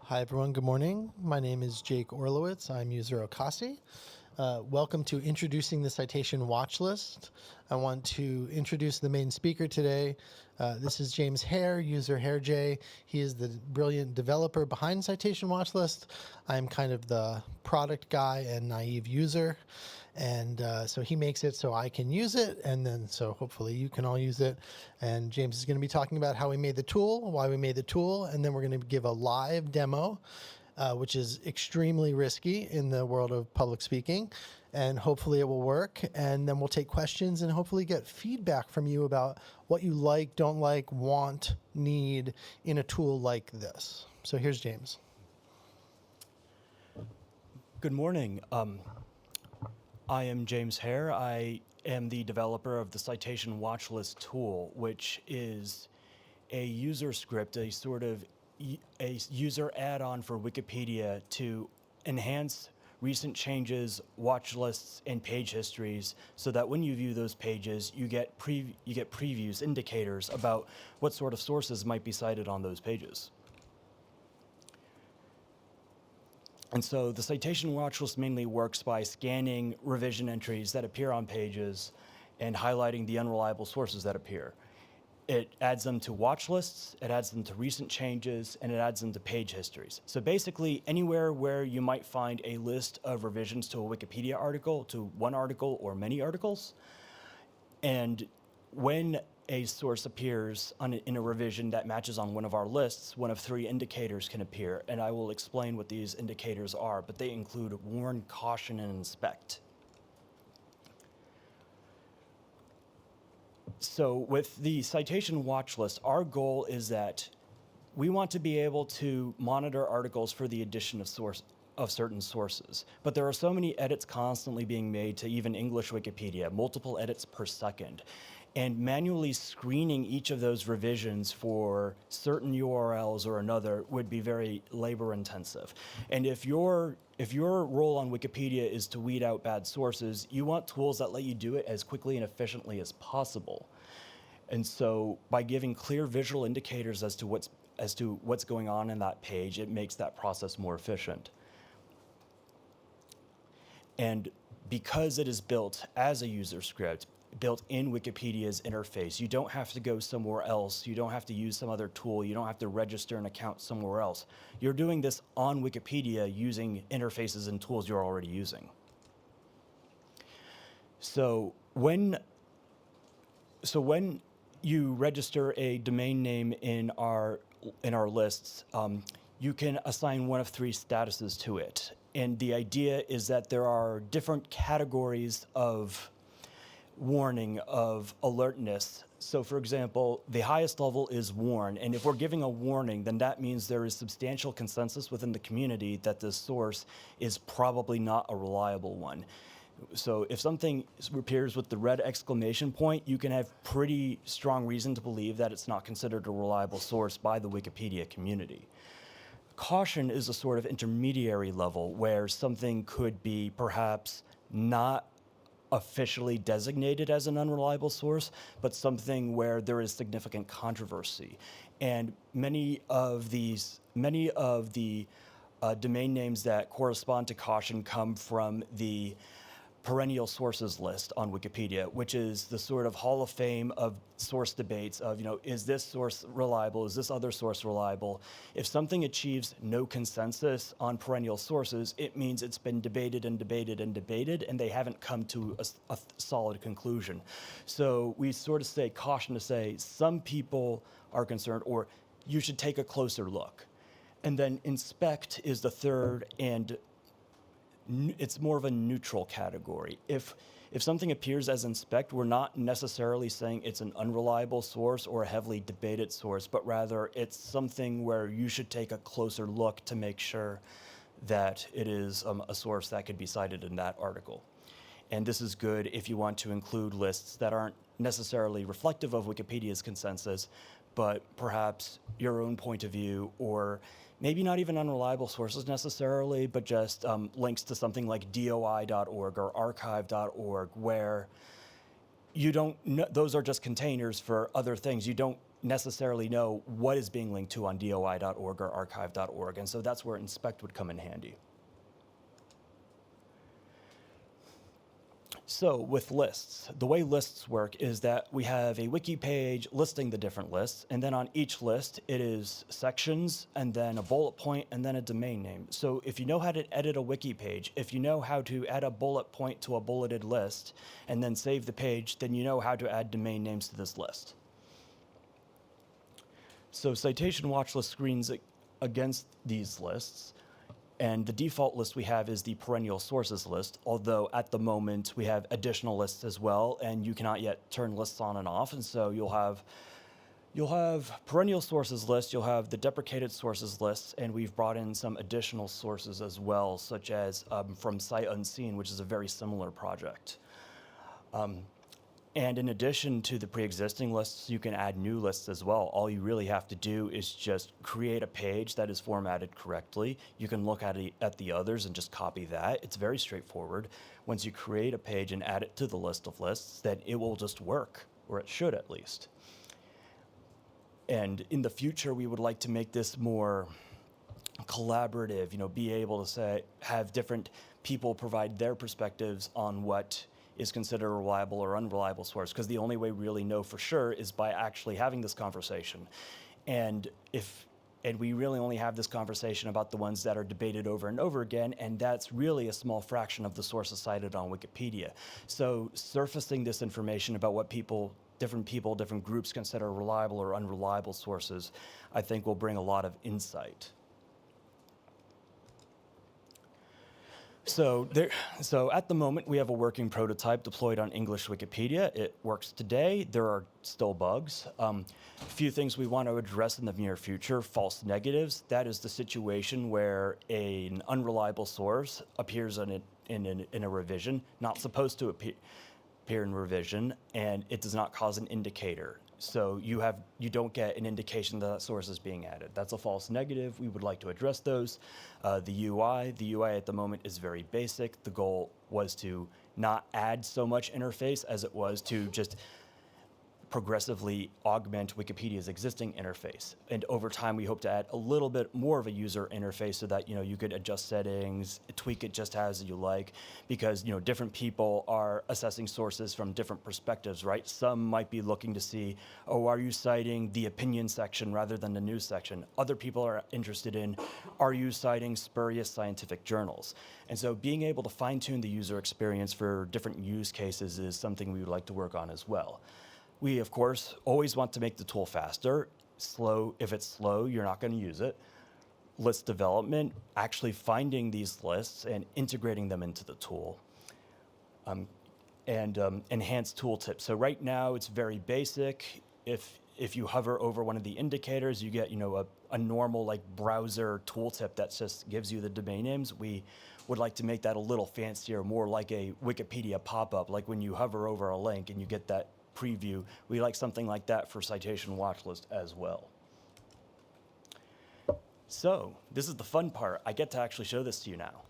Hi, everyone. Good morning. My name is Jake Orlowitz. I'm user Okasi. Welcome to Introducing the Citation Watchlist. I want to introduce the main speaker today. This is James Hare, user HareJ. He is the brilliant developer behind Citation Watchlist. I'm kind of the product guy and naive user. And so he makes it so I can use it, and then so hopefully you can all use it. And James is going to be talking about how we made the tool, why we made the tool, and then we're going to give a live demo, which is extremely risky in the world of public speaking. And hopefully it will work. And then we'll take questions and hopefully get feedback from you about what you like, don't like, want, need in a tool like this. So here's James. Good morning. I am James Hare. I am the developer of the Citation Watchlist tool, which is a user script, a sort of a user add-on for Wikipedia to enhance recent changes, watch lists, and page histories, so that when you view those pages, you get previews, indicators about what sort of sources might be cited on those pages. And so the citation watchlist mainly works by scanning revision entries that appear on pages and highlighting the unreliable sources that appear. It adds them to watch lists, it adds them to recent changes, and it adds them to page histories. So basically, anywhere where you might find a list of revisions to a Wikipedia article, to one article or many articles, and when a source appears in a revision that matches on one of our lists, one of three indicators can appear, and I will explain what these indicators are, but they include warn, caution, and inspect. So with the citation watch list, our goal is that we want to be able to monitor articles for the addition of certain sources. But there are so many edits constantly being made to even English Wikipedia, multiple edits per second. And manually screening each of those revisions for certain URLs or another would be very labor intensive. And if your role on Wikipedia is to weed out bad sources, you want tools that let you do it as quickly and efficiently as possible. And so by giving clear visual indicators as to what's going on in that page, it makes that process more efficient. And because it is built as a user script, built in Wikipedia's interface, you don't have to go somewhere else. You don't have to use some other tool. You don't have to register an account somewhere else. You're doing this on Wikipedia using interfaces and tools you're already using. So when you register a domain name in our lists, you can assign one of three statuses to it. And the idea is that there are different categories of warning, of alertness. So for example, the highest level is warn, and if we're giving a warning, then that means there is substantial consensus within the community that this source is probably not a reliable one. So if something appears with the red exclamation point, you can have pretty strong reason to believe that it's not considered a reliable source by the Wikipedia community. Caution is a sort of intermediary level where something could be perhaps not officially designated as an unreliable source, but something where there is significant controversy. And many of the domain names that correspond to caution come from the perennial sources list on Wikipedia, which is the sort of hall of fame of source debates of, is this source reliable? Is this other source reliable? If something achieves no consensus on perennial sources, it means it's been debated and debated and debated, and they haven't come to a solid conclusion. So we sort of say caution to say some people are concerned, or you should take a closer look. And then inspect is the third, and it's more of a neutral category. If something appears as inspect, we're not necessarily saying it's an unreliable source or a heavily debated source, but rather it's something where you should take a closer look to make sure that it is a source that could be cited in that article. And this is good if you want to include lists that aren't necessarily reflective of Wikipedia's consensus, but perhaps your own point of view, or maybe not even unreliable sources necessarily, but just links to something like doi.org or archive.org, where you don't know, those are just containers for other things. You don't necessarily know what is being linked to on doi.org or archive.org, and so that's where inspect would come in handy. So with lists, the way lists work is that we have a wiki page listing the different lists, and then on each list it is sections, and then a bullet point, and then a domain name. So if you know how to edit a wiki page, if you know how to add a bullet point to a bulleted list, and then save the page, then you know how to add domain names to this list. So citation watchlist screens against these lists. And the default list we have is the perennial sources list, although at the moment we have additional lists as well, and you cannot yet turn lists on and off. And so you'll have perennial sources list, you'll have the deprecated sources list, and we've brought in some additional sources as well, such as from Sight Unseen, which is a very similar project. And in addition to the pre-existing lists, you can add new lists as well. All you really have to do is just create a page that is formatted correctly. You can look at the others and just copy that. It's very straightforward. Once you create a page and add it to the list of lists, then it will just work, or it should at least. And in the future, we would like to make this more collaborative, be able to have different people provide their perspectives on what is considered a reliable or unreliable source, because the only way we really know for sure is by actually having this conversation. And we really only have this conversation about the ones that are debated over and over again, and that's really a small fraction of the sources cited on Wikipedia. So surfacing this information about what different groups consider reliable or unreliable sources, I think will bring a lot of insight. So at the moment, we have a working prototype deployed on English Wikipedia. It works today. There are still bugs. A few things we want to address in the near future: false negatives. That is the situation where an unreliable source appears in a revision, not supposed to appear in revision, and it does not cause an indicator. So you don't get an indication that source is being added. That's a false negative. We would like to address those. The UI at the moment is very basic. The goal was to not add so much interface as it was to just progressively augment Wikipedia's existing interface. And over time, we hope to add a little bit more of a user interface so that you could adjust settings, tweak it just as you like, because different people are assessing sources from different perspectives, right? Some might be looking to see, are you citing the opinion section rather than the news section? Other people are interested in, are you citing spurious scientific journals? And so being able to fine-tune the user experience for different use cases is something we would like to work on as well. We, of course, always want to make the tool faster. If it's slow, you're not going to use it. List development, actually finding these lists and integrating them into the tool. And enhanced tooltips. So right now, it's very basic. If you hover over one of the indicators, you get a normal browser tooltip that just gives you the domain names. We would like to make that a little fancier, more like a Wikipedia pop-up, like when you hover over a link and you get that preview. We like something like that for Citation Watchlist as well. So this is the fun part. I get to actually show this to you now.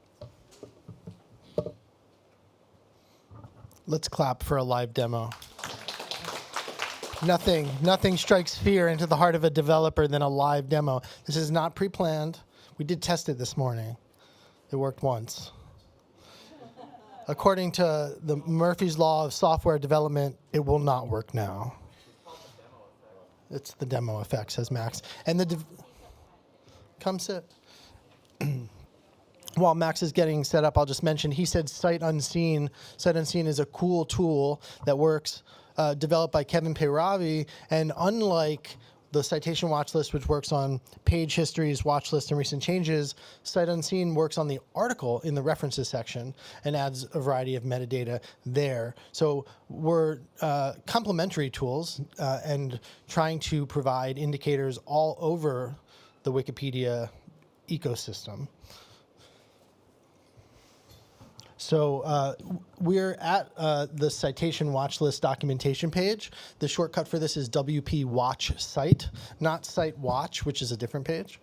Let's clap for a live demo. Nothing strikes fear into the heart of a developer than a live demo. This is not pre-planned. We did test it this morning. It worked once. According to the Murphy's Law of software development, it will not work now. It's the demo effect, says Max. And come sit. While Max is getting set up, I'll just mention, he said Sight Unseen. Sight Unseen is a cool tool that works, developed by Kevin Peyravi, and unlike the citation watch list, which works on page histories, watch lists, and recent changes, Sight Unseen works on the article in the references section and adds a variety of metadata there. So we're complementary tools and trying to provide indicators all over the Wikipedia ecosystem. So we're at the citation watch list documentation page. The shortcut for this is WP Watch Cite, not Cite Watch, which is a different page.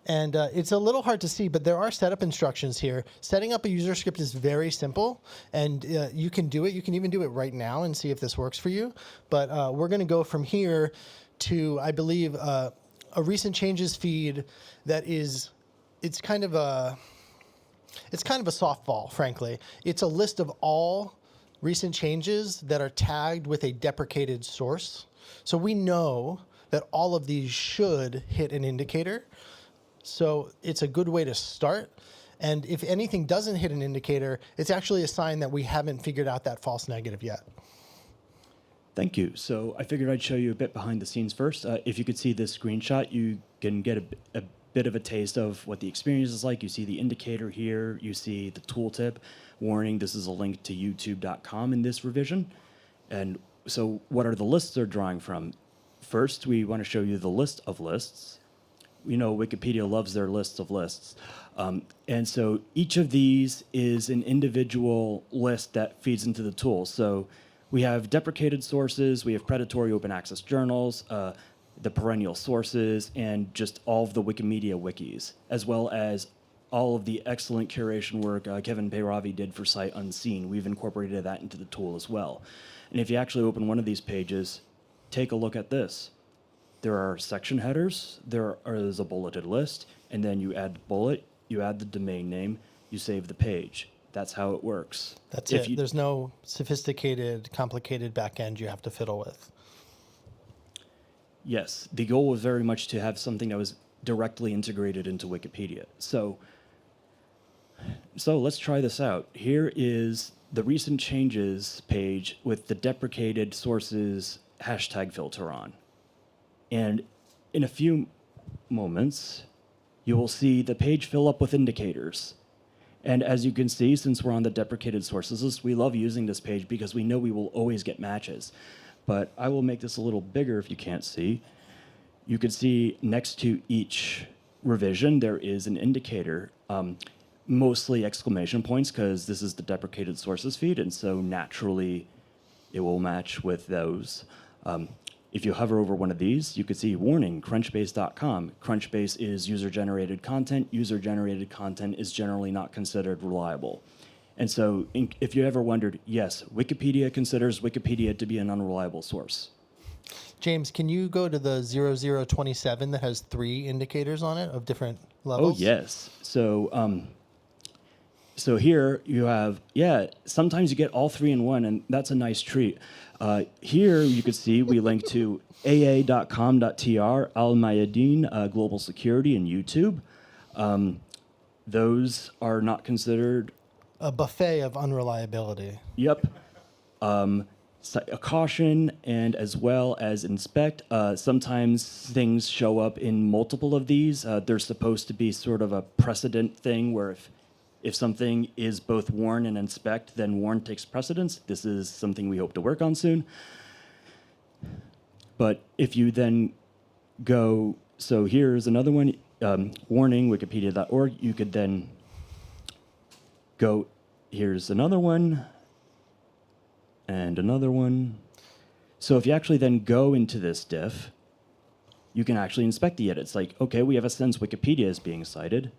And it's a little hard to see, but there are setup instructions here. Setting up a user script is very simple, and you can do it. You can even do it right now and see if this works for you. But we're going to go from here to, I believe, a recent changes feed that is, it's kind of a softball, frankly. It's a list of all recent changes that are tagged with a deprecated source. So we know that all of these should hit an indicator. So it's a good way to start. And if anything doesn't hit an indicator, it's actually a sign that we haven't figured out that false negative yet. Thank you. So I figured I'd show you a bit behind the scenes first. If you could see this screenshot, you can get a bit of a taste of what the experience is like. You see the indicator here. You see the tooltip. Warning, this is a link to youtube.com in this revision. And so what are the lists they're drawing from? First, we want to show you the list of lists. You know, Wikipedia loves their lists of lists. And so each of these is an individual list that feeds into the tool. So we have deprecated sources, we have predatory open access journals, the perennial sources, and just all of the Wikimedia wikis, as well as all of the excellent curation work Kevin Peyravi did for Sight Unseen. We've incorporated that into the tool as well. And if you actually open one of these pages, take a look at this. There are section headers, there is a bulleted list, and then you add the bullet, you add the domain name, you save the page. That's how it works. That's it. There's no sophisticated, complicated back end you have to fiddle with. Yes, the goal was very much to have something that was directly integrated into Wikipedia. So let's try this out. Here is the recent changes page with the deprecated sources hashtag filter on. And in a few moments, you will see the page fill up with indicators. And as you can see, since we're on the deprecated sources list, we love using this page because we know we will always get matches. But I will make this a little bigger if you can't see. You can see next to each revision, there is an indicator, mostly exclamation points, because this is the deprecated sources feed, and so naturally it will match with those. If you hover over one of these, you can see warning, crunchbase.com. Crunchbase is user-generated content. User-generated content is generally not considered reliable. And so if you ever wondered, yes, Wikipedia considers Wikipedia to be an unreliable source. James, can you go to the 0027 that has 3 indicators on it of different levels? Oh, yes. So here you have, sometimes you get all 3 in one, and that's a nice treat. Here you can see we link to aa.com.tr, Al-Mayadeen, Global Security, and YouTube. Those are not considered... A buffet of unreliability. Yep. A caution, and as well as inspect. Sometimes things show up in multiple of these. There's supposed to be sort of a precedent thing where if something is both warn and inspect, then warn takes precedence. This is something we hope to work on soon. But if you then go, so here's another one, warning, wikipedia.org. You could then go, here's another one, and another one. So if you actually then go into this diff, you can actually inspect the edits. Like, okay, we have a sense Wikipedia is being cited,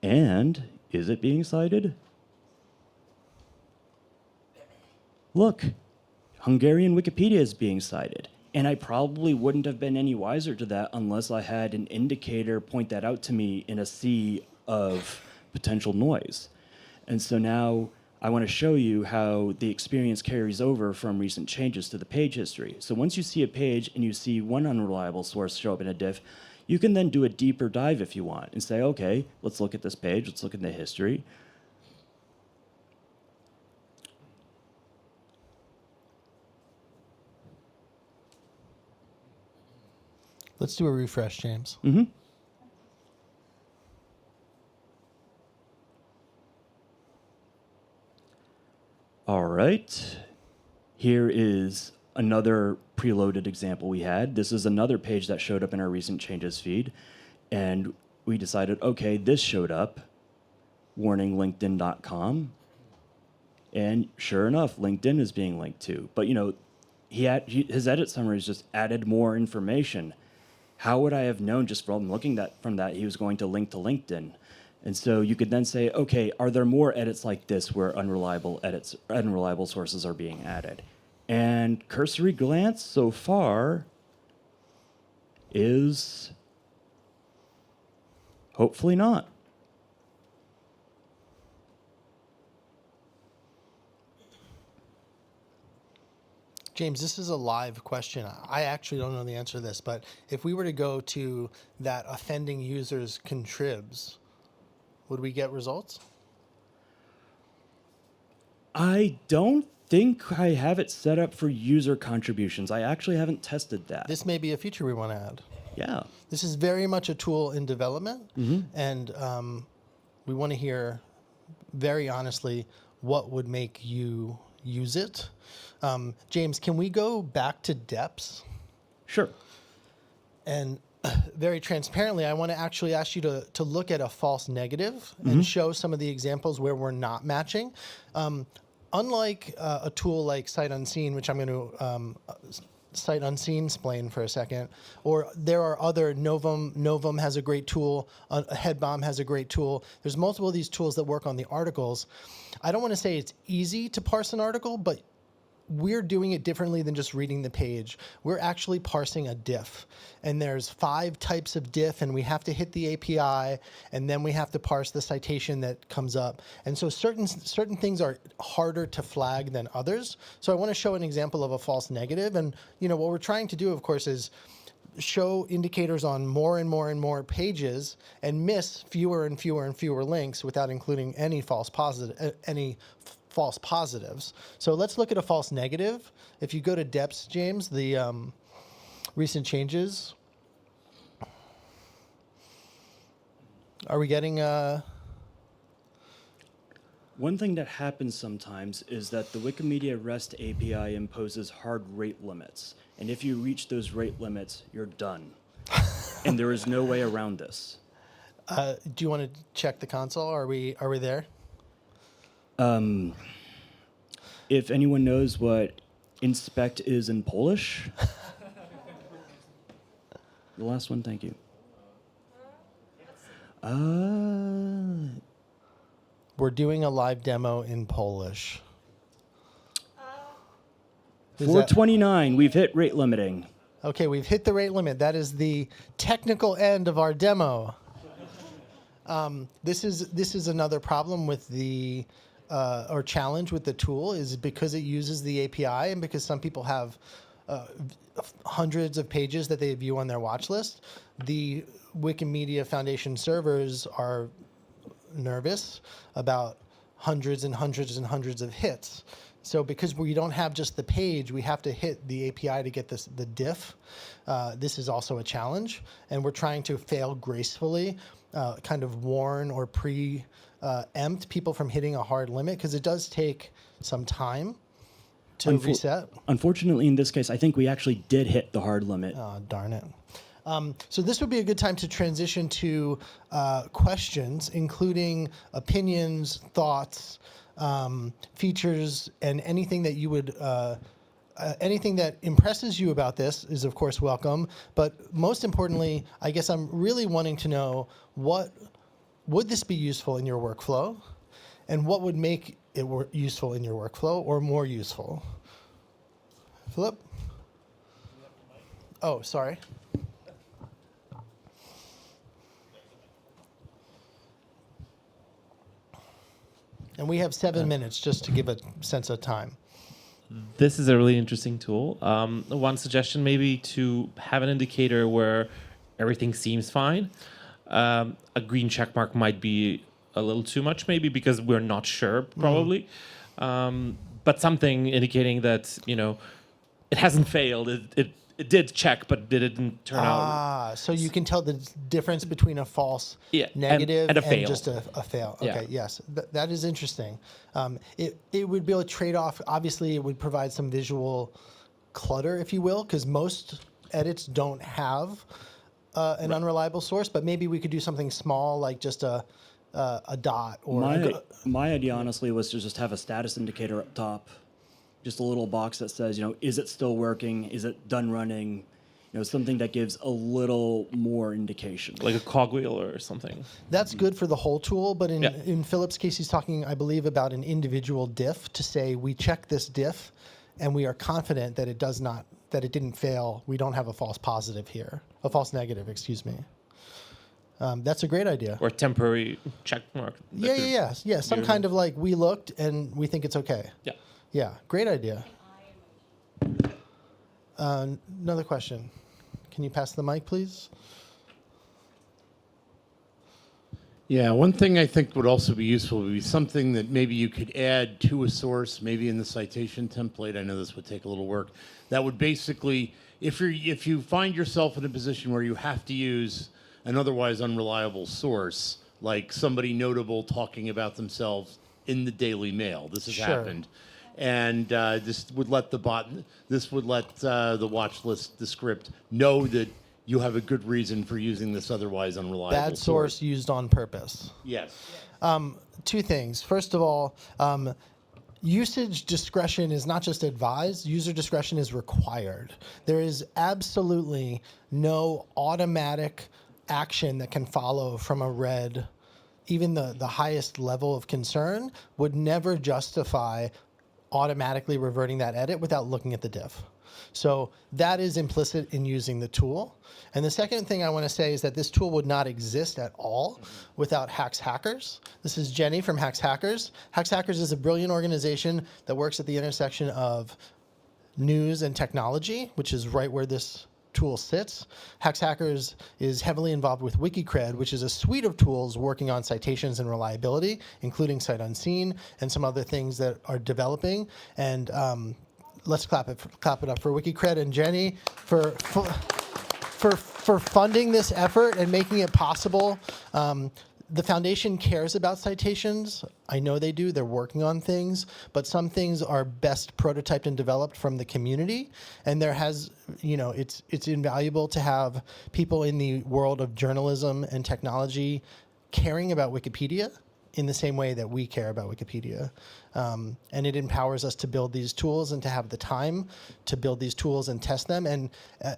and is it being cited? Look, Hungarian Wikipedia is being cited. And I probably wouldn't have been any wiser to that unless I had an indicator point that out to me in a sea of potential noise. And so now I want to show you how the experience carries over from recent changes to the page history. So once you see a page and you see one unreliable source show up in a diff, you can then do a deeper dive if you want and say, okay, let's look at this page, let's look at the history. Let's do a refresh, James. Mm-hmm. All right. Here is another preloaded example we had. This is another page that showed up in our recent changes feed. And we decided, okay, this showed up, warning linkedin.com. And sure enough, LinkedIn is being linked to. But, you know, his edit summaries just added more information. how would I have known just from looking from that he was going to link to LinkedIn? And so you could then say, okay, are there more edits like this where unreliable sources are being added? And cursory glance so far is hopefully not. James, this is a live question. I actually don't know the answer to this, but if we were to go to that offending users contribs, would we get results? I don't think I have it set up for user contributions. I actually haven't tested that. This may be a feature we want to add. Yeah. This is very much a tool in development, and we want to hear very honestly what would make you use it. James, can we go back to depths? Sure. And very transparently, I want to actually ask you to look at a false negative and show some of the examples where we're not matching. Unlike a tool like Sight Unseen, which I'm going to Sight Unseen explain for a second, or there are other, Novum has a great tool, Headbomb has a great tool. There's multiple of these tools that work on the articles. I don't want to say it's easy to parse an article, but we're doing it differently than just reading the page. We're actually parsing a diff, and there's 5 types of diff, and we have to hit the API, and then we have to parse the citation that comes up. And so certain things are harder to flag than others. So I want to show an example of a false negative, and what we're trying to do, of course, is show indicators on more and more and more pages and miss fewer and fewer and fewer links without including any false positives. So let's look at a false negative. If you go to depths, James, the recent changes. Are we getting One thing that happens sometimes is that the Wikimedia REST API imposes hard rate limits. And if you reach those rate limits, you're done. And there is no way around this. do you want to check the console? Are we there? If anyone knows what inspect is in Polish. The last one, thank you. We're doing a live demo in Polish. Is that- 429, we've hit rate limiting. Okay, we've hit the rate limit. That is the technical end of our demo. This is another problem with the or challenge with the tool, is because it uses the API and because some people have hundreds of pages that they view on their watch list. The Wikimedia Foundation servers are nervous about hundreds and hundreds and hundreds of hits. So because we don't have just the page, we have to hit the API to get the diff. This is also a challenge, and we're trying to fail gracefully, kind of warn or preempt people from hitting a hard limit, because it does take some time to reset. Unfortunately, in this case, I think we actually did hit the hard limit. Oh, darn it. So this would be a good time to transition to questions, including opinions, thoughts, features, and anything that you would, anything that impresses you about this is, of course, welcome. But most importantly, I guess I'm really wanting to know, would this be useful in your workflow? And what would make it useful in your workflow or more useful? Philip? Oh, sorry. And we have 7 minutes just to give a sense of time. This is a really interesting tool. One suggestion maybe to have an indicator where everything seems fine. A green check mark might be a little too much maybe because we're not sure probably. But something indicating that, it hasn't failed. It did check, but it didn't turn out. So you can tell the difference between a false negative and a fail. just a fail. Okay, Yeah. yes, that is interesting. It would be a trade-off. Obviously, it would provide some visual clutter, if you will, because most edits don't have an unreliable source. But maybe we could do something small, like just a dot. Or my idea, honestly, was to just have a status indicator up top. Just a little box that says, is it still working? Is it done running? something that gives a little more indication. Like a cogwheel or something. That's good for the whole tool, but Yeah. in Philip's case, he's talking, I believe, about an individual diff to say we check this diff, and we are confident that that it didn't fail. We don't have a false positive here, a false negative, excuse me. That's a great idea. Or temporary check mark. that Yeah. you're Some using. kind of like we looked and we think it's okay. Yeah. Yeah, great idea. Another question. Can you pass the mic, please? Yeah, one thing I think would also be useful would be something that maybe you could add to a source, maybe in the citation template. I know this would take a little work. That would basically, if you find yourself in a position where you have to use an otherwise unreliable source, like somebody notable talking about themselves in the Daily Mail, this has Sure. happened, and this would let the watch list, the script, know that you have a good reason for using this otherwise unreliable Bad source used on purpose. Yes. Two things. First of all, usage discretion is not just advised, user discretion is required. There is absolutely no automatic action that can follow from a read. Even the highest level of concern would never justify automatically reverting that edit without looking at the diff. So that is implicit in using the tool. And the second thing I want to say is that this tool would not exist at all without Hacks Hackers. This is Jenny from Hacks Hackers. Hacks Hackers is a brilliant organization that works at the intersection of news and technology, which is right where this tool sits. Hacks Hackers is heavily involved with WikiCred, which is a suite of tools working on citations and reliability, including Sight Unseen and some other things that are developing. And let's clap it up for WikiCred and Jenny for funding this effort and making it possible. The foundation cares about citations. I know they do. They're working on things, but some things are best prototyped and developed from the community. And there has, it's invaluable to have people in the world of journalism and technology caring about Wikipedia in the same way that we care about Wikipedia. And it empowers us to build these tools and to have the time to build these tools and test them. And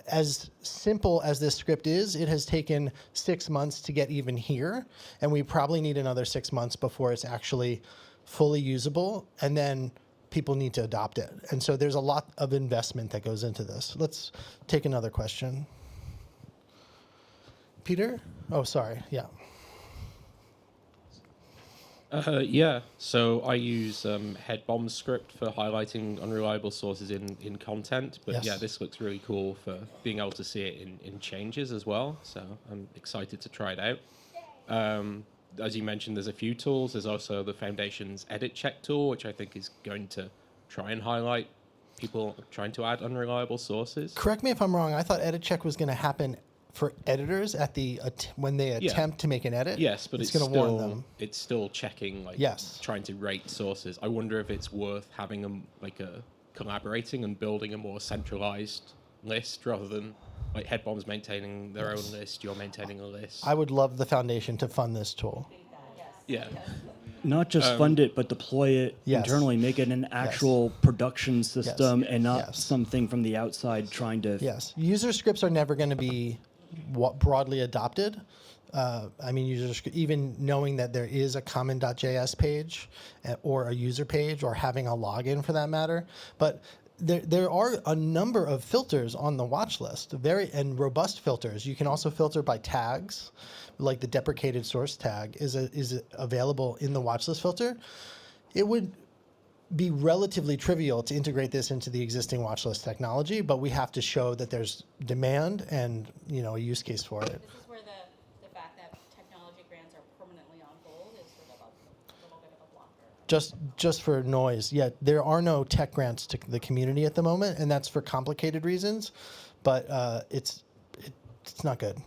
as simple as this script is, it has taken 6 months to get even here. And we probably need another 6 months before it's actually fully usable. And then people need to adopt it. And so there's a lot of investment that goes into this. Let's take another question. Peter? Oh, sorry. Yeah. Yeah, so I use Headbomb's script for highlighting unreliable sources in content, but Yes. yeah, this looks really cool for being able to see it in changes as well, so I'm excited to try it out. As you mentioned, there's a few tools. There's also the Foundation's Edit Check tool, which I think is going to try and highlight people trying to add unreliable sources. Correct me if I'm wrong. I thought edit check was going to happen for editors at when they attempt to make an edit. Yes, but it's going to warn them. It's still checking, like Yes. trying to rate sources. I wonder if it's worth having them collaborating and building a more centralized list rather than like Headbomb's maintaining their own list. You're maintaining a list. I would love the foundation to fund this tool. Yeah. Not just fund it, but deploy it Yes. internally, make it an actual production system and not Yes. something from the outside trying to... Yes. User scripts are never going to be broadly adopted. Even knowing that there is a common.js page or a user page or having a login for that matter. But there are a number of filters on the watch list, and robust filters. You can also filter by tags, like the deprecated source tag is available in the watch list filter. It would be relatively trivial to integrate this into the existing watch list technology, but we have to show that there's demand and a use case for it. This is where the fact that technology grants are permanently on hold is sort of a little bit of a blocker. Just for noise, yeah, there are no tech grants to the community at the moment, and that's for complicated reasons, but it's not good.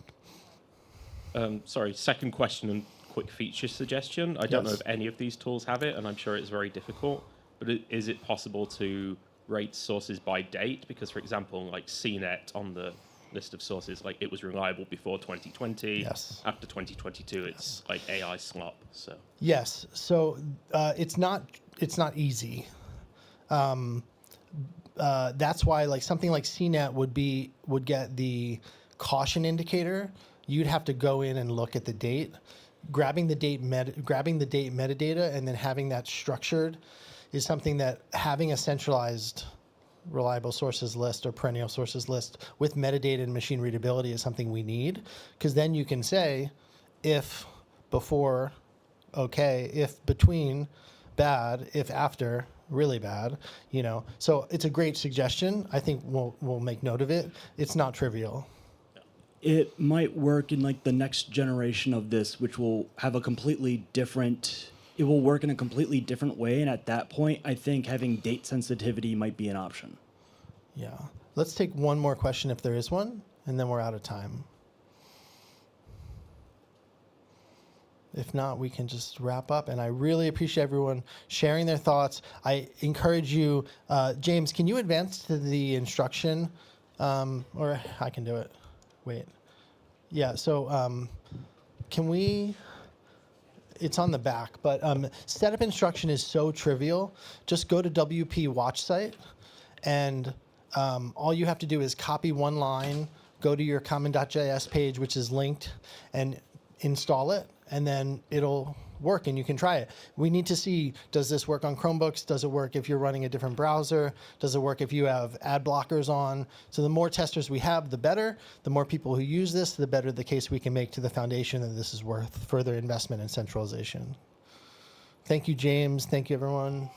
Sorry, second question and quick feature suggestion. I don't know Yes. if any of these tools have it, and I'm sure it's very difficult, but is it possible to rate sources by date? Because, for example, like CNET on the list of sources, like it was reliable before 2020. Yes. After 2022, it's like AI slop. So Yes, so it's not easy. that's why like something like CNET would get the caution indicator. You'd have to go in and look at the date, grabbing the date metadata, and then having that structured is something that having a centralized reliable sources list or perennial sources list with metadata and machine readability is something we need, because then you can say if before okay, if between bad, if after really bad, you know. So it's a great suggestion. I think we'll make note of it. It's not trivial. It might work in like the next generation of this, which will have a completely different. It will work in a completely different way, and at that point, I think having date sensitivity might be an option. Yeah. Let's take one more question if there is one, and then we're out of time. If not, we can just wrap up. And I really appreciate everyone sharing their thoughts. I encourage you, James, can you advance to the instruction? Or I can do it. Wait. Yeah, so can we, it's on the back, but setup instruction is so trivial. Just go to WP Watch site, and all you have to do is copy one line, go to your common.js page, which is linked, and install it, and then it'll work and you can try it. We need to see, does this work on Chromebooks? Does it work if you're running a different browser? Does it work if you have ad blockers on? So the more testers we have, the better. The more people who use this, the better the case we can make to the foundation that this is worth further investment and centralization. Thank you, James. Thank you, everyone.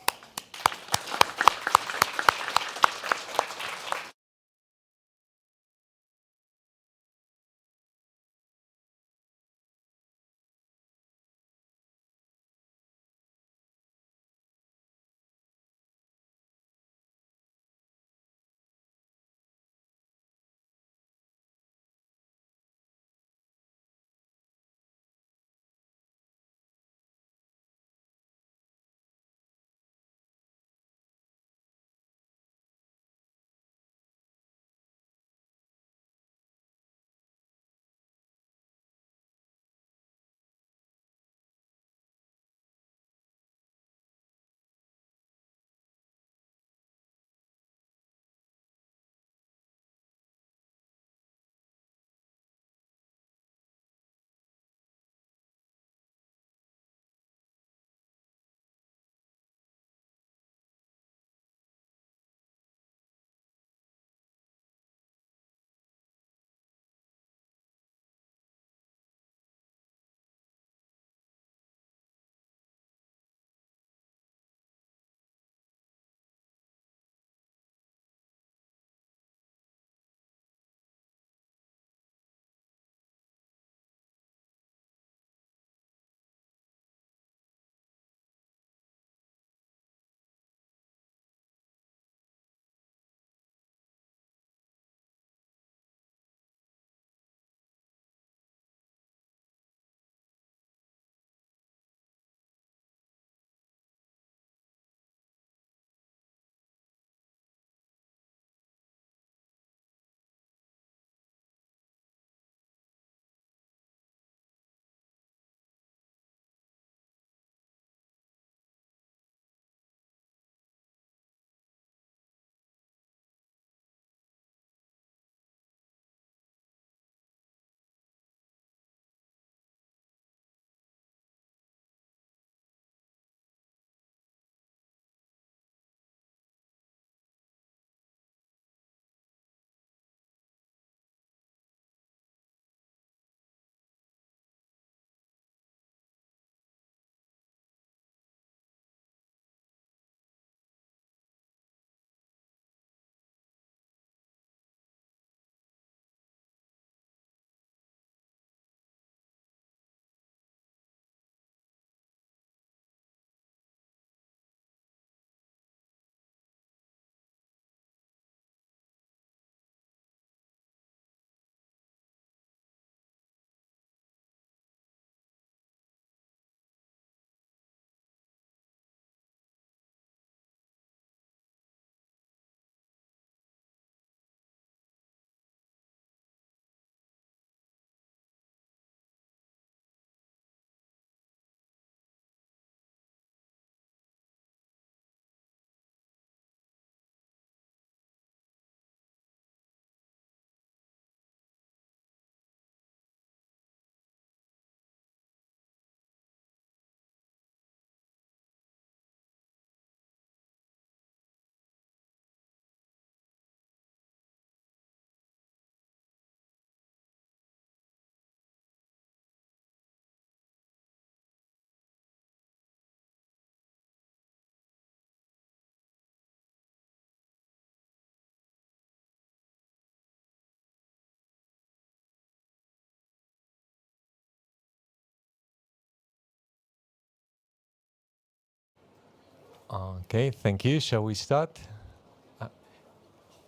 Okay, thank you. Shall we start?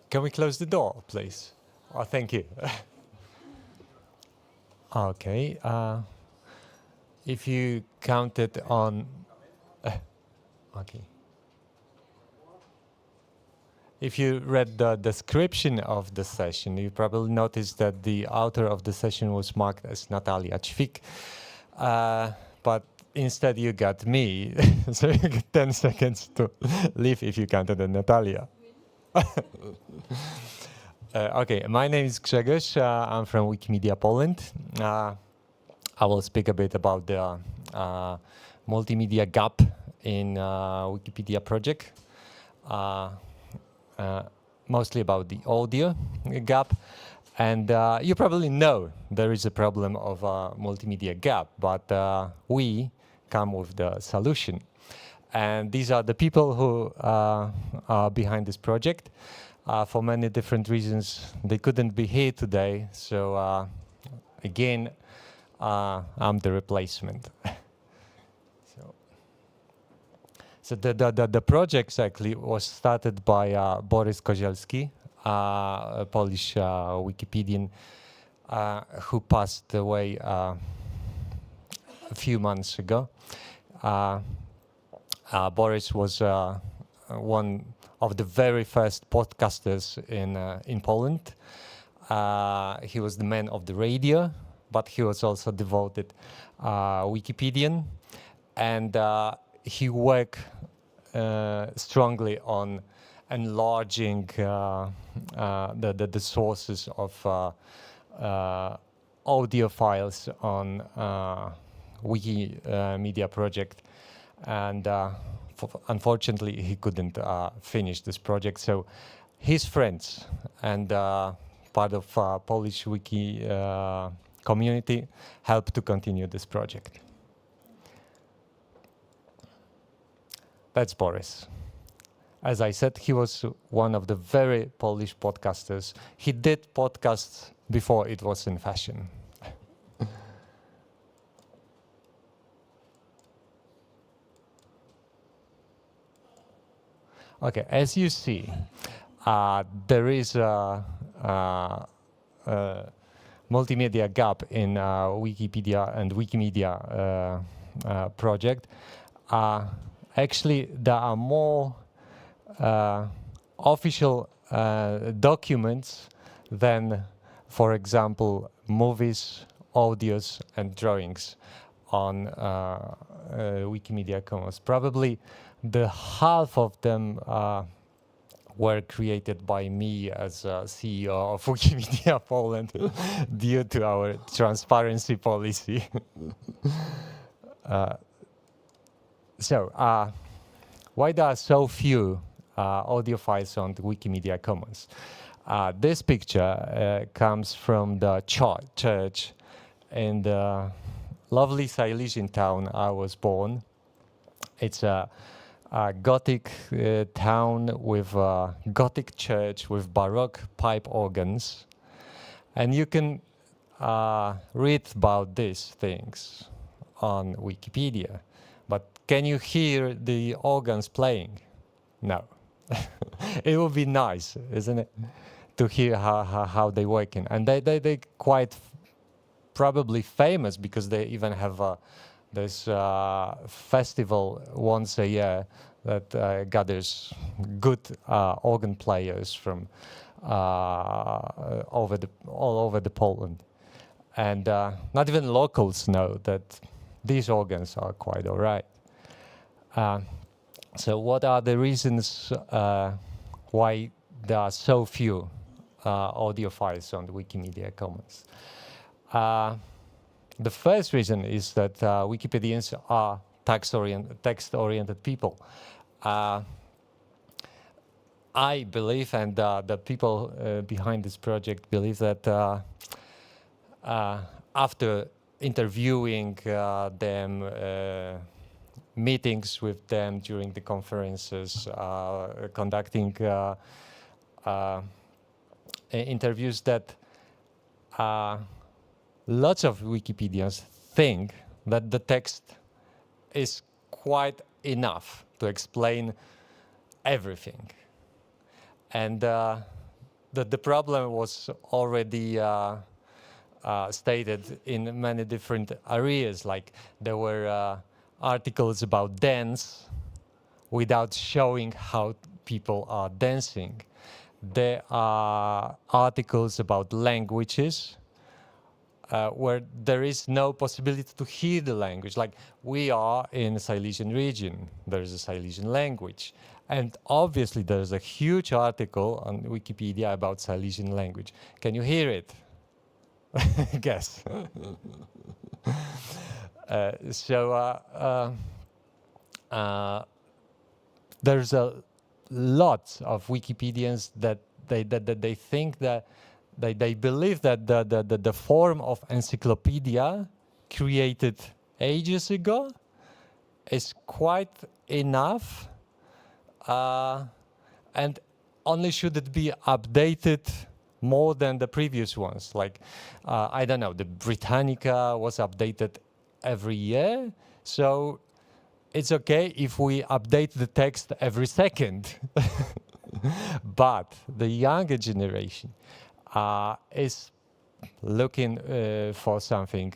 Can we close the door, please? Oh, thank you. Okay. If you counted on... okay. If you read the description of the session, you probably noticed that the author of the session was marked as Natalia Ćvik, but instead you got me, so you get 10 seconds to leave if you counted on Natalia. Okay, my name is Grzegorz. I'm from Wikimedia Poland. I will speak a bit about the multimedia gap in Wikipedia project. Mostly about the audio gap, and you probably know there is a problem of multimedia gap, but we come with the solution, and these are the people who are behind this project. For many different reasons, they couldn't be here today, so again, I'm the replacement. So the project exactly was started by Borys Kozielski, a Polish Wikipedian who passed away a few months ago. Borys was one of the very first podcasters in Poland. He was the man of the radio, but he was also devoted Wikipedian, and he worked strongly on enlarging the sources of audio files on Wikimedia project, and unfortunately he couldn't finish this project. So his friends and part of Polish Wiki community helped to continue this project. That's Borys. As I said, he was one of the very Polish podcasters. He did podcasts before it was in fashion. Okay, as you see, there is a multimedia gap in Wikipedia and Wikimedia project. Actually, there are more official documents than, for example, movies, audios, and drawings on Wikimedia Commons. Probably the half of them were created by me as CEO of Wikimedia Poland due to our transparency policy. So, why there are so few audio files on the Wikimedia Commons? This picture comes from the church in the lovely Silesian town I was born. It's a Gothic town with a Gothic church with Baroque pipe organs. And you can read about these things on Wikipedia. But can you hear the organs playing? No. It would be nice, isn't it, to hear how they work. And they're quite probably famous because they even have this festival once a year that gathers good organ players from all over the Poland. And not even locals know that these organs are quite all right. So what are the reasons why there are so few audio files on the Wikimedia Commons? The first reason is that Wikipedians are text-oriented people. I believe, and the people behind this project believe, that after interviewing them, meetings with them during the conferences, conducting interviews, that lots of Wikipedians think that the text is quite enough to explain everything. And the problem was already stated in many different areas. Like there were articles about dance without showing how people are dancing. There are articles about languages where there is no possibility to hear the language. Like we are in a Silesian region, there is a Silesian language. And obviously there's a huge article on Wikipedia about Silesian language. Can you hear it? Guess. There's a lot of Wikipedians that they think that they believe that the form of encyclopedia created ages ago is quite enough, and only should it be updated more than the previous ones. Like, I don't know, the Britannica was updated every year, so it's okay if we update the text every second. But the younger generation is looking for something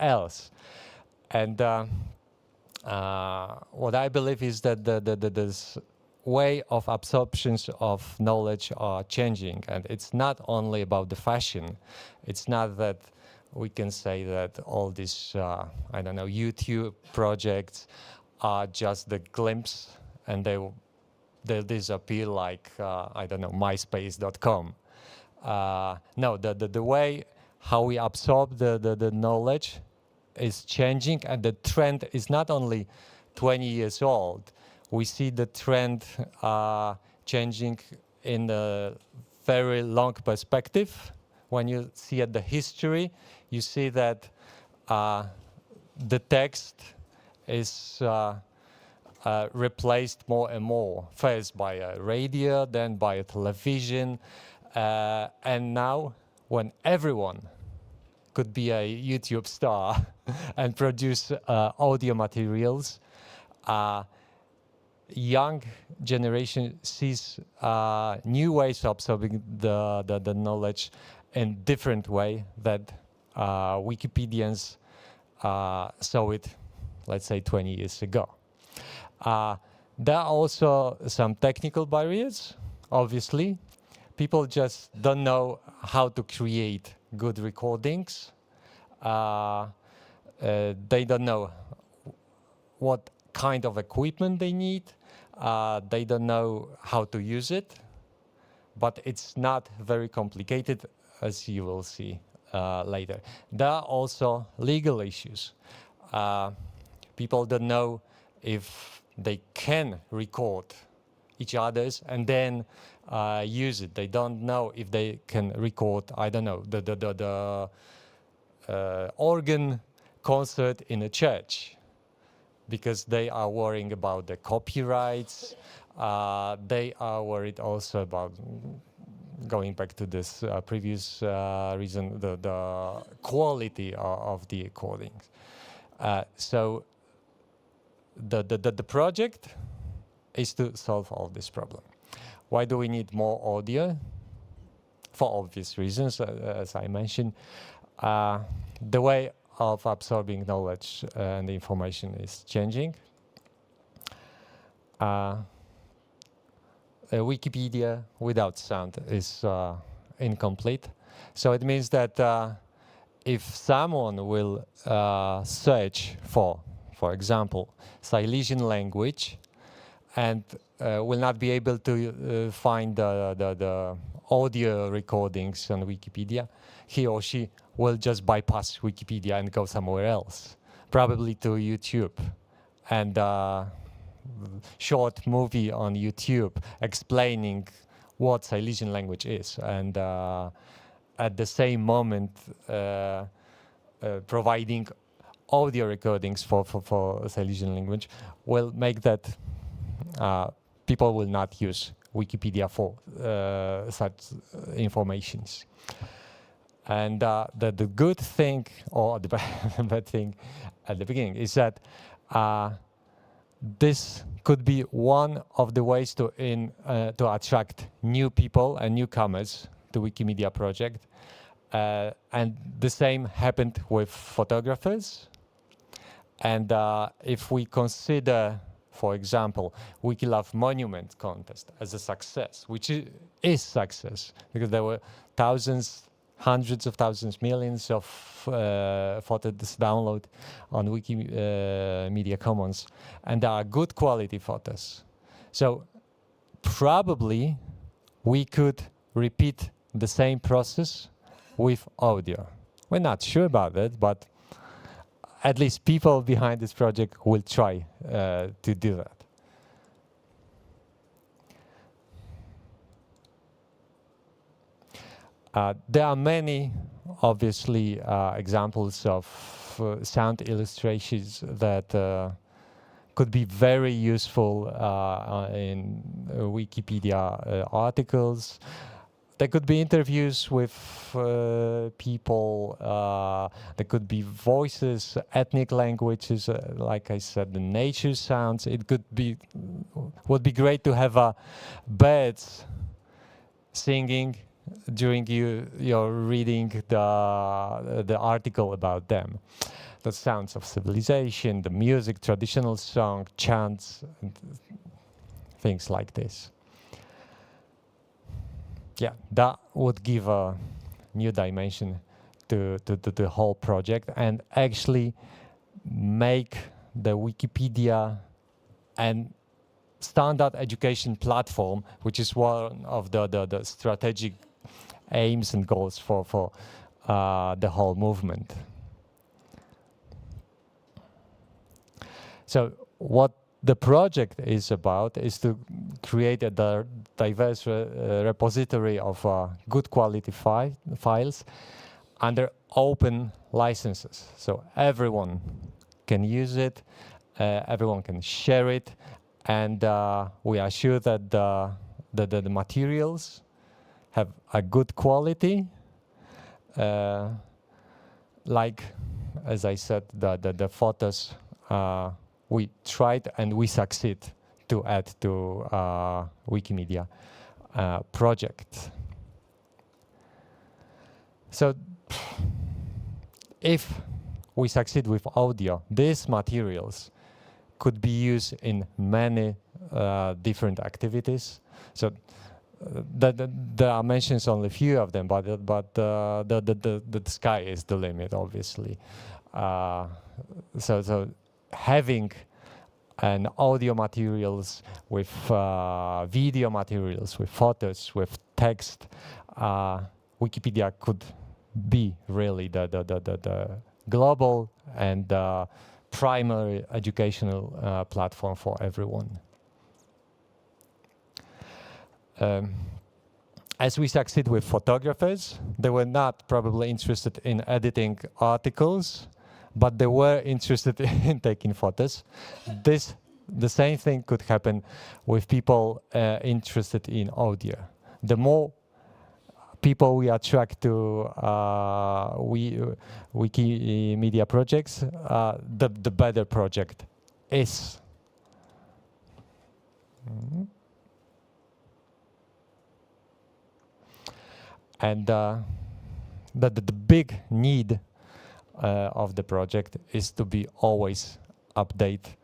else. And what I believe is that this way of absorptions of knowledge are changing. And it's not only about the fashion. It's not that we can say that all these, I don't know, YouTube projects are just the glimpse and they'll disappear like, I don't know, myspace.com. No, the way how we absorb the knowledge is changing, and the trend is not only 20 years old. We see the trend changing in a very long perspective. When you see at the history, you see that the text is replaced more and more, first by a radio, then by a television, and now when everyone could be a YouTube star and produce audio materials, young generation sees new ways of absorbing the knowledge in different way that Wikipedians saw it, let's say, 20 years ago. There are also some technical barriers, obviously. People just don't know how to create good recordings. They don't know what kind of equipment they need. They don't know how to use it. But it's not very complicated, as you will see later. There are also legal issues. People don't know if they can record each other's and then use it. They don't know if they can record, I don't know, the organ concert in a church, because they are worrying about the copyrights. They are worried also about, going back to this previous reason, the quality of the recordings. So the project is to solve all this problem. Why do we need more audio? For obvious reasons, as I mentioned. The way of absorbing knowledge and information is changing. Wikipedia without sound is incomplete. So it means that if someone will search for example, Silesian language, and will not be able to find the audio recordings on Wikipedia, he or she will just bypass Wikipedia and go somewhere else, probably to YouTube. And short movie on YouTube explaining what Silesian language is. And at the same moment, providing audio recordings for Silesian language will make that people will not use Wikipedia for such informations. And the good thing, or the bad thing at the beginning, is that this could be one of the ways to attract new people and newcomers to Wikimedia project. And the same happened with photographers. And if we consider, for example, WikiLove Monument Contest as a success, which is success, because there were thousands, hundreds of thousands, millions of photos download on Wikimedia Commons, and they are good quality photos. So probably we could repeat the same process with audio. We're not sure about it, but at least people behind this project will try to do that. There are many, obviously, examples of sound illustrations that could be very useful in Wikipedia articles. There could be interviews with people. There could be voices, ethnic languages, like I said, the nature sounds. It would be great to have birds singing during your reading the article about them. The sounds of civilization, the music, traditional song, chants, and things like this. Yeah, that would give a new dimension to the whole project and actually make the Wikipedia and standard education platform, which is one of the strategic aims and goals for the whole movement. So what the project is about is to create a diverse repository of good quality files under open licenses. So everyone can use it, everyone can share it, and we are sure that the materials have a good quality. Like, as I said, the photos we tried and we succeed to add to Wikimedia project. So if we succeed with audio, these materials could be used in many different activities. So there are mentions only a few of them, but the sky is the limit, obviously. So having an audio materials with video materials, with photos, with text, Wikipedia could be really the global and primary educational platform for everyone. As we succeed with photographers, they were not probably interested in editing articles, but they were interested in taking photos. The same thing could happen with people interested in audio. The more people we attract to Wikimedia projects, the better project is. And the big need of the project is to be always update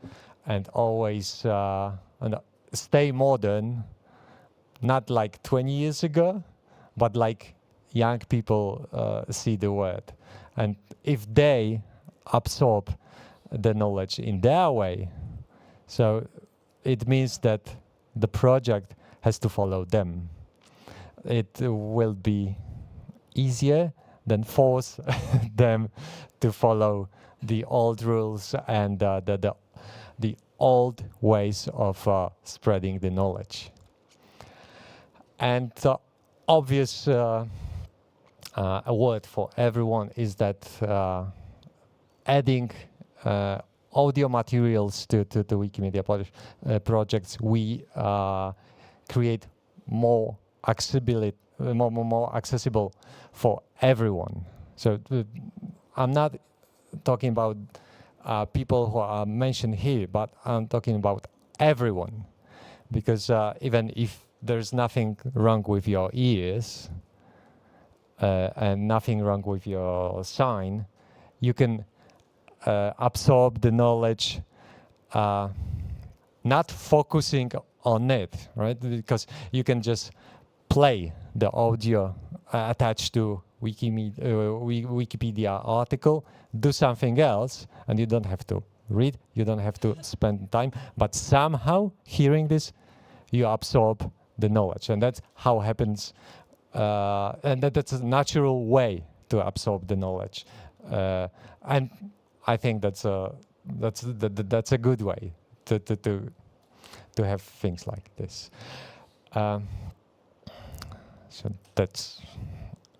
and always and stay modern, not like 20 years ago, but like young people see the world. And if they absorb the knowledge in their way, so it means that the project has to follow them. It will be easier than force them to follow the old rules and the old ways of spreading the knowledge. And the obvious word for everyone is that adding audio materials to the Wikimedia projects, we create more accessible for everyone. So I'm not talking about people who are mentioned here, but I'm talking about everyone. Because even if there's nothing wrong with your ears and nothing wrong with your sign, you can absorb the knowledge, not focusing on it, right? Because you can just play the audio attached to Wikipedia article, do something else, and you don't have to read, you don't have to spend time, but somehow hearing this, you absorb the knowledge, and that's how happens, and that's a natural way to absorb the knowledge, and I think that's a good way to have things like this. So that's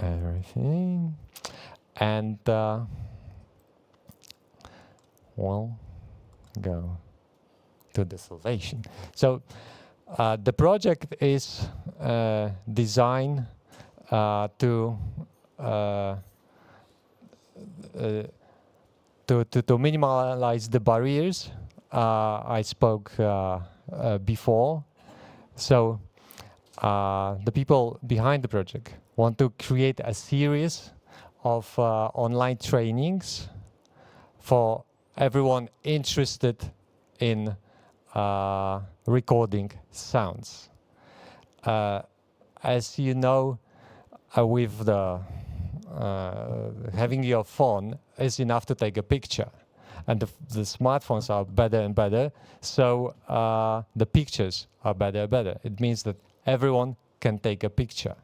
everything, and we'll go to the salvation. So the project is designed to minimize the barriers I spoke before. So the people behind the project want to create a series of online trainings for everyone interested in recording sounds. As you know, with the having your phone is enough to take a picture, and the smartphones are better and better, so the pictures are better and better. It means that everyone can take a picture.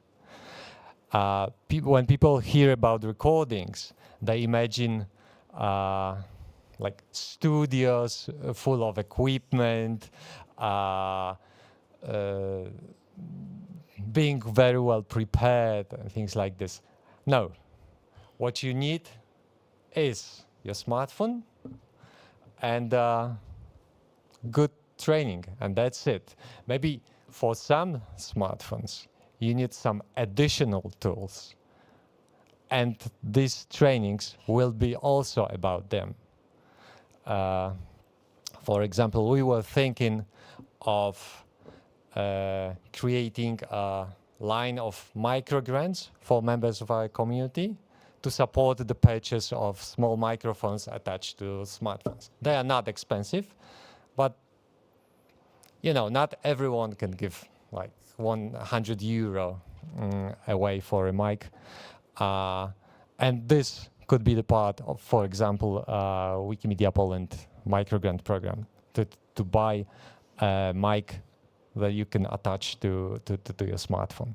When people hear about recordings, they imagine like studios full of equipment, being very well prepared and things like this. No, what you need is your smartphone and good training, and that's it. Maybe for some smartphones, you need some additional tools, and these trainings will be also about them. For example, we were thinking of creating a line of microgrants for members of our community to support the purchase of small microphones attached to smartphones. They are not expensive, but you know, not everyone can give like €100 away for a mic. And this could be the part of, for example, Wikimedia Poland microgrant program, to buy a mic that you can attach to your smartphone.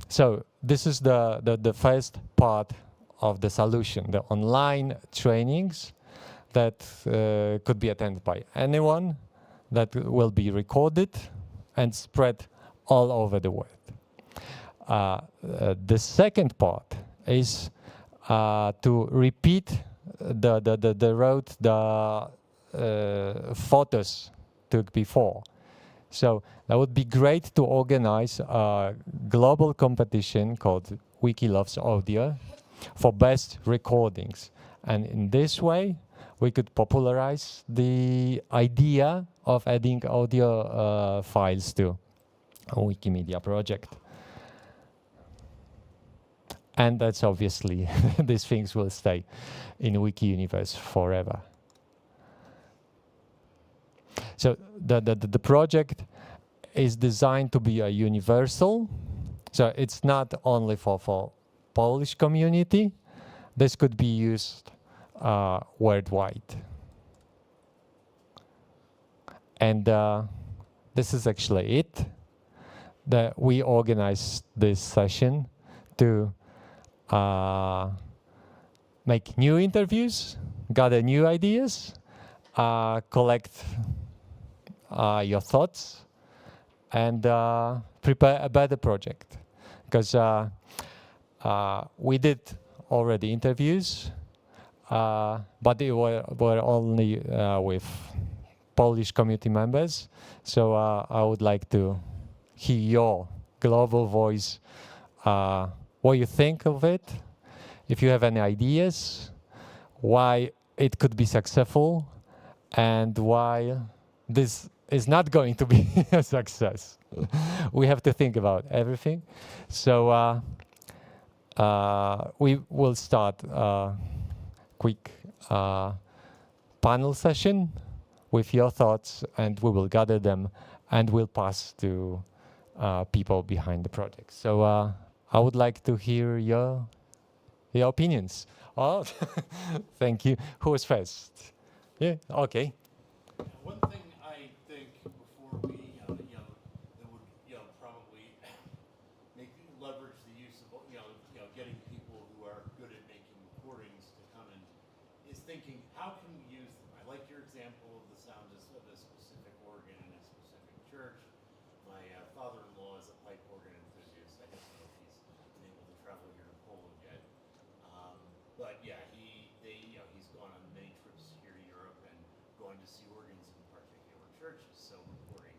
So this is the first part of the solution, the online trainings that could be attended by anyone, that will be recorded and spread all over the world. The second part is to repeat the photos took before. So that would be great to organize a global competition called Wiki Loves Audio for best recordings. And in this way, we could popularize the idea of adding audio files to a Wikimedia project. And that's obviously, these things will stay in Wiki universe forever. So the project is designed to be a universal. So it's not only for Polish community. This could be used worldwide. And this is actually it. That we organized this session to make new interviews, gather new ideas, collect your thoughts, and prepare a better project. Because we did already interviews, but they were only with Polish community members. So I would like to hear your global voice, what you think of it, if you have any ideas, why it could be successful and why this is not going to be a success. We have to think about everything. So we will start a quick panel session with your thoughts, and we will gather them and we'll pass to people behind the project. So I would like to hear your opinions. Oh, thank you. Who is first? Yeah, okay. One thing I think before we, that would, probably leverage the use of, getting people who are good at making recordings to come in, is thinking, how can we use them? I like your example of the sound of a specific organ in a specific church. My father-in-law is a pipe organ enthusiast. I don't know if he's been able to travel here to Poland yet. But yeah, he's gone on many trips here to Europe and going to see organs in particular churches, so recording.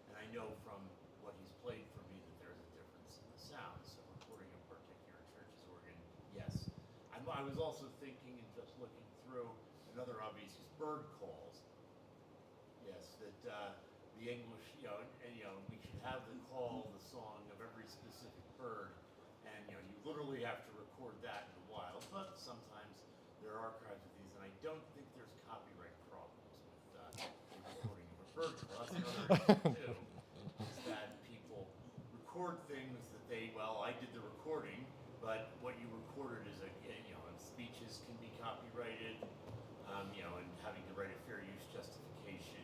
And I know from what he's played for me that there's a difference in the sound. So recording a particular church's organ, yes. I was also thinking and just looking through another obvious is bird calls. Yes, that the English, we should have the call, the song of every specific bird, and you literally have to record that in the wild. But sometimes there are archives of these, and I don't think there's copyright problems with the recording of a bird call. That's another issue too. Is that people record things that I did the recording, but what you recorded is speeches can be copyrighted, and having to write a fair use justification.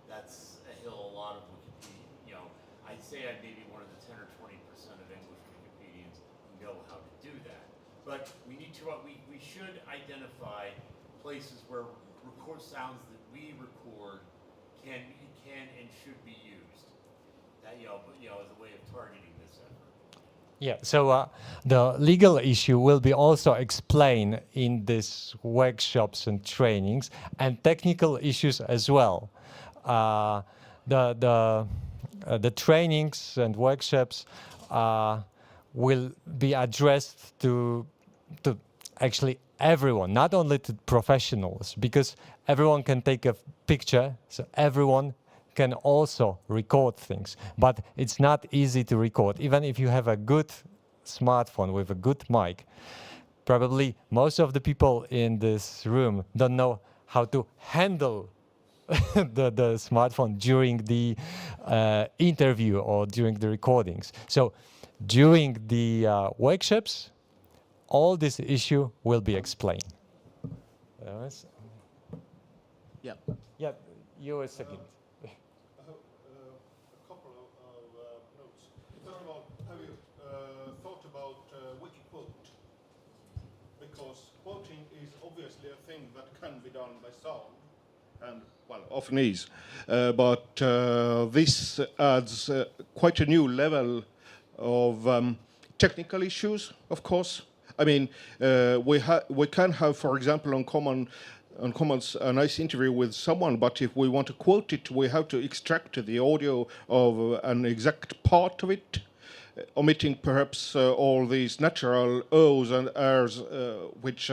That's a hill a lot of Wikipedia, I'd say I'm maybe one of the 10 or 20% of English Wikipedians who know how to do that. But we need to, we should identify places where record sounds that we record can and should be used. That, as a way of targeting this effort. Yeah, so the legal issue will be also explained in these workshops and trainings, and technical issues as well. The trainings and workshops will be addressed to actually everyone, not only to professionals, because everyone can take a picture, so everyone can also record things, but it's not easy to record. Even if you have a good smartphone with a good mic, probably most of the people in this room don't know how to handle the smartphone during the interview or during the recordings. So during the workshops, all this issue will be explained. Yeah. Yeah, you were second. Notes. First of all, have you thought about Wikiquote? Because quoting is obviously a thing that can be done by sound, and often is. But this adds quite a new level of technical issues, of course. I mean, we can have, for example, on Commons a nice interview with someone, but if we want to quote it, we have to extract the audio of an exact part of it, omitting perhaps all these natural O's and R's, which,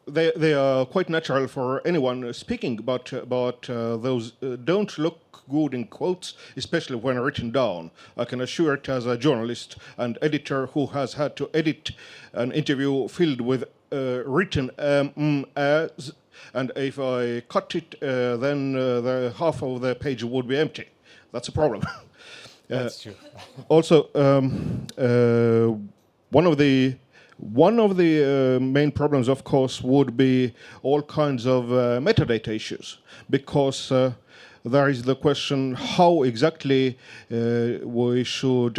they are quite natural for anyone speaking, but those don't look good in quotes, especially when written down. I can assure it as a journalist and editor who has had to edit an interview filled with written as, and if I cut it, then the half of the page would be empty. That's a problem. That's true. Also, one of the main problems, of course, would be all kinds of metadata issues, because there is the question how exactly we should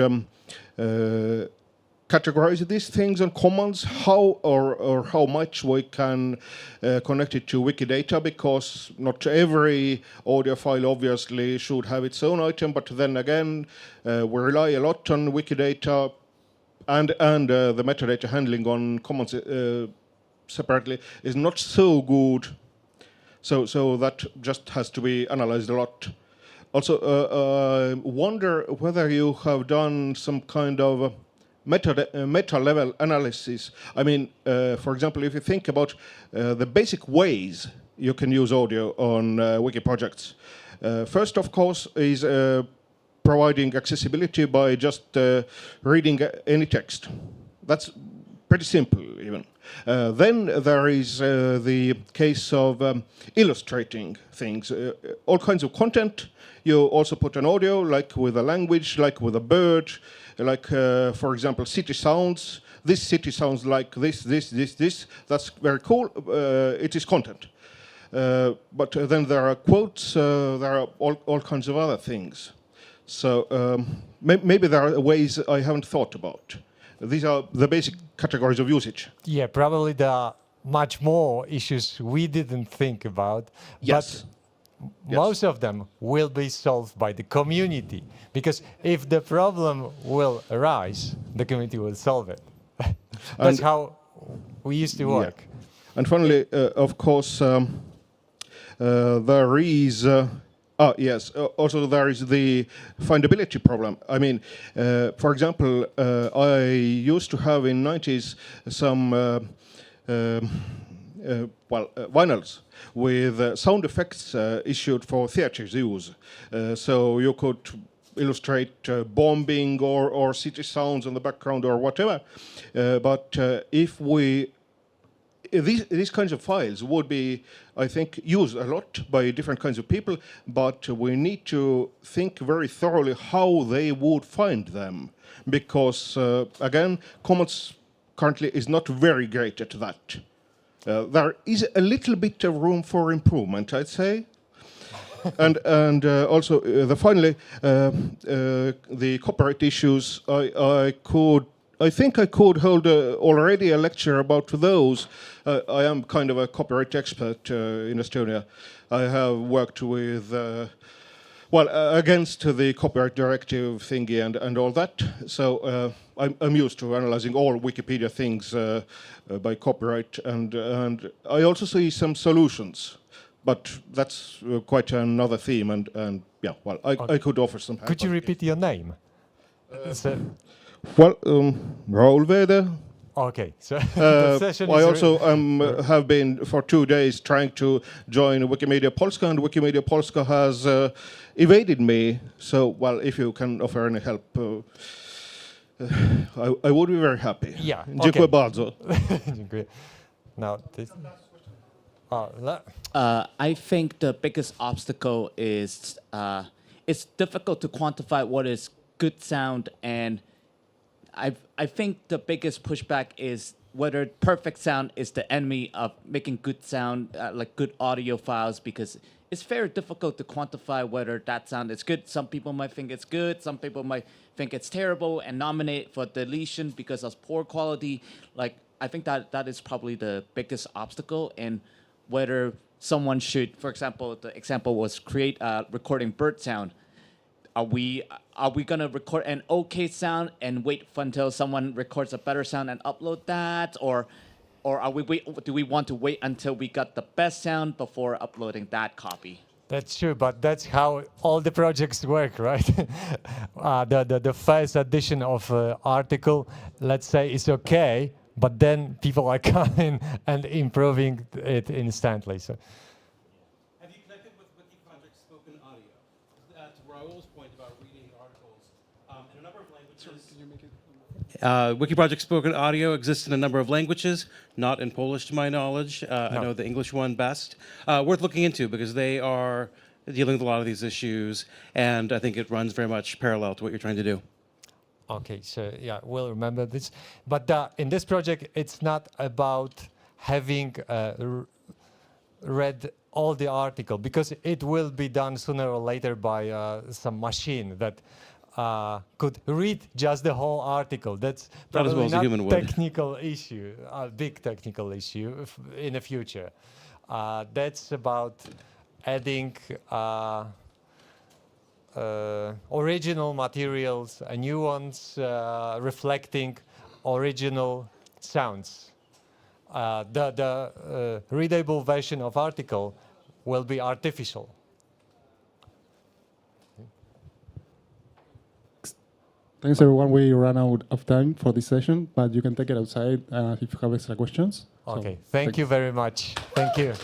categorize these things on Commons, how or how much we can connect it to Wikidata, because not every audio file obviously should have its own item, but then again, we rely a lot on Wikidata, and the metadata handling on Commons separately is not so good. So that just has to be analyzed a lot. Also, I wonder whether you have done some kind of meta level analysis. I mean, for example, if you think about the basic ways you can use audio on wiki projects, first, of course, is providing accessibility by just reading any text. That's pretty simple, even. Then there is the case of illustrating things, all kinds of content. You also put an audio, like with a language, like with a bird, like, for example, city sounds. This city sounds like this. That's very cool. It is content. But then there are quotes, there are all kinds of other things. So maybe there are ways I haven't thought about. These are the basic categories of usage. Yeah, probably there are much more issues we didn't think about. Yes. But most of them will be solved by the community. Because if the problem will arise, the community will solve it. That's how we used to work. Yeah. And finally, of course, there is... yes. Also, there is the findability problem. I mean, for example, I used to have in 90s some vinyls with sound effects issued for theaters use. So you could illustrate bombing or city sounds in the background or whatever. But if we these kinds of files would be, I think, used a lot by different kinds of people, but we need to think very thoroughly how they would find them, because, again, Commons currently is not very great at that. There is a little bit of room for improvement, I'd say. and also, finally, the copyright issues, I think I could hold already a lecture about those. I am kind of a copyright expert in Estonia. I have worked with, against the copyright directive thingy and all that. So I'm used to analyzing all Wikipedia things by copyright, and I also see some solutions. But that's quite another theme, and yeah, well, I could offer some help. Could you repeat your name? Well, Raul Vede. Okay, so the session I is also have been for 2 days trying to join Wikimedia Polska, and Wikimedia Polska has evaded me. So, well, if you can offer any help, I would be very happy. Yeah. Dziękuję bardzo. Dziękuję. Now this. I think the biggest obstacle is it's difficult to quantify what is good sound, and I think the biggest pushback is whether perfect sound is the enemy of making good sound, like good audio files, because it's very difficult to quantify whether that sound is good. Some people might think it's good, some people might think it's terrible and nominate for deletion because of poor quality. Like, I think that is probably the biggest obstacle, and whether someone should, for example, the example was create recording bird sound. Are we gonna record an okay sound and wait until someone records a better sound and upload that, or do we want to wait until we got the best sound before uploading that copy? That's true, but that's how all the projects work, right? The first edition of article, let's say, is okay, but then people are coming and improving it instantly. So. Have you connected with Wikiproject Spoken Audio? To Raul's point about reading articles in a number of languages. Wikiproject Spoken Audio exists in a number of languages, not in Polish to my knowledge. No. I know the English one best. Worth looking into because they are dealing with a lot of these issues, and I think it runs very much parallel to what you're trying to do. Okay, so yeah, we'll remember this. But in this project, it's not about having read all the article, because it will be done sooner or later by some machine that could read just the whole article. That's probably not a technical issue, a big technical issue in the future. That's about adding original materials, new ones reflecting original sounds. The readable version of article will be artificial. Thanks, everyone. We ran out of time for this session, but you can take it outside if you have extra questions. Okay, So, thank you very much. Thank you.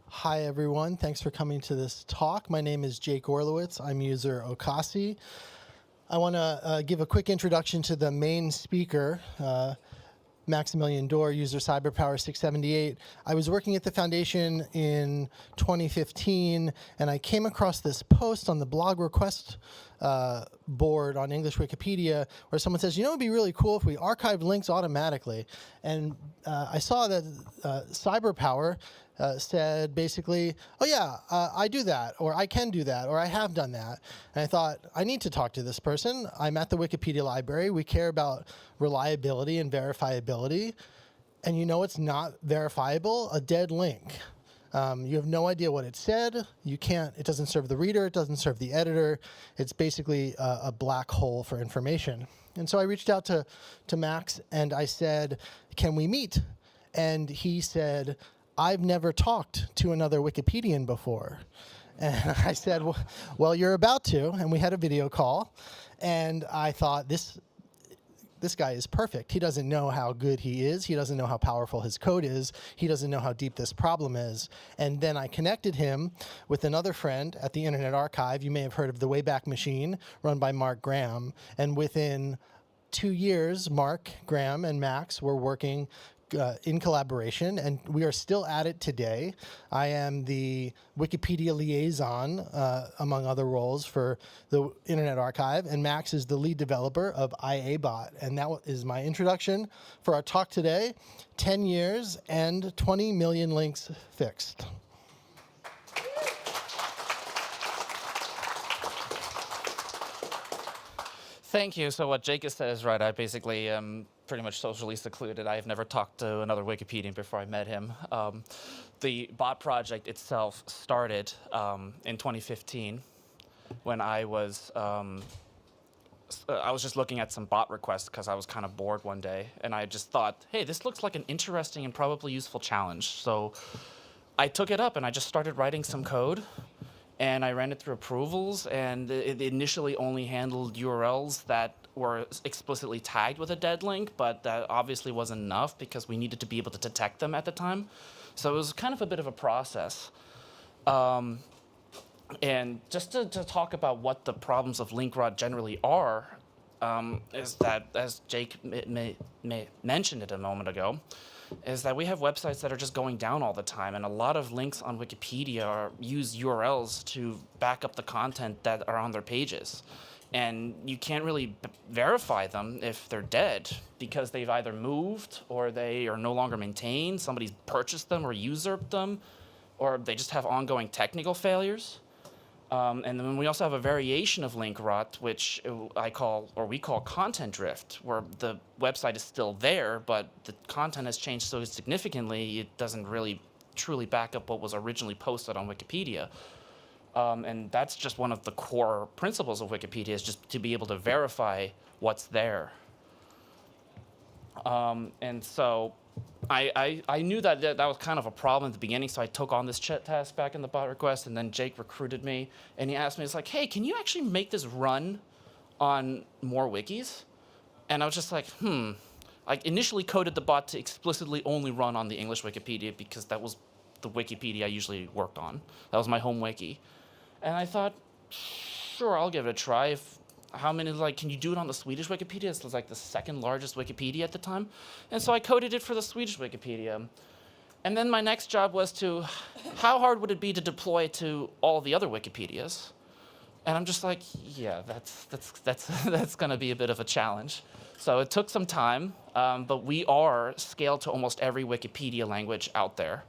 Hi, everyone. Thanks for coming to this talk. My name is Jake Orlowitz. I'm user Okasi. I want to give a quick introduction to the main speaker, Maximilian Dorr, user CyberPower678. I was working at the foundation in 2015, and I came across this post on the blog request board on English Wikipedia where someone says, you know, it'd be really cool if we archived links automatically. And I saw that CyberPower said basically, oh yeah, I do that, or I can do that, or I have done that. And I thought, I need to talk to this person. I'm at the Wikipedia library. We care about reliability and verifiability. And you know it's not verifiable? A dead link. You have no idea what it said. You can't, it doesn't serve the reader. It doesn't serve the editor. It's basically a black hole for information. And so I reached out to Max and I said, can we meet? And he said, I've never talked to another Wikipedian before. And I said, well, you're about to. And we had a video call. And I thought, this guy is perfect. He doesn't know how good he is. He doesn't know how powerful his code is. He doesn't know how deep this problem is. And then I connected him with another friend at the Internet Archive. You may have heard of the Wayback Machine, run by Mark Graham. And within 2 years, Mark, Graham, and Max were working in collaboration, and we are still at it today. I am the Wikipedia liaison, among other roles, for the Internet Archive, and Max is the lead developer of IABot. And that is my introduction for our talk today. 10 years and 20 million links fixed. Thank you. So what Jake has said is right. I basically am pretty much socially secluded. I have never talked to another Wikipedian before I met him. The bot project itself started in 2015 when I was just looking at some bot requests because I was kind of bored one day, and I just thought, hey, this looks like an interesting and probably useful challenge. So I took it up and I just started writing some code. And I ran it through approvals, and it initially only handled URLs that were explicitly tagged with a dead link, but that obviously wasn't enough because we needed to be able to detect them at the time. So it was kind of a bit of a process. And just to talk about what the problems of link rot generally are, is that, as Jake mentioned it a moment ago, is that we have websites that are just going down all the time, and a lot of links on Wikipedia use URLs to back up the content that are on their pages. and you can't really verify them if they're dead because they've either moved or they are no longer maintained, somebody's purchased them or usurped them, or they just have ongoing technical failures. And then we also have a variation of link rot, which we call content drift, where the website is still there, but the content has changed so significantly it doesn't really truly back up what was originally posted on Wikipedia. And that's just one of the core principles of Wikipedia, is just to be able to verify what's there. And so I knew that was kind of a problem at the beginning, so I took on this task back in the bot request, and then Jake recruited me, and he asked me, it's like, hey, can you actually make this run on more wikis? And I was just like, I initially coded the bot to explicitly only run on the English Wikipedia because that was the Wikipedia I usually worked on. That was my home wiki. And I thought, sure, I'll give it a try. Can you do it on the Swedish Wikipedia? This was like the second largest Wikipedia at the time. And so I coded it for the Swedish Wikipedia. And then my next job was how hard would it be to deploy it to all the other Wikipedias? And I'm just like, yeah, that's going to be a bit of a challenge. So it took some time, but we are scaled to almost every Wikipedia language out there.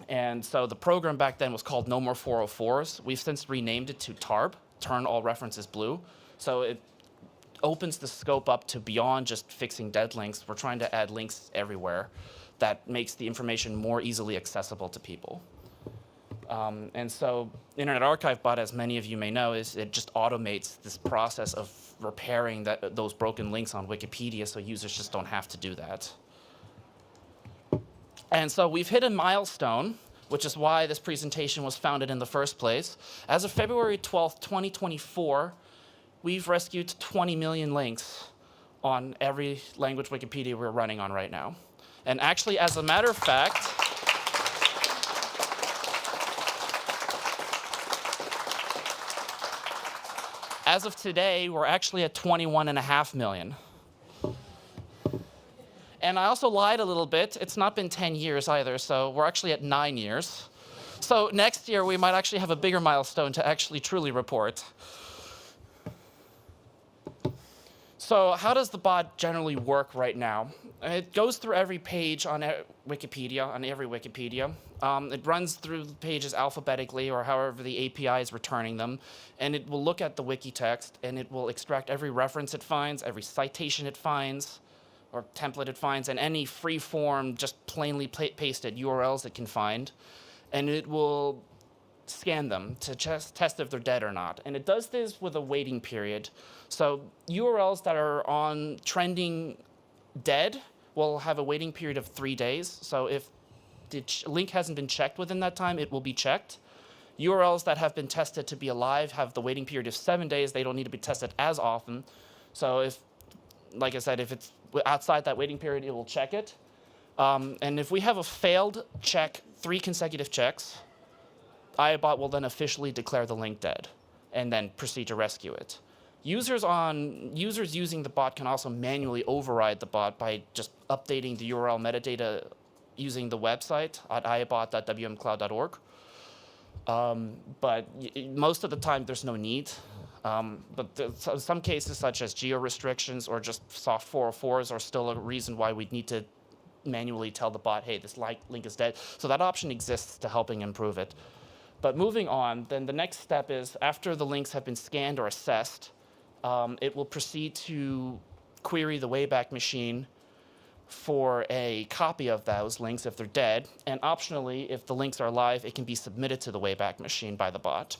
And so the program back then was called No More 404s. We've since renamed it to TARB, Turn All References Blue. So it opens the scope up to beyond just fixing dead links. We're trying to add links everywhere that makes the information more easily accessible to people. And so Internet Archive Bot, as many of you may know, it just automates this process of repairing those broken links on Wikipedia so users just don't have to do that. And so we've hit a milestone, which is why this presentation was founded in the first place. As of February 12th, 2024, we've rescued 20 million links on every language Wikipedia we're running on right now. And actually, as a matter of fact, as of today, we're actually at 21.5 million. And I also lied a little bit. It's not been 10 years either, so we're actually at 9 years. So next year, we might actually have a bigger milestone to actually truly report. So how does the bot generally work right now? It goes through every page on Wikipedia, on every Wikipedia. It runs through the pages alphabetically or however the API is returning them, and it will look at the wiki text, and it will extract every reference it finds, every citation it finds, or template it finds, and any free-form, just plainly pasted URLs it can find, and it will scan them to test if they're dead or not. And it does this with a waiting period. So URLs that are on trending dead will have a waiting period of 3 days. So if the link hasn't been checked within that time, it will be checked. URLs that have been tested to be alive have the waiting period of 7 days. They don't need to be tested as often. So if, like I said, if it's outside that waiting period, it will check it. And if we have a failed check, 3 consecutive checks, IABot will then officially declare the link dead and then proceed to rescue it. Users using the bot can also manually override the bot by just updating the URL metadata using the website at iabot.wmcloud.org. But most of the time, there's no need. But some cases, such as geo-restrictions or just soft 404s, are still a reason why we'd need to manually tell the bot, hey, this link is dead. So that option exists to helping improve it. But moving on, then the next step is, after the links have been scanned or assessed, it will proceed to query the Wayback Machine for a copy of those links if they're dead. And optionally, if the links are live, it can be submitted to the Wayback Machine by the bot.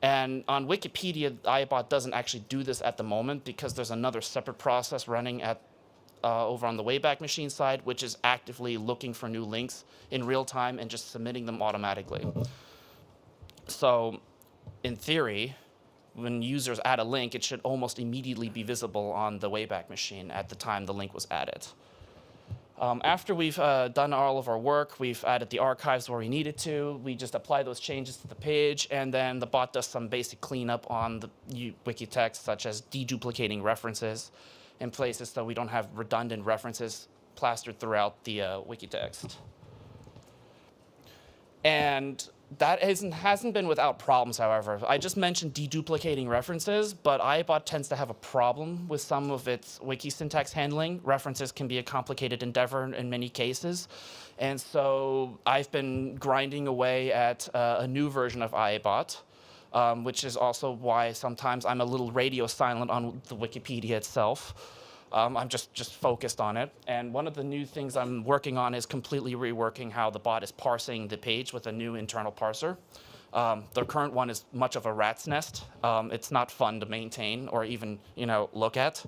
And on Wikipedia, IABot doesn't actually do this at the moment because there's another separate process running over on the Wayback Machine side, which is actively looking for new links in real time and just submitting them automatically. So in theory, when users add a link, it should almost immediately be visible on the Wayback Machine at the time the link was added. After we've done all of our work, we've added the archives where we needed to, we just apply those changes to the page, and then the bot does some basic cleanup on the wiki text, such as deduplicating references in places so we don't have redundant references plastered throughout the wiki text. And That hasn't been without problems, however. I just mentioned deduplicating references, but iBot tends to have a problem with some of its wiki syntax handling. References can be a complicated endeavor in many cases. And so I've been grinding away at a new version of iBot, which is also why sometimes I'm a little radio silent on the Wikipedia itself. I'm just focused on it. And one of the new things I'm working on is completely reworking how the bot is parsing the page with a new internal parser. The current one is much of a rat's nest. It's not fun to maintain or even look at.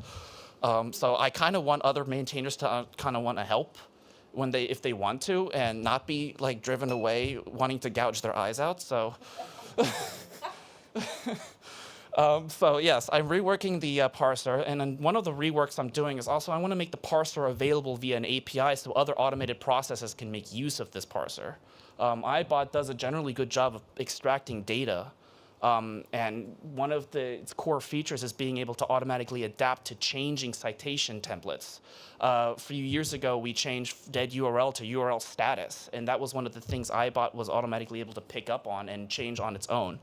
So I kind of want other maintainers to kind of want to help if they want to, and not be like driven away wanting to gouge their eyes out. So. So yes, I'm reworking the parser, and then one of the reworks I'm doing is also I want to make the parser available via an API so other automated processes can make use of this parser. iBot does a generally good job of extracting data, and one of its core features is being able to automatically adapt to changing citation templates. A few years ago, we changed dead URL to URL status, and that was one of the things iBot was automatically able to pick up on and change on its own.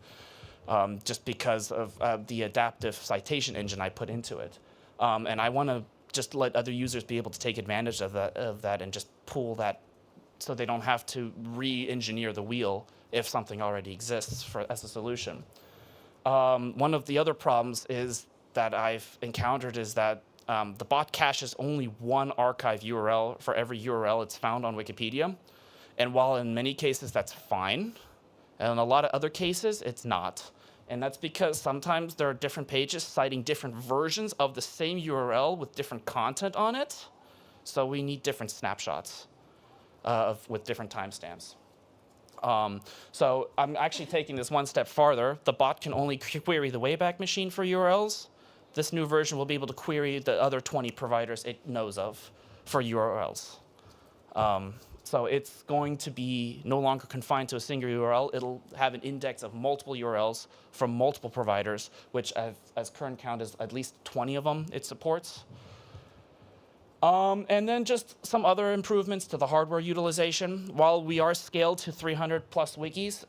Just because of the adaptive citation engine I put into it. And I want to just let other users be able to take advantage of that and just pull that so they don't have to re-engineer the wheel if something already exists as a solution. One of the other problems that I've encountered is that the bot caches only one archive URL for every URL it's found on Wikipedia. And while in many cases that's fine, and in a lot of other cases, it's not. And that's because sometimes there are different pages citing different versions of the same URL with different content on it. So we need different snapshots with different timestamps. So I'm actually taking this one step farther. The bot can only query the Wayback Machine for URLs. This new version will be able to query the other 20 providers it knows of for URLs. So it's going to be no longer confined to a single URL. It'll have an index of multiple URLs from multiple providers, which as current count is at least 20 of them it supports. And then just some other improvements to the hardware utilization. While we are scaled to 300 plus wikis,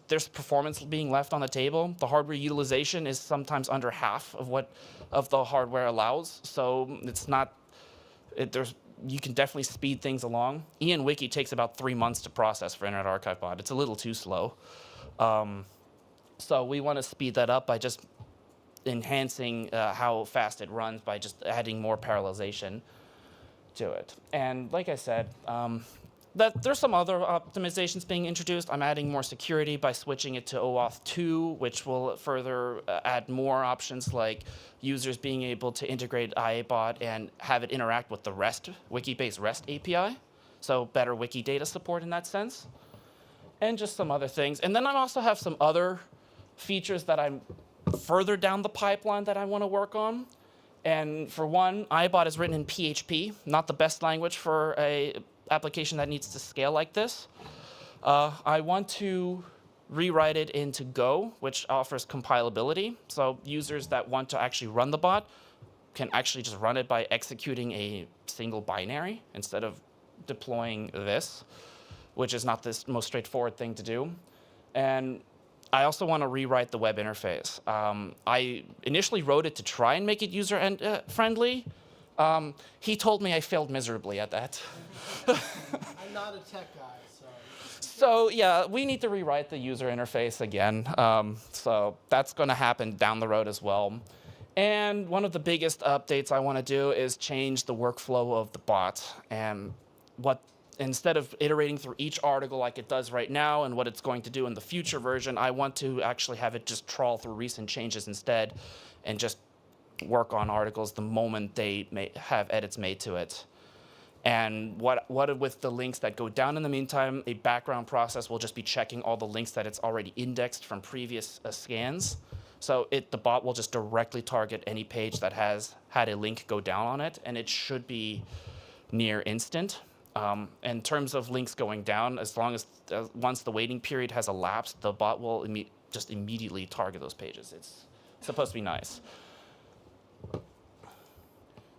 there's performance being left on the table. The hardware utilization is sometimes under half of the hardware allows. So it's not. You can definitely speed things along. Wiki takes about 3 months to process for Internet Archive Bot. It's a little too slow. So we want to speed that up by just enhancing how fast it runs by just adding more parallelization to it. And like I said, there's some other optimizations being introduced. I'm adding more security by switching it to OAuth 2, which will further add more options like users being able to integrate iBot and have it interact with the REST, Wiki-based REST API. So better Wikidata support in that sense. And just some other things. And then I also have some other features that I'm further down the pipeline that I want to work on. And for one, iBot is written in PHP, not the best language for a application that needs to scale like this. I want to rewrite it into Go, which offers compilability. So users that want to actually run the bot can actually just run it by executing a single binary instead of deploying this, which is not the most straightforward thing to do. And I also want to rewrite the web interface. I initially wrote it to try and make it user-friendly. He told me I failed miserably at that. I'm not a tech guy, so. So yeah, we need to rewrite the user interface again. So that's going to happen down the road as well. And one of the biggest updates I want to do is change the workflow of the bot. And instead of iterating through each article like it does right now and what it's going to do in the future version, I want to actually have it just trawl through recent changes instead and just work on articles the moment they may have edits made to it. And what with the links that go down in the meantime, a background process will just be checking all the links that it's already indexed from previous scans. So the bot will just directly target any page that has had a link go down on it, and it should be near instant. In terms of links going down, as long as once the waiting period has elapsed, the bot will just immediately target those pages. It's supposed to be nice.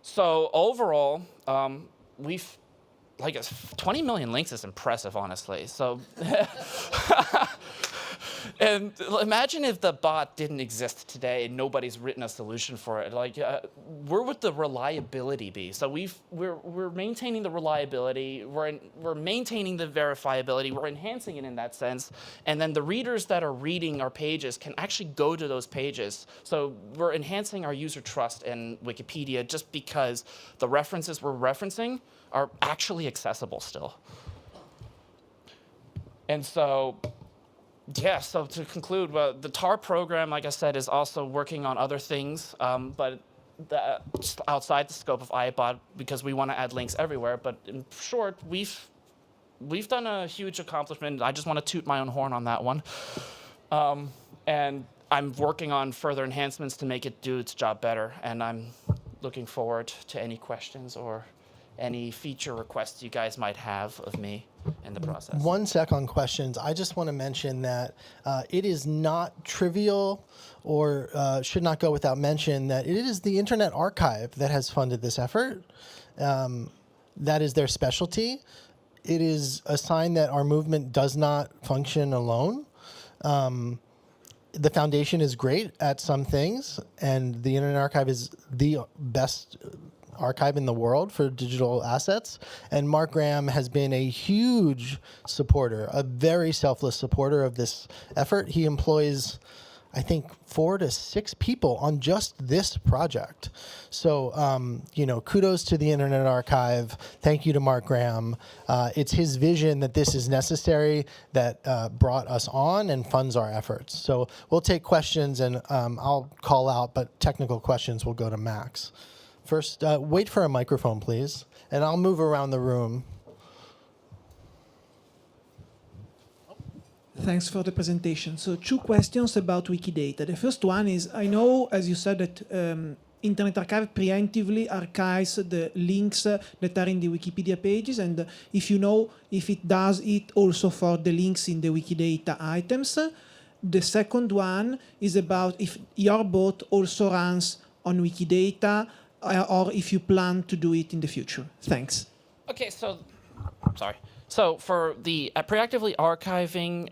So overall, we've like 20 million links is impressive, honestly. So, and imagine if the bot didn't exist today and nobody's written a solution for it. Like, where would the reliability be? So we're maintaining the reliability. We're maintaining the verifiability. We're enhancing it in that sense. And then the readers that are reading our pages can actually go to those pages. So we're enhancing our user trust in Wikipedia just because the references we're referencing are actually accessible still. And so, yeah, so to conclude, the TAR program, like I said, is also working on other things, but just outside the scope of iBot because we want to add links everywhere. But in short, we've done a huge accomplishment. I just want to toot my own horn on that one. And I'm working on further enhancements to make it do its job better. And I'm looking forward to any questions or any feature requests you guys might have of me in the process. 1 sec on questions. I just want to mention that it is not trivial or should not go without mention that it is the Internet Archive that has funded this effort. That is their specialty. It is a sign that our movement does not function alone. The foundation is great at some things, and the Internet Archive is the best archive in the world for digital assets. And Mark Graham has been a huge supporter, a very selfless supporter of this effort. He employs, I think, 4 to 6 people on just this project. So, kudos to the Internet Archive. Thank you to Mark Graham. It's his vision that this is necessary that brought us on and funds our efforts. So we'll take questions, and I'll call out, but technical questions will go to Max. First, wait for a microphone, please, and I'll move around the room. Thanks for the presentation. So 2 questions about Wikidata. The first one is, I know, as you said, that Internet Archive preemptively archives the links that are in the Wikipedia pages, and if you know if it does it also for the links in the Wikidata items. The second one is about if your bot also runs on Wikidata, or if you plan to do it in the future. Thanks. Okay, so, sorry. So for the proactively archiving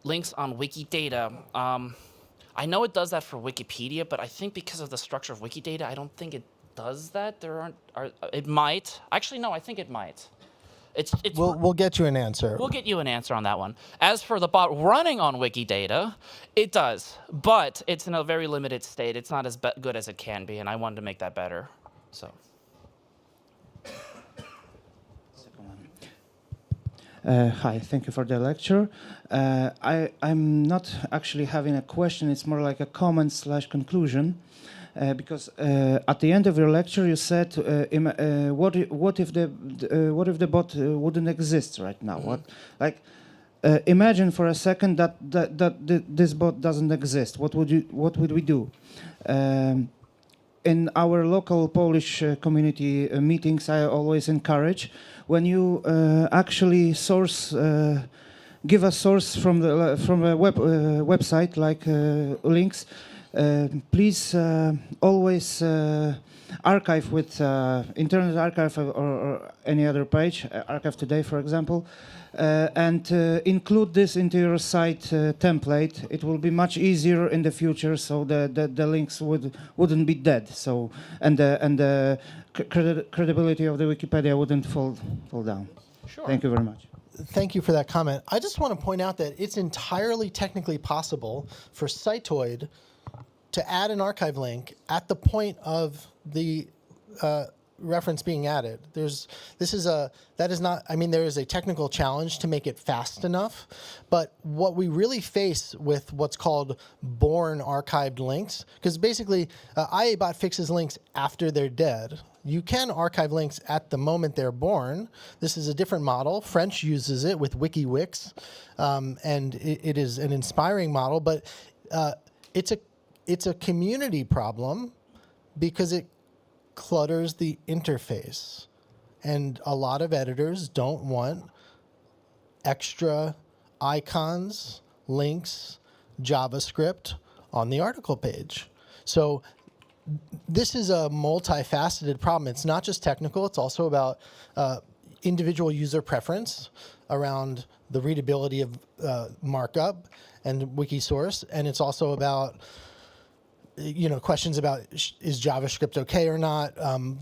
links on Wikidata, I know it does that for Wikipedia, but I think because of the structure of Wikidata, I don't think it does that. It might. Actually, no, I think it might. We'll get you an answer. We'll get you an answer on that one. As for the bot running on Wikidata, it does, but it's in a very limited state. It's not as good as it can be, and I wanted to make that better. So. Hi, thank you for the lecture. I'm not actually having a question. It's more like a comment/conclusion. Because at the end of your lecture you said, what if the bot wouldn't exist right now? Imagine for a second that this bot doesn't exist. What would we do? In our local Polish community meetings, I always encourage when you actually give a source from a website like links. Please always archive with Internet Archive or any other page, Archive Today, for example, and include this into your site template. It will be much easier in the future, so the links wouldn't be dead. So and the credibility of the Wikipedia wouldn't fall down. Sure. Thank you very much. Thank you for that comment. I just want to point out that it's entirely technically possible for Citoid to add an archive link at the point of the reference being added. There is a technical challenge to make it fast enough, but what we really face with what's called born archived links, because basically IABot fixes links after they're dead. You can archive links at the moment they're born. This is a different model. French uses it with WikiWix, and it is an inspiring model, but it's a community problem because it clutters the interface. And a lot of editors don't want extra icons, links, JavaScript on the article page. So this is a multifaceted problem. It's not just technical. It's also about individual user preference around the readability of markup and Wikisource, and it's also about questions about is JavaScript okay or not.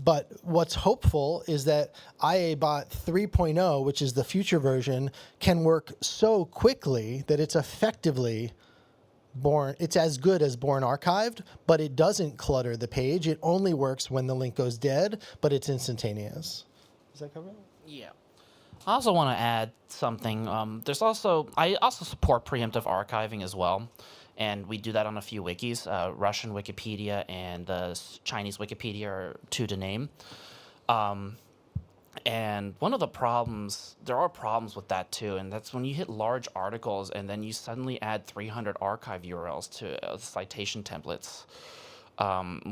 But what's hopeful is that IABot 3.0, which is the future version, can work so quickly that it's effectively it's as good as born archived, but it doesn't clutter the page. It only works when the link goes dead, but it's instantaneous. Does that cover it? Yeah. I also want to add something. I also support preemptive archiving as well. And we do that on a few wikis. Russian Wikipedia and the Chinese Wikipedia are two to name. And one of the problems, there are problems with that too, and that's when you hit large articles and then you suddenly add 300 archive URLs to citation templates.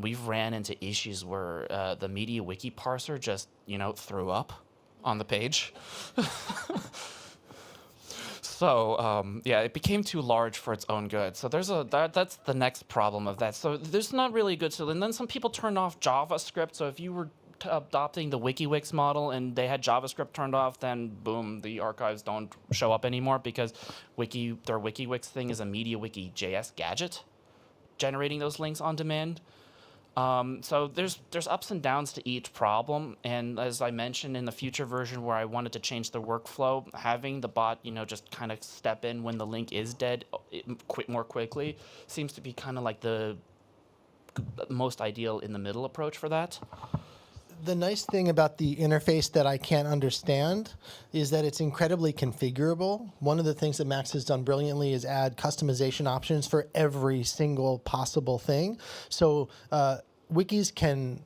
We've ran into issues where the media wiki parser just, threw up on the page. So yeah, it became too large for its own good. So that's the next problem of that. So there's not really a good solution. And then some people turned off JavaScript. So if you were adopting the WikiWix model and they had JavaScript turned off, then boom, the archives don't show up anymore because their WikiWix thing is a MediaWiki JS gadget generating those links on demand. So there's ups and downs to each problem, and as I mentioned in the future version where I wanted to change the workflow, having the bot just kind of step in when the link is dead more quickly seems to be kind of like the most ideal in the middle approach for that. The nice thing about the interface that I can't understand is that it's incredibly configurable. One of the things that Max has done brilliantly is add customization options for every single possible thing. So wikis can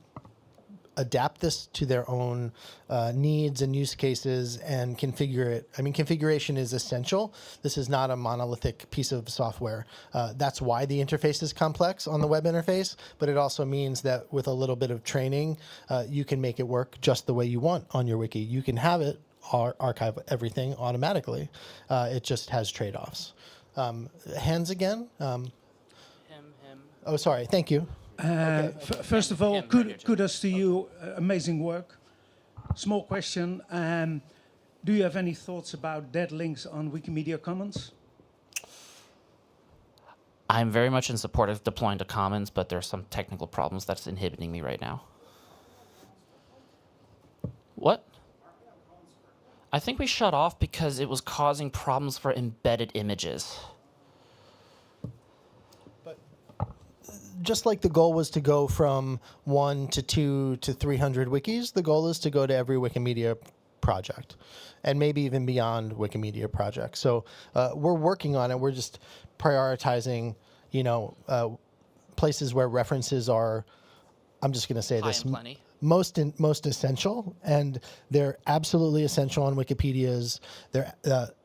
adapt this to their own needs and use cases and configure it. I mean, configuration is essential. This is not a monolithic piece of software. That's why the interface is complex on the web interface, but it also means that with a little bit of training, you can make it work just the way you want on your wiki. You can have it archive everything automatically. It just has trade-offs. Hands again? Him. Oh, sorry. Thank you. Okay. First of all, kudos to you. Amazing work. Small question. Do you have any thoughts about dead links on Wikimedia Commons? I'm very much in support of deploying to Commons, but there's some technical problems that's inhibiting me right now. What? I think we shut off because it was causing problems for embedded images. Just like the goal was to go from 1 to 2 to 300 wikis, the goal is to go to every Wikimedia project and maybe even beyond Wikimedia projects. So we're working on it. We're just prioritizing, places where references are, I'm just going to say this, most essential, and they're absolutely essential on Wikipedia's. They're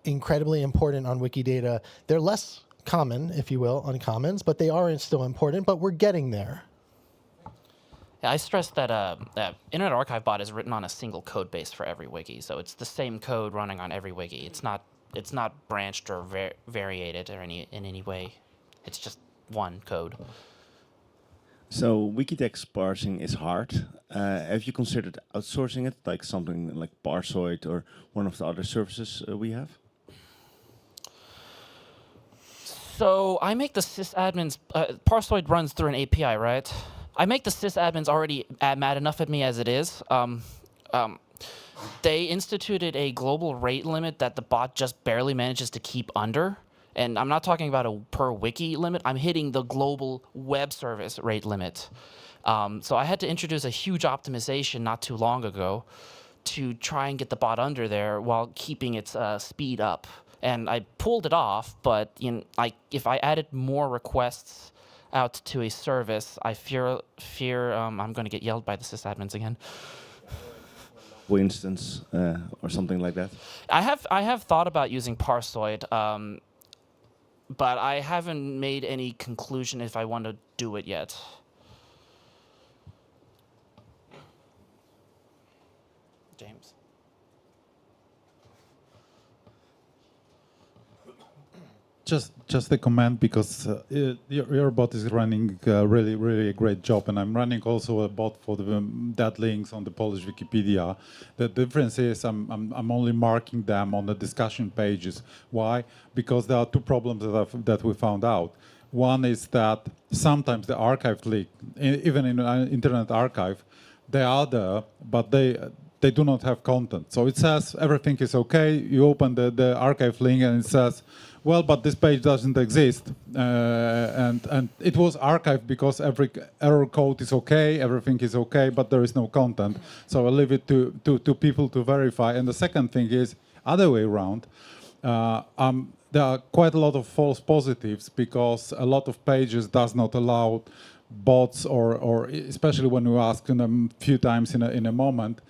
incredibly important on Wikidata. They're less common, if you will, on Commons, but they are still important, but we're getting there. Yeah, I stress that Internet Archive Bot is written on a single code base for every wiki, so it's the same code running on every wiki. It's not branched or variated or in any way. It's just one code. So Wikitext parsing is hard. Have you considered outsourcing it, like something like Parsoid or one of the other services we have? So I make the sysadmins, Parsoid runs through an API, right? I make the sysadmins already mad enough at me as it is. They instituted a global rate limit that the bot just barely manages to keep under. And I'm not talking about a per wiki limit. I'm hitting the global web service rate limit. So I had to introduce a huge optimization not too long ago to try and get the bot under there while keeping its speed up. And I pulled it off, but if I added more requests out to a service, I fear I'm going to get yelled by the sysadmins again. For instance, or something like that. I have thought about using Parsoid, but I haven't made any conclusion if I want to do it yet. James. Just a comment, because your bot is running really a great job, and I'm running also a bot for the dead links on the Polish Wikipedia. The difference is I'm only marking them on the discussion pages. Why? Because there are two problems that we found out. One is that sometimes the archive link, even in an Internet Archive, they are there, but they do not have content. So it says everything is okay. You open the archive link and it says, well, but this page doesn't exist. And it was archived because every error code is okay, everything is okay, but there is no content. So I leave it to people to verify. And the second thing is, other way around, there are quite a lot of false positives because a lot of pages does not allow bots, or especially when you ask them a few times in a moment,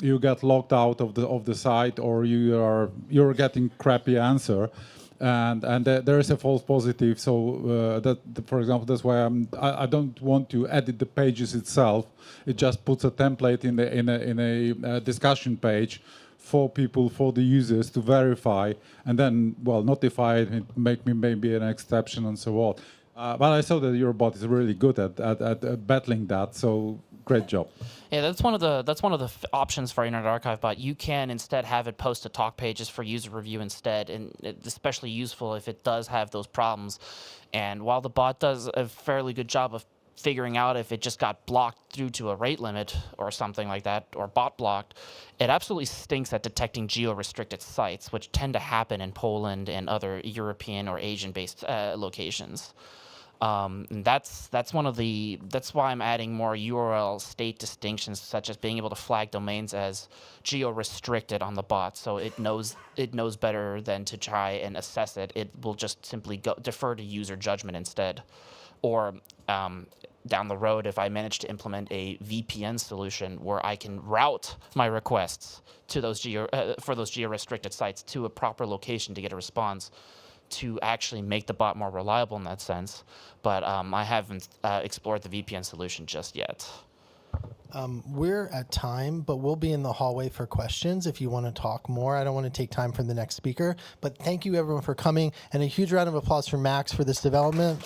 you get locked out of the site, or you're getting crappy answer, and there is a false positive. So for example, that's why I don't want to edit the pages itself. It just puts a template in a discussion page for people, for the users to verify, and then, well, notify it, make me maybe an exception and so on. But I saw that your bot is really good at battling that, so great job. Yeah, that's one of the options for Internet Archive Bot. You can instead have it post to talk pages for user review instead, and it's especially useful if it does have those problems. And while the bot does a fairly good job of figuring out if it just got blocked due to a rate limit or something like that, or bot blocked, it absolutely stinks at detecting geo-restricted sites, which tend to happen in Poland and other European or Asian-based locations. And that's why I'm adding more URL state distinctions, such as being able to flag domains as geo-restricted on the bot, so it knows better than to try and assess it. It will just simply defer to user judgment instead. Or down the road, if I manage to implement a VPN solution where I can route my requests to those geo-restricted sites to a proper location to get a response, to actually make the bot more reliable in that sense. But I haven't explored the VPN solution just yet. We're at time, but we'll be in the hallway for questions if you want to talk more. I don't want to take time from the next speaker, but thank you everyone for coming, and a huge round of applause for Max for this development.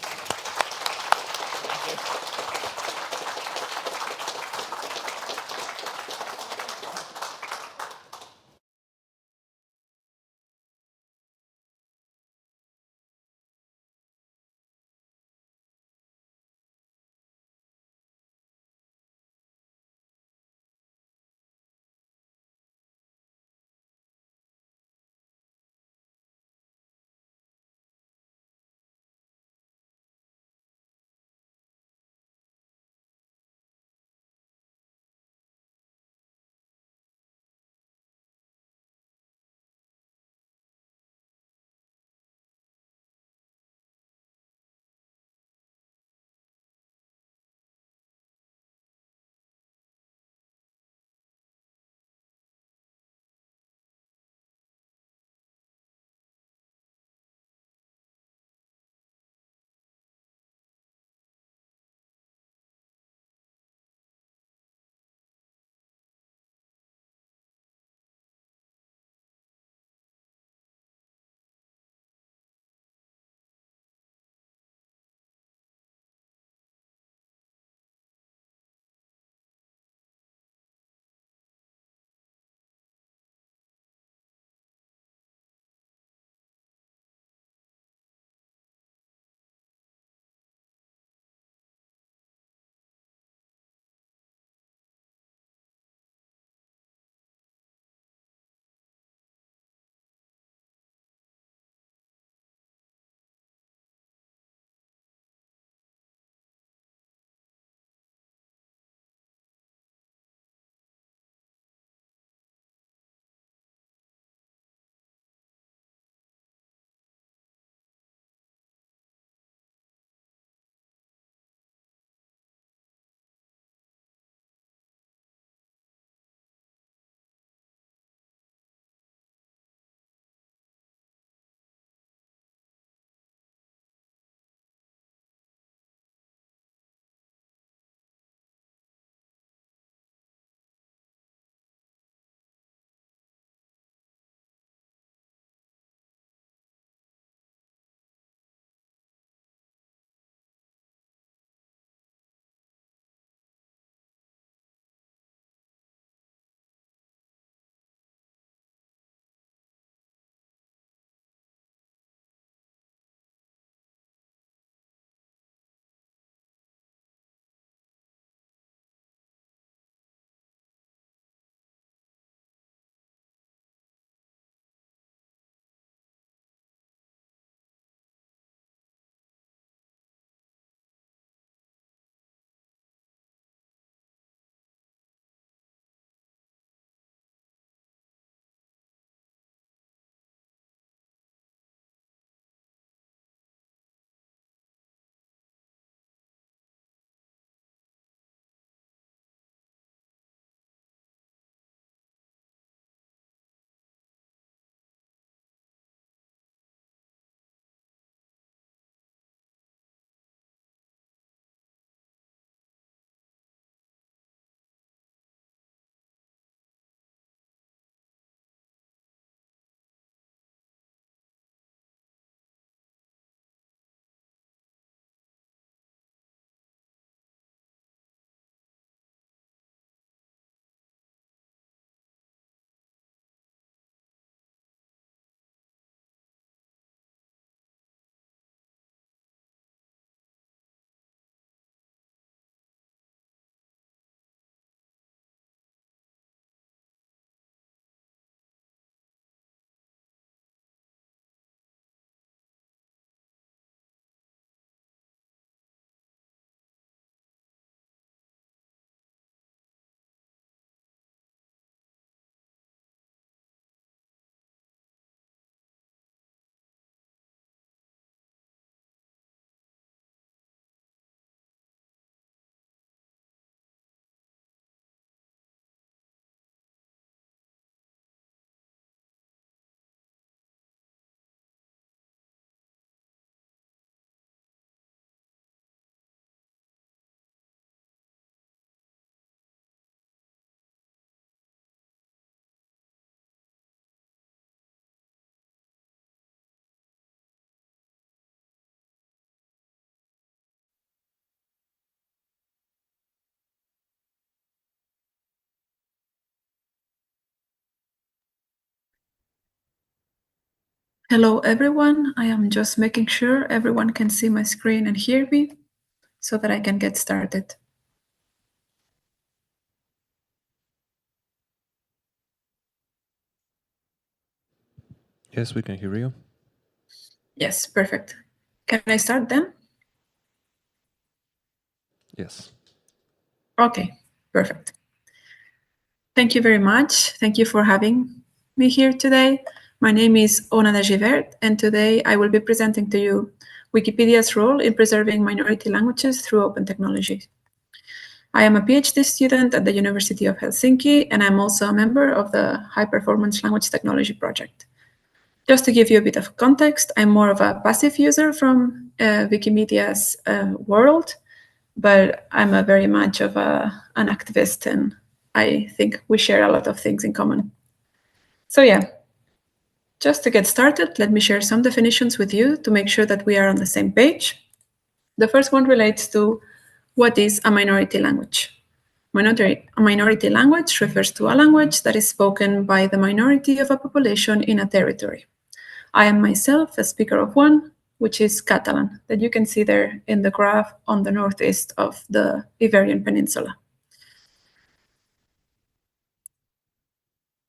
Hello, everyone. I am just making sure everyone can see my screen and hear me so that I can get started. Yes, we can hear you. Yes, perfect. Can I start then? Yes. Okay, perfect. Thank you very much. Thank you for having me here today. My name is Ona de Givert, and today I will be presenting to you Wikipedia's role in preserving minority languages through open technology. I am a PhD student at the University of Helsinki, and I'm also a member of the High Performance Language Technology Project. Just to give you a bit of context, I'm more of a passive user from Wikimedia's world, but I'm a very much of an activist, and I think we share a lot of things in common. So yeah, just to get started, let me share some definitions with you to make sure that we are on the same page. The first one relates to what is a minority language. A minority language refers to a language that is spoken by the minority of a population in a territory. I am myself a speaker of one, which is Catalan, that you can see there in the graph on the northeast of the Iberian Peninsula.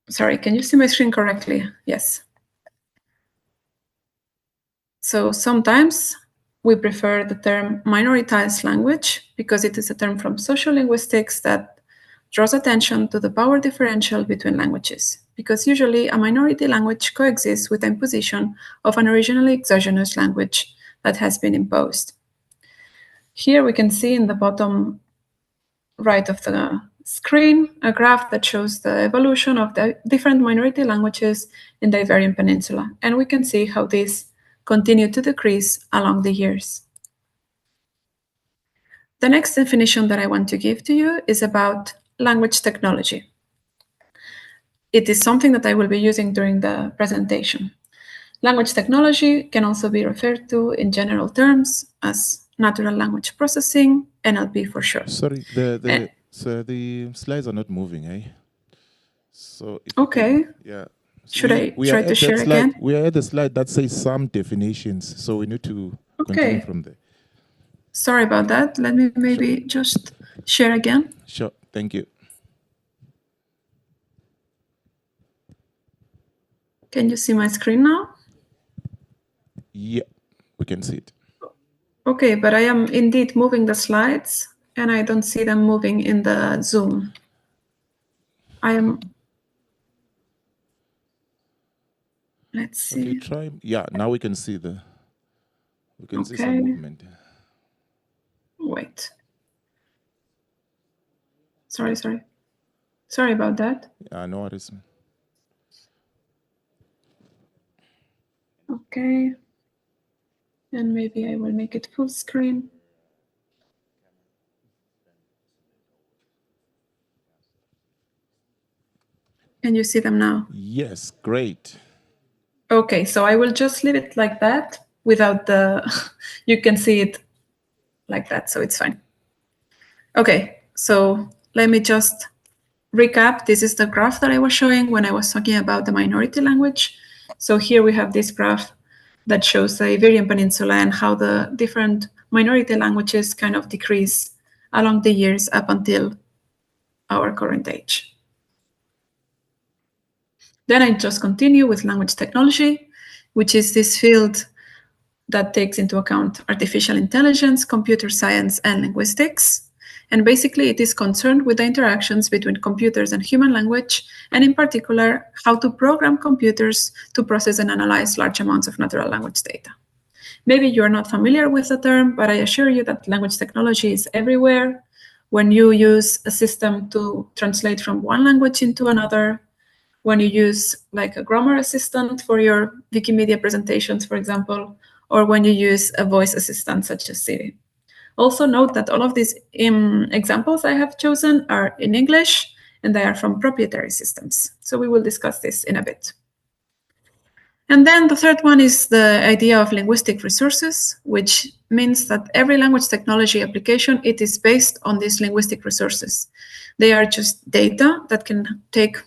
Sorry, can you see my screen correctly? Yes. So sometimes we prefer the term minoritized language because it is a term from social linguistics that draws attention to the power differential between languages, because usually a minority language coexists with the imposition of an originally exogenous language that has been imposed. Here we can see in the bottom right of the screen a graph that shows the evolution of the different minority languages in the Iberian Peninsula, and we can see how these continue to decrease along the years. The next definition that I want to give to you is about language technology. It is something that I will be using during the presentation. Language technology can also be referred to in general terms as natural language processing, NLP for short. Sorry, the slides are not moving, eh? So okay. Yeah. So Should I try to share slide, again? We are at the slide that says some definitions, so we need to continue from there. Sorry about that. Let me maybe just share again. Sure, thank you. Can you see my screen now? Yeah, we can see it. Okay, but I am indeed moving the slides and I don't see them moving in the Zoom. Let's see. Okay, try. Yeah, now we can see see some movement. Wait. Sorry about that. Yeah, no worries. Okay. And maybe I will make it full screen. Can you see them now? Yes, great. Okay, so I will just leave it like that without the, you can see it like that, so it's fine. Okay, so let me just recap. This is the graph that I was showing when I was talking about the minority language. So here we have this graph that shows the Iberian Peninsula and how the different minority languages kind of decrease along the years up until our current age. Then I just continue with language technology, which is this field that takes into account artificial intelligence, computer science, and linguistics. And basically, it is concerned with the interactions between computers and human language, and in particular, how to program computers to process and analyze large amounts of natural language data. Maybe you're not familiar with the term, but I assure you that language technology is everywhere. When you use a system to translate from one language into another, when you use like a grammar assistant for your Wikimedia presentations, for example, or when you use a voice assistant such as Siri. Also note that all of these examples I have chosen are in English and they are from proprietary systems. So we will discuss this in a bit. And then the third one is the idea of linguistic resources, which means that every language technology application, it is based on these linguistic resources. They are just data that can take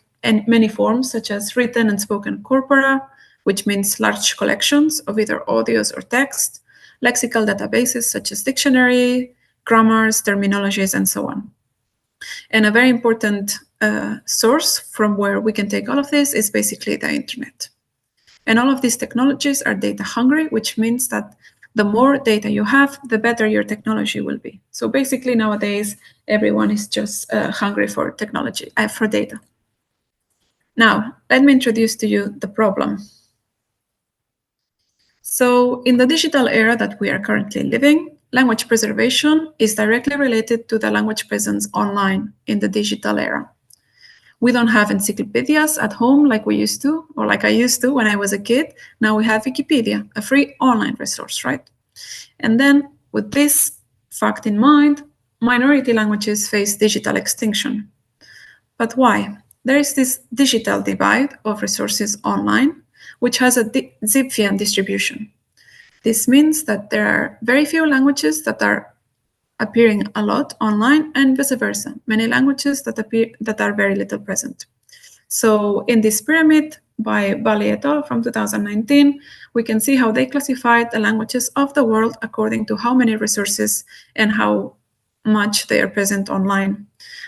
many forms, such as written and spoken corpora, which means large collections of either audios or text, lexical databases such as dictionary, grammars, terminologies, and so on. And a very important source from where we can take all of this is basically the internet. And all of these technologies are data hungry, which means that the more data you have, the better your technology will be. So basically nowadays, everyone is just hungry for technology, for data. Now, let me introduce to you the problem. So in the digital era that we are currently living, language preservation is directly related to the language presence online in the digital era. We don't have encyclopedias at home like we used to, or like I used to when I was a kid. Now we have Wikipedia, a free online resource, right? And then with this fact in mind, minority languages face digital extinction. But why? There is this digital divide of resources online, which has a Zipf-ian distribution. This means that there are very few languages that are appearing a lot online and vice versa, many languages that are very little present. So in this pyramid by Bali et al. From 2019, we can see how they classified the languages of the world according to how many resources and how much they are present online.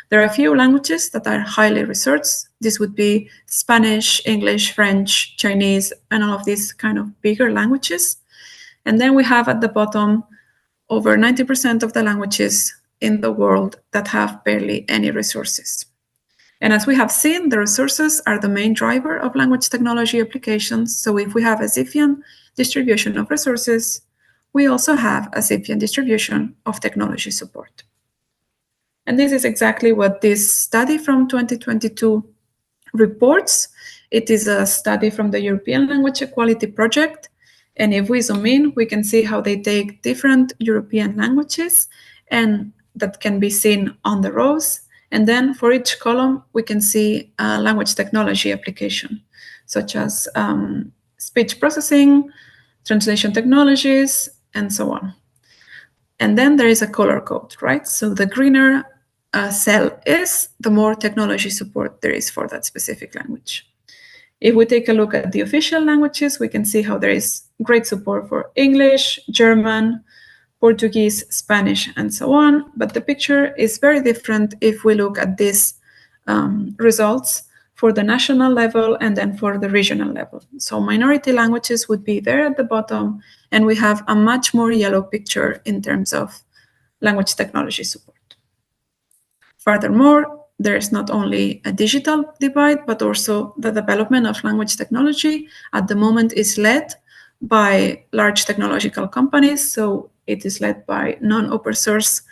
There are a few languages that are highly researched. This would be Spanish, English, French, Chinese, and all of these kind of bigger languages. And then we have at the bottom over 90% of the languages in the world that have barely any resources. And as we have seen, the resources are the main driver of language technology applications. So if we have a Zipf-ian distribution of resources, we also have a Zipf-ian distribution of technology support. And this is exactly what this study from 2022 reports. It is a study from the European Language Equality Project. And if we zoom in, we can see how they take different European languages, and that can be seen on the rows. And then for each column, we can see a language technology application, such as speech processing, translation technologies, and so on. And then there is a color code, right? So the greener a cell is, the more technology support there is for that specific language. If we take a look at the official languages, we can see how there is great support for English, German, Portuguese, Spanish, and so on. But the picture is very different if we look at these results for the national level and then for the regional level. So minority languages would be there at the bottom, and we have a much more yellow picture in terms of language technology support. Furthermore, there is not only a digital divide, but also the development of language technology at the moment is led by large technological companies. So it is led by non-open source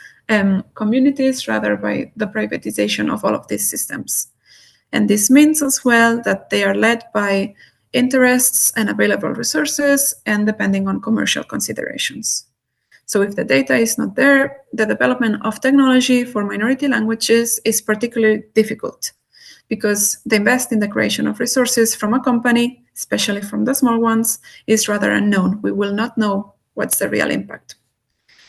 communities rather by the privatization of all of these systems. And this means as well that they are led by interests and available resources and depending on commercial considerations. So if the data is not there, the development of technology for minority languages is particularly difficult because the invest in the creation of resources from a company, especially from the small ones, is rather unknown. We will not know what's the real impact.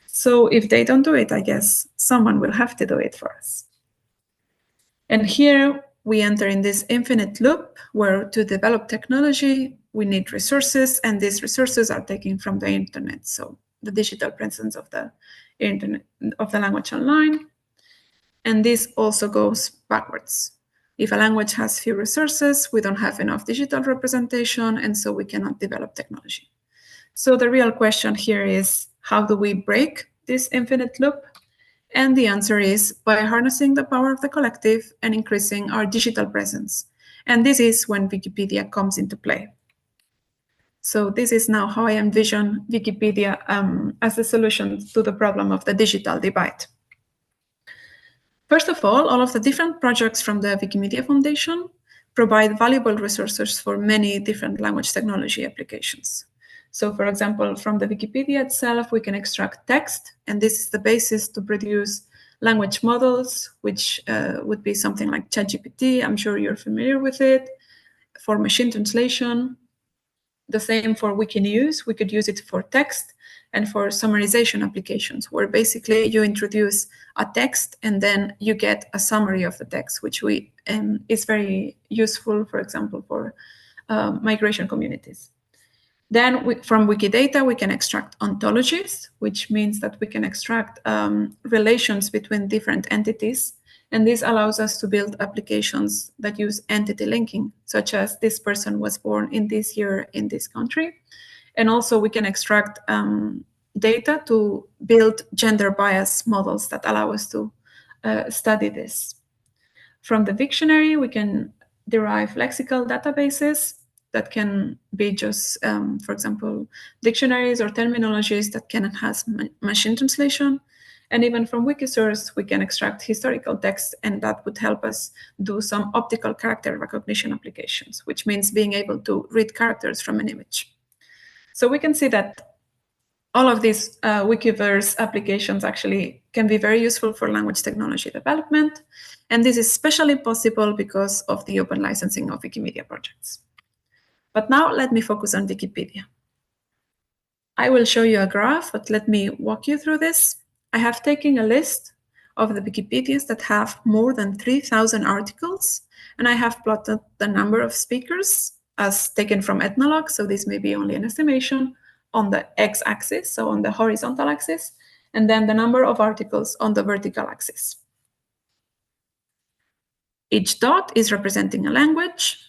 So if they don't do it, I guess someone will have to do it for us. And here we enter in this infinite loop where to develop technology, we need resources, and these resources are taken from the internet. So the digital presence of the internet, of the language online. And this also goes backwards. If a language has few resources, we don't have enough digital representation, and so we cannot develop technology. So the real question here is, how do we break this infinite loop? And the answer is by harnessing the power of the collective and increasing our digital presence. And this is when Wikipedia comes into play. So this is now how I envision Wikipedia as a solution to the problem of the digital divide. First of all of the different projects from the Wikimedia Foundation provide valuable resources for many different language technology applications. So for example, from the Wikipedia itself, we can extract text, and this is the basis to produce language models, which would be something like ChatGPT. I'm sure you're familiar with it. For machine translation, the same for Wikinews. We could use it for text and for summarization applications, where basically you introduce a text and then you get a summary of the text, which is very useful, for example, for migration communities. Then from Wikidata, we can extract ontologies, which means that we can extract relations between different entities. And this allows us to build applications that use entity linking, such as this person was born in this year in this country. And also we can extract data to build gender bias models that allow us to study this. From the dictionary, we can derive lexical databases that can be just, for example, dictionaries or terminologies that can enhance machine translation. And even from Wikisource, we can extract historical text, and that would help us do some optical character recognition applications, which means being able to read characters from an image. So we can see that all of these Wikiverse applications actually can be very useful for language technology development. And this is especially possible because of the open licensing of Wikimedia projects. But now let me focus on Wikipedia. I will show you a graph, but let me walk you through this. I have taken a list of the Wikipedias that have more than 3,000 articles, and I have plotted the number of speakers as taken from Ethnologue, so this may be only an estimation, on the x-axis, so on the horizontal axis, and then the number of articles on the vertical axis. Each dot is representing a language,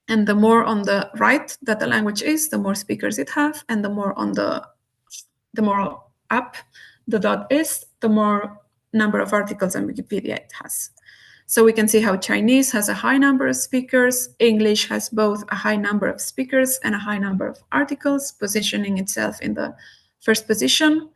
and the more on the right that the language is, the more speakers it have, and the more up the dot is, the more number of articles on Wikipedia it has. So we can see how Chinese has a high number of speakers, English has both a high number of speakers and a high number of articles, positioning itself in the first position.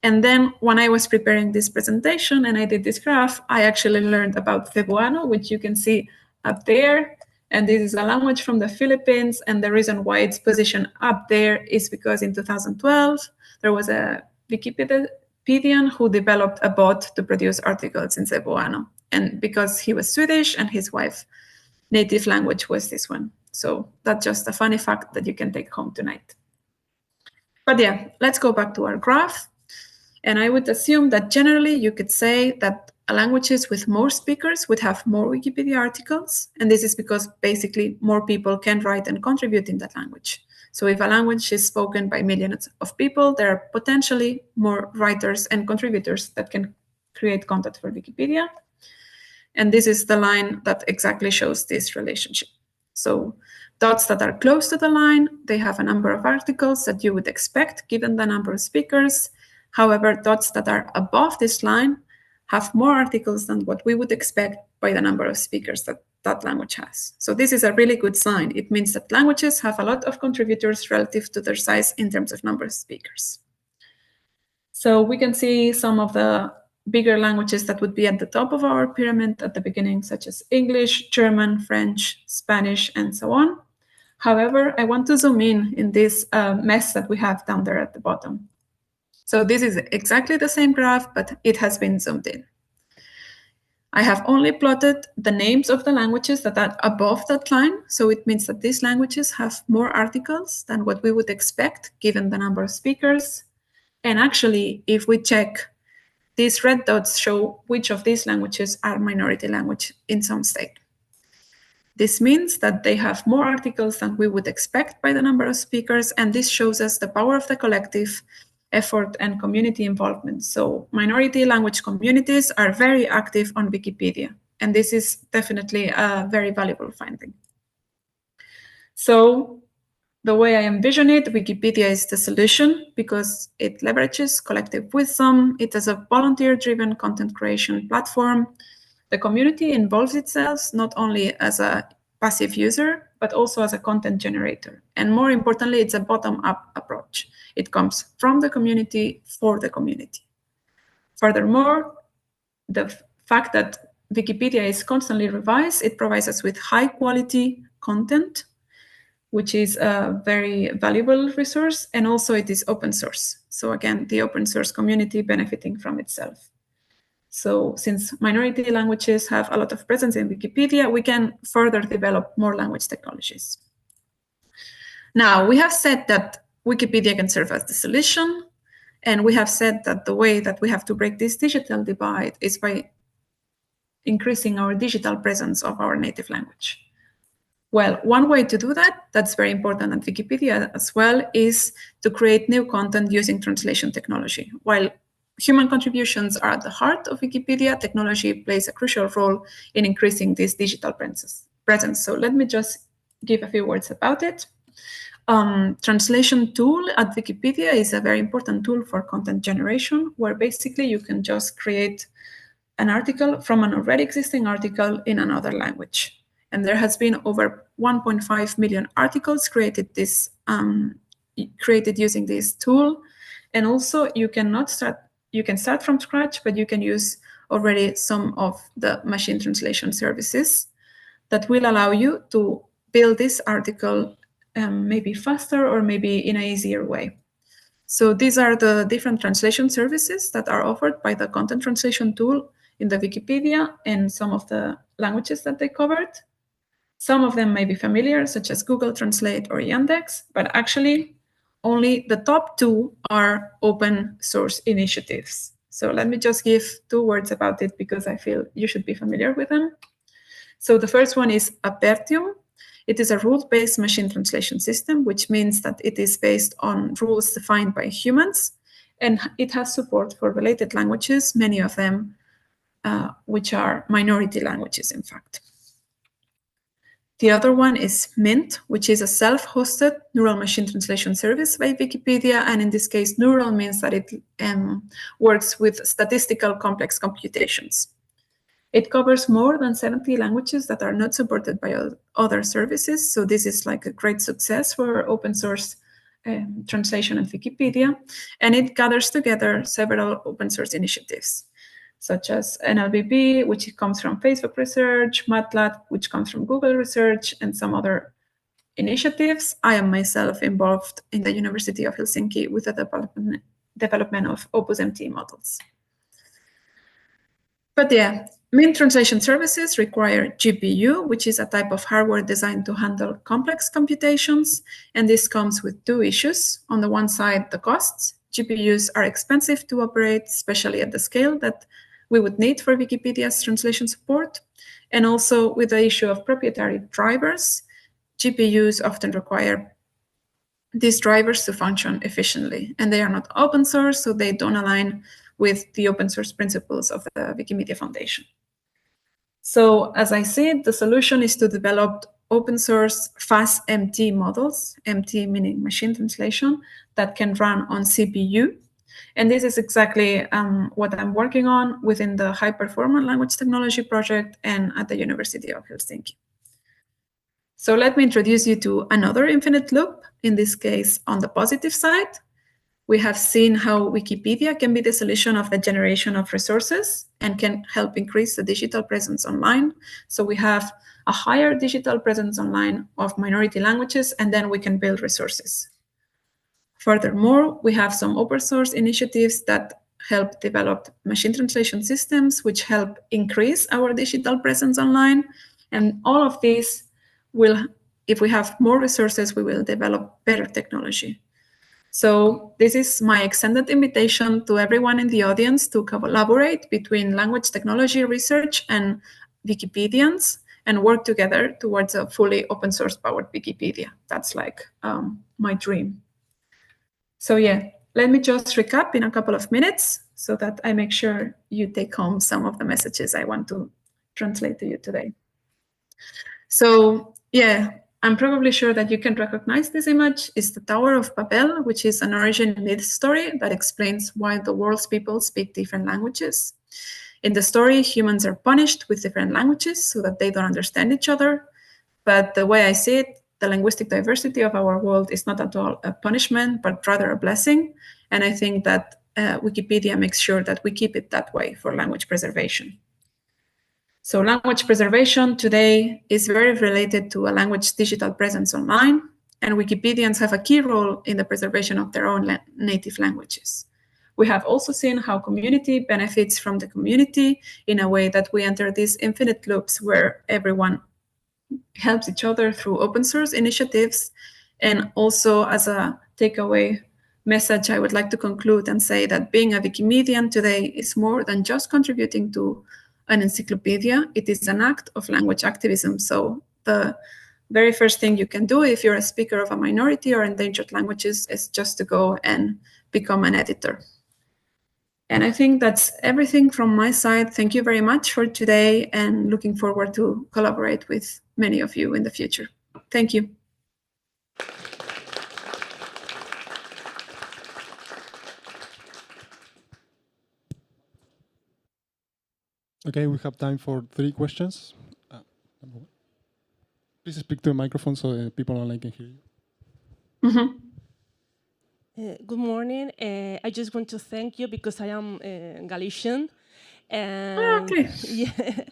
And then when I was preparing this presentation and I did this graph, I actually learned about Cebuano, which you can see up there. And this is a language from the Philippines. And the reason why it's positioned up there is because in 2012, there was a Wikipedian who developed a bot to produce articles in Cebuano. And because he was Swedish and his wife's native language was this one. So that's just a funny fact that you can take home tonight. But yeah, let's go back to our graph. And I would assume that generally you could say that languages with more speakers would have more Wikipedia articles. And this is because basically more people can write and contribute in that language. So if a language is spoken by millions of people, there are potentially more writers and contributors that can create content for Wikipedia. And this is the line that exactly shows this relationship. So dots that are close to the line, they have a number of articles that you would expect given the number of speakers. However, dots that are above this line have more articles than what we would expect by the number of speakers that that language has. So this is a really good sign. It means that languages have a lot of contributors relative to their size in terms of number of speakers. So we can see some of the bigger languages that would be at the top of our pyramid at the beginning, such as English, German, French, Spanish, and so on. However, I want to zoom in this mess that we have down there at the bottom. So this is exactly the same graph, but it has been zoomed in. I have only plotted the names of the languages that are above that line. So it means that these languages have more articles than what we would expect given the number of speakers. And actually, if we check, these red dots show which of these languages are minority language in some state. This means that they have more articles than we would expect by the number of speakers, and this shows us the power of the collective effort and community involvement. So minority language communities are very active on Wikipedia, and this is definitely a very valuable finding. So the way I envision it, Wikipedia is the solution because it leverages collective wisdom. It is a volunteer-driven content creation platform. The community involves itself not only as a passive user, but also as a content generator. And more importantly, it's a bottom-up approach. It comes from the community for the community. Furthermore, the fact that Wikipedia is constantly revised, it provides us with high-quality content, which is a very valuable resource, and also it is open source. So again, the open source community benefiting from itself. So since minority languages have a lot of presence in Wikipedia, we can further develop more language technologies. Now, we have said that Wikipedia can serve as the solution, and we have said that the way that we have to break this digital divide is by increasing our digital presence of our native language. Well, one way to do that, that's very important at Wikipedia as well, is to create new content using translation technology. While human contributions are at the heart of Wikipedia, technology plays a crucial role in increasing this digital presence. So let me just give a few words about it. Translation tool at Wikipedia is a very important tool for content generation, where basically you can just create an article from an already existing article in another language. And there has been over 1.5 million articles created using this tool. And also you can start from scratch, but you can use already some of the machine translation services that will allow you to build this article maybe faster or maybe in an easier way. So these are the different translation services that are offered by the content translation tool in the Wikipedia and some of the languages that they covered. Some of them may be familiar, such as Google Translate or Yandex, but actually only the top two are open source initiatives. So let me just give 2 words about it because I feel you should be familiar with them. So the first one is Apertium. It is a rule-based machine translation system, which means that it is based on rules defined by humans, and it has support for related languages, many of them which are minority languages, in fact. The other one is Mint, which is a self-hosted neural machine translation service by Wikipedia, and in this case, neural means that it works with statistical complex computations. It covers more than 70 languages that are not supported by other services. So this is like a great success for open source translation at Wikipedia. And it gathers together several open source initiatives, such as NLBB, which comes from Facebook Research, MATLAB, which comes from Google Research, and some other initiatives. I am myself involved in the University of Helsinki with the development of OpusMT models. But yeah, Mint translation services require GPU, which is a type of hardware designed to handle complex computations. And this comes with 2 issues. On the one side, the costs. GPUs are expensive to operate, especially at the scale that we would need for Wikipedia's translation support. And also with the issue of proprietary drivers, GPUs often require these drivers to function efficiently. And they are not open source, so they don't align with the open source principles of the Wikimedia Foundation. So as I said, the solution is to develop open source fast MT models, MT meaning machine translation, that can run on CPU. And this is exactly what I'm working on within the High Performance Language Technology project and at the University of Helsinki. So let me introduce you to another infinite loop, in this case on the positive side. We have seen how Wikipedia can be the solution of the generation of resources and can help increase the digital presence online. So we have a higher digital presence online of minority languages, and then we can build resources. Furthermore, we have some open source initiatives that help develop machine translation systems, which help increase our digital presence online. And all of these will, if we have more resources, we will develop better technology. So this is my extended invitation to everyone in the audience to collaborate between language technology research and Wikipedians and work together towards a fully open source powered Wikipedia. That's like my dream. So yeah, let me just recap in a couple of minutes so that I make sure you take home some of the messages I want to translate to you today. So yeah, I'm probably sure that you can recognize this image. It's the Tower of Babel, which is an origin myth story that explains why the world's people speak different languages. In the story, humans are punished with different languages so that they don't understand each other. But the way I see it, the linguistic diversity of our world is not at all a punishment, but rather a blessing. And I think that Wikipedia makes sure that we keep it that way for language preservation. So language preservation today is very related to a language digital presence online, and Wikipedians have a key role in the preservation of their own native languages. We have also seen how community benefits from the community in a way that we enter these infinite loops where everyone helps each other through open source initiatives. And also as a takeaway message, I would like to conclude and say that being a Wikimedian today is more than just contributing to an encyclopedia. It is an act of language activism. So the very first thing you can do if you're a speaker of a minority or endangered languages is just to go and become an editor. And I think that's everything from my side. Thank you very much for today, and looking forward to collaborate with many of you in the future. Thank you. Okay, we have time for 3 questions. Number 1. Please speak to the microphone so people online can hear you. Mm-hmm. Good morning. I just want to thank you because I am Galician. And, okay. Yeah,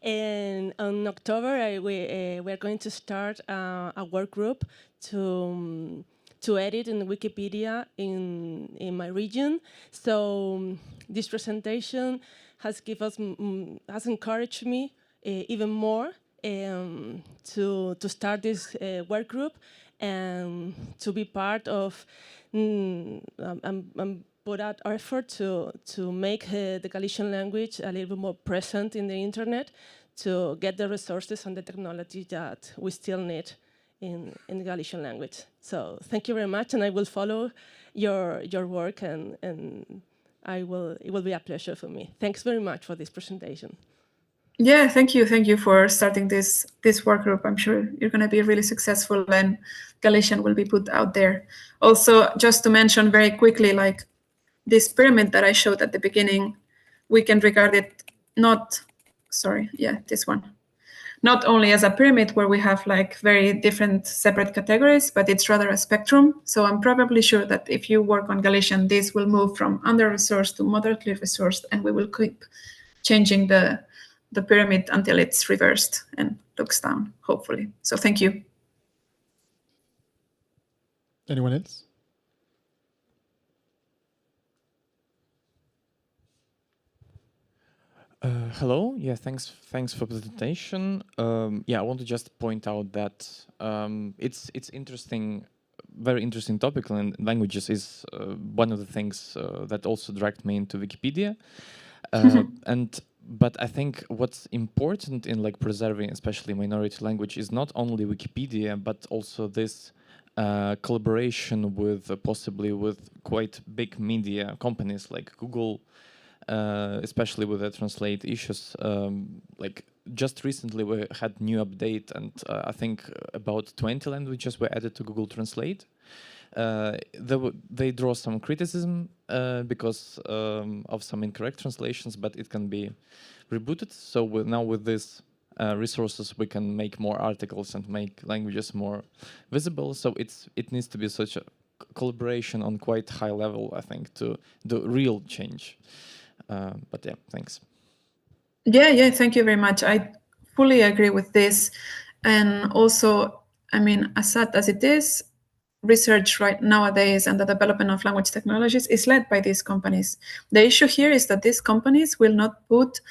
and in October, we are going to start a work group to edit in Wikipedia in my region. So this presentation has encouraged me even more to start this work group and to be part of put out effort to make the Galician language a little bit more present in the internet, to get the resources and the technology that we still need in the Galician language. So thank you very much, and I will follow your work, and it will be a pleasure for me. Thanks very much for this presentation. Yeah, thank you. Thank you for starting this work group. I'm sure you're going to be really successful, and Galician will be put out there. Also, just to mention very quickly, like this pyramid that I showed at the beginning, we can regard it this one. Not only as a pyramid where we have like very different separate categories, but it's rather a spectrum. So I'm probably sure that if you work on Galician, this will move from under-resourced to moderately resourced, and we will keep changing the pyramid until it's reversed and looks down, hopefully. So thank you. Anyone else? Hello. Yeah, thanks for the presentation. I want to just point out that it's interesting, very interesting topic, and languages is one of the things that also dragged me into Wikipedia. But I think what's important in like preserving, especially minority language, is not only Wikipedia, but also this collaboration with possibly with quite big media companies like Google. Especially with the translate issues, like just recently we had new update, and I think about 20 languages were added to Google Translate. They draw some criticism because of some incorrect translations, but it can be rebooted. So now with these resources, we can make more articles and make languages more visible. So it needs to be such a collaboration on quite high level, I think, to do real change. But yeah, thanks. Yeah, thank you very much. I fully agree with this. And also, I mean, as sad as it is, research right nowadays and the development of language technologies is led by these companies. The issue here is that these companies will not put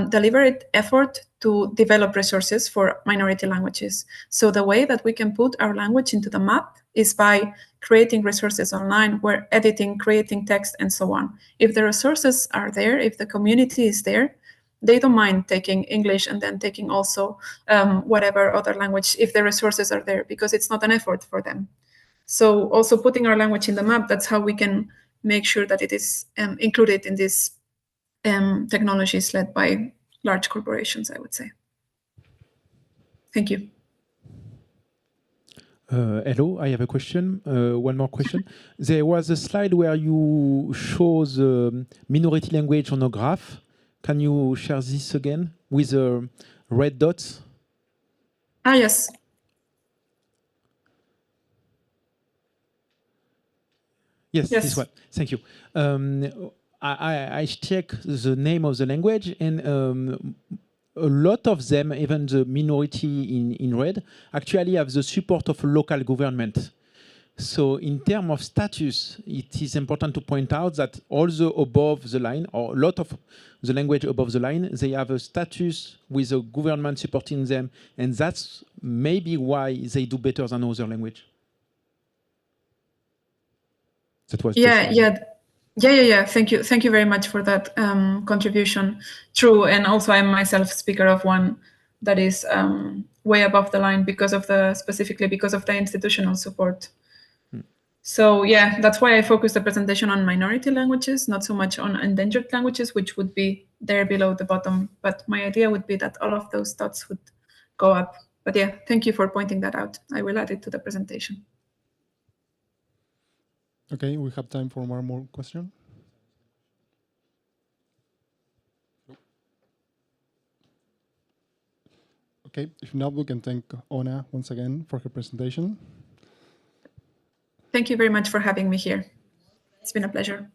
deliberate effort to develop resources for minority languages. So the way that we can put our language into the map is by creating resources online, where editing, creating text, and so on. If the resources are there, if the community is there, they don't mind taking English and then taking also whatever other language if the resources are there, because it's not an effort for them. So also putting our language in the map, that's how we can make sure that it is included in these technologies led by large corporations, I would say. Thank you. Hello, I have a question. One more question. There was a slide where you show the minority language on a graph. Can you share this again with the red dots? Yes. Yes, this one. Thank you. I check the name of the language, and a lot of them, even the minority in red, actually have the support of local government. So in terms of status, it is important to point out that all the above the line, or a lot of the language above the line, they have a status with a government supporting them, and that's maybe why they do better than other language. That was Yeah. Thank you very much for that contribution. True, and also I'm myself speaker of one that is way above the line because of specifically because of the institutional support. So yeah, that's why I focus the presentation on minority languages, not so much on endangered languages, which would be there below the bottom. But my idea would be that all of those dots would go up. But yeah, thank you for pointing that out. I will add it to the presentation. Okay, we have time for one more question. Okay, if not, we can thank Ona once again for her presentation. Thank you very much for having me here. It's been a pleasure.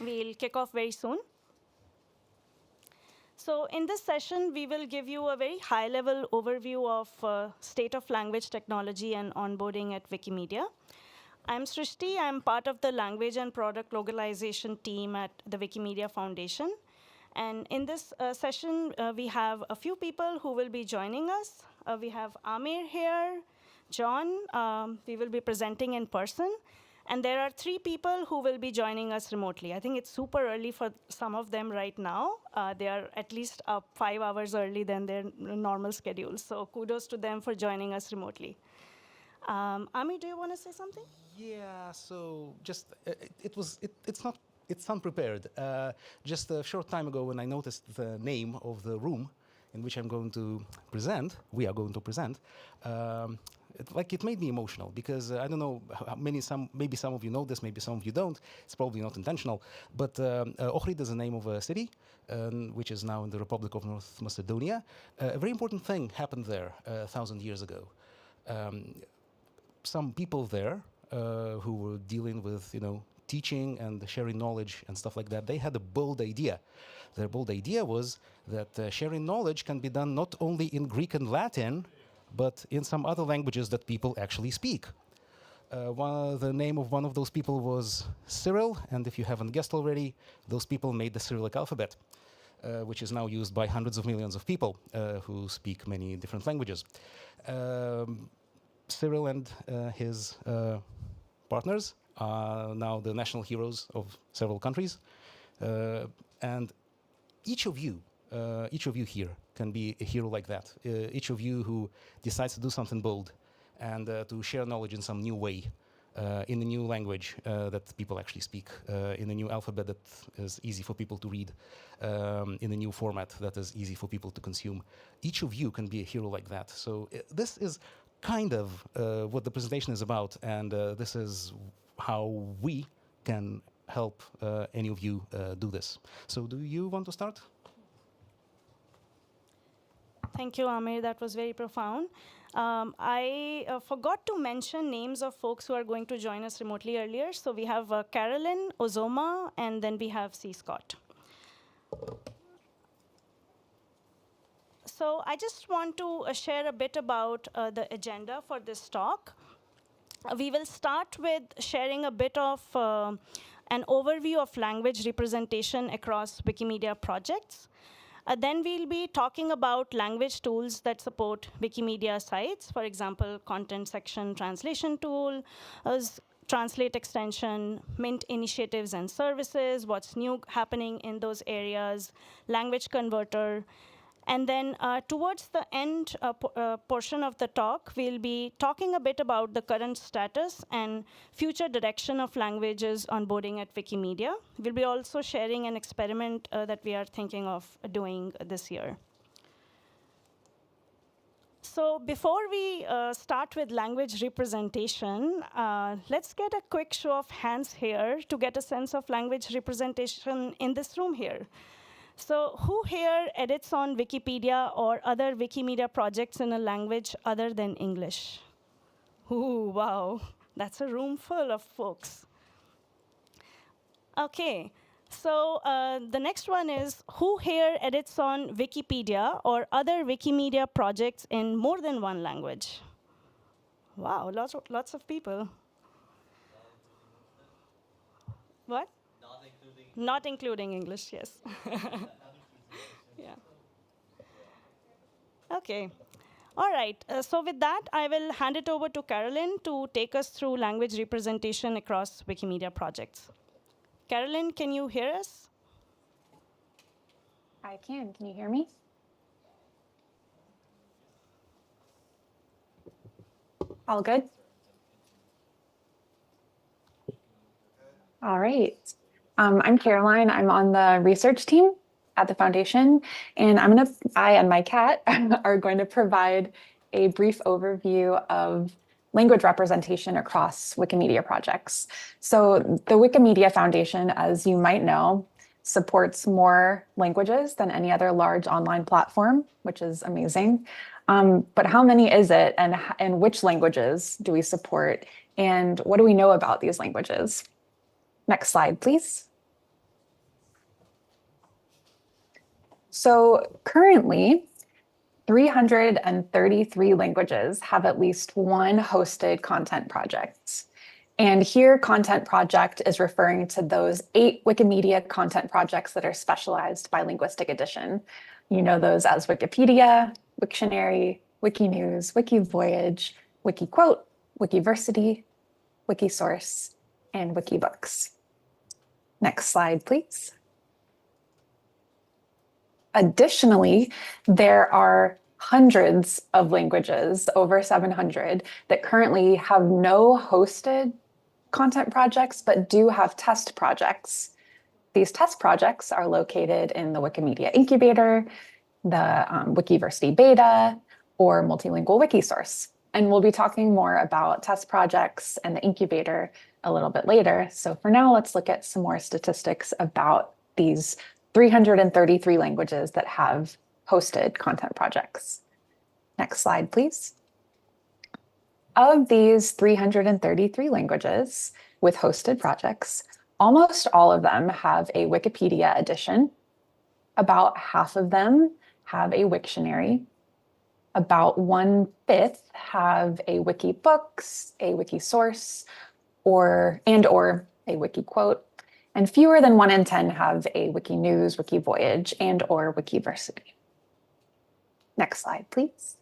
We'll kick off very soon. So in this session, we will give you a very high-level overview of state of language technology and onboarding at Wikimedia. I'm Srishti. I'm part of the language and product localization team at the Wikimedia Foundation. And in this session, we have a few people who will be joining us. We have Amir here, John. We will be presenting in person. And there are 3 people who will be joining us remotely. I think it's super early for some of them right now. They are at least up 5 hours early than their normal schedule. So kudos to them for joining us remotely. Amir, do you want to say something? Yeah, so just, it's unprepared. Just a short time ago when I noticed the name of the room in which I'm going to present, we are going to present, it made me emotional because I don't know how many, maybe some of you know this, maybe some of you don't. It's probably not intentional, but Ohrid is the name of a city, which is now in the Republic of North Macedonia. A very important thing happened there 1,000 years ago. Some people there who were dealing with, teaching and sharing knowledge and stuff like that, they had a bold idea. Their bold idea was that sharing knowledge can be done not only in Greek and Latin, but in some other languages that people actually speak. The name of one of those people was Cyril, and if you haven't guessed already, those people made the Cyrillic alphabet, which is now used by hundreds of millions of people who speak many different languages. Cyril and his partners are now the national heroes of several countries, and each of you here can be a hero like that. Each of you who decides to do something bold and to share knowledge in some new way, in a new language that people actually speak, in a new alphabet that is easy for people to read, in a new format that is easy for people to consume. Each of you can be a hero like that. So this is kind of what the presentation is about, and this is how we can help any of you do this. So do you want to start? Thank you, Amir. That was very profound. I forgot to mention names of folks who are going to join us remotely earlier. So we have Carolyn, Ozoma, and then we have C. Scott. So I just want to share a bit about the agenda for this talk. We will start with sharing a bit of an overview of language representation across Wikimedia projects. Then we'll be talking about language tools that support Wikimedia sites, for example, content section translation tool, translate extension, Mint initiatives and services, what's new happening in those areas, language converter. And then towards the end portion of the talk, we'll be talking a bit about the current status and future direction of languages onboarding at Wikimedia. We'll be also sharing an experiment that we are thinking of doing this year. So before we start with language representation, let's get a quick show of hands here to get a sense of language representation in this room here. So who here edits on Wikipedia or other Wikimedia projects in a language other than English? Ooh, wow, that's a room full of folks. Okay, so the next one is, who here edits on Wikipedia or other Wikimedia projects in more than one language? Wow, lots of people. What? Not including English, yes. Yeah. Okay. All right. So with that, I will hand it over to Carolyn to take us through language representation across Wikimedia projects. Carolyn, can you hear us? I can. Can you hear me? All good? All right. I'm Caroline. I'm on the research team at the foundation, and I and my cat are going to provide a brief overview of language representation across Wikimedia projects. So the Wikimedia Foundation, as you might know, supports more languages than any other large online platform, which is amazing. But how many is it, and which languages do we support, and what do we know about these languages? Next slide, please. So currently, 333 languages have at least one hosted content project. And here, content project is referring to those 8 Wikimedia content projects that are specialized by linguistic edition. You know those as Wikipedia, Wiktionary, Wikinews, Wikivoyage, Wikiquote, Wikiversity, Wikisource, and Wikibooks. Next slide, please. Additionally, there are hundreds of languages, over 700, that currently have no hosted content projects, but do have test projects. These test projects are located in the Wikimedia Incubator, the Wikiversity Beta, or Multilingual Wikisource. And we'll be talking more about test projects and the incubator a little bit later. So for now, let's look at some more statistics about these 333 languages that have hosted content projects. Next slide, please. Of these 333 languages with hosted projects, almost all of them have a Wikipedia edition. About half of them have a Wiktionary. About 1/5 have a Wikibooks, a Wikisource, or a Wikiquote. And fewer than 1 in 10 have a Wikinews, Wikivoyage, and or Wikiversity. Next slide, please.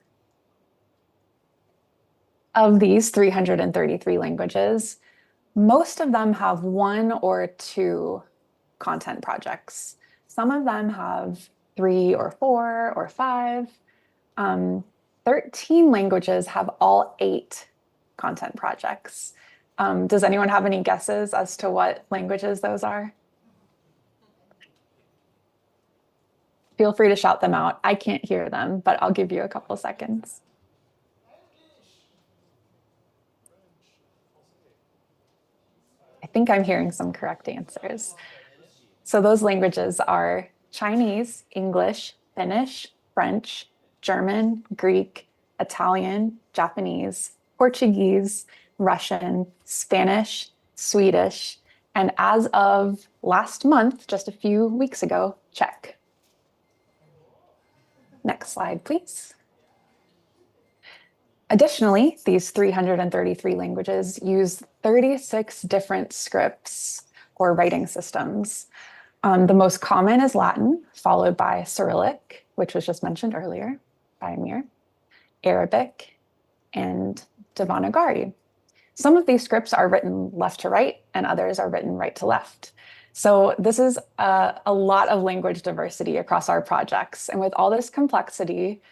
Of these 333 languages, most of them have 1 or 2 content projects. Some of them have 3 or 4 or 5. 13 languages have all 8 content projects. Does anyone have any guesses as to what languages those are? Feel free to shout them out. I can't hear them, but I'll give you a couple seconds. I think I'm hearing some correct answers. So those languages are Chinese, English, Finnish, French, German, Greek, Italian, Japanese, Portuguese, Russian, Spanish, Swedish, and as of last month, just a few weeks ago, Czech. Next slide, please. Additionally, these 333 languages use 36 different scripts or writing systems. The most common is Latin, followed by Cyrillic, which was just mentioned earlier by Amir, Arabic, and Devanagari. Some of these scripts are written left to right, and others are written right to left. So this is a lot of language diversity across our projects. And with all this complexity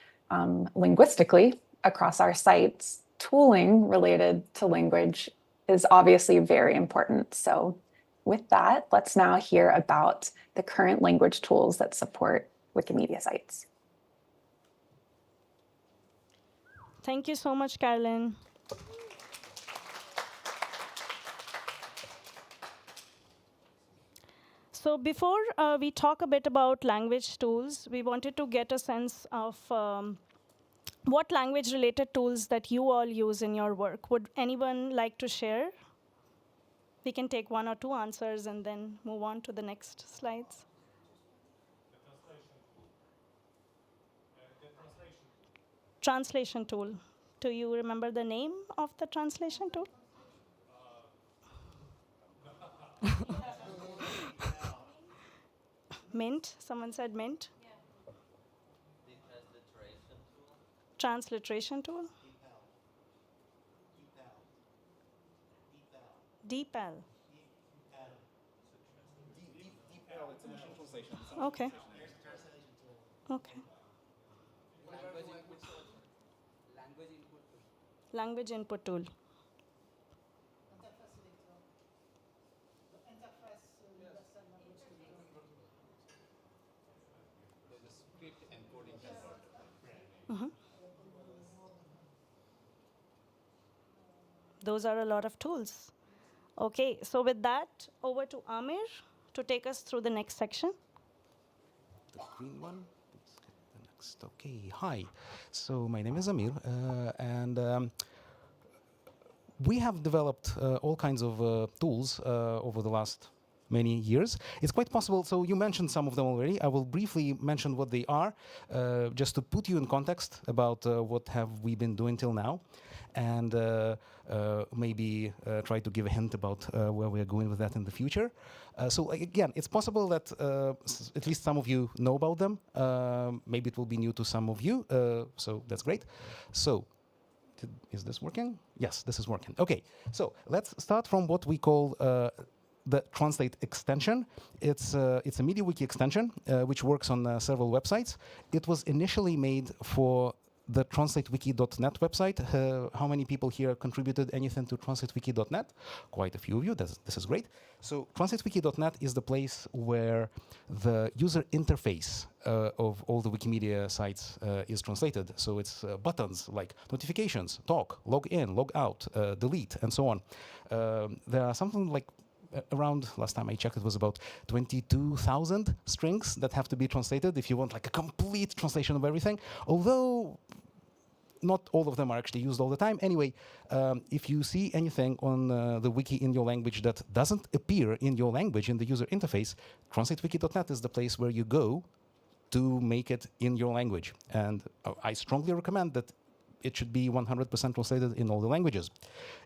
linguistically across our sites, tooling related to language is obviously very important. So with that, let's now hear about the current language tools that support Wikimedia sites. Thank you so much, Carolyn. So before we talk a bit about language tools, we wanted to get a sense of what language-related tools that you all use in your work. Would anyone like to share? We can take 1 or 2 answers and then move on to the next slides. Translation tool. Do you remember the name of the translation tool? Mint? Someone said Mint? Yeah. The transliteration tool? DeepL. Okay. Okay. Language input tool. Those are a lot of tools. Okay, so with that, over to Amir to take us through the next section. The green one. The next. Okay. Hi. So my name is Amir, and we have developed all kinds of tools over the last many years. It's quite possible, so you mentioned some of them already. I will briefly mention what they are, just to put you in context about what have we been doing till now, and maybe try to give a hint about where we are going with that in the future. So again, it's possible that at least some of you know about them. Maybe it will be new to some of you, so that's great. So, is this working? Yes, this is working. Okay, so let's start from what we call the Translate extension. It's a MediaWiki extension, which works on several websites. It was initially made for the translatewiki.net website. How many people here contributed anything to translatewiki.net? Quite a few of you. This is great. So translatewiki.net is the place where the user interface of all the Wikimedia sites is translated. So it's buttons like notifications, talk, log in, log out, delete, and so on. There are something like around, last time I checked, it was about 22,000 strings that have to be translated if you want like a complete translation of everything, although not all of them are actually used all the time. Anyway, if you see anything on the wiki in your language that doesn't appear in your language in the user interface, translatewiki.net is the place where you go to make it in your language. And I strongly recommend that it should be 100% translated in all the languages.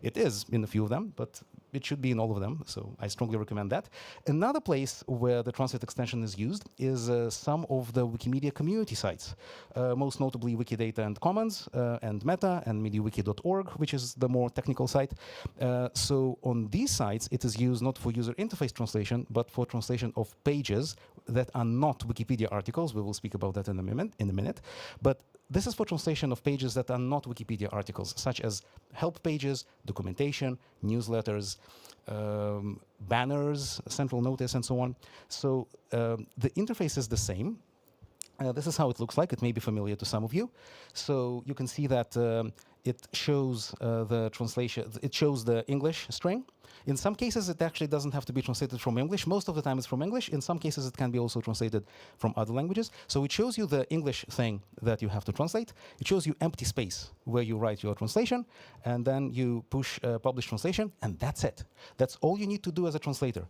It is in a few of them, but it should be in all of them, so I strongly recommend that. Another place where the Translate extension is used is some of the Wikimedia community sites, most notably Wikidata and Commons, and Meta, and MediaWiki.org, which is the more technical site. So on these sites, it is used not for user interface translation, but for translation of pages that are not Wikipedia articles. We will speak about that in a minute. But this is for translation of pages that are not Wikipedia articles, such as help pages, documentation, newsletters, banners, central notice, and so on. So the interface is the same. This is how it looks like. It may be familiar to some of you. So you can see that it shows the translation. It shows the English string. In some cases, it actually doesn't have to be translated from English. Most of the time, it's from English. In some cases, it can be also translated from other languages. So it shows you the English thing that you have to translate. It shows you empty space where you write your translation, and then you push publish translation, and that's it. That's all you need to do as a translator.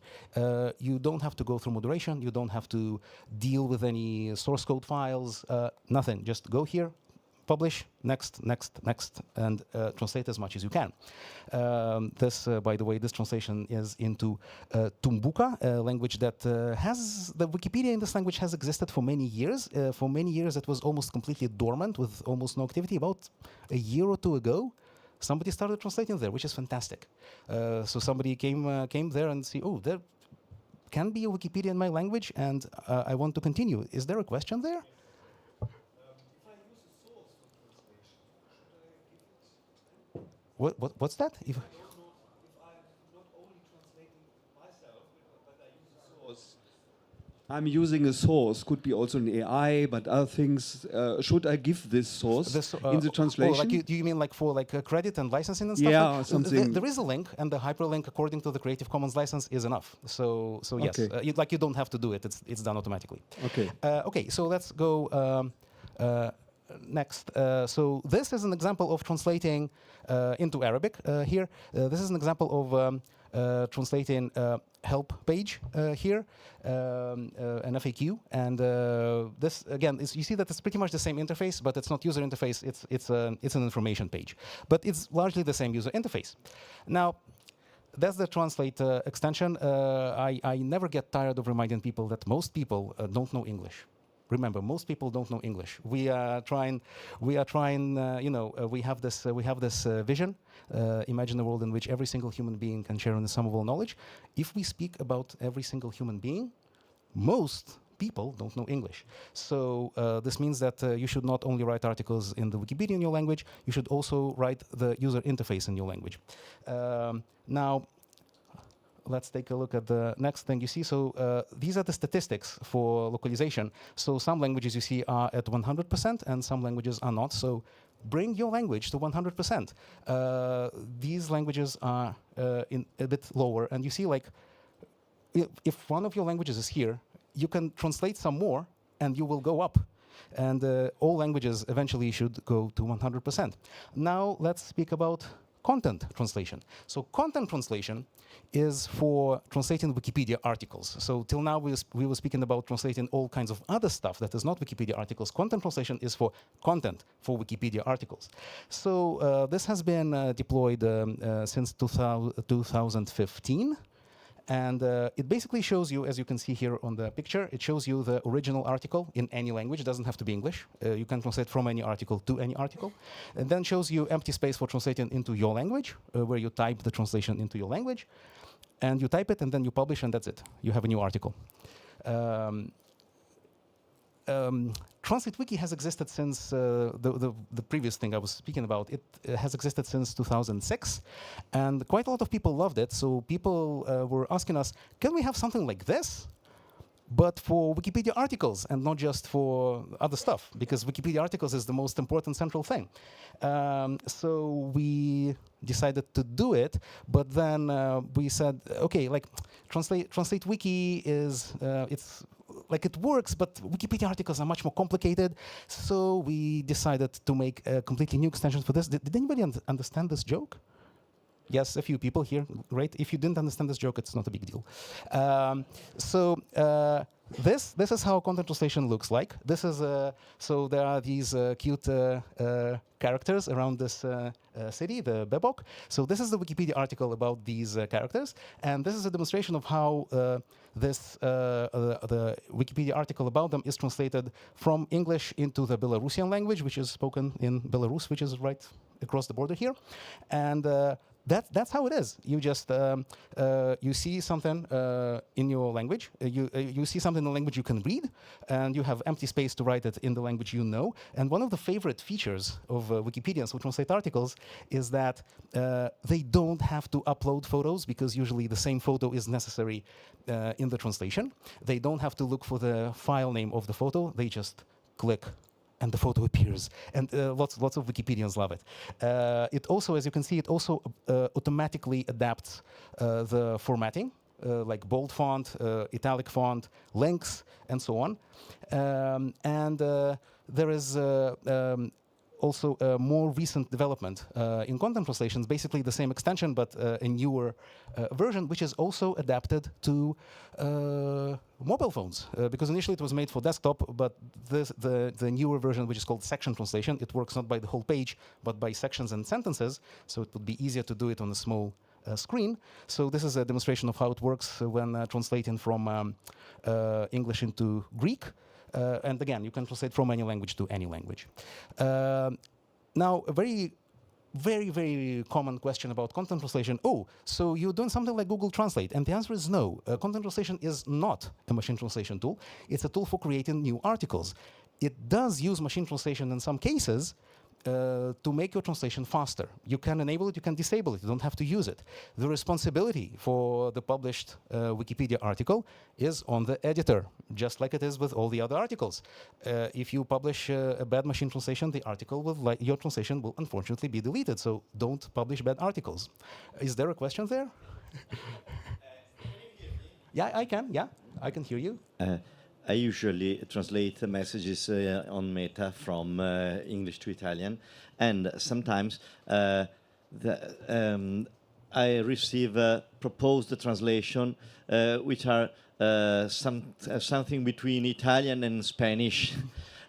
You don't have to go through moderation. You don't have to deal with any source code files. Nothing. Just go here, publish, next, next, next, and translate as much as you can. By the way, this translation is into Tumbuka, a language that the Wikipedia in this language has existed for many years. For many years, it was almost completely dormant with almost no activity. About a year or two ago, somebody started translating there, which is fantastic. So somebody came there and see, oh, there can be a Wikipedia in my language, and I want to continue. Is there a question there? What's that? I don't know if I'm not only translating myself, but I use a source. I'm using a source, could be also an AI, but other things. Should I give this source in the translation? Do you mean like for like credit and licensing and stuff? Yeah, like, something. There is a link, and the hyperlink, according to the Creative Commons license, is enough. So yes, Okay. you don't have to do it. It's done automatically. Okay. Okay, so let's go next. So this is an example of translating into Arabic here. This is an example of translating help page here, an FAQ. And this, again, you see that it's pretty much the same interface, but it's not user interface. It's an information page. But it's largely the same user interface. Now, that's the Translate extension. I never get tired of reminding people that most people don't know English. Remember, most people don't know English. We are trying. We have this vision. Imagine a world in which every single human being can share in the sum of all knowledge. If we speak about every single human being, most people don't know English. So this means that you should not only write articles in the Wikipedia in your language, you should also write the user interface in your language. Now, let's take a look at the next thing you see. So these are the statistics for localization. So some languages you see are at 100% and some languages are not. So bring your language to 100%. These languages are in a bit lower. And you see, like, if one of your languages is here, you can translate some more and you will go up. And all languages eventually should go to 100%. Now let's speak about content translation. So content translation is for translating Wikipedia articles. So till now we were speaking about translating all kinds of other stuff that is not Wikipedia articles. Content translation is for content for Wikipedia articles. So this has been deployed since 2015. And it basically shows you, as you can see here on the picture, it shows you the original article in any language. It doesn't have to be English. You can translate from any article to any article. And then shows you empty space for translating into your language, where you type the translation into your language. And you type it, and then you publish, and that's it. You have a new article. Translate Wiki has existed since the previous thing I was speaking about. It has existed since 2006, and quite a lot of people loved it. So people were asking us, can we have something like this, but for Wikipedia articles and not just for other stuff? Because Wikipedia articles is the most important central thing. So we decided to do it, but then we said, okay, like Translate Wiki is it's like it works, but Wikipedia articles are much more complicated. So we decided to make a completely new extension for this. Did anybody understand this joke? Yes, a few people here. Great. If you didn't understand this joke, it's not a big deal. This is how content translation looks like. This is so there are these cute characters around this city, the Bebok. So this is the Wikipedia article about these characters, and this is a demonstration of how the Wikipedia article about them is translated from English into the Belarusian language, which is spoken in Belarus, which is right across the border here, and that's how it is. You just you see something in your language. You see something in the language you can read, and you have empty space to write it in the language you know. And one of the favorite features of Wikipedians who translate articles is that they don't have to upload photos, because usually the same photo is necessary in the translation. They don't have to look for the file name of the photo. They just click, and the photo appears, and lots of Wikipedians love it. It also, as you can see, it also automatically adapts the formatting, like bold font, italic font, links, and so on. There is also a more recent development in content translations, basically the same extension, but a newer version, which is also adapted to mobile phones. Because initially it was made for desktop, but the newer version, which is called section translation, it works not by the whole page, but by sections and sentences, so it would be easier to do it on a small screen. So this is a demonstration of how it works when translating from English into Greek. And again, you can translate from any language to any language. Now, a very, very common question about content translation. Oh, so you're doing something like Google Translate? And the answer is no. Content translation is not a machine translation tool. It's a tool for creating new articles. It does use machine translation in some cases to make your translation faster. You can enable it, you can disable it, you don't have to use it. The responsibility for the published Wikipedia article is on the editor, just like it is with all the other articles. If you publish a bad machine translation, the article will, your translation will unfortunately be deleted, so don't publish bad articles. Is there a question there? Yeah, I can, yeah, I can hear you. I usually translate the messages on Meta from English to Italian, and sometimes I receive proposed translation which are something between Italian and Spanish,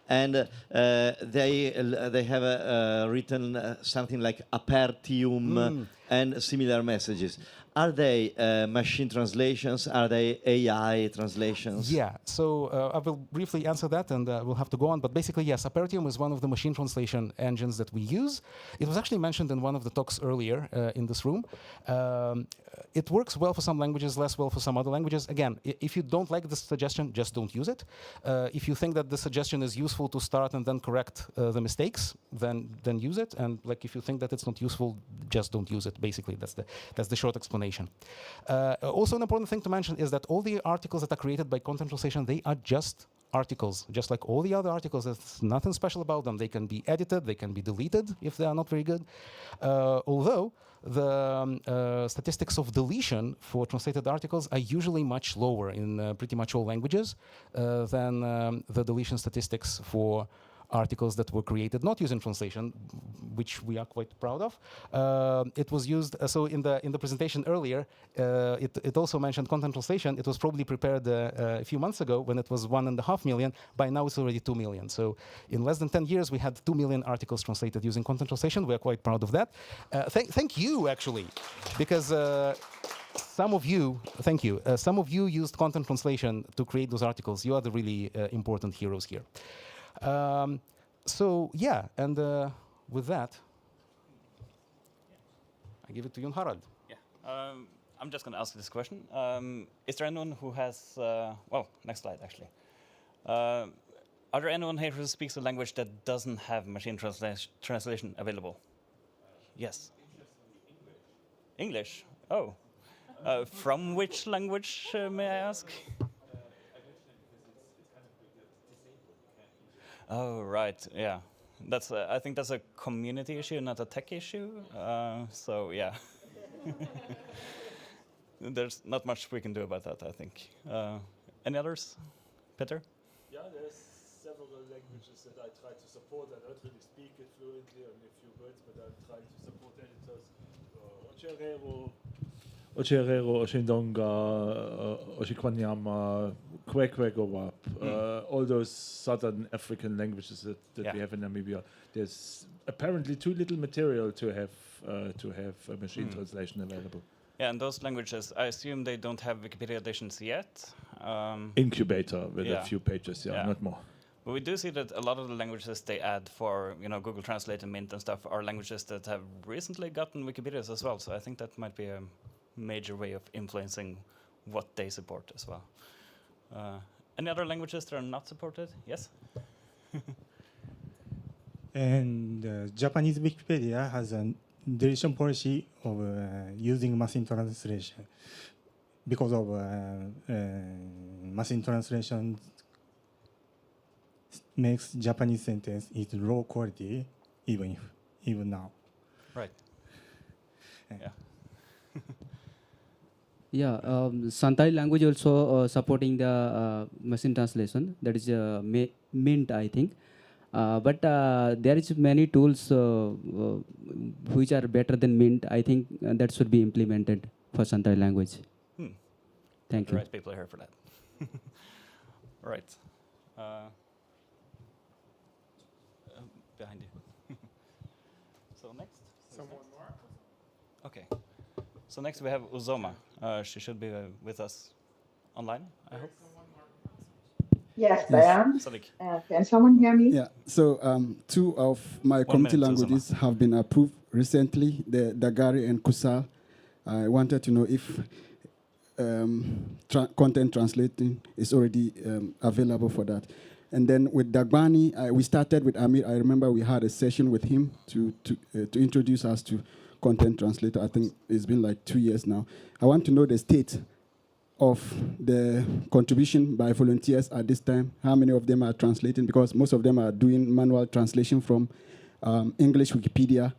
and they have written something like apertium and similar messages. Are they machine translations? Are they AI translations? Yeah, so I will briefly answer that, and we'll have to go on. But basically, yes, Apertium is one of the machine translation engines that we use. It was actually mentioned in one of the talks earlier in this room. It works well for some languages, less well for some other languages. Again, if you don't like this suggestion, just don't use it. If you think that the suggestion is useful to start and then correct the mistakes, then use it. And like if you think that it's not useful, just don't use it. Basically, that's the short explanation. Also, an important thing to mention is that all the articles that are created by content translation, they are just articles, just like all the other articles. There's nothing special about them. They can be edited, they can be deleted if they are not very good. Although the statistics of deletion for translated articles are usually much lower in pretty much all languages than the deletion statistics for articles that were created not using translation, which we are quite proud of. It was used, so in the presentation earlier, it also mentioned content translation. It was probably prepared a few months ago when it was 1.5 million. By now it's already 2 million. So in less than 10 years, we had 2 million articles translated using content translation. We are quite proud of that. Thank you, actually, because some of you, thank you. Some of you used content translation to create those articles. You are the really important heroes here. So yeah, and with that, I give it to you, Unheard. Yeah, I'm just going to ask this question. Is there anyone who has, well, next slide actually. Are there anyone here who speaks a language that doesn't have machine translation available? Yes. English? Oh. From which language, may I ask? Oh, right, yeah. That's I think that's a community issue, not a tech issue. So, yeah. There's not much we can do about that, I think. Any others? Peter? Yeah, there's several languages that I try to support. I don't really speak it fluently, only a few words, but I'm trying to support editors. Ocherero, Oshindonga, Oshikwanyama, Kwekwegowap, all those southern African languages that we have in Namibia. There's apparently too little material to have a machine translation available. Yeah, and those languages, I assume they don't have Wikipedia editions yet. Incubator with a few pages, not more. But we do see that a lot of the languages they add for, Google Translate and Mint and stuff are languages that have recently gotten Wikipedias as well. So I think that might be a major way of influencing what they support as well. Any other languages that are not supported? Yes? And Japanese Wikipedia has a deletion policy of using machine translation because of machine translation makes Japanese sentence is low quality even now. Right. Yeah. Yeah, Santali language also supporting the machine translation. That is Mint, I think. But there is many tools which are better than Mint. I think that should be implemented for Santali language. Thank you. The right people are here for that. All right. Behind you. So next? Someone more? Okay. So next we have Uzoma. She should be with us online, I hope. Yes, I am. Sadiq. Can someone hear me? Yeah, so 2 of my community languages have been approved recently, the Dagari and Kusal. I wanted to know if content translating is already available for that. And then with Dagbani, we started with Amir. I remember we had a session with him to introduce us to content translator. I think it's been like 2 years now. I want to know the state of the contribution by volunteers at this time. How many of them are translating? Because most of them are doing manual translation from English Wikipedia.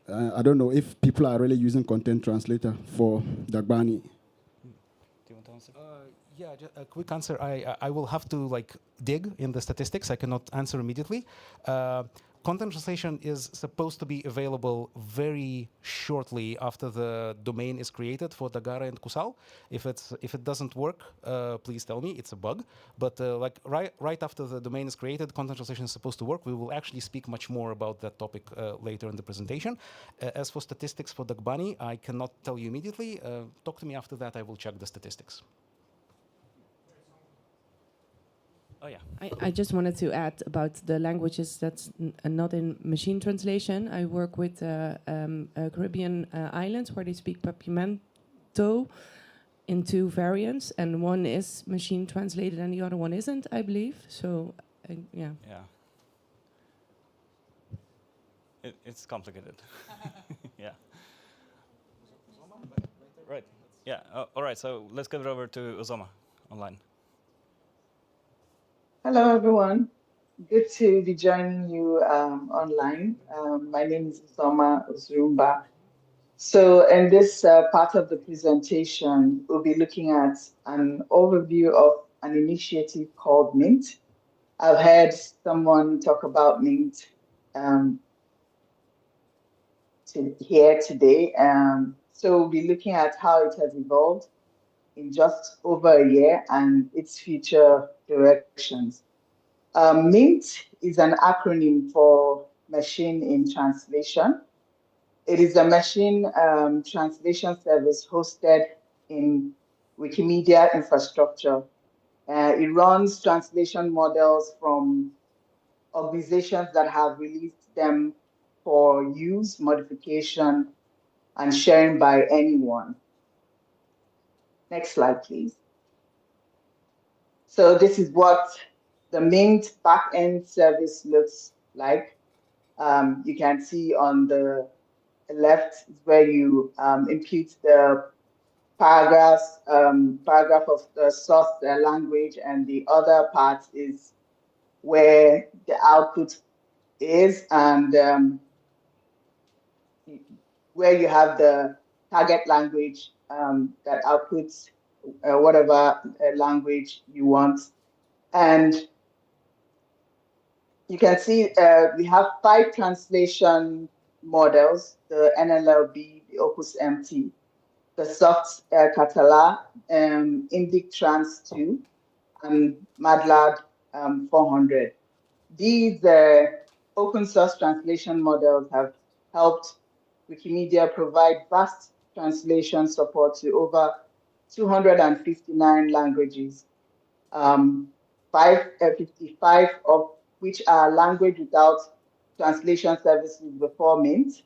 I don't know if people are really using content translator for Dagbani. Do you want to answer? Yeah, a quick answer. I will have to dig in the statistics. I cannot answer immediately. Content translation is supposed to be available very shortly after the domain is created for Dagara and Kusal. If it doesn't work, please tell me. It's a bug. But right after the domain is created, content translation is supposed to work. We will actually speak much more about that topic later in the presentation. As for statistics for Dagbani, I cannot tell you immediately. Talk to me after that. I will check the statistics. Oh, yeah. I just wanted to add about the languages that's not in machine translation. I work with Caribbean islands where they speak Papiamento in 2 variants, and one is machine translated and the other one isn't, I believe. So, yeah. Yeah. It's complicated. Yeah. Right. Yeah. All right. So let's give it over to Uzoma online. Hello, everyone. Good to be joining you online. My name is Uzoma Uzrumba. So in this part of the presentation, we'll be looking at an overview of an initiative called Mint. I've heard someone talk about Mint here today. So we'll be looking at how it has evolved in just over a year and its future directions. Mint is an acronym for Machine in Translation. It is a machine translation service hosted in Wikimedia infrastructure. It runs translation models from organizations that have released them for use, modification, and sharing by anyone. Next slide, please. So this is what the Mint backend service looks like. You can see on the left is where you impute the paragraph of the source language, and the other part is where the output is, and where you have the target language that outputs whatever language you want. And you can see we have 5 translation models: the NLLB, the Opus MT, the Soft Catalan, Indic Trans 2, and MATLAB 400. These open source translation models have helped Wikimedia provide vast translation support to over 259 languages, 55 of which are language without translation services before Mint,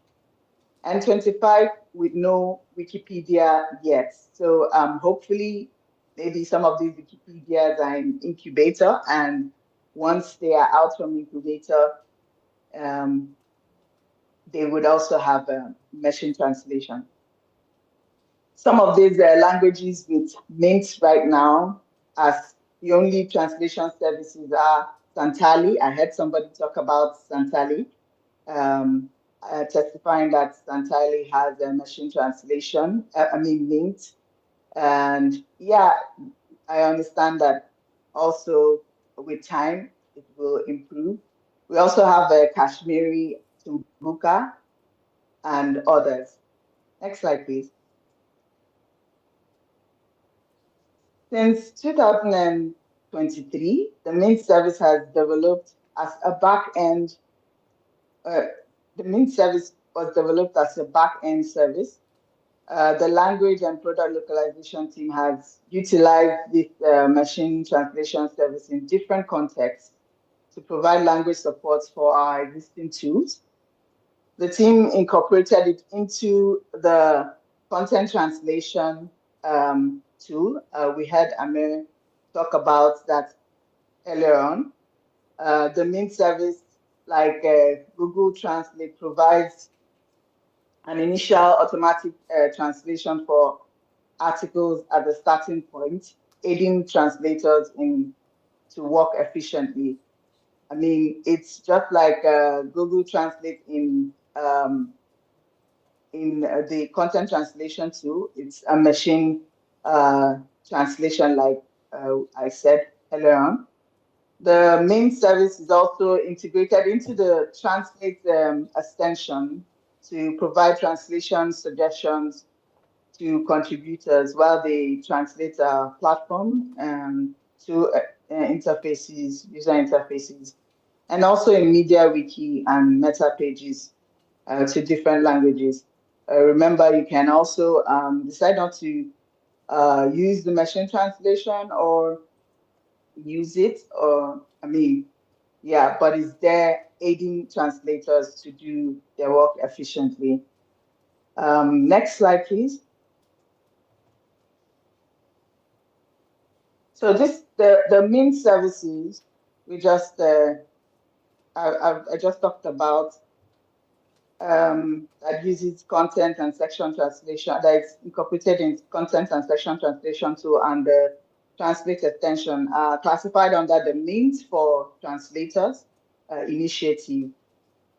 and 25 with no Wikipedia yet. So hopefully, maybe some of these Wikipedias are in incubator, and once they are out from incubator, they would also have machine translation. Some of these languages with Mint right now, as the only translation services, are Santali. I heard somebody talk about Santali, testifying that Santali has a machine translation, Mint. And yeah, I understand that also with time, it will improve. We also have Kashmiri, Tumbuka, and others. Next slide, please. Since 2023, the Mint service has developed as a back-end. The Mint service was developed as a back-end service. The language and product localization team has utilized this machine translation service in different contexts to provide language support for our existing tools. The team incorporated it into the content translation tool. We had Amir talk about that earlier on. The Mint service, like Google Translate, provides an initial automatic translation for articles at the starting point, aiding translators to work efficiently. I mean, it's just like Google Translate in the content translation tool. It's a machine translation, like I said earlier on. The Mint service is also integrated into the Translate extension to provide translation suggestions to contributors while they translate our platform to interfaces, user interfaces, and also in MediaWiki and meta pages to different languages. Remember, you can also decide not to use the machine translation or use it, or but it's there aiding translators to do their work efficiently. Next slide, please. So the Mint services we just I just talked about that uses content and section translation, that is incorporated in content and section translation tool and the Translate extension are classified under the Mint for Translators initiative.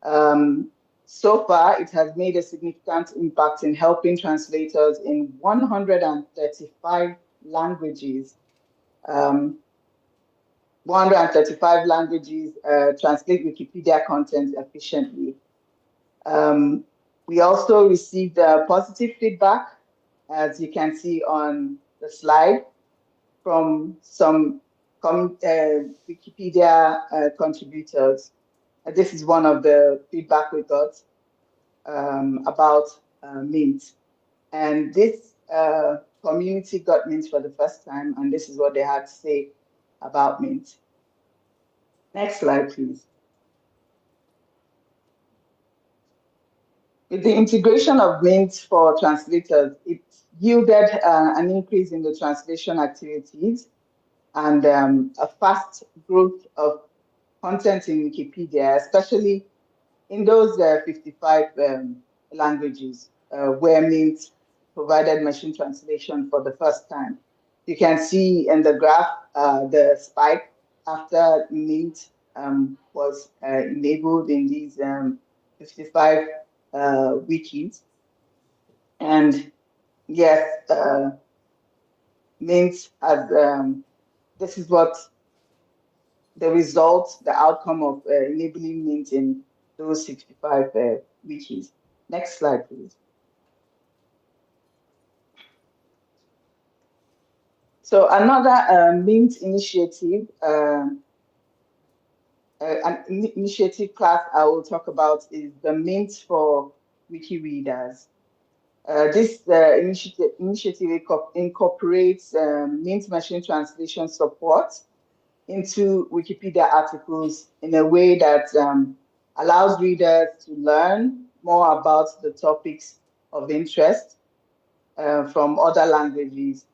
So far, it has made a significant impact in helping translators in 135 languages 135 languages translate Wikipedia content efficiently. We also received positive feedback, as you can see on the slide, from some Wikipedia contributors. This is one of the feedback we got about Mint. And this community got Mint for the first time, and this is what they had to say about Mint. Next slide, please. With the integration of Mint for translators, it yielded an increase in the translation activities and a fast growth of content in Wikipedia, especially in those 55 languages where Mint provided machine translation for the first time. You can see in the graph the spike after Mint was enabled in these 55 wikis. And yes, Mint has, this is what the result, the outcome of enabling Mint in those 65 wikis. Next slide, please. So another Mint initiative, an initiative class I will talk about is the Mint for Wiki readers. This initiative incorporates Mint machine translation support into Wikipedia articles in a way that allows readers to learn more about the topics of interest from other languages.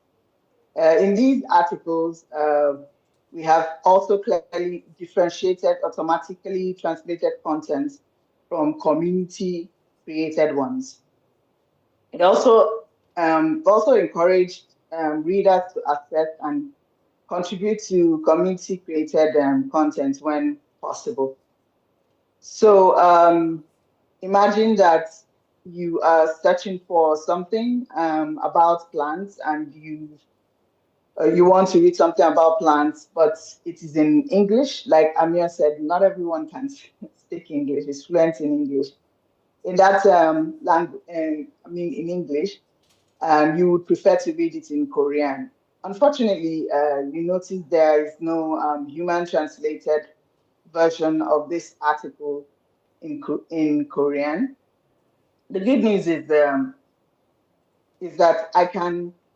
In these articles, we have also clearly differentiated automatically translated content from community-created ones. It also encouraged readers to access and contribute to community-created content when possible. So imagine that you are searching for something about plants, and you want to read something about plants, but it is in English. Like Amir said, not everyone can speak English, is fluent in English. In that language, in English, you would prefer to read it in Korean. Unfortunately, you notice there is no human translated version of this article in Korean. The good news is that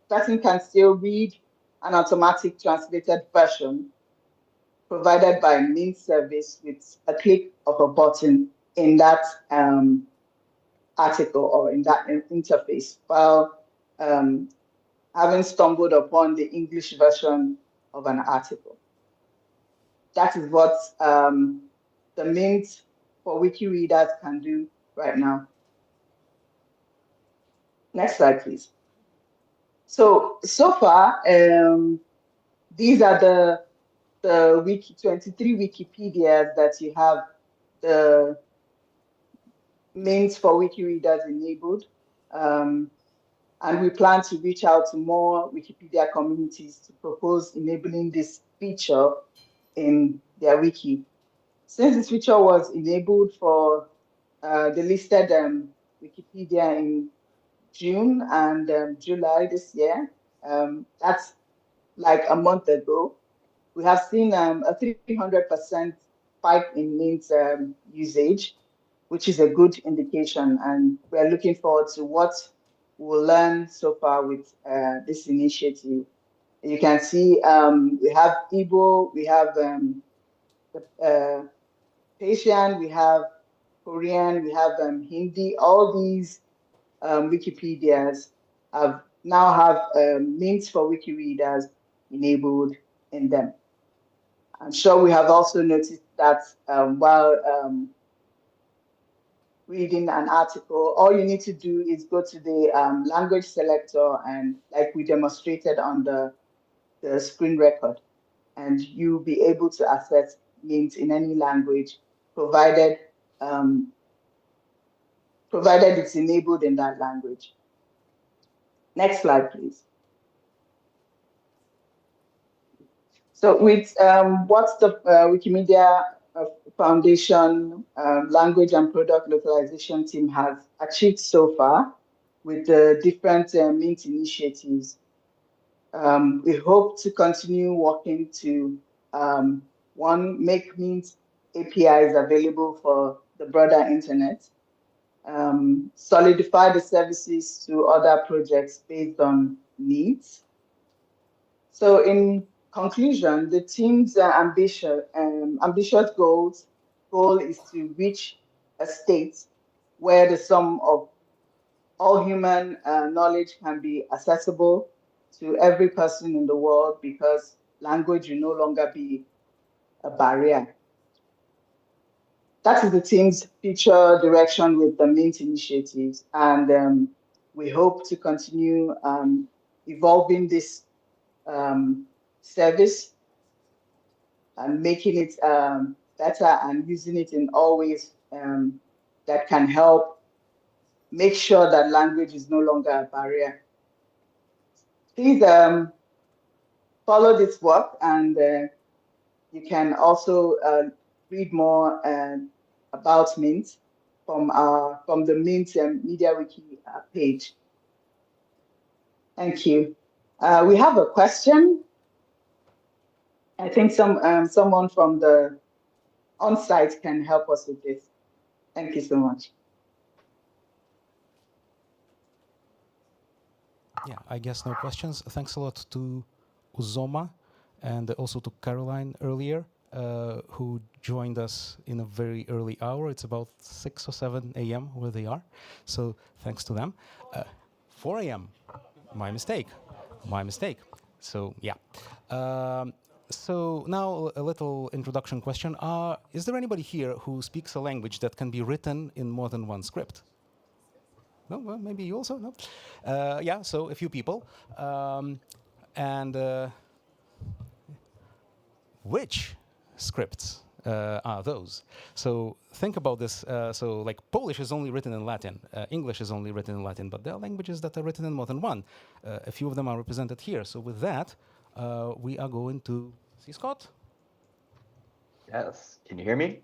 person can still read an automatic translated version provided by Mint service with a click of a button in that article or in that interface, while having stumbled upon the English version of an article. That is what the Mint for Wiki readers can do right now. Next slide, please. So far, these are the 23 Wikipedias that you have the Mint for Wiki readers enabled. And we plan to reach out to more Wikipedia communities to propose enabling this feature in their wiki. Since this feature was enabled for the listed Wikipedia in June and July this year, that's like a month ago, we have seen a 300% spike in Mint usage, which is a good indication. And we're looking forward to what we'll learn so far with this initiative. You can see we have Igbo, we have Persian, we have Korean, we have Hindi. All these Wikipedias now have Mint for Wiki readers enabled in them. I'm sure we have also noticed that while reading an article, all you need to do is go to the language selector, and like we demonstrated on the screen record, and you'll be able to access Mint in any language, provided it's enabled in that language. Next slide, please. So with what the Wikimedia Foundation language and product localization team has achieved so far with the different Mint initiatives, we hope to continue working to one, make Mint APIs available for the broader internet, solidify the services to other projects based on needs. So in conclusion, the team's ambitious goal is to reach a state where the sum of all human knowledge can be accessible to every person in the world, because language will no longer be a barrier. That is the team's future direction with the Mint initiatives, and we hope to continue evolving this service and making it better and using it in all ways that can help make sure that language is no longer a barrier. Please follow this work, and you can also read more about Mint from the Mint Media Wiki page. Thank you. We have a question. I think someone from the on-site can help us with this. Thank you so much. Yeah, I guess no questions. Thanks a lot to Uzoma and also to Caroline earlier, who joined us in a very early hour. It's about 6 or 7 a.m. where they are. So thanks to them. 4 a.m. My mistake. So yeah. So now a little introduction question. Is there anybody here who speaks a language that can be written in more than one script? No, well, maybe you also, no? Yeah, so a few people. Which scripts are those? So think about this. So like Polish is only written in Latin. English is only written in Latin, but there are languages that are written in more than one. A few of them are represented here. So with that, we are going to see Scott. Yes, can you hear me?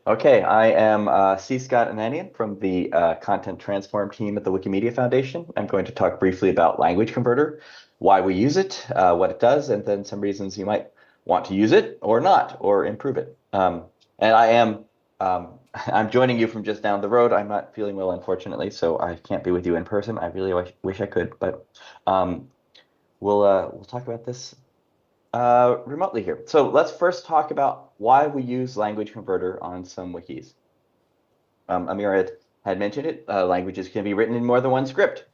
Okay, I am C. Scott Ananian from the Content Transform team at the Wikimedia Foundation. I'm going to talk briefly about Language Converter, why we use it, what it does, and then some reasons you might want to use it or not, or improve it. And I'm joining you from just down the road. I'm not feeling well, unfortunately, so I can't be with you in person. I really wish I could, but we'll talk about this remotely here. So let's first talk about why we use Language Converter on some wikis. Amir had mentioned it. Languages can be written in more than one script.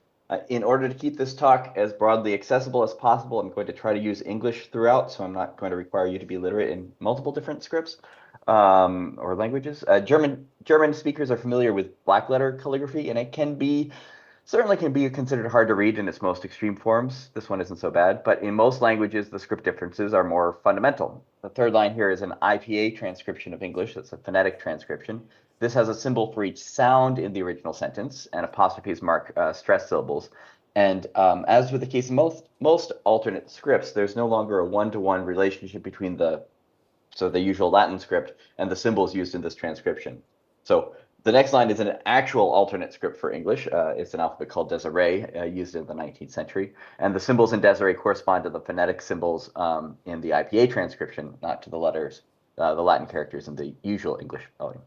In order to keep this talk as broadly accessible as possible, I'm going to try to use English throughout, so I'm not going to require you to be literate in multiple different scripts or languages. German speakers are familiar with black letter calligraphy, and it certainly can be considered hard to read in its most extreme forms. This one isn't so bad, but in most languages, the script differences are more fundamental. The third line here is an IPA transcription of English. That's a phonetic transcription. This has a symbol for each sound in the original sentence, and apostrophes mark stressed syllables. And as with the case of most alternate scripts, there's no longer a one-to-one relationship between the usual Latin script and the symbols used in this transcription. So the next line is an actual alternate script for English. It's an alphabet called Desiree, used in the 19th century. And the symbols in Desiree correspond to the phonetic symbols in the IPA transcription, not to the letters, the Latin characters in the usual English spelling.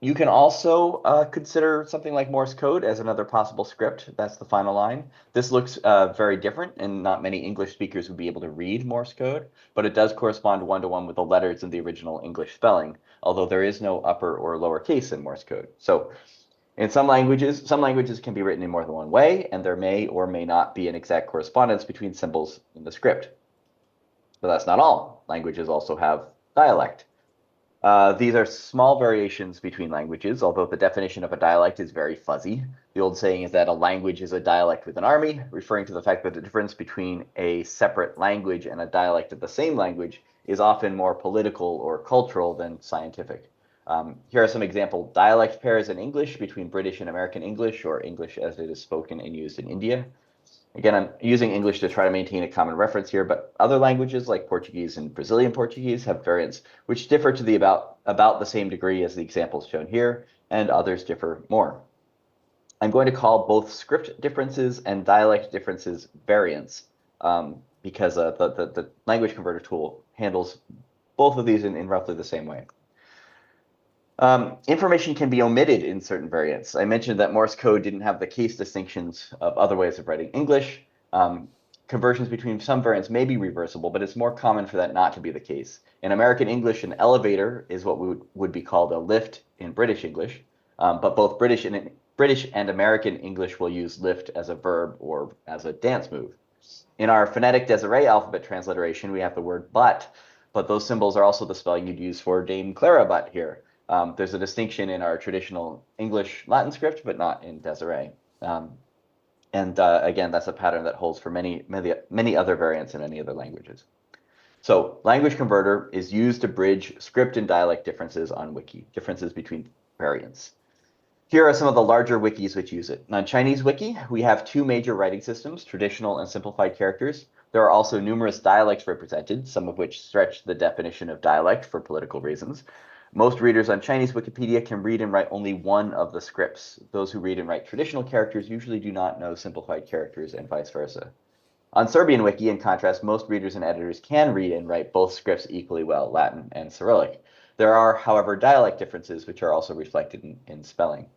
You can also consider something like Morse code as another possible script. That's the final line. This looks very different, and not many English speakers would be able to read Morse code, but it does correspond one-to-one with the letters in the original English spelling, although there is no upper or lower case in Morse code. So in some languages can be written in more than one way, and there may or may not be an exact correspondence between symbols in the script. But that's not all. Languages also have dialect. These are small variations between languages, although the definition of a dialect is very fuzzy. The old saying is that a language is a dialect with an army, referring to the fact that the difference between a separate language and a dialect of the same language is often more political or cultural than scientific. Here are some example dialect pairs in English between British and American English, or English as it is spoken and used in India. Again, I'm using English to try to maintain a common reference here, but other languages like Portuguese and Brazilian Portuguese have variants which differ to the about the same degree as the examples shown here, and others differ more. I'm going to call both script differences and dialect differences variants because the language converter tool handles both of these in roughly the same way. Information can be omitted in certain variants. I mentioned that Morse code didn't have the case distinctions of other ways of writing English. Conversions between some variants may be reversible, but it's more common for that not to be the case. In American English, an elevator is what would be called a lift in British English, but both British and American English will use lift as a verb or as a dance move. In our phonetic Desiree alphabet transliteration, we have the word but those symbols are also the spelling you'd use for Dame Clara Butt here. There's a distinction in our traditional English Latin script, but not in Desiree. Again, that's a pattern that holds for many other variants in many other languages. So language converter is used to bridge script and dialect differences on Wiki, differences between variants. Here are some of the larger wikis which use it. On Chinese Wiki, we have two major writing systems, traditional and simplified characters. There are also numerous dialects represented, some of which stretch the definition of dialect for political reasons. Most readers on Chinese Wikipedia can read and write only one of the scripts. Those who read and write traditional characters usually do not know simplified characters and vice versa. On Serbian Wiki, in contrast, most readers and editors can read and write both scripts equally well, Latin and Cyrillic. There are, however, dialect differences which are also reflected in spelling.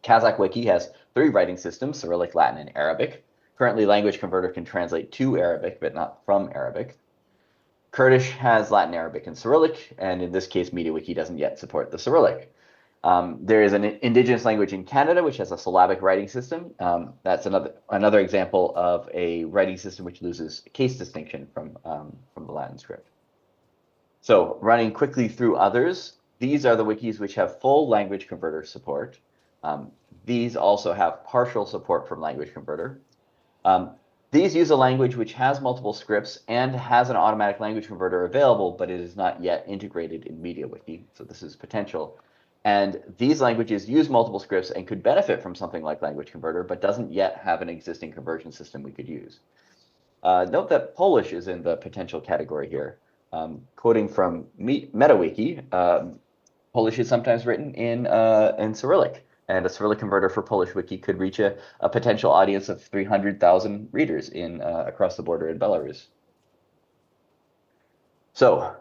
Kazakh Wiki has 3 writing systems, Cyrillic, Latin, and Arabic. Currently, Language Converter can translate to Arabic, but not from Arabic. Kurdish has Latin, Arabic, and Cyrillic, and in this case, MediaWiki doesn't yet support the Cyrillic. There is an indigenous language in Canada, which has a syllabic writing system. That's another example of a writing system which loses case distinction from the Latin script. So running quickly through others, these are the wikis which have full language converter support. These also have partial support from language converter. These use a language which has multiple scripts and has an automatic language converter available, but it is not yet integrated in MediaWiki, so this is potential. And these languages use multiple scripts and could benefit from something like Language Converter, but doesn't yet have an existing conversion system we could use. Note that Polish is in the potential category here. Quoting from MetaWiki, Polish is sometimes written in Cyrillic, and a Cyrillic converter for Polish wiki could reach a potential audience of 300,000 readers across the border in Belarus. So,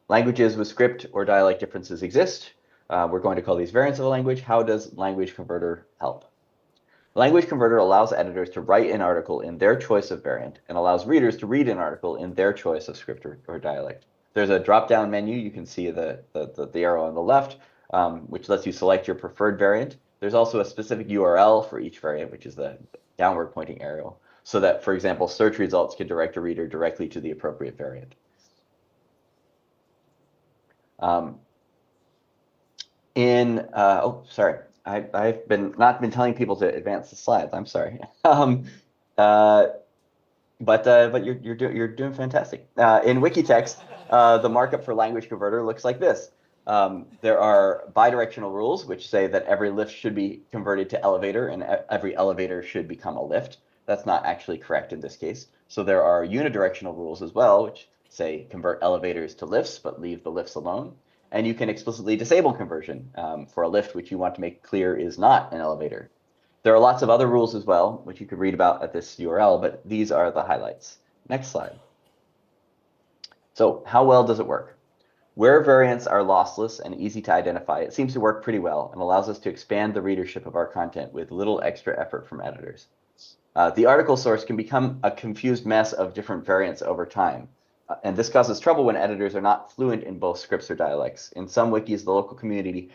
languages with script or dialect differences exist. We're going to call these variants of a language. How does Language Converter help? Language Converter allows editors to write an article in their choice of variant and allows readers to read an article in their choice of script or dialect. There's a drop-down menu. You can see the arrow on the left, which lets you select your preferred variant. There's also a specific URL for each variant, which is the downward pointing arrow, so that, for example, search results can direct a reader directly to the appropriate variant. Sorry, I've not been telling people to advance the slides. I'm sorry, but you're doing fantastic. In Wikitext, the markup for Language Converter looks like this. There are bidirectional rules which say that every lift should be converted to elevator and every elevator should become a lift. That's not actually correct in this case. So there are unidirectional rules as well, which say convert elevators to lifts, but leave the lifts alone. And you can explicitly disable conversion for a lift which you want to make clear is not an elevator. There are lots of other rules as well, which you could read about at this URL, but these are the highlights. Next slide. So how well does it work? Where variants are lossless and easy to identify, it seems to work pretty well and allows us to expand the readership of our content with little extra effort from editors. The article source can become a confused mess of different variants over time. And this causes trouble when editors are not fluent in both scripts or dialects. In some wikis, the local community,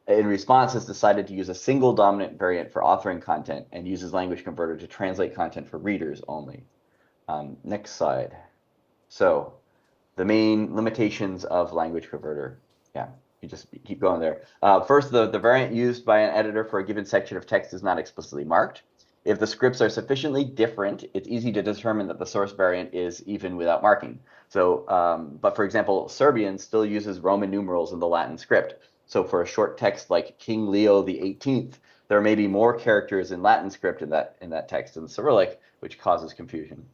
in response, has decided to use a single dominant variant for authoring content and uses Language Converter to translate content for readers only. Next slide. So the main limitations of Language Converter. Yeah, you just keep going there. First, the variant used by an editor for a given section of text is not explicitly marked. If the scripts are sufficiently different, it's easy to determine that the source variant is even without marking. So, but for example, Serbian still uses Roman numerals in the Latin script. So for a short text like King Leo XVIII, there may be more characters in Latin script in that text than Cyrillic, which causes confusion.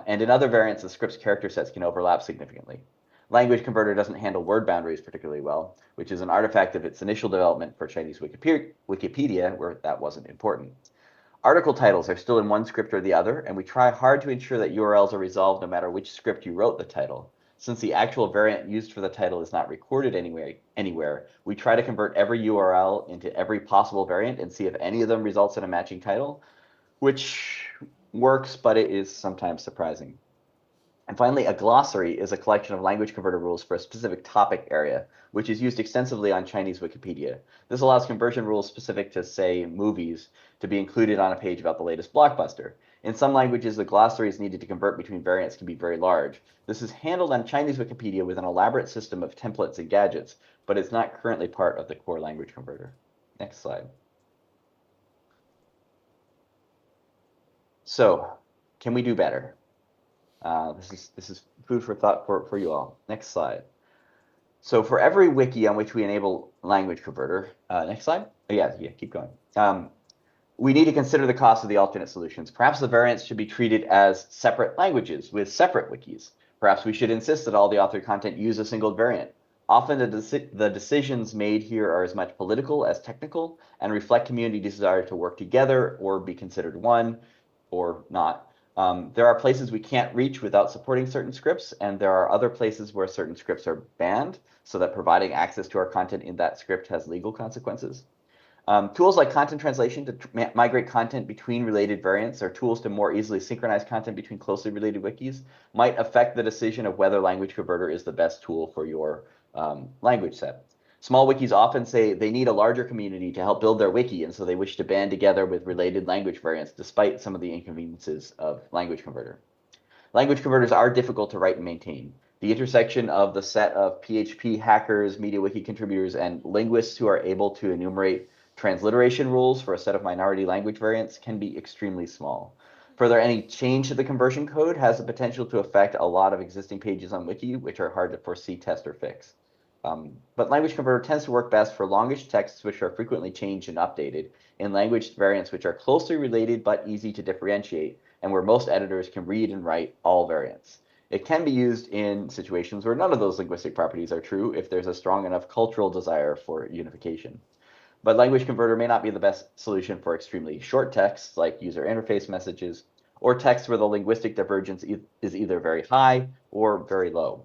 And in other variants, the script's character sets can overlap significantly. Language Converter doesn't handle word boundaries particularly well, which is an artifact of its initial development for Chinese Wikipedia, where that wasn't important. Article titles are still in one script or the other, and we try hard to ensure that URLs are resolved no matter which script you wrote the title. Since the actual variant used for the title is not recorded anywhere, we try to convert every URL into every possible variant and see if any of them results in a matching title, which works, but it is sometimes surprising. And finally, a glossary is a collection of language converter rules for a specific topic area, which is used extensively on Chinese Wikipedia. This allows conversion rules specific to, say, movies to be included on a page about the latest blockbuster. In some languages, the glossaries needed to convert between variants can be very large. This is handled on Chinese Wikipedia with an elaborate system of templates and gadgets, but it's not currently part of the core language converter. Next slide. So, can we do better? This is food for thought for you all. Next slide. So for every wiki on which we enable language converter, next slide. Oh, yeah, keep going. We need to consider the cost of the alternate solutions. Perhaps the variants should be treated as separate languages with separate wikis. Perhaps we should insist that all the authored content use a single variant. Often the decisions made here are as much political as technical and reflect community desire to work together or be considered one or not. There are places we can't reach without supporting certain scripts, and there are other places where certain scripts are banned, so that providing access to our content in that script has legal consequences. Tools like content translation to migrate content between related variants or tools to more easily synchronize content between closely related wikis might affect the decision of whether language converter is the best tool for your language set. Small wikis often say they need a larger community to help build their wiki, and so they wish to band together with related language variants despite some of the inconveniences of language converter. Language converters are difficult to write and maintain. The intersection of the set of PHP hackers, MediaWiki contributors, and linguists who are able to enumerate transliteration rules for a set of minority language variants can be extremely small. Further, any change to the conversion code has the potential to affect a lot of existing pages on Wiki, which are hard to foresee, test, or fix. But language converter tends to work best for longish texts which are frequently changed and updated, in language variants which are closely related but easy to differentiate, and where most editors can read and write all variants. It can be used in situations where none of those linguistic properties are true if there's a strong enough cultural desire for unification. But language converter may not be the best solution for extremely short texts like user interface messages, or texts where the linguistic divergence is either very high or very low.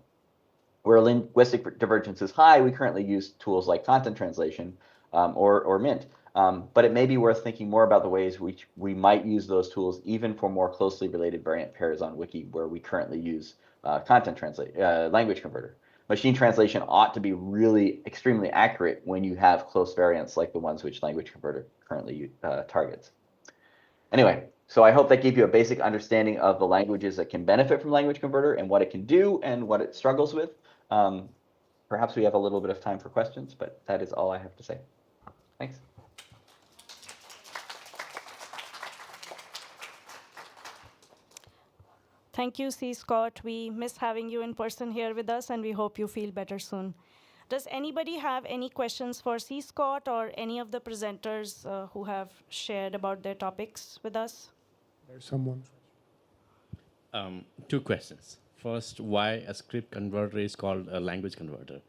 Where linguistic divergence is high, we currently use tools like content translation or Mint. But it may be worth thinking more about the ways which we might use those tools even for more closely related variant pairs on Wiki, where we currently use language converter. Machine translation ought to be really extremely accurate when you have close variants like the ones which language converter currently targets. Anyway, so I hope that gave you a basic understanding of the languages that can benefit from language converter and what it can do and what it struggles with. Perhaps we have a little bit of time for questions, but that is all I have to say. Thanks. Thank you, C. Scott. We miss having you in person here with us, and we hope you feel better soon. Does anybody have any questions for C. Scott or any of the presenters who have shared about their topics with us? There's someone. 2 questions. First, why a script converter is called a language converter?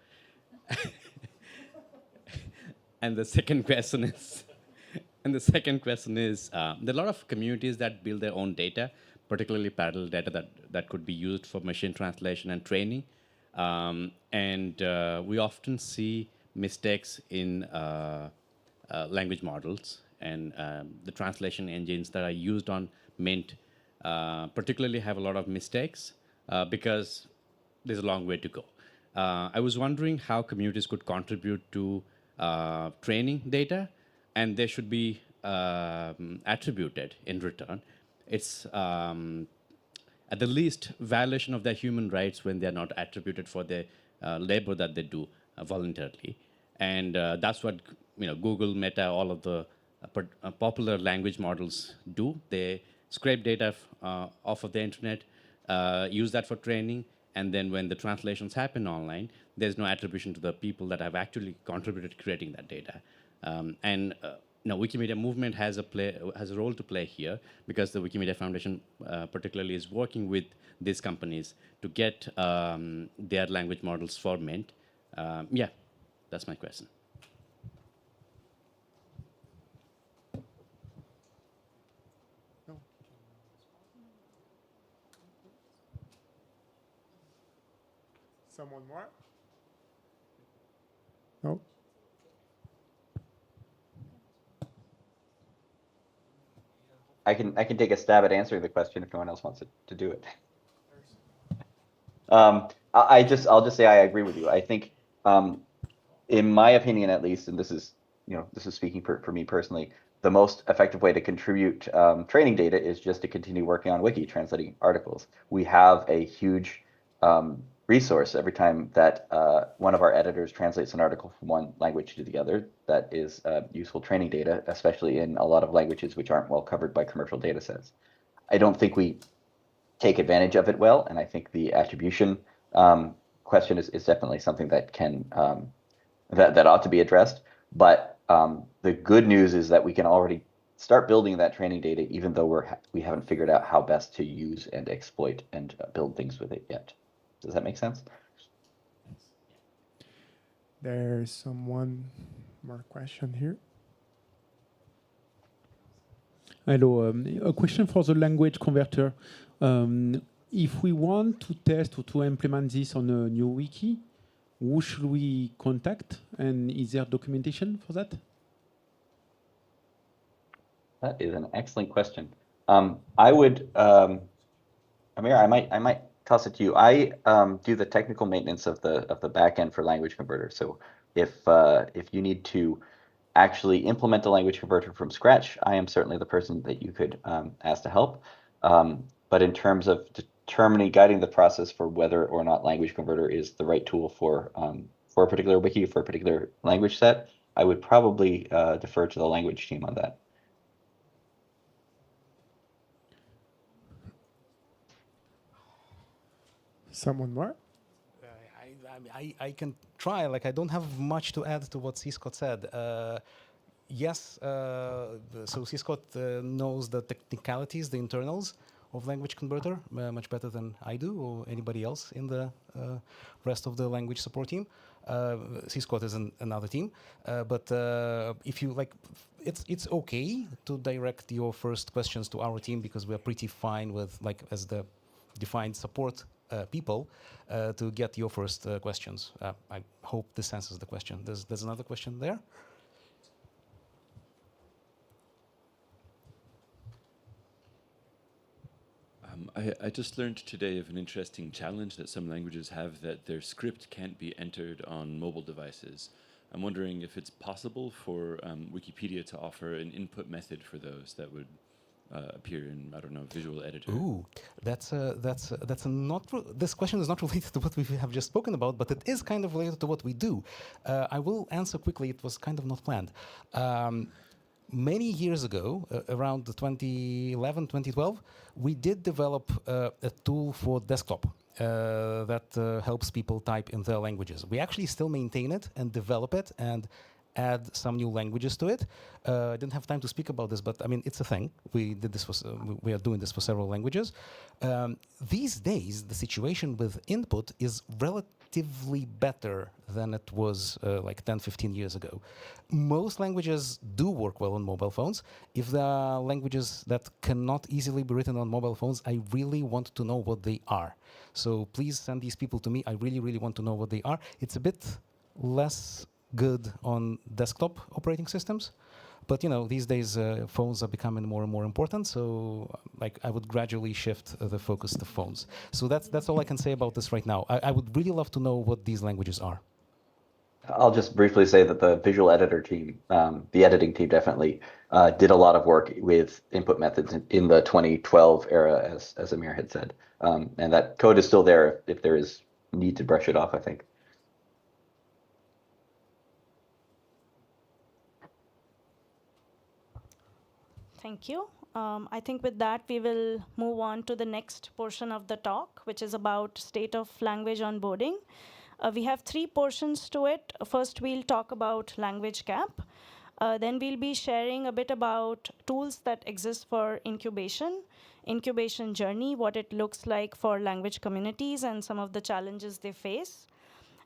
And the second question is, there are a lot of communities that build their own data, particularly parallel data that could be used for machine translation and training. We often see mistakes in language models, and the translation engines that are used on Mint particularly have a lot of mistakes because there's a long way to go. I was wondering how communities could contribute to training data, and they should be attributed in return. It's at the least violation of their human rights when they're not attributed for the labor that they do voluntarily. And that's what Google, Meta, all of the popular language models do. They scrape data off of the internet, use that for training, and then when the translations happen online, there's no attribution to the people that have actually contributed to creating that data. Wikimedia movement has a role to play here, because the Wikimedia Foundation particularly is working with these companies to get their language models for Mint. Yeah, that's my question. Someone more? No? I can take a stab at answering the question if no one else wants to do it. I'll just say I agree with you. I think, in my opinion at least, and this is speaking for me personally, the most effective way to contribute training data is just to continue working on Wiki, translating articles. We have a huge resource every time that one of our editors translates an article from one language to the other. That is useful training data, especially in a lot of languages which aren't well covered by commercial data sets. I don't think we take advantage of it well, and I think the attribution question is definitely something that can that ought to be addressed. But the good news is that we can already start building that training data, even though we haven't figured out how best to use and exploit and build things with it yet. Does that make sense? There's one more question here. Hello, a question for the language converter. If we want to test or to implement this on a new wiki, who should we contact? And is there documentation for that? That is an excellent question. I would, Amir, I might toss it to you. I do the technical maintenance of the backend for language converter. So if you need to actually implement a language converter from scratch, I am certainly the person that you could ask to help. But in terms of guiding the process for whether or not language converter is the right tool for a particular wiki, for a particular language set, I would probably defer to the language team on that. Someone more? I can try. Like, I don't have much to add to what C. Scott said. Yes, so C. Scott knows the technicalities, the internals of language converter much better than I do or anybody else in the rest of the language support team. C. Scott is another team, but if you like, it's okay to direct your first questions to our team, because we're pretty fine with, like, as the defined support people to get your first questions. I hope this answers the question. There's another question there. I just learned today of an interesting challenge that some languages have, that their script can't be entered on mobile devices. I'm wondering if it's possible for Wikipedia to offer an input method for those that would appear in, I don't know, visual editor. Ooh, that's not. This question is not related to what we have just spoken about, but it is kind of related to what we do. I will answer quickly. It was kind of not planned. Many years ago, around 2011, 2012, we did develop a tool for desktop that helps people type in their languages. We actually still maintain it and develop it and add some new languages to it. I didn't have time to speak about this, but I mean, it's a thing. We did this for, we are doing this for several languages. These days, the situation with input is relatively better than it was like 10, 15 years ago. Most languages do work well on mobile phones. If there are languages that cannot easily be written on mobile phones, I really want to know what they are. So please send these people to me. I really, really want to know what they are. It's a bit less good on desktop operating systems, but you know, these days phones are becoming more and more important, so like I would gradually shift the focus to phones. So that's all I can say about this right now. I would really love to know what these languages are. I'll just briefly say that the visual editor team, the editing team, definitely did a lot of work with input methods in the 2012 era, as Amir had said, and that code is still there if there is need to brush it off, I think. Thank you. I think with that, we will move on to the next portion of the talk, which is about state of language onboarding. We have 3 portions to it. First, we'll talk about language gap. Then we'll be sharing a bit about tools that exist for incubation journey, what it looks like for language communities and some of the challenges they face.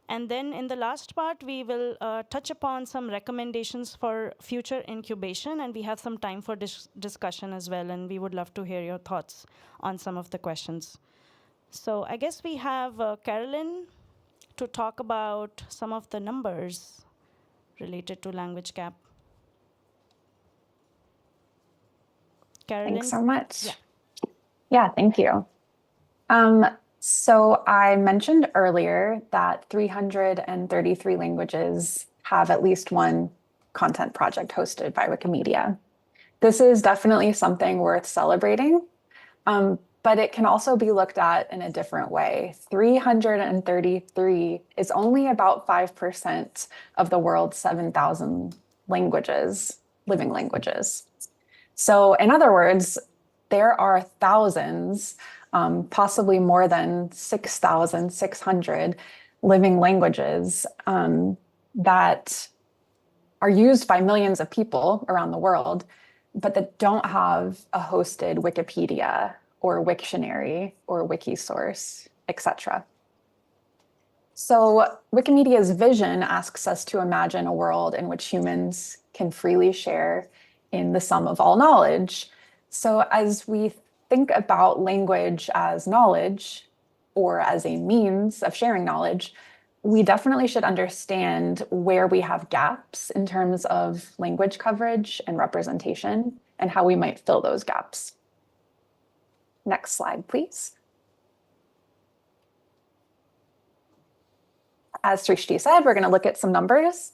And then in the last part, we will touch upon some recommendations for future incubation, and we have some time for discussion as well, and we would love to hear your thoughts on some of the questions. So I guess we have Carolyn to talk about some of the numbers related to language gap. Carolyn? Thanks so much. Yeah. Yeah, thank you. So I mentioned earlier that 333 languages have at least one content project hosted by Wikimedia. This is definitely something worth celebrating, but it can also be looked at in a different way. 333 is only about 5% of the world's 7,000 languages, living languages. So in other words, there are thousands, possibly more than 6,600 living languages that are used by millions of people around the world, but that don't have a hosted Wikipedia or Wiktionary or Wikisource, etc. So Wikimedia's vision asks us to imagine a world in which humans can freely share in the sum of all knowledge. So as we think about language as knowledge or as a means of sharing knowledge, we definitely should understand where we have gaps in terms of language coverage and representation and how we might fill those gaps. Next slide, please. As Srishti said, we're going to look at some numbers.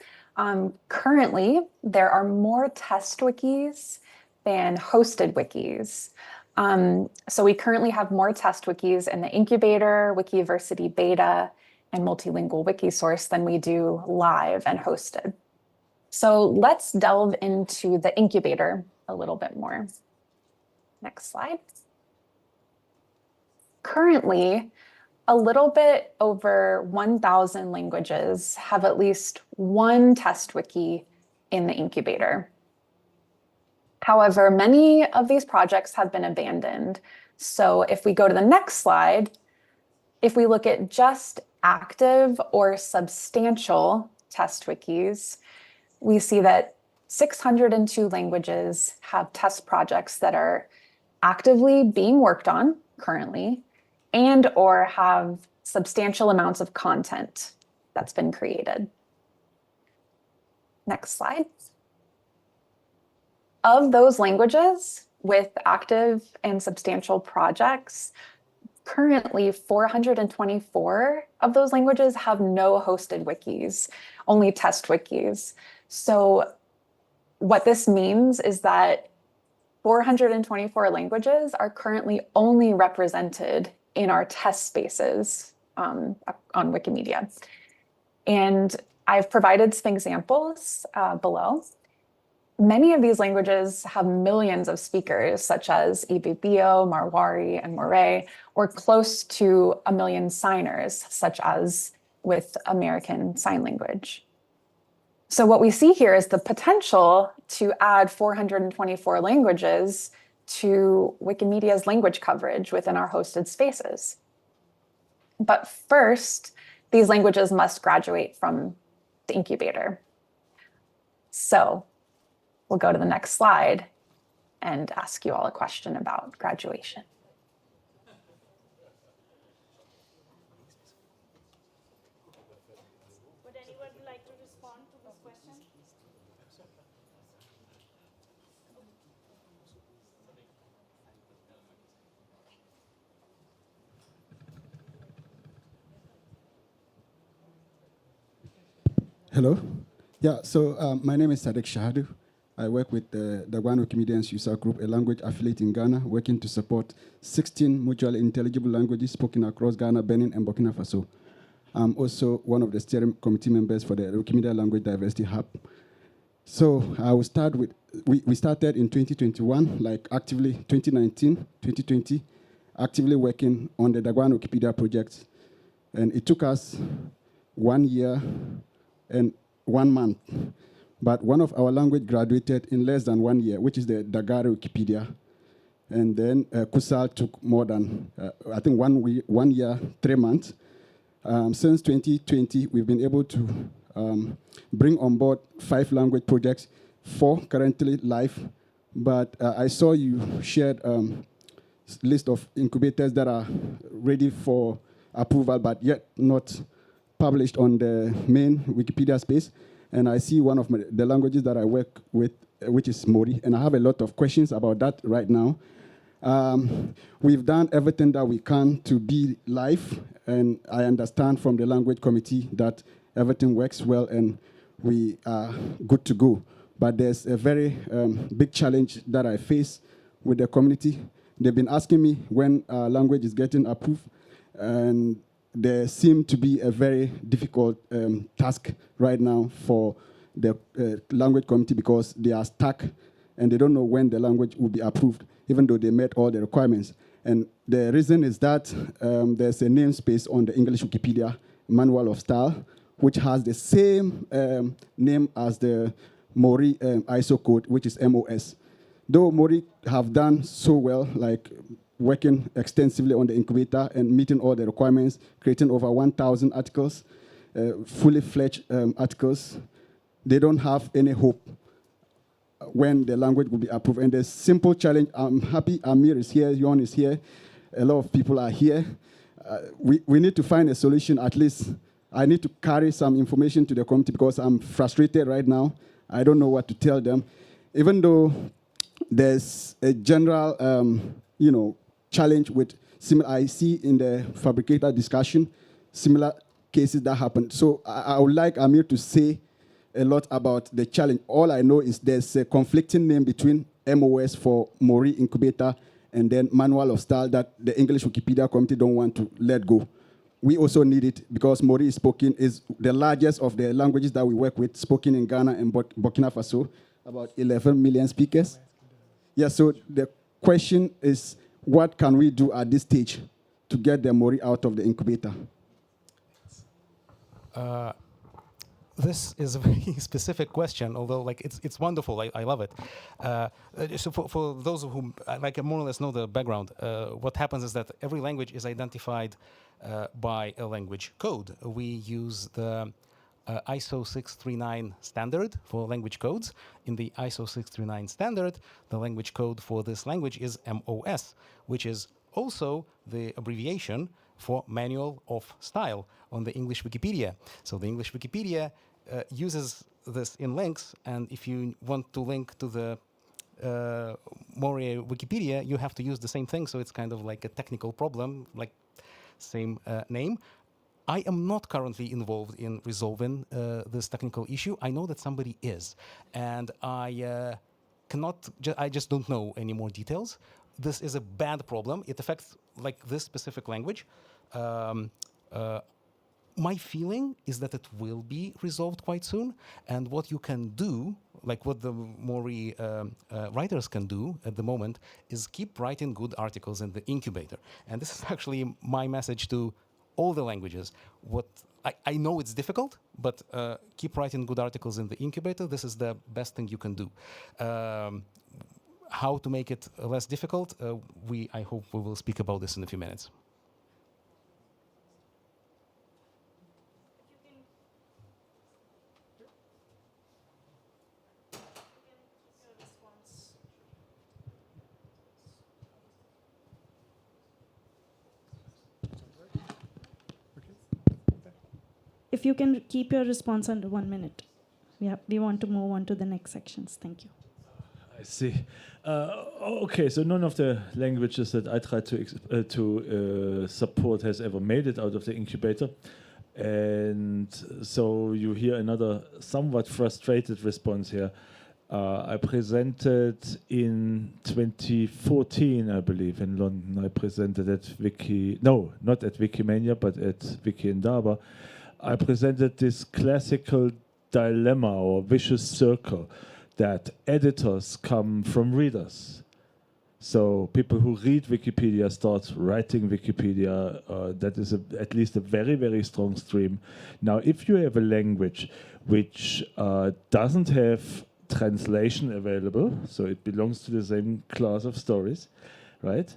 Currently, there are more test wikis than hosted wikis. So we currently have more test wikis in the incubator, Wikiversity beta, and multilingual Wikisource than we do live and hosted. So let's delve into the incubator a little bit more. Next slide. Currently, a little bit over 1,000 languages have at least one test wiki in the incubator. However, many of these projects have been abandoned. So if we go to the next slide, if we look at just active or substantial test wikis, we see that 602 languages have test projects that are actively being worked on currently and or have substantial amounts of content that's been created. Next slide. Of those languages with active and substantial projects, currently 424 of those languages have no hosted wikis, only test wikis. So what this means is that 424 languages are currently only represented in our test spaces on Wikimedia. And I've provided some examples below. Many of these languages have millions of speakers, such as Ibibio, Marwari, and Moray, or close to 1 million signers, such as with American Sign Language. So what we see here is the potential to add 424 languages to Wikimedia's language coverage within our hosted spaces. But first, these languages must graduate from the incubator. So we'll go to the next slide and ask you all a question about graduation. Would anyone like to respond to this question? Hello. Yeah, so my name is Sadek Shahadu. I work with the Dagwan Wikimedians User Group, a language affiliate in Ghana, working to support 16 mutually intelligible languages spoken across Ghana, Benin, and Burkina Faso. I'm also one of the steering committee members for the Wikimedia Language Diversity Hub. So I will start with, we started in 2021, like actively 2019, 2020, actively working on the Dagwan Wikipedia project. And it took us 1 year and 1 month but one of our language graduated in less than 1 year, which is the Dagare Wikipedia. And then Kusal took more than, I think, 1 year, 3 months. Since 2020, we've been able to bring on board 5 language projects, 4 currently live. But I saw you shared list of incubators that are ready for approval, but yet not published on the main Wikipedia space. And I see one of the languages that I work with, which is Mori, and I have a lot of questions about that right now. We've done everything that we can to be live, and I understand from the language committee that everything works well and we are good to go. But there's a very big challenge that I face with the community. They've been asking me when language is getting approved, and there seems to be a very difficult task right now for the language committee because they are stuck and they don't know when the language will be approved, even though they met all the requirements. And the reason is that there's a namespace on the English Wikipedia Manual of Style, which has the same name as the Mori ISO code, which is MOS. Though Mori have done so well, like working extensively on the incubator and meeting all the requirements, creating over 1,000 articles, fully fledged articles, they don't have any hope when the language will be approved. And the simple challenge, I'm happy Amir is here, Yon is here, a lot of people are here. We need to find a solution. At least I need to carry some information to the community because I'm frustrated right now. I don't know what to tell them. Even though there's a general, challenge with similar, I see in the fabricator discussion, similar cases that happen. So I would like Amir to say a lot about the challenge. All I know is there's a conflicting name between MOS for Mori Incubator and then Manual of Style that the English Wikipedia committee don't want to let go. We also need it because Mori is the largest of the languages that we work with, spoken in Ghana and Burkina Faso, about 11 million speakers. Yeah, so the question is, what can we do at this stage to get the Mori out of the incubator? This is a very specific question, although it's wonderful. I love it. So for those of whom more or less know the background, what happens is that every language is identified by a language code. We use the ISO 639 standard for language codes. In the ISO 639 standard, the language code for this language is MOS, which is also the abbreviation for Manual of Style on the English Wikipedia. So the English Wikipedia uses this in links, and if you want to link to the Mori Wikipedia, you have to use the same thing, so it's kind of like a technical problem, like same name. I am not currently involved in resolving this technical issue. I know that somebody is, and I just don't know any more details. This is a bad problem. It affects this specific language. My feeling is that it will be resolved quite soon, and what you can do, what the Mori writers can do at the moment, is keep writing good articles in the incubator. And this is actually my message to all the languages. I know it's difficult, but keep writing good articles in the incubator. This is the best thing you can do. How to make it less difficult, I hope we will speak about this in a few minutes. If you can keep your response under 1 minute. We want to move on to the next sections. Thank you. I see. Okay, so none of the languages that I tried to support has ever made it out of the incubator. And so you hear another somewhat frustrated response here. I presented in 2014, I believe, in London. I presented at not at Wikimania, but at Wiki Indaba. I presented this classical dilemma or vicious circle that editors come from readers. So people who read Wikipedia start writing Wikipedia. That is at least a very, very strong stream. Now, if you have a language which doesn't have translation available, so it belongs to the same class of stories, right?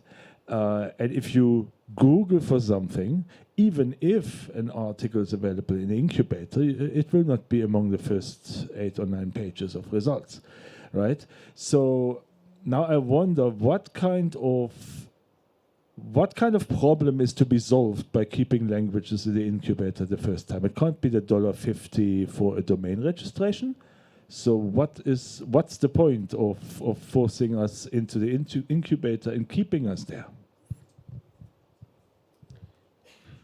And if you Google for something, even if an article is available in the incubator, it will not be among the first 8 or 9 pages of results, right? So now I wonder what kind of problem is to be solved by keeping languages in the incubator the first time. It can't be the $50 for a domain registration. So what's the point of forcing us into the incubator and keeping us there?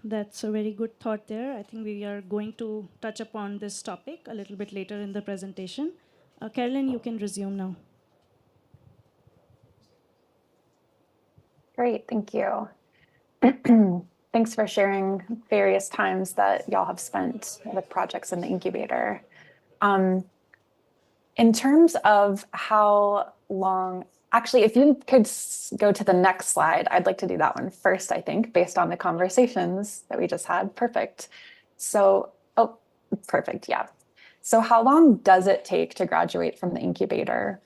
That's a very good thought there. I think we are going to touch upon this topic a little bit later in the presentation. Carolyn, you can resume now. Great, thank you. Thanks for sharing various times that y'all have spent with projects in the incubator. In terms of how long, actually, if you could go to the next slide, I'd like to do that one first, I think, based on the conversations that we just had. Perfect. So, oh, perfect, yeah. So how long does it take to graduate from the incubator?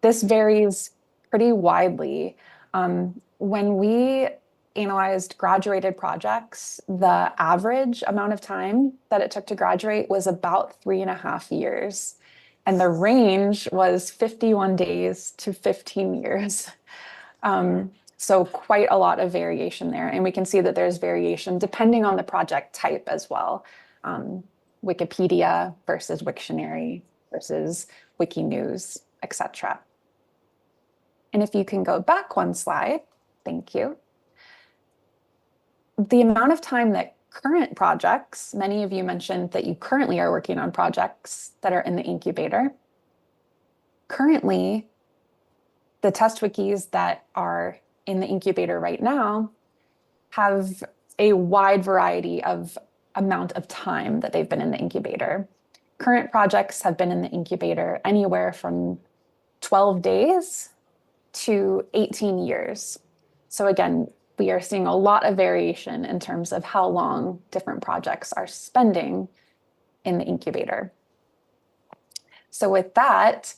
This varies pretty widely. When we analyzed graduated projects, the average amount of time that it took to graduate was about 3.5 years. And the range was 51 days to 15 years. So quite a lot of variation there. And we can see that there's variation depending on the project type as well. Wikipedia versus Wiktionary versus Wikinews, etc. And if you can go back one slide, thank you. The amount of time that current projects, many of you mentioned that you currently are working on projects that are in the incubator. Currently, the test wikis that are in the incubator right now have a wide variety of amount of time that they've been in the incubator. Current projects have been in the incubator anywhere from 12 days to 18 years. So again, we are seeing a lot of variation in terms of how long different projects are spending in the incubator. So with that,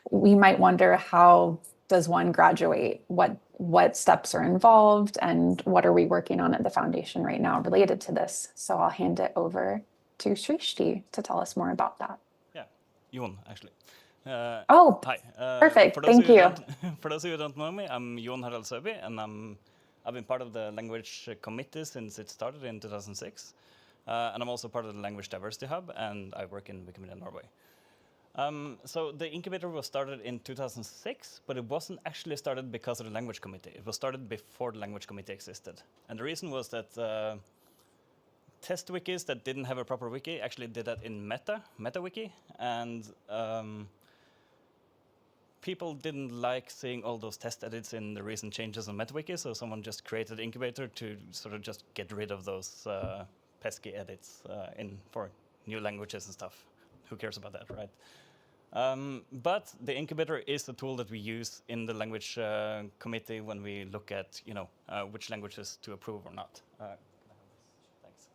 we might wonder, how does one graduate? What steps are involved, and what are we working on at the foundation right now related to this? So I'll hand it over to Srishti to tell us more about that. Yeah, Jon, actually. Hi. Perfect. Thank you. For those of you who don't know me, I'm Jon Harald Søby, and I've been part of the language committee since it started in 2006. And I'm also part of the Language Diversity Hub, and I work in Wikimedia Norway. So the incubator was started in 2006, but it wasn't actually started because of the language committee. It was started before the language committee existed. And the reason was that test wikis that didn't have a proper wiki actually did that in MetaWiki, and people didn't like seeing all those test edits in the recent changes on MetaWiki, so someone just created Incubator to sort of just get rid of those pesky edits for new languages and stuff. Who cares about that, right? But the Incubator is a tool that we use in the language committee when we look at, which languages to approve or not. Thanks.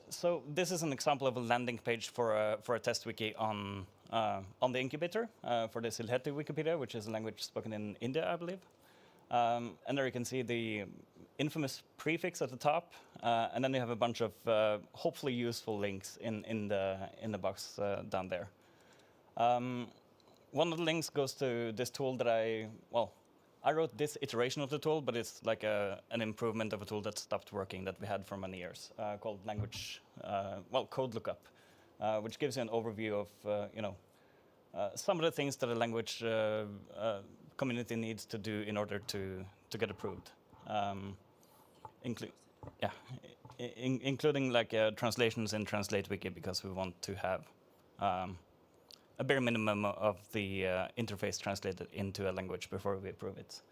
So this is an example of a landing page for a test wiki on the incubator for the Silheti Wikipedia, which is a language spoken in India, I believe. And there you can see the infamous prefix at the top, and then you have a bunch of hopefully useful links in the box down there. One of the links goes to this tool that I wrote this iteration of the tool, but it's like an improvement of a tool that stopped working that we had for many years, called Code Lookup, which gives you an overview of some of the things that a language community needs to do in order to get approved, including like translations in Translate Wiki, because we want to have a bare minimum of the interface translated into a language before we approve it.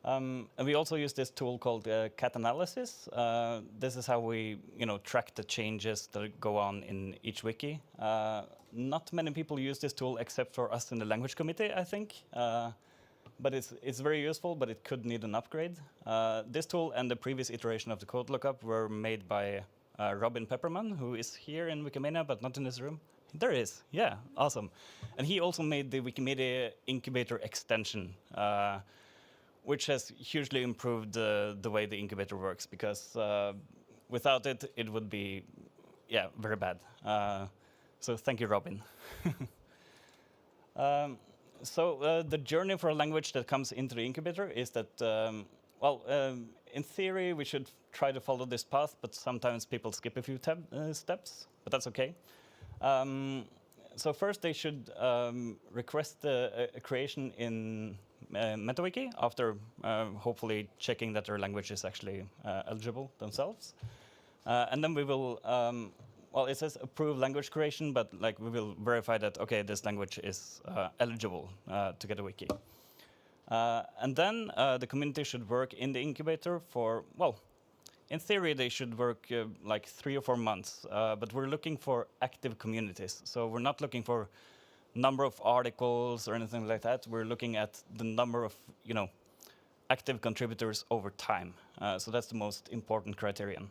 And we also use this tool called cat analysis. This is how we, track the changes that go on in each wiki. Not many people use this tool except for us in the language committee, I think. But it's very useful, but it could need an upgrade. This tool and the previous iteration of the code lookup were made by Robin Pepperman, who is here in Wikimania, but not in this room. There is, yeah, awesome. And he also made the Wikimedia incubator extension, which has hugely improved the way the incubator works, because without it, it would be, very bad. So thank you, Robin. So the journey for a language that comes into the incubator is that, in theory, we should try to follow this path, but sometimes people skip a few steps, but that's okay. So first they should request a creation in MetaWiki after hopefully checking that their language is actually eligible themselves. And then we will, it says approve language creation, but we will verify that, okay, this language is eligible to get a wiki. And then the community should work in the incubator for, in theory, they should work 3 or 4 months, but we're looking for active communities. So we're not looking for number of articles or anything like that. We're looking at the number of, active contributors over time. So that's the most important criterion.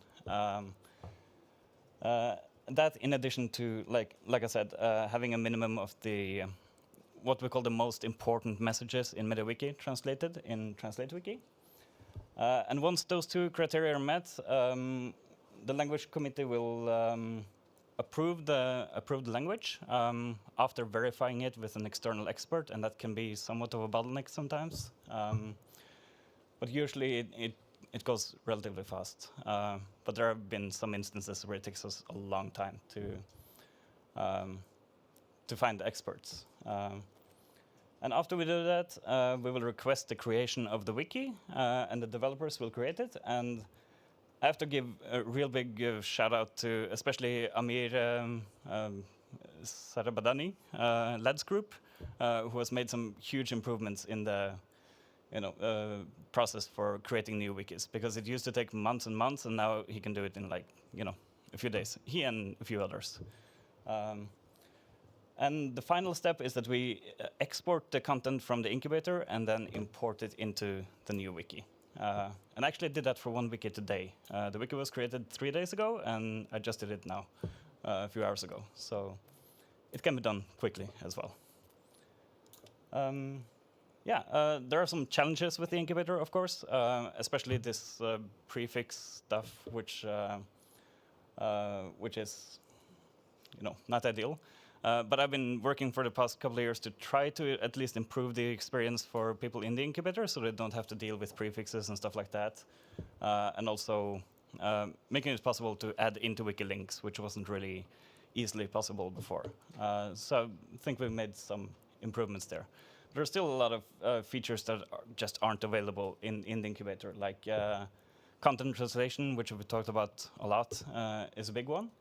That, in addition to, like I said, having a minimum of the what we call the most important messages in MetaWiki translated in TranslateWiki. And once those two criteria are met, the language committee will approve the language after verifying it with an external expert, and that can be somewhat of a bottleneck sometimes. But usually it goes relatively fast. But there have been some instances where it takes us a long time to find the experts. And after we do that, we will request the creation of the wiki, and the developers will create it. And I have to give a real big shout out to especially Amir Sarabadani, Lads Group, who has made some huge improvements in the process for creating new wikis, because it used to take months and months, and now he can do it in a few days. He and a few others. And the final step is that we export the content from the incubator and then import it into the new wiki. And I actually did that for one wiki today. The wiki was created 3 days ago, and I just did it now, a few hours ago. So it can be done quickly as well. There are some challenges with the incubator, of course, especially this prefix stuff, which is, not ideal. But I've been working for the past couple of years to try to at least improve the experience for people in the incubator, so they don't have to deal with prefixes and stuff like that. And also making it possible to add into wiki links, which wasn't really easily possible before. So I think we've made some improvements there. There are still a lot of features that just aren't available in the incubator, like content translation, which we talked about a lot, is a big one.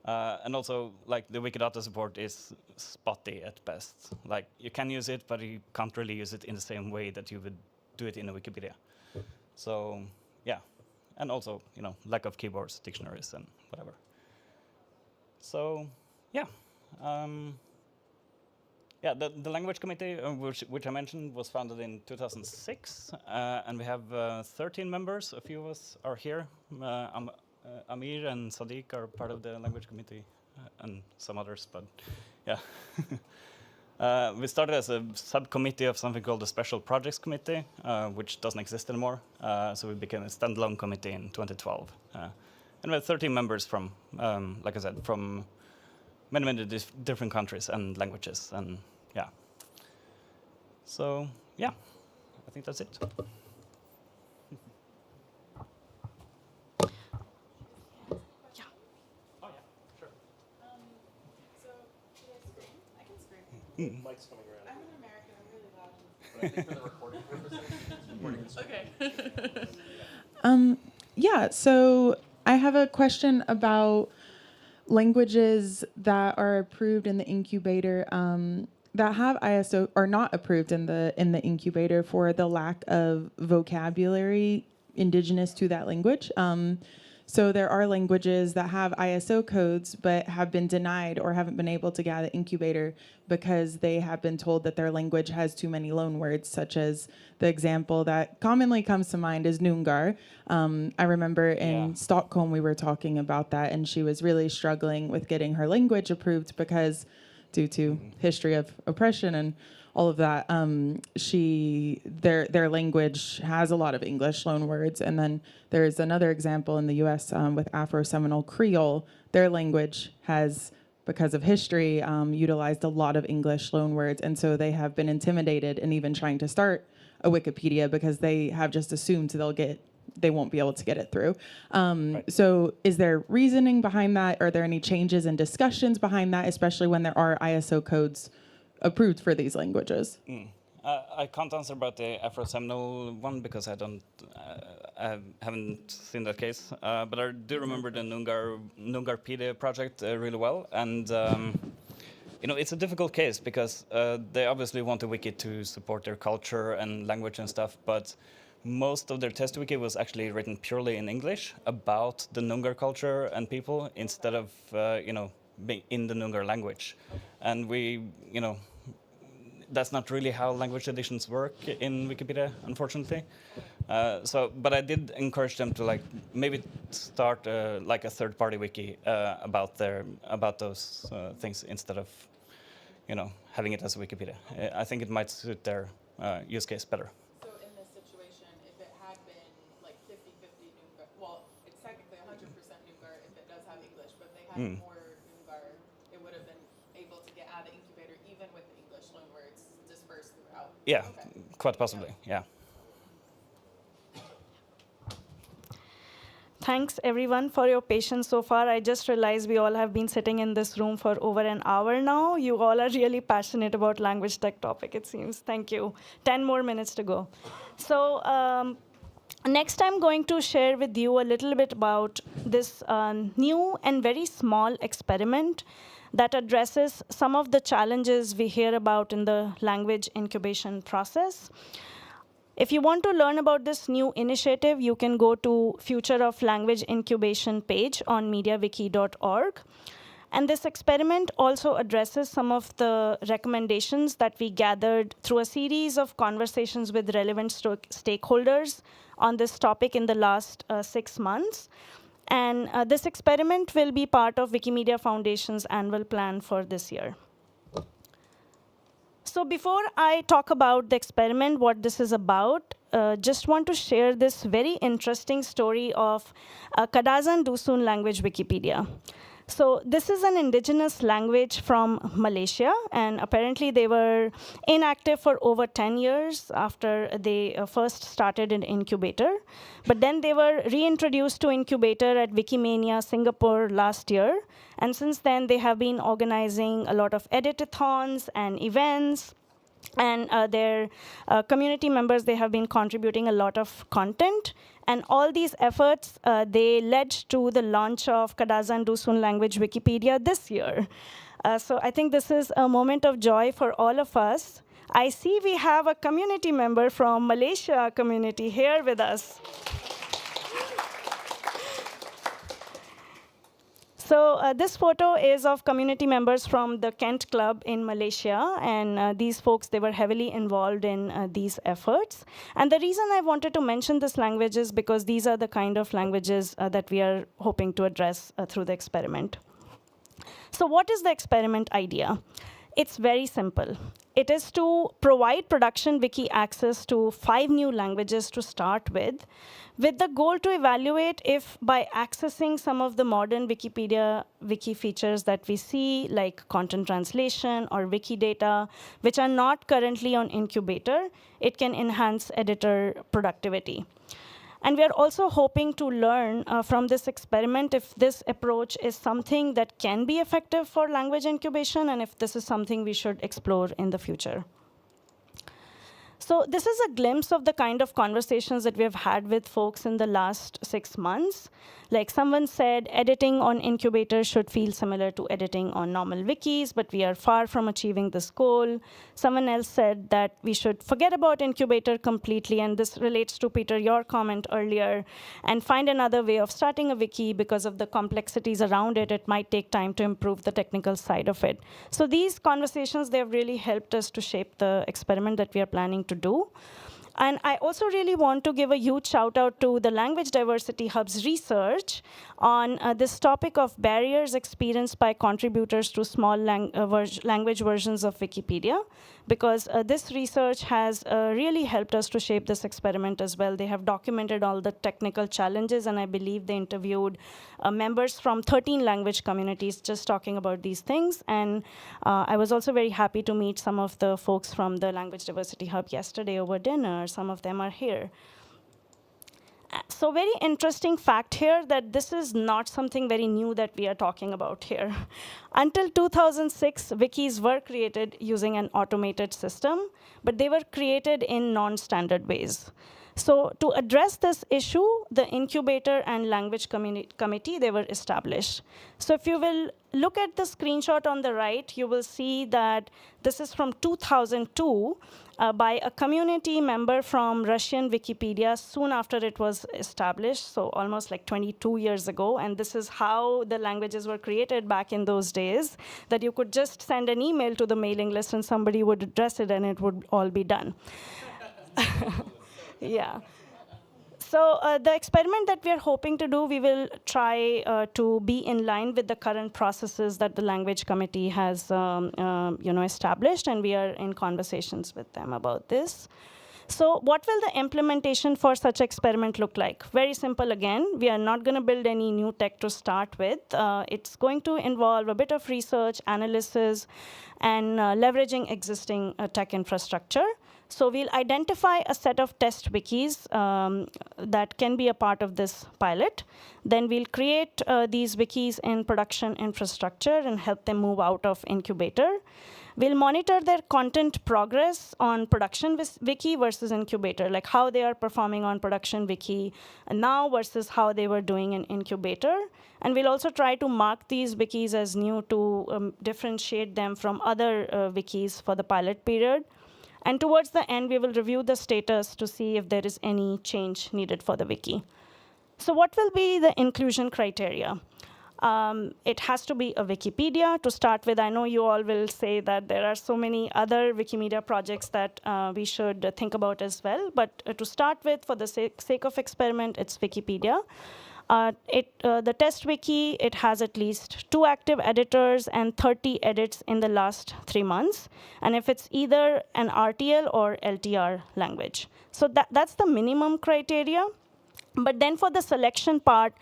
And also, the Wikidata support is spotty at best. You can use it, but you can't really use it in the same way that you would do it in a Wikipedia. So, and also, lack of keywords, dictionaries, and whatever. So, the language committee, which I mentioned, was founded in 2006, and we have 13 members. A few of us are here. Amir and Sadiq are part of the language committee, and some others, but we started as a subcommittee of something called the Special Projects Committee, which doesn't exist anymore. So we became a standalone committee in 2012. And we had 13 members from, like I said, from many different countries and languages, and So, I think that's it. Mike's coming around. I'm an American. I'm really loud. But I think for the recording purposes, Okay. So I have a question about languages that are approved in the incubator. that have ISO are not approved in the incubator for the lack of vocabulary indigenous to that language. So there are languages that have ISO codes but have been denied or haven't been able to get out of the incubator because they have been told that their language has too many loan words, such as the example that commonly comes to mind is Noongar. I remember in Stockholm we were talking about that, and she was really struggling with getting her language approved because due to history of oppression and all of that, their language has a lot of English loan words. And then there's another example in the U.S. With Afro-Seminole Creole. Their language has, because of history, utilized a lot of English loan words, and so they have been intimidated in even trying to start a Wikipedia because they have just assumed they won't be able to get it through. So is there reasoning behind that? Are there any changes and discussions behind that, especially when there are ISO codes approved for these languages? I can't answer about the Afro-Seminole one because I haven't seen that case. But I do remember the Noongarpedia project really well, and it's a difficult case because they obviously want the wiki to support their culture and language and stuff, but most of their test wiki was actually written purely in English about the Noongar culture and people instead of being in the Noongar language, and that's not really how language editions work in Wikipedia, unfortunately. But I did encourage them to maybe start a third-party wiki about those things instead of having it as a Wikipedia. I think it might suit their use case better. So in this situation, if it had been 50-50 Noongar, well, it's technically 100% Noongar if it does have English, but they had more Noongar, it would have been able to get out of the incubator even with the English loan words dispersed throughout. Yeah, quite possibly, yeah. Thanks everyone for your patience so far. I just realized we all have been sitting in this room for over an hour now. You all are really passionate about language tech topic, it seems. Thank you. 10 more minutes to go. So next I'm going to share with you a little bit about this new and very small experiment that addresses some of the challenges we hear about in the language incubation process. If you want to learn about this new initiative, you can go to Future of Language Incubation page on mediawiki.org. And this experiment also addresses some of the recommendations that we gathered through a series of conversations with relevant stakeholders on this topic in the last 6 months. And this experiment will be part of Wikimedia Foundation's annual plan for this year. So before I talk about the experiment, what this is about, just want to share this very interesting story of Kadazan Dusun language Wikipedia. So this is an indigenous language from Malaysia, and apparently they were inactive for over 10 years after they first started an incubator. But then they were reintroduced to incubator at Wikimania, Singapore last year. And since then, they have been organizing a lot of editathons and events. And their community members, they have been contributing a lot of content. And all these efforts, they led to the launch of Kadazan Dusun language Wikipedia this year. So I think this is a moment of joy for all of us. I see we have a community member from Malaysia community here with us. So this photo is of community members from the Kent Club in Malaysia, and these folks, they were heavily involved in these efforts. And the reason I wanted to mention this language is because these are the kind of languages that we are hoping to address through the experiment. So what is the experiment idea? It's very simple. It is to provide production wiki access to 5 new languages to start with the goal to evaluate if by accessing some of the modern Wikipedia wiki features that we see, like content translation or Wikidata, which are not currently on incubator, it can enhance editor productivity. And we are also hoping to learn from this experiment if this approach is something that can be effective for language incubation and if this is something we should explore in the future. So this is a glimpse of the kind of conversations that we have had with folks in the last 6 months. Like someone said, editing on Incubator should feel similar to editing on normal wikis, but we are far from achieving this goal. Someone else said that we should forget about Incubator completely, and this relates to, Peter, your comment earlier, and find another way of starting a wiki because of the complexities around it. It might take time to improve the technical side of it. So these conversations, they have really helped us to shape the experiment that we are planning to do. And I also really want to give a huge shout out to the Language Diversity Hub's research on this topic of barriers experienced by contributors to small language versions of Wikipedia, because this research has really helped us to shape this experiment as well. They have documented all the technical challenges, and I believe they interviewed members from 13 language communities just talking about these things. And I was also very happy to meet some of the folks from the Language Diversity Hub yesterday over dinner. Some of them are here. So very interesting fact here that this is not something very new that we are talking about here. Until 2006, wikis were created using an automated system, but they were created in non-standard ways. So to address this issue, the Incubator and Language Committee, they were established. So if you will look at the screenshot on the right, you will see that this is from 2002 by a community member from Russian Wikipedia soon after it was established, so almost like 22 years ago. And this is how the languages were created back in those days, that you could just send an email to the mailing list and somebody would address it and it would all be done. Yeah. So the experiment that we are hoping to do, we will try to be in line with the current processes that the Language Committee has established, and we are in conversations with them about this. So what will the implementation for such experiment look like? Very simple again. We are not going to build any new tech to start with. It's going to involve a bit of research, analysis, and leveraging existing tech infrastructure. So we'll identify a set of test wikis that can be a part of this pilot. Then we'll create these wikis in production infrastructure and help them move out of Incubator. We'll monitor their content progress on production wiki versus Incubator, like how they are performing on production wiki now versus how they were doing in Incubator. And we'll also try to mark these wikis as new to differentiate them from other wikis for the pilot period. And towards the end, we will review the status to see if there is any change needed for the wiki. So what will be the inclusion criteria? It has to be a Wikipedia to start with. I know you all will say that there are so many other Wikimedia projects that we should think about as well. But to start with, for the sake of experiment, it's Wikipedia. The test wiki, it has at least 2 active editors and 30 edits in the last 3 months. And if it's either an RTL or LTR language. So that's the minimum criteria. But then for the selection part,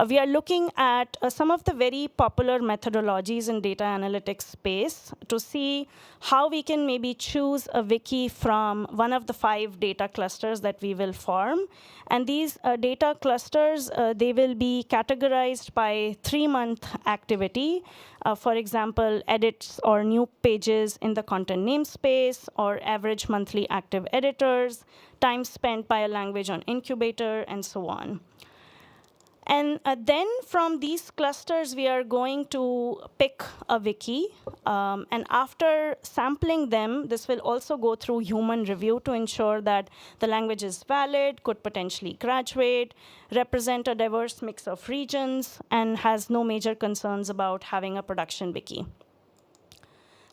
we are looking at some of the very popular methodologies in data analytics space to see how we can maybe choose a wiki from one of the 5 data clusters that we will form. And these data clusters, they will be categorized by 3-month activity. For example, edits or new pages in the content namespace, or average monthly active editors, time spent by a language on Incubator, and so on. And then from these clusters, we are going to pick a wiki. And after sampling them, this will also go through human review to ensure that the language is valid, could potentially graduate, represent a diverse mix of regions, and has no major concerns about having a production wiki.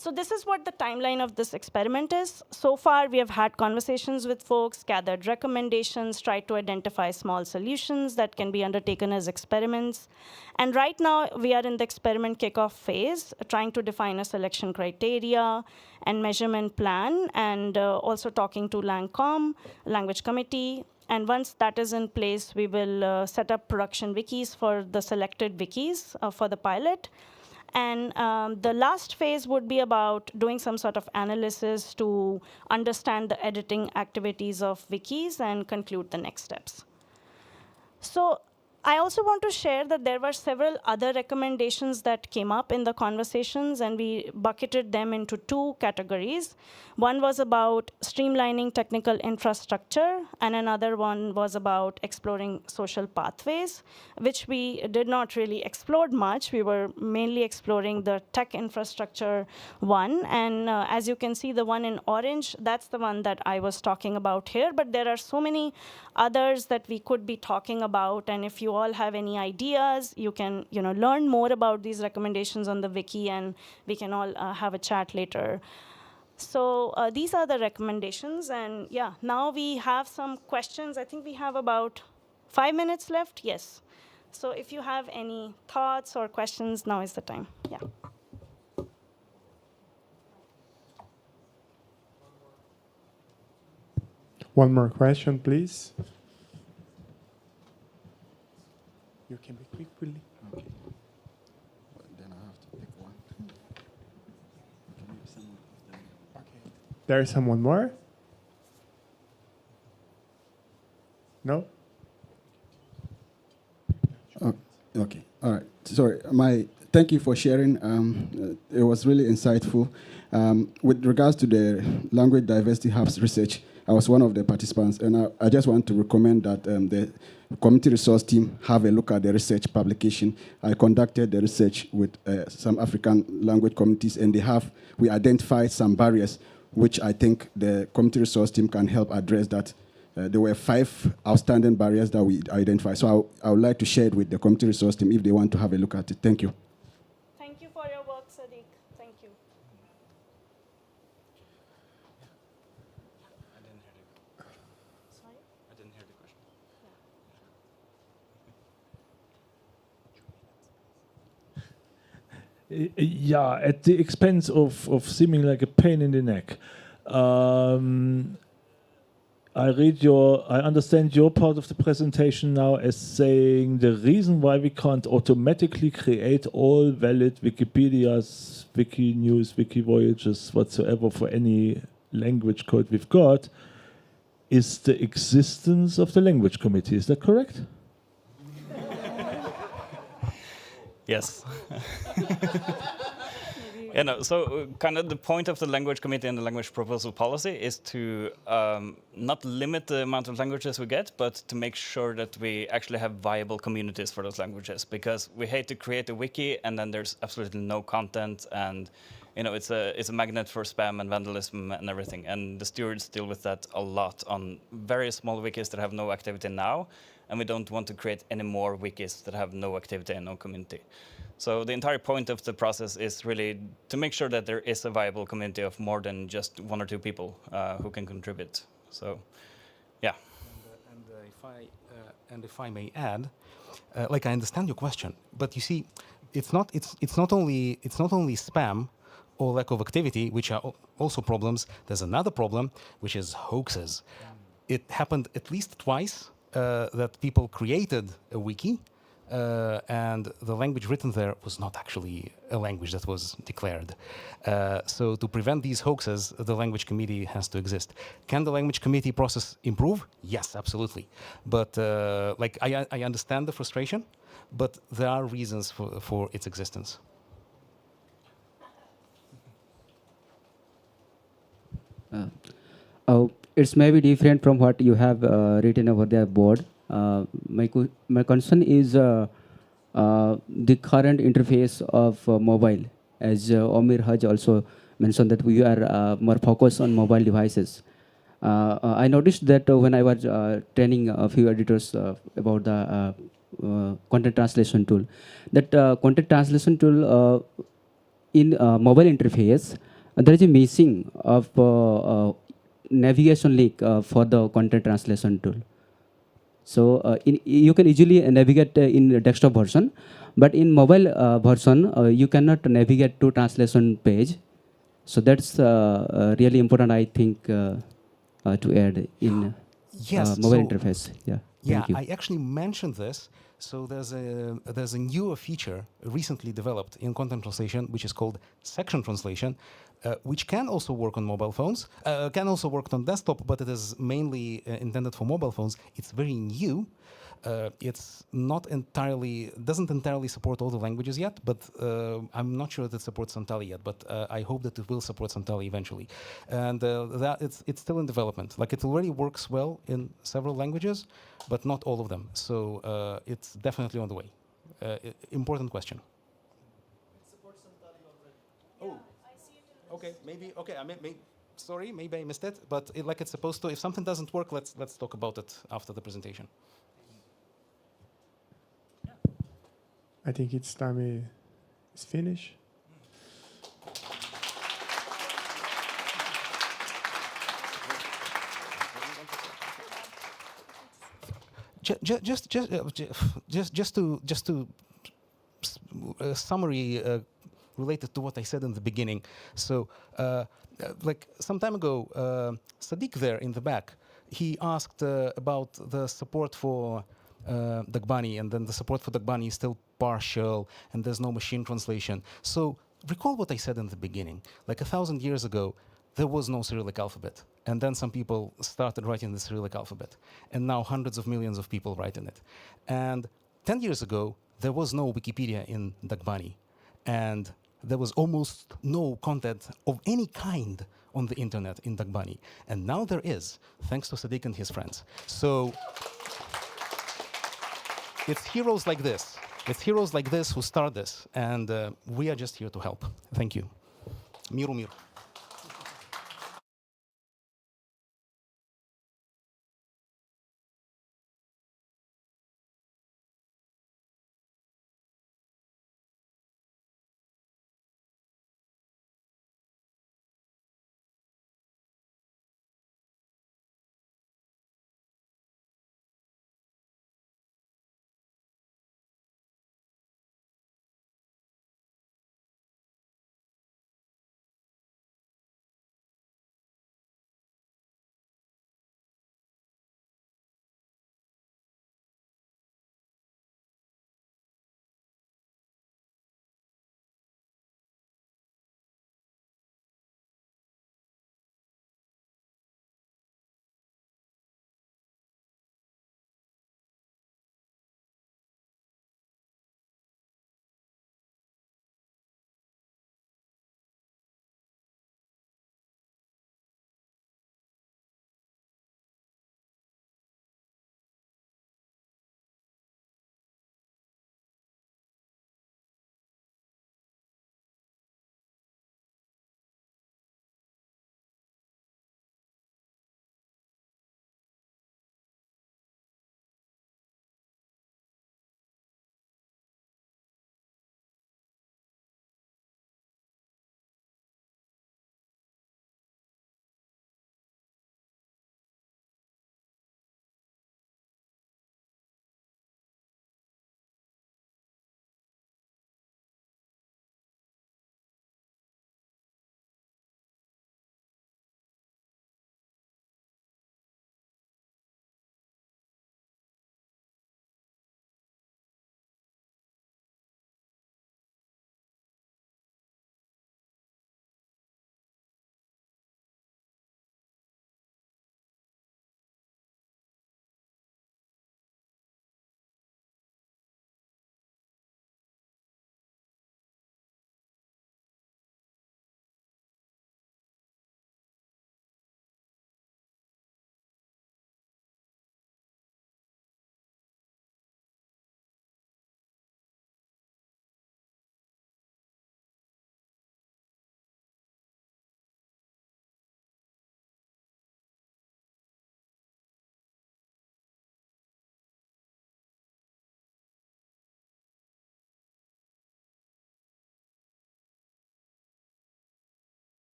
So this is what the timeline of this experiment is. So far, we have had conversations with folks, gathered recommendations, tried to identify small solutions that can be undertaken as experiments. And right now, we are in the experiment kickoff phase, trying to define a selection criteria and measurement plan, and also talking to LangCom, Language Committee. And once that is in place, we will set up production wikis for the selected wikis for the pilot. And the last phase would be about doing some sort of analysis to understand the editing activities of wikis and conclude the next steps. So I also want to share that there were several other recommendations that came up in the conversations, and we bucketed them into two categories. One was about streamlining technical infrastructure, and another one was about exploring social pathways, which we did not really explore much. We were mainly exploring the tech infrastructure one, and as you can see, the one in orange, that's the one that I was talking about here, but there are so many others that we could be talking about, and if you all have any ideas, you can learn more about these recommendations on the wiki, and we can all have a chat later. So these are the recommendations, and yeah, now we have some questions. I think we have about 5 minutes left, yes. So if you have any thoughts or questions, now is the time, yeah. One more question, please. You can be quick, Willie. Okay. Then I have to pick one. Okay. There's someone more? No? Oh, okay. All right. Sorry. Thank you for sharing. It was really insightful. With regards to the Language Diversity Hub's research, I was one of the participants, and I just want to recommend that the community resource team have a look at the research publication. I conducted the research with some African language communities, and we identified some barriers, which I think the community resource team can help address that. There were 5 outstanding barriers that we identified. So I would like to share it with the community resource team if they want to have a look at it. Thank you. Thank you for your work, Sadiq. Thank you. I didn't hear the question. Sorry? I didn't hear the question. Yeah, at the expense of seeming like a pain in the neck. I understand your part of the presentation now as saying the reason why we can't automatically create all valid Wikipedias, Wiki News, Wiki Voyages, whatsoever for any language code we've got is the existence of the language committee. Is that correct? Yes. So kind of the point of the language committee and the language proposal policy is to not limit the amount of languages we get, but to make sure that we actually have viable communities for those languages. Because we hate to create a wiki and then there's absolutely no content, and it's a magnet for spam and vandalism and everything. And the stewards deal with that a lot on very small wikis that have no activity now, and we don't want to create any more wikis that have no activity and no community. So the entire point of the process is really to make sure that there is a viable community of more than just 1 or 2 people who can contribute. So, yeah. And if I may add, like I understand your question, but you see, it's not only spam or lack of activity, which are also problems. There's another problem, which is hoaxes. It happened at least twice that people created a wiki. And the language written there was not actually a language that was declared. So to prevent these hoaxes, the language committee has to exist. Can the language committee process improve? Yes, absolutely. But I understand the frustration, but there are reasons for its existence. It's maybe different from what you have written over the board. My concern is the current interface of mobile. As Unheard also mentioned that we are more focused on mobile devices. I noticed that when I was training a few editors about the content translation tool, that content translation tool in mobile interface, there is a missing of navigation link for the content translation tool. So you can easily navigate in the desktop version, but in mobile version, you cannot navigate to translation page. So that's really important, I think, to add in mobile interface. Yeah. Yeah, Thank you. I actually mentioned this. So there's a newer feature recently developed in content translation, which is called section translation, which can also work on mobile phones, can also work on desktop, but it is mainly intended for mobile phones. It's very new, It's not entirely, doesn't entirely support all the languages yet, but I'm not sure that it supports Santali yet, but I hope that it will support Santali eventually. And that it's still in development. Like, it already works well in several languages, but not all of them. So it's definitely on the way. Important question. Oh, okay, maybe, okay, sorry, maybe I missed it, but like it's supposed to, if something doesn't work, let's talk about it after the presentation. I think it's time it's finished. Just to summary related to what I said in the beginning. So, like some time ago, Sadiq there in the back, he asked about the support for Dagbani, and then the support for Dagbani is still partial, and there's no machine translation. So recall what I said in the beginning. Like 1,000 years ago, there was no Cyrillic alphabet. And then some people started writing the Cyrillic alphabet. And now hundreds of millions of people write in it. And 10 years ago, there was no Wikipedia in Dagbani. And there was almost no content of any kind on the internet in Dagbani. And now there is, thanks to Sadiq and his friends. So it's heroes like this. It's heroes like this who start this. And we are just here to help. Thank you. Miru miru.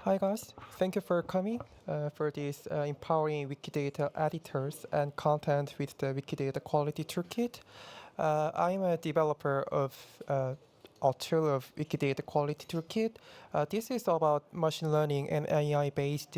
Hi guys, thank you for coming for this empowering Wikidata editors and content with the Wikidata Quality Toolkit. I'm a developer of a tool of Wikidata Quality Toolkit. This is about machine learning and AI-based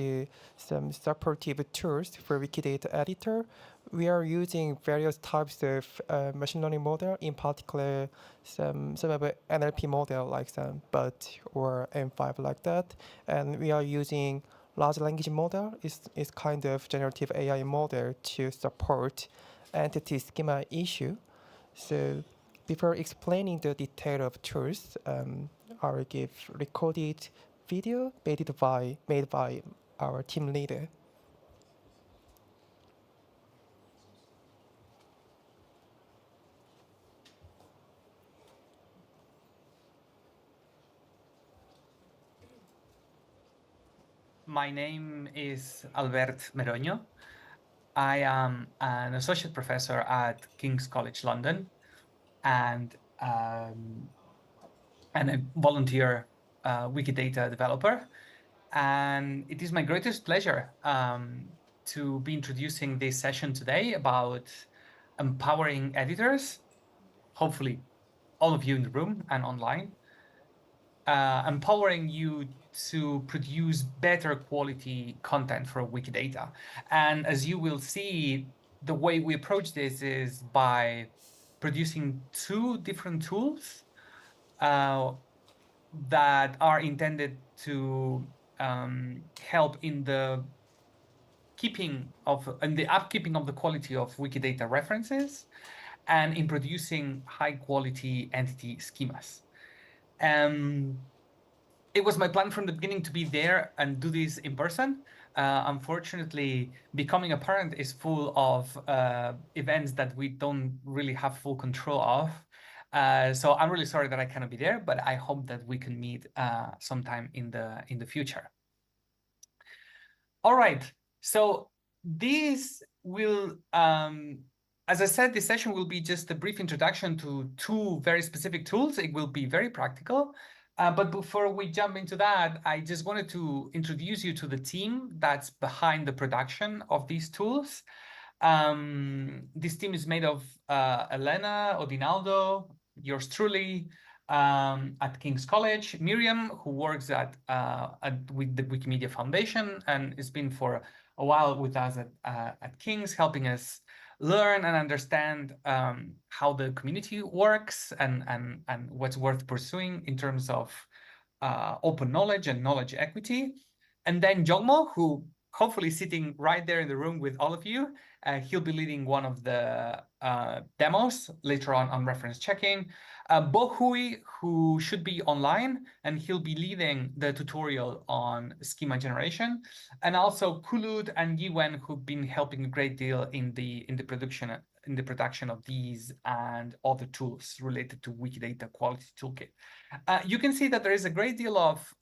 some supportive tools for Wikidata editor. We are using various types of machine learning model, in particular some of the NLP model like some BUT or M5 like that. And we are using large language model. It's kind of generative AI model to support entity schema issue. So before explaining the detail of tools, I will give recorded video made by our team leader. My name is Albert Meroño. I am an associate professor at King's College London and a volunteer Wikidata developer. And it is my greatest pleasure to be introducing this session today about empowering editors, hopefully all of you in the room and online, empowering you to produce better quality content for Wikidata. And as you will see, the way we approach this is by producing two different tools that are intended to help in the upkeeping of the quality of Wikidata references and in producing high quality entity schemas. It was my plan from the beginning to be there and do this in person. Unfortunately, becoming a parent is full of events that we don't really have full control of. So I'm really sorry that I cannot be there, but I hope that we can meet sometime in the future. All right, so this will, as I said, this session will be just a brief introduction to two very specific tools. It will be very practical. But before we jump into that, I just wanted to introduce you to the team that's behind the production of these tools. This team is made of Elena, Odinaldo, yours truly, at King's College, Miriam, who works with the Wikimedia Foundation and has been for a while with us at King's, helping us learn and understand how the community works and what's worth pursuing in terms of open knowledge and knowledge equity. And then Jongmo, who hopefully sitting right there in the room with all of you, he'll be leading one of the demos later on reference checking. Bo Hui, who should be online, and he'll be leading the tutorial on schema generation. And also Kulud and Yiwen, who've been helping a great deal in the production of these and other tools related to Wikidata Quality Toolkit. You can see that there is a great deal of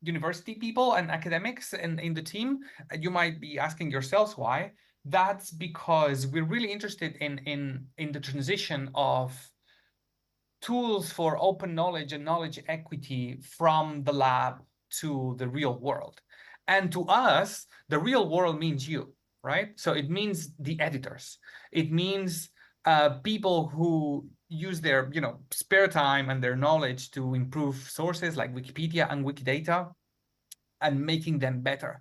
university people and academics in the team. You might be asking yourselves why. That's because we're really interested in the transition of tools for open knowledge and knowledge equity from the lab to the real world. And to us, the real world means you, right? So it means the editors. It means people who use their spare time and their knowledge to improve sources like Wikipedia and Wikidata and making them better.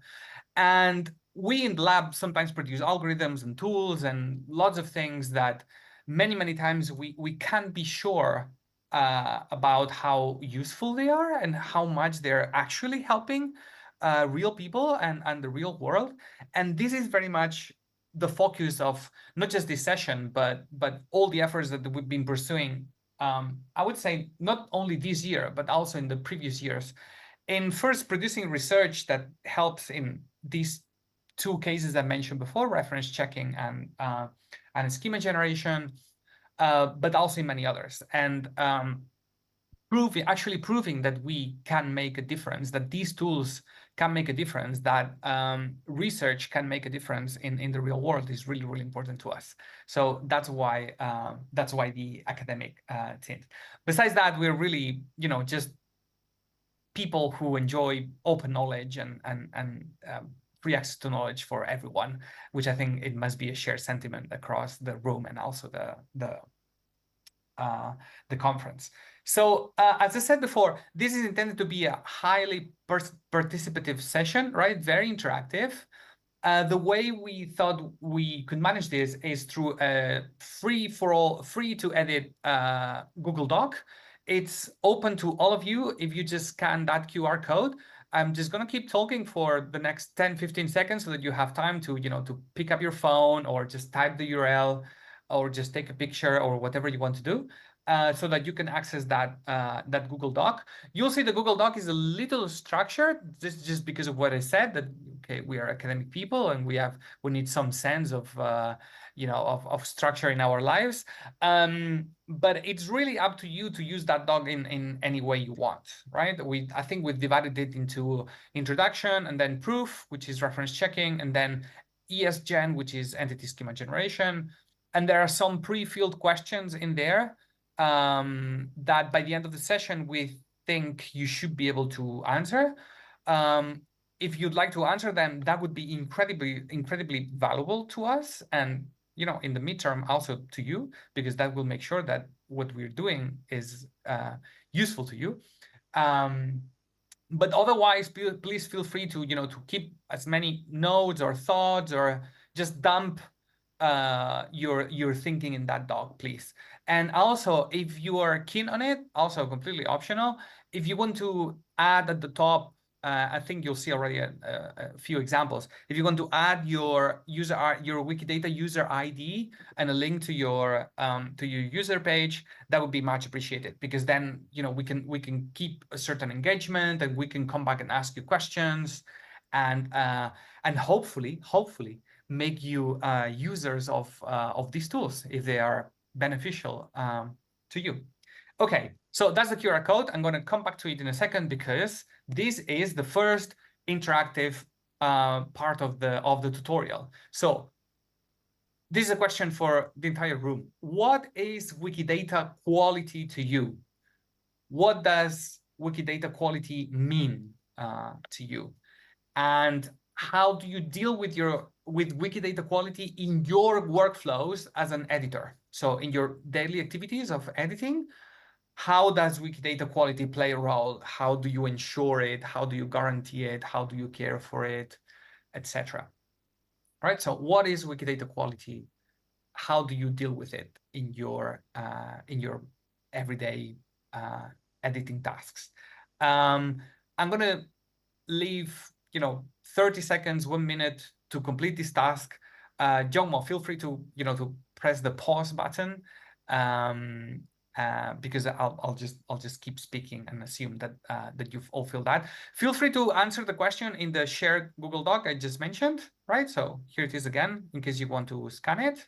And we in the lab sometimes produce algorithms and tools and lots of things that many times we can't be sure about how useful they are and how much they're actually helping real people and the real world. And this is very much the focus of not just this session, but all the efforts that we've been pursuing, I would say not only this year, but also in the previous years, in first producing research that helps in these two cases I mentioned before, reference checking and schema generation, but also in many others. And actually proving that we can make a difference, that these tools can make a difference, that research can make a difference in the real world is really, really important to us. So that's why the academic team. Besides that, we're really, just people who enjoy open knowledge and free access to knowledge for everyone, which I think it must be a shared sentiment across the room and also the conference. So as I said before, this is intended to be a highly participative session, right? Very interactive. The way we thought we could manage this is through a free to edit Google Doc. It's open to all of you if you just scan that QR code. I'm just going to keep talking for the next 10-15 seconds so that you have time to, to pick up your phone or just type the URL or just take a picture or whatever you want to do. So that you can access that that Google Doc. You'll see the Google Doc is a little structured. This is just because of what I said, that okay, we are academic people and we need some sense of of structure in our lives. But it's really up to you to use that doc in any way you want, right? I think we've divided it into introduction and then proof, which is reference checking, and then ESGen, which is entity schema generation. And there are some pre-filled questions in there that by the end of the session, we think you should be able to answer. If you'd like to answer them, that would be incredibly valuable to us. And, in the midterm also to you, because that will make sure that what we're doing is useful to you. But otherwise, please feel free to, to keep as many notes or thoughts or just dump your thinking in that doc, please. And also, if you are keen on it, also completely optional, if you want to add at the top, I think you'll see already a few examples. If you want to add your Wikidata user ID and a link to your user page, that would be much appreciated, because then we can keep a certain engagement and we can come back and ask you questions, and hopefully make you users of these tools if they are beneficial to you. Okay, so that's the QR code. I'm going to come back to it in a second, because this is the first interactive part of the tutorial. So this is a question for the entire room. What is Wikidata quality to you? What does Wikidata quality mean to you? And how do you deal with Wikidata quality in your workflows as an editor? So in your daily activities of editing, how does Wikidata quality play a role? How do you ensure it? How do you guarantee it? How do you care for it, etc.? Right. So what is Wikidata quality? How do you deal with it in your everyday editing tasks? I'm going to leave 30 seconds, 1 minute to complete this task. Jaume, feel free to to press the pause button, because I'll just keep speaking and assume that that you've all filled that. Feel free to answer the question in the shared Google Doc I just mentioned, right? So here it is again, in case you want to scan it.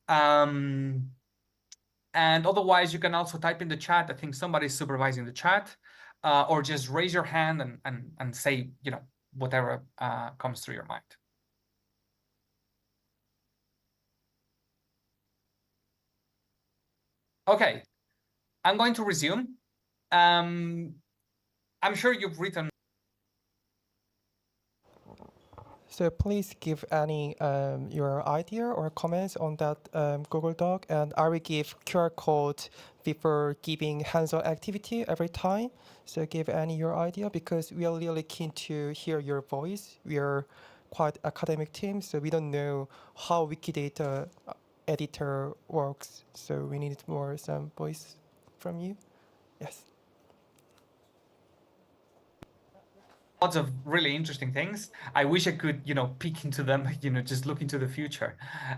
And otherwise, you can also type in the chat. I think somebody's supervising the chat, or just raise your hand and say whatever comes through your mind. Okay, I'm going to resume. I'm sure you've written. So please give any your idea or comments on that Google Doc, and I will give QR code before giving hands-on activity every time. So give any your idea, because we are really keen to hear your voice. We are quite academic team, so we don't know how Wikidata editor works. So we need some voice from you. Yes. Lots of really interesting things. I wish I could, peek into them, just look into the future.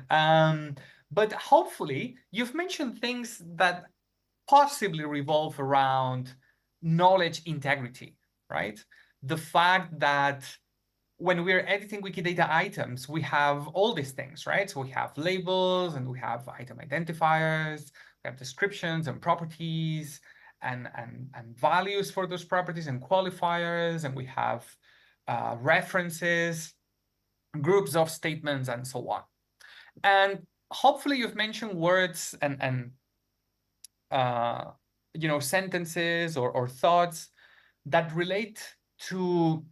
But hopefully you've mentioned things that possibly revolve around knowledge integrity, right? The fact that when we're editing Wikidata items, we have all these things, right? So we have labels and we have item identifiers, we have descriptions and properties, and values for those properties and qualifiers, and we have references, groups of statements, and so on. And hopefully you've mentioned words and sentences or thoughts that relate to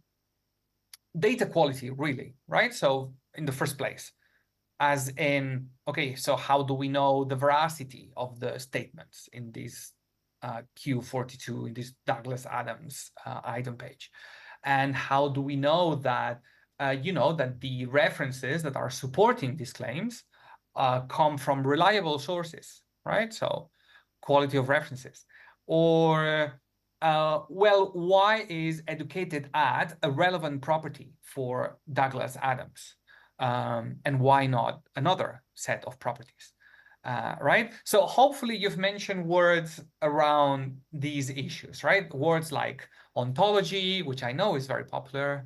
data quality, really, right? So in the first place, as in, okay, so how do we know the veracity of the statements in this Q42, in this Douglas Adams item page? And how do we know that, that the references that are supporting these claims come from reliable sources, right? So quality of references. Or, well, why is educated ad a relevant property for Douglas Adams? And why not another set of properties, right? So hopefully you've mentioned words around these issues, right? Words like ontology, which I know is very popular,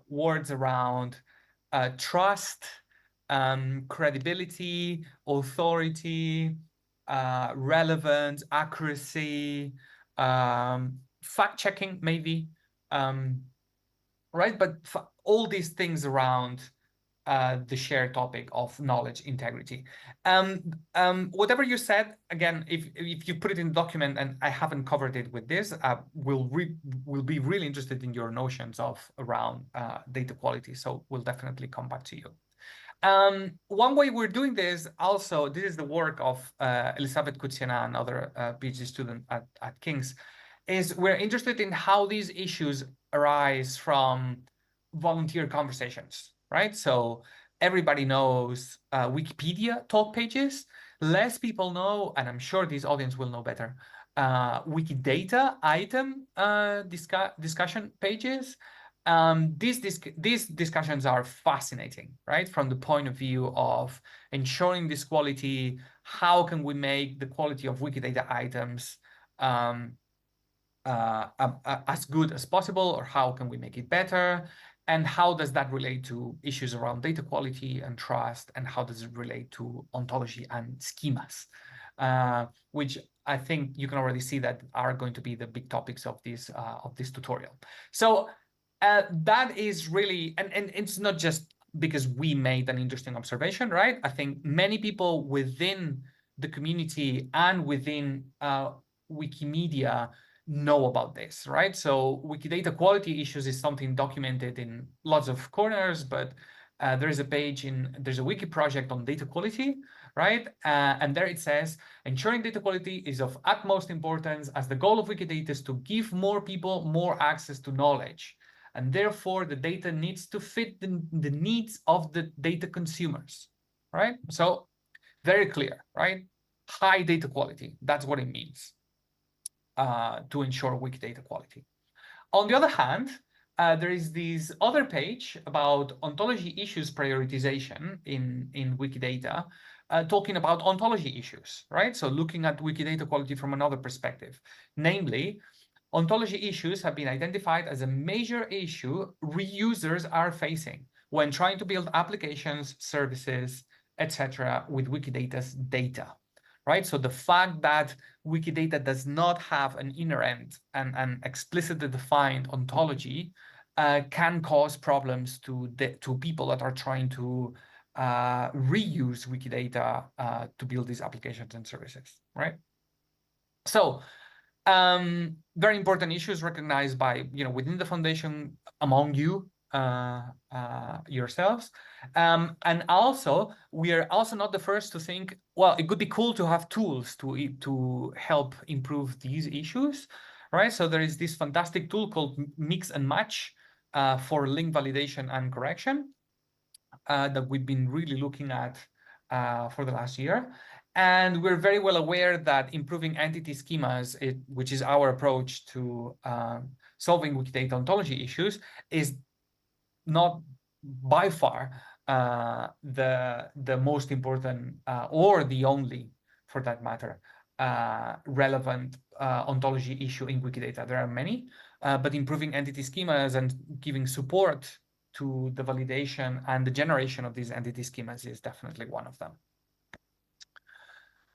words around trust, credibility, authority, relevance, accuracy, fact-checking maybe, right? But all these things around the shared topic of knowledge integrity. Whatever you said, again, if you put it in the document and I haven't covered it with this, we'll be really interested in your notions of around data quality. So we'll definitely come back to you. One way we're doing this also, this is the work of Elisabeth Kutsiana, another PhD student at King's, is we're interested in how these issues arise from volunteer conversations, right? So everybody knows Wikipedia talk pages. Less people know, and I'm sure this audience will know better, Wikidata item discussion pages. These discussions are fascinating, right? From the point of view of ensuring this quality, how can we make the quality of Wikidata items as good as possible, or how can we make it better? And how does that relate to issues around data quality and trust? And how does it relate to ontology and schemas? Which I think you can already see that are going to be the big topics of this tutorial. So that is really, and it's not just because we made an interesting observation, right? I think many people within the community and within Wikimedia know about this, right? So Wikidata quality issues is something documented in lots of corners, but there's a wiki project on data quality, right? And there it says, ensuring data quality is of utmost importance as the goal of Wikidata is to give more people more access to knowledge. And therefore the data needs to fit the needs of the data consumers, right? So very clear, right? High data quality, that's what it means. To ensure Wikidata quality. On the other hand, there is this other page about ontology issues prioritization in Wikidata, talking about ontology issues, right? So looking at Wikidata quality from another perspective. Namely, ontology issues have been identified as a major issue reusers are facing when trying to build applications, services, etc. with Wikidata's data. Right, so the fact that Wikidata does not have an inherent and explicitly defined ontology can cause problems to people that are trying to reuse Wikidata to build these applications and services, right? So very important issues recognized by, within the foundation, among you, yourselves. And also, we are also not the first to think, well, it could be cool to have tools to help improve these issues, right? So there is this fantastic tool called Mix and Match for link validation and correction that we've been really looking at for the last year. And we're very well aware that improving entity schemas, which is our approach to solving Wikidata ontology issues, is not by far the most important or the only, for that matter, relevant ontology issue in Wikidata. There are many, but improving entity schemas and giving support to the validation and the generation of these entity schemas is definitely one of them.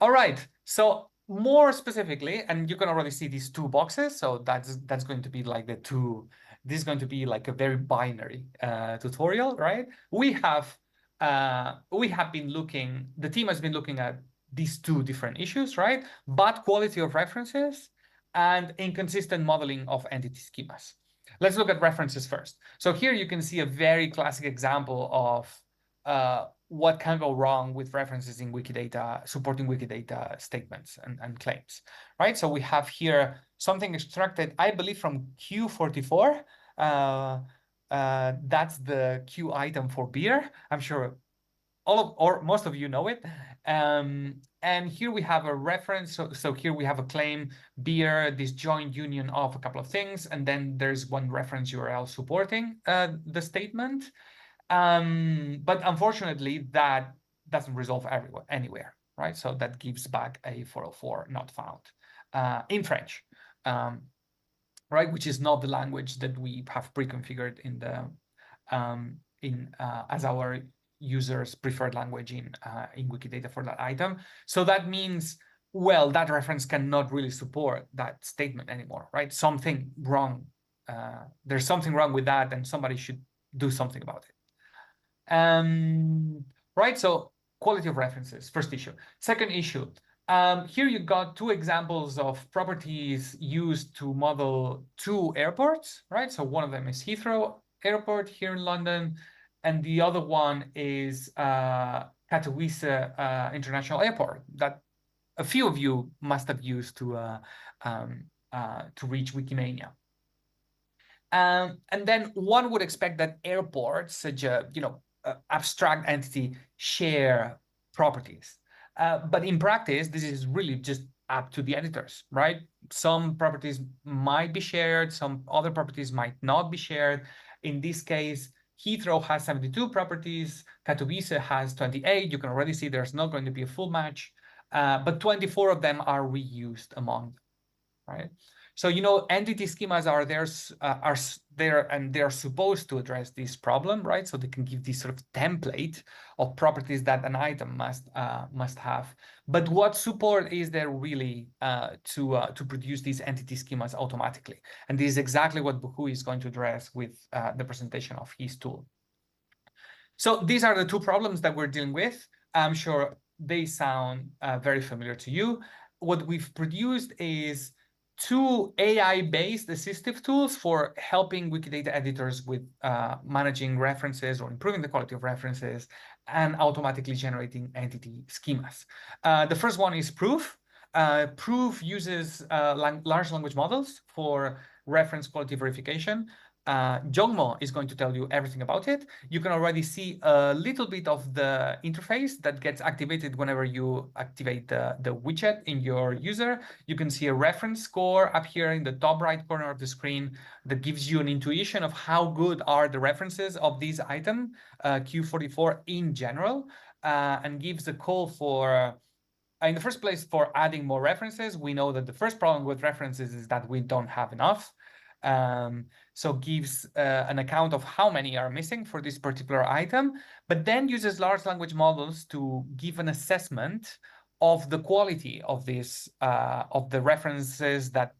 All right, so more specifically, and you can already see these two boxes, so that's going to be like the two. This is going to be like a very binary tutorial, right? We have been looking, the team has been looking at these two different issues, right? But quality of references and inconsistent modeling of entity schemas. Let's look at references first. So here you can see a very classic example of what can go wrong with references in Wikidata, supporting Wikidata statements and claims, right? So we have here something extracted, I believe, from Q44. That's the Q item for beer. I'm sure most of you know it. And here we have a reference. So here we have a claim, beer, this joint union of a couple of things. And then there's one reference URL supporting the statement. But unfortunately, that doesn't resolve anywhere, right? So that gives back a 404 not found in French, right? Which is not the language that we have pre-configured in the as our users' preferred language in Wikidata for that item. So that means, well, that reference cannot really support that statement anymore, right? Something wrong. There's something wrong with that, and somebody should do something about it. Right, so quality of references, first issue. Second issue, here you got two examples of properties used to model two airports, right? So one of them is Heathrow Airport here in London, and the other one is Katowice International Airport that a few of you must have used to reach Wikimania. And then one would expect that airports, such a abstract entity, share properties. But in practice, this is really just up to the editors, right? Some properties might be shared, some other properties might not be shared. In this case, Heathrow has 72 properties, Katowice has 28. You can already see there's not going to be a full match, but 24 of them are reused among them, right? So, entity schemas are there and they're supposed to address this problem, right? So they can give this sort of template of properties that an item must have. But what support is there really to produce these entity schemas automatically? And this is exactly what Buhui is going to address with the presentation of his tool. So these are the two problems that we're dealing with. I'm sure they sound very familiar to you. What we've produced is two AI-based assistive tools for helping Wikidata editors with managing references or improving the quality of references and automatically generating entity schemas. The first one is Proof. Proof uses large language models for reference quality verification. Jongmo is going to tell you everything about it. You can already see a little bit of the interface that gets activated whenever you activate the widget in your user. You can see a reference score up here in the top right corner of the screen that gives you an intuition of how good are the references of this item, Q44 in general, and gives a call for, in the first place, for adding more references. We know that the first problem with references is that we don't have enough. So gives an account of how many are missing for this particular item, but then uses large language models to give an assessment of the quality of this of the references that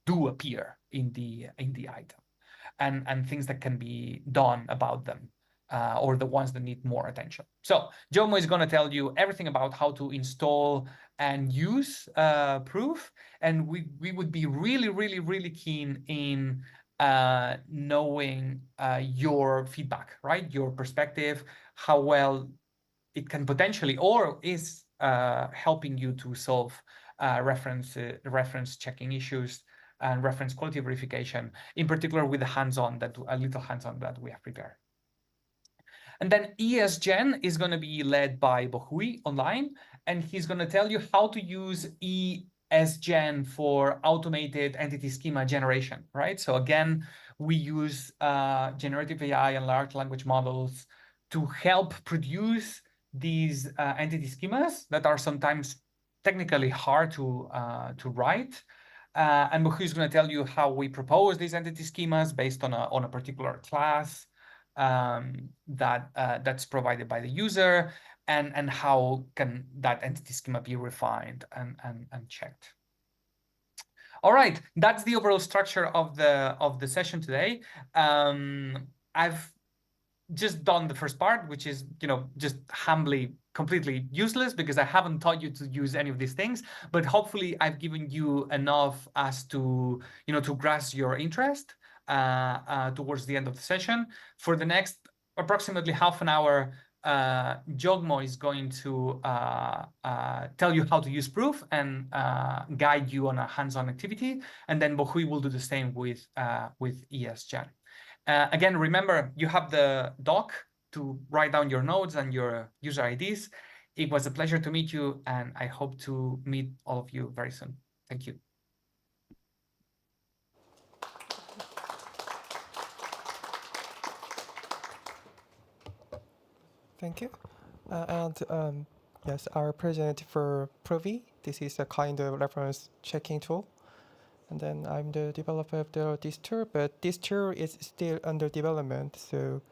do appear in the item, and things that can be done about them, or the ones that need more attention. So Jomo is going to tell you everything about how to install and use Proof, and we would be really keen in knowing your feedback, right? Your perspective, how well it can potentially or is helping you to solve reference checking issues and reference quality verification, in particular with the a little hands-on that we have prepared. And then ESGen is going to be led by Buhui online, and he's going to tell you how to use ESGen for automated entity schema generation, right? So again, we use generative AI and large language models to help produce these entity schemas that are sometimes technically hard to write. And Buhui is going to tell you how we propose these entity schemas based on a particular class that's provided by the user, and how can that entity schema be refined and checked. All right, that's the overall structure of the session today. I've just done the first part, which is just humbly completely useless because I haven't taught you to use any of these things, but hopefully I've given you enough as to, to grasp your interest towards the end of the session. For the next approximately half an hour, Jogmo is going to tell you how to use proof and guide you on a hands-on activity, and then Bohui will do the same with ESGen. Again, remember, you have the doc to write down your notes and your user IDs. It was a pleasure to meet you, and I hope to meet all of you very soon. Thank you. Thank you. Yes, our present for Provi. This is a kind of reference checking tool. And then I'm the developer of this tool, but this tool is still under development, so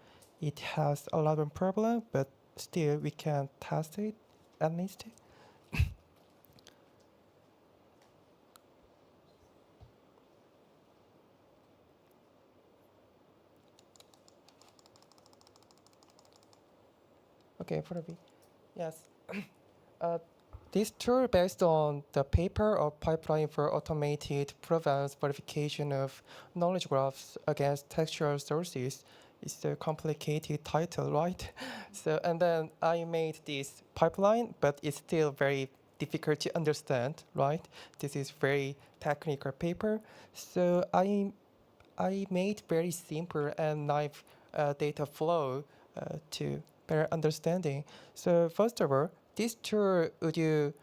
it has a lot of problems, but still we can test it at least. Okay, for the yes. This tool based on the paper of pipeline for automated provenance verification of knowledge graphs against textual sources. It's a complicated title, right? So, and then I made this pipeline, but it's still very difficult to understand, right? This is very technical paper. So I made very simple and naive data flow to better understanding. So first of all, this tool would you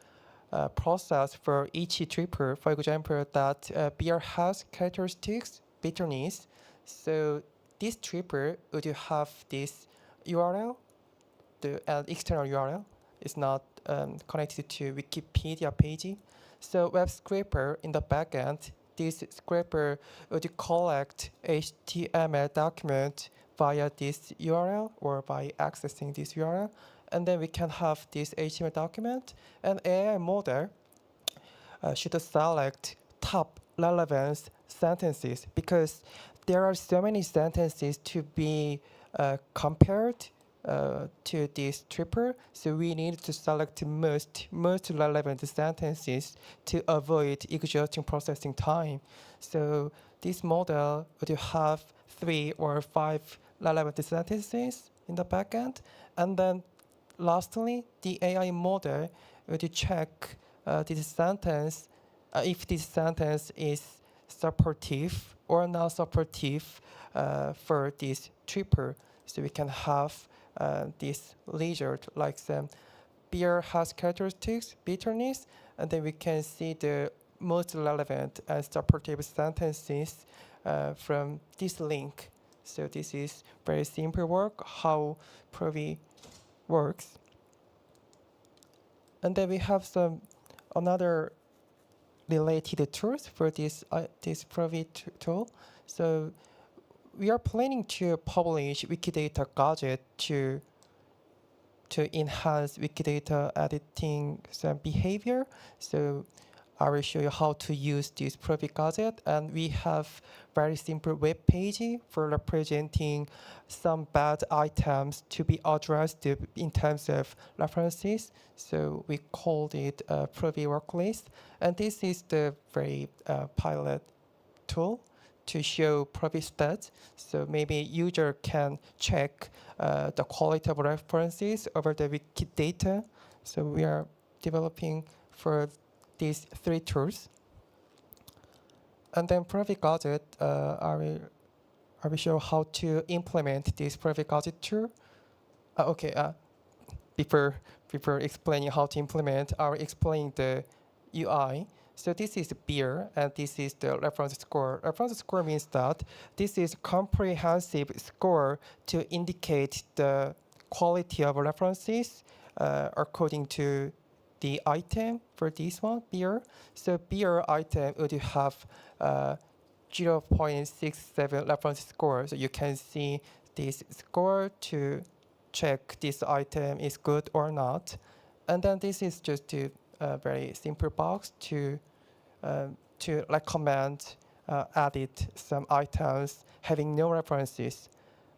process for each triple, for example, that beer has characteristics, bitterness. So this triple would you have this URL, the external URL is not connected to Wikipedia page. So web scraper in the backend, this scraper would collect HTML document via this URL or by accessing this URL. And then we can have this HTML document, and AI model should select top relevance sentences because there are so many sentences to be compared to this triple. So we need to select most relevant sentences to avoid exhausting processing time. So this model would have 3 or 5 relevant sentences in the backend, and then lastly, the AI model would check this sentence, if this sentence is supportive or not supportive for this triple. So we can have this result like some beer has characteristics, bitterness, and then we can see the most relevant and supportive sentences from this link. So this is very simple work, how Provi works. And then we have some another related tools for this Provi tool. So we are planning to publish Wikidata gadget to enhance Wikidata editing some behavior. So I will show you how to use this Provi gadget, and we have very simple web page for representing some bad items to be addressed in terms of references. So we called it Provi Watchlist, and this is the very pilot tool to show Provi stats. So maybe user can check the quality of references over the Wikidata. So we are developing for these 3 tools. And then Provi gadget, I will show how to implement this Provi gadget tool. Before explaining how to implement, I will explain the UI. So this is beer, and this is the reference score. Reference score means that this is comprehensive score to indicate the quality of references according to the item for this one, beer. So beer item would have 0.67 reference score. So you can see this score to check this item is good or not. And then this is just a very simple box to recommend edit some items having no references.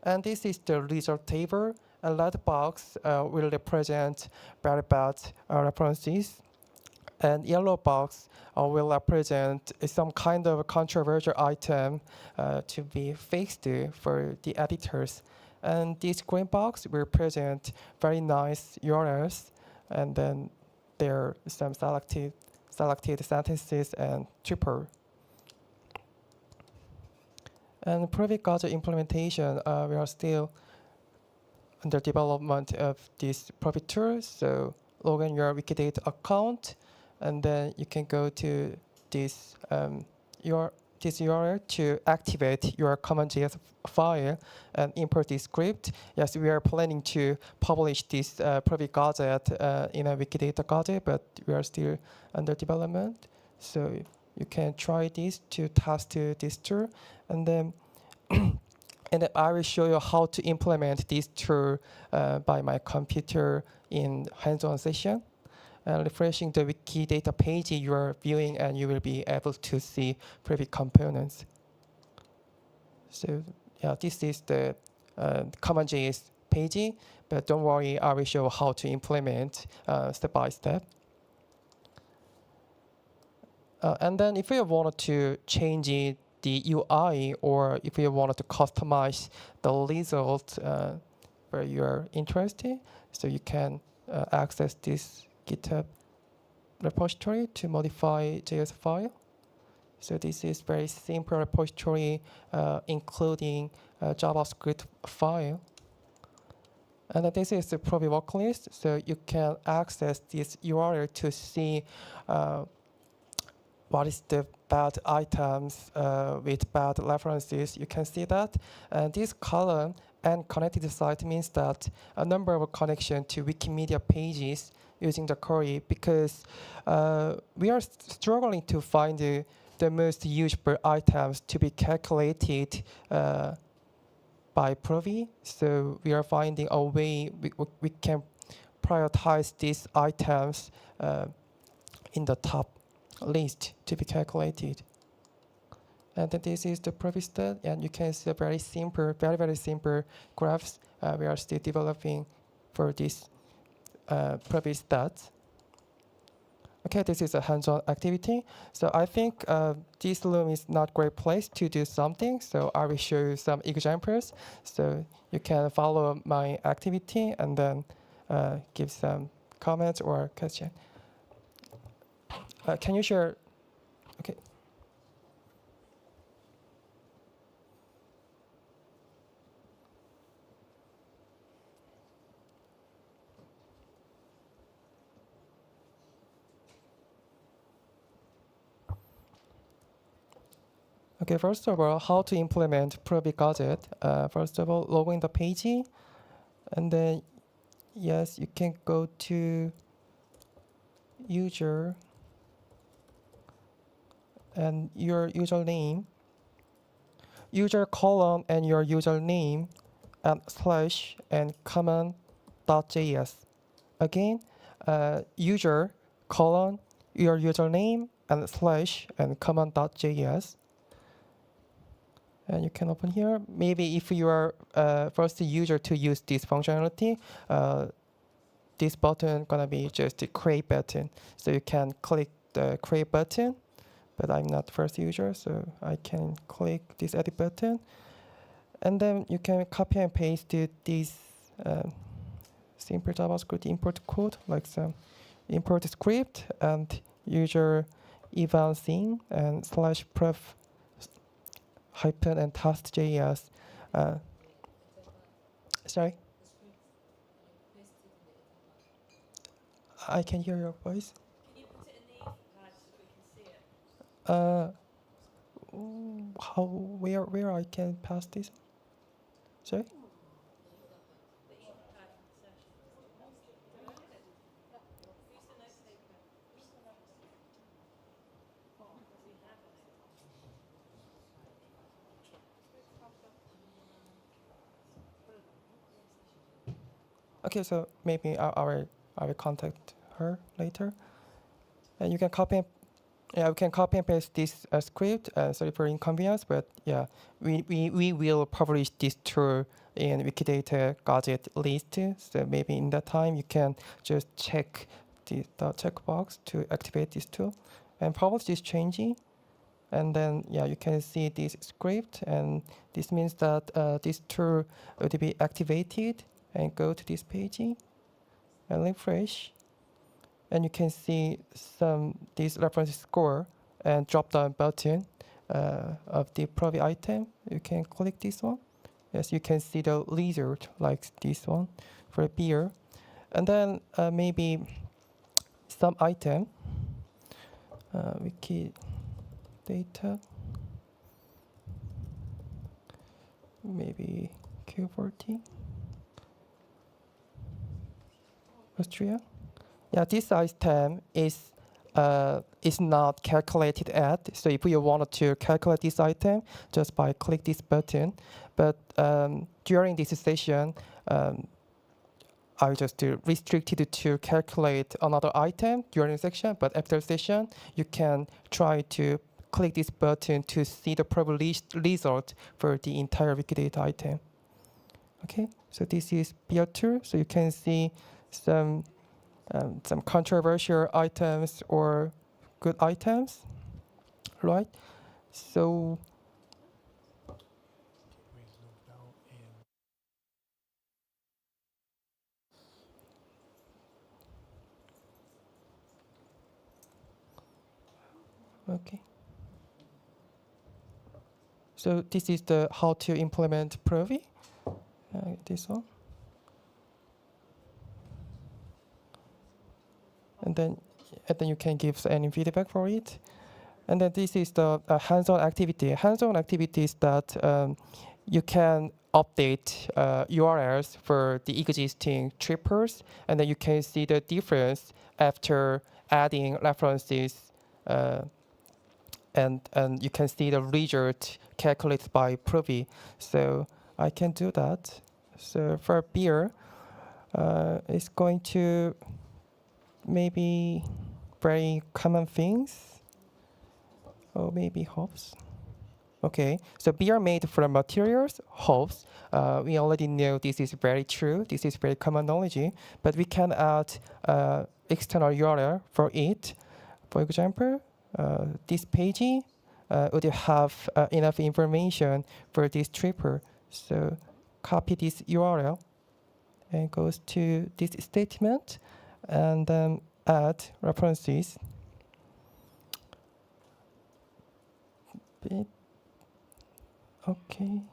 And this is the result table. A red box will represent very bad references, and yellow box will represent some kind of controversial item to be fixed for the editors. And this green box will present very nice URLs, and then there are some selected sentences and tuple. And Private Gadget implementation, we are still under development of this Private tool. So log in your Wikidata account, and then you can go to this this URL to activate your common.js file and import this script. Yes, we are planning to publish this Private Gadget in a Wikidata Gadget, but we are still under development. So you can try this to test this tool, and then and then I will show you how to implement this tool by my computer in hands-on session. Refreshing the Wikidata page you are viewing, and you will be able to see private components. So yeah, this is the common.js page, but don't worry, I will show how to implement step by step. And then if you wanted to change the UI, or if you wanted to customize the result where you're interested, so you can access this GitHub repository to modify JS file. So this is very simple repository, including a JavaScript file. And this is the Private Watchlist, so you can access this URL to see what is the bad items with bad references. You can see that. And this column and connected site means that a number of connection to Wikimedia pages using the query, because we are struggling to find the most usable items to be calculated by Provi. So we are finding a way we can prioritize these items in the top list to be calculated. And then this is the Provi stat, and you can see a very simple, very simple graphs we are still developing for this Provi stats. Okay, this is a hands-on activity. So I think this room is not a great place to do something, so I will show you some examples. So you can follow my activity and then give some comments or question. Can you share? Okay. Okay, first of all, how to implement Private Gadget. First of all, log in the page, and then yes, you can go to user and your username, user colon and your username, and slash and common.js. Again, user colon your username and slash and common.js. And you can open here. Maybe if you are first user to use this functionality, this button gonna be just a create button. So you can click the create button, but I'm not first user, so I can click this edit button. And then you can copy and paste this simple JavaScript import code, like some import script and user eval thing and slash pref hyphen and test.js. Sorry? I can hear your voice. Can you put it in the pad so we can see it? Where I can pass this? Sorry? Okay, so maybe I will contact her later. And you can copy Yeah, we can copy and paste this script. Sorry for inconvenience, but yeah, we will publish this tool in Wikidata gadget list. So maybe in that time you can just check the checkbox to activate this tool and publish this changing. And then yeah, you can see this script, and this means that this tool will be activated. And go to this page and refresh. And you can see this reference score and drop down button of the Provi item. You can click this one. Yes, you can see the result like this one for beer. And then maybe some item, Wikidata, maybe Q40, Austria. Yeah, this item is not calculated at. So if you wanted to calculate this item, just by click this button. But during this session, I just restricted to calculate another item during the section. But after the session, you can try to click this button to see the published result for the entire Wikidata item. Okay, so this is peer tool. So you can see some controversial items or good items, right? So okay. So this is the how to implement Provi. This one. And then you can give any feedback for it. And then this is the hands-on activity. Hands-on activity is that you can update URLs for the existing trippers, and then you can see the difference after adding references, and you can see the result calculated by Provi. So I can do that. So for beer, it's going to maybe very common things, or maybe hops. Okay, so beer made from materials, hops. We already know this is very true. This is very common knowledge, but we can add external URL for it. For example, this page would have enough information for this tripper. So copy this URL and goes to this statement, and then add references. Okay.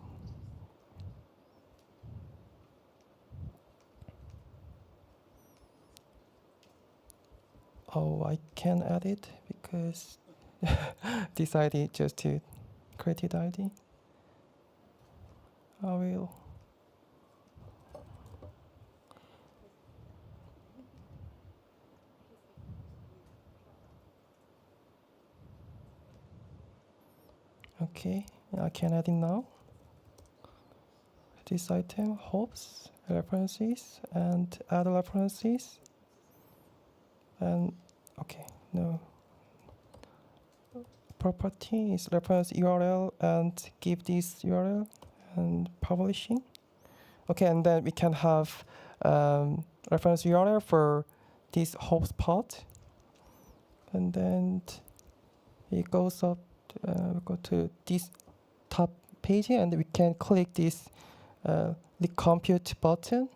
Oh, I can add it because this ID just to created ID. I will. Okay, I can add it now. This item, hops, references, and add references. And okay, no. Property is reference URL and give this URL and publishing. Okay, and then we can have reference URL for this hops part. And then it goes up. We go to this top page, and we can click this recompute button,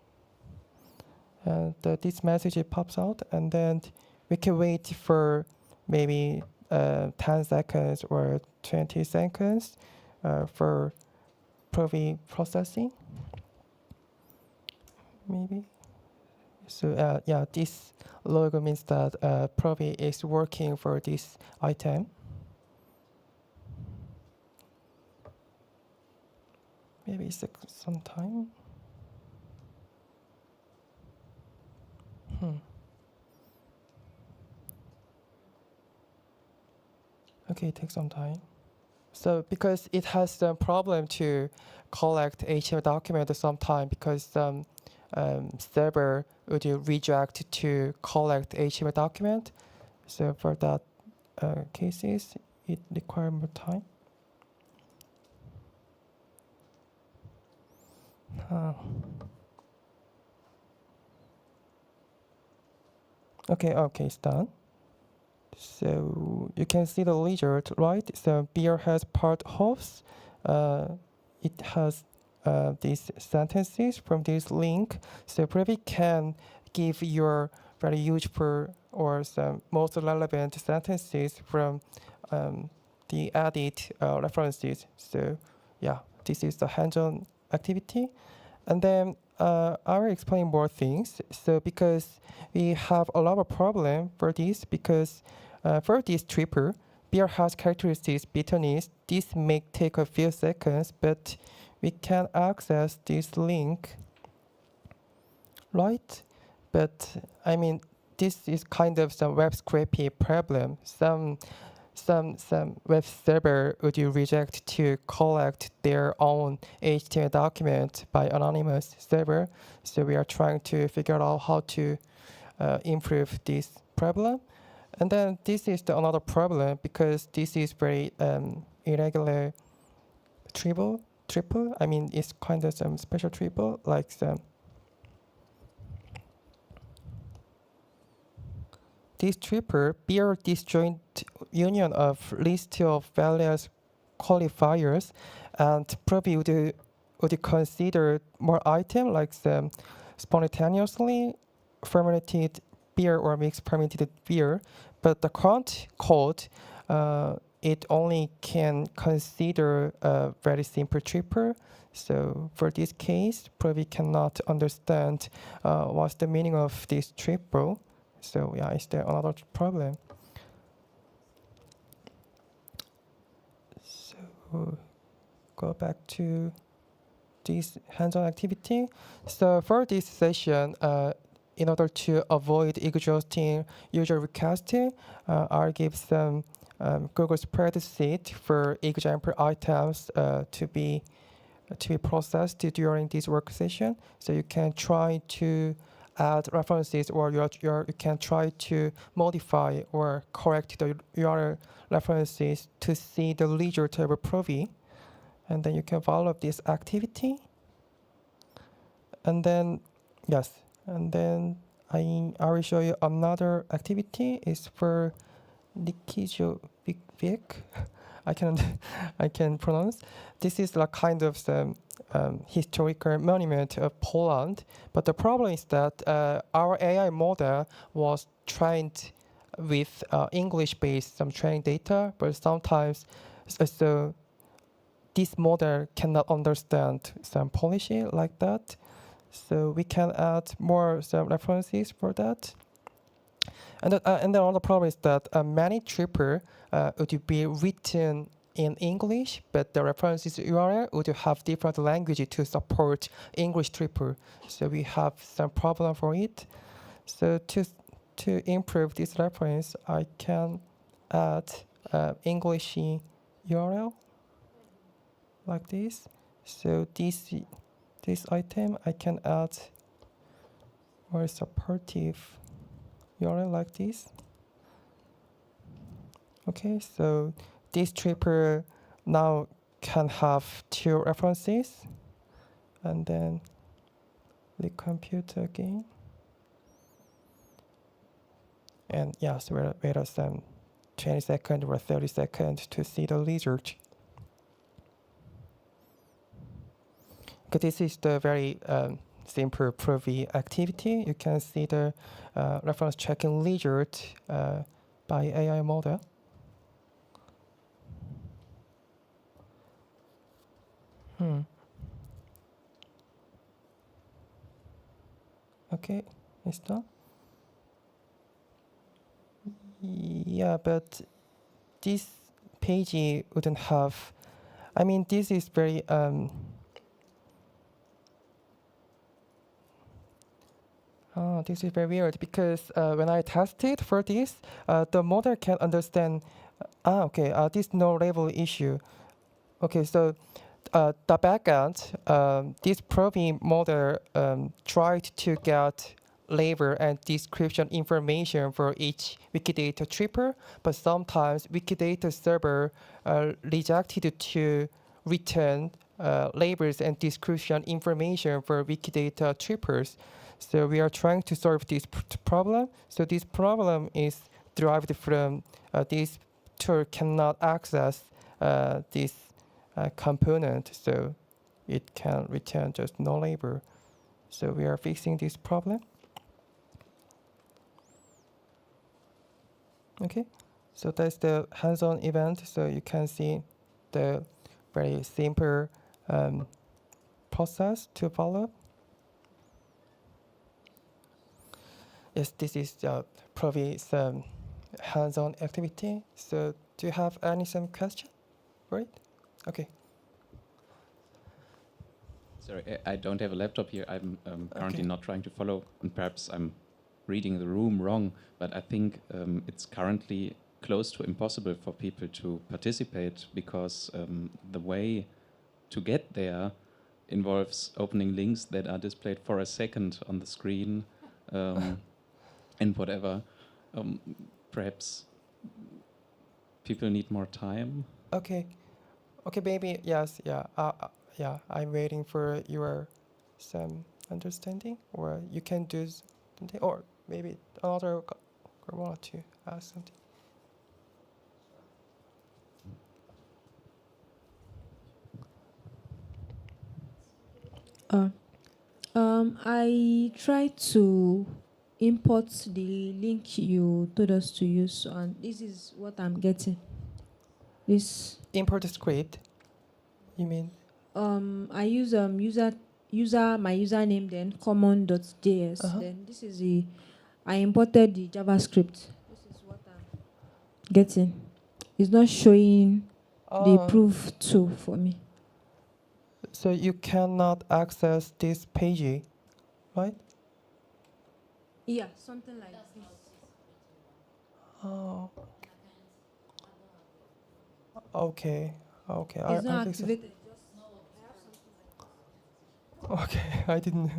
and this message pops out, and then we can wait for maybe 10 seconds or 20 seconds for Provi processing. Maybe. So yeah, this logo means that Provi is working for this item. Maybe it's some time. Okay, it takes some time. So because it has the problem to collect HTML document at some time, because server would reject to collect HTML document. So for that, cases, it requires more time. Okay, it's done. So you can see the result, right? So beer has part hoofs. It has these sentences from this link. So Privy can give your very useful or some most relevant sentences from the added references. So yeah, this is the hands-on activity. And then I will explain more things. So because we have a lot of problem for this, because for this tripper, beer has characteristics bitterness. This may take a few seconds, but we can access this link, right? But I mean, this is kind of some web scraping problem. Some web server would you reject to collect their own HTML document by anonymous server. So we are trying to figure out how to improve this problem. And then this is another problem because this is very irregular triple. I mean, it's kind of some special triple, like some. This triple bear disjoint union of list of various qualifiers, and probably would consider more item like some spontaneously fermented beer or mixed fermented beer, but the current code it only can consider a very simple triple. So for this case, probably cannot understand what's the meaning of this triple. So yeah, is there another problem? So go back to this hands-on activity. So for this session, in order to avoid exhausting user requests, I'll give some Google spreadsheet for example items to be processed during this work session. So you can try to add references, or you can try to modify or correct the URL references to see the result of a Provi. And then you can follow this activity. And then, yes, and then I will show you another activity. It's for Nikijovic. I can pronounce. This is like kind of some historical monument of Poland, but the problem is that our AI model was trained with English-based some training data, but sometimes so this model cannot understand some Polish like that. So we can add more some references for that. And then another problem is that many triple would be written in English, but the references URL would have different language to support English triple. So we have some problem for it. So to improve this reference, I can add English URL like this. So this item I can add more supportive URL like this. Okay, so this triple now can have two references, and then recompute again. And yes, wait some 20 seconds or 30 seconds to see the result. Because this is the very simple Provi activity. You can see the reference checking result by AI model. Okay, it's done. Yeah, but this page wouldn't have. I mean, this is very this is very weird because when I tested for this, the model can understand. This no level issue. Okay, so the backend, this Provi model tried to get label and description information for each Wikidata tripper, but sometimes Wikidata server rejected to return labels and description information for Wikidata trippers. So we are trying to solve this problem. So this problem is derived from this tool cannot access this component, so it can return just no label. So we are fixing this problem. Okay, so that's the hands-on event. So you can see the very simple process to follow. Yes, this is probably some hands-on activity. So do you have some question? Right? Okay. Sorry, I don't have a laptop here. I'm currently not trying to follow, and perhaps I'm reading the room wrong, but I think it's currently close to impossible for people to participate because the way to get there involves opening links that are displayed for a second on the screen and whatever. Perhaps people need more time. Okay, maybe yes, yeah, yeah. I'm waiting for your some understanding, or you can do something, or maybe another want to ask something. I tried to import the link you told us to use, and this is what I'm getting. This import the script. You mean? I use my username, then common.js. Then this is I imported the JavaScript. This is what I'm getting. It's not showing the proof tool for me. So you cannot access this page, right? Yeah, something like this. Oh. Okay. Okay. It's not fix it. activated. Okay, I didn't.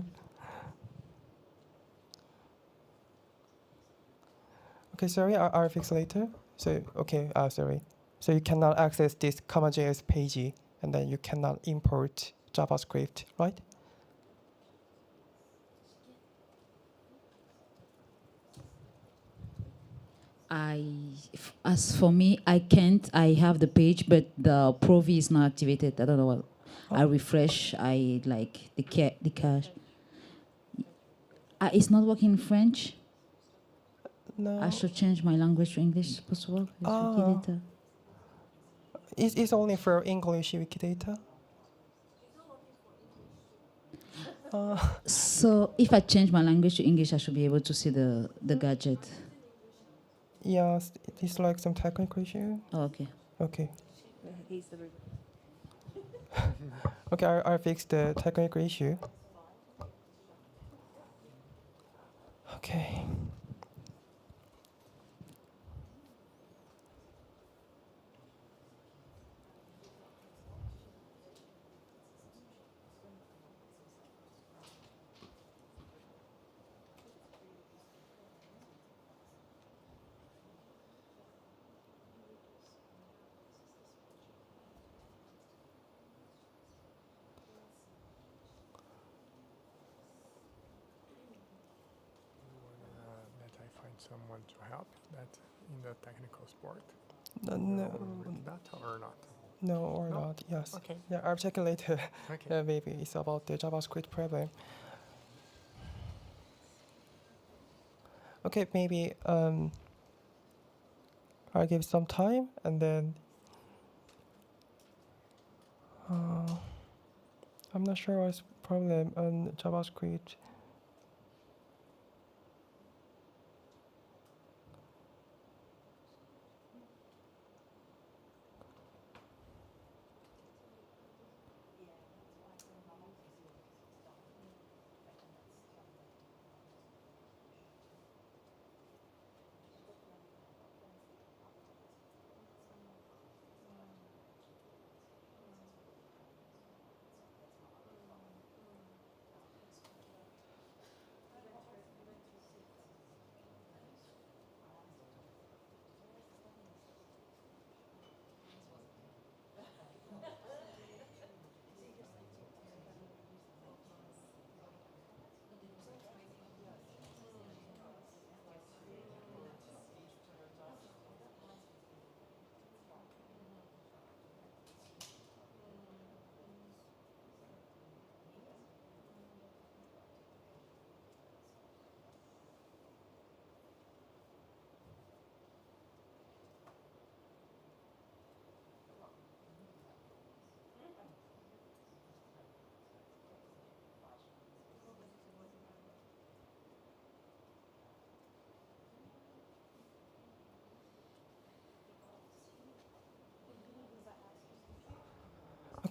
Okay, sorry, I'll fix later. So, okay, sorry. So you cannot access this common.js page, and then you cannot import JavaScript, right? As for me, I can't. I have the page, but the Provi is not activated. I don't know what. I refresh. I like the cache. It's not working in French. No. I should change my language to English. Possible? Wikidata. It's only for English Wikidata. So if I change my language to English, I should be able to see the gadget. Yes, it's like some technical issue. Oh, okay. Okay. Okay, I'll fix the technical issue. Okay. That I find someone to help that in the technical support. No. Wikidata or not? No or not, yes. Okay. Yeah, I'll check it later. Okay. Maybe it's about the JavaScript problem. Okay, maybe I'll give some time and then I'm not sure what's problem on JavaScript.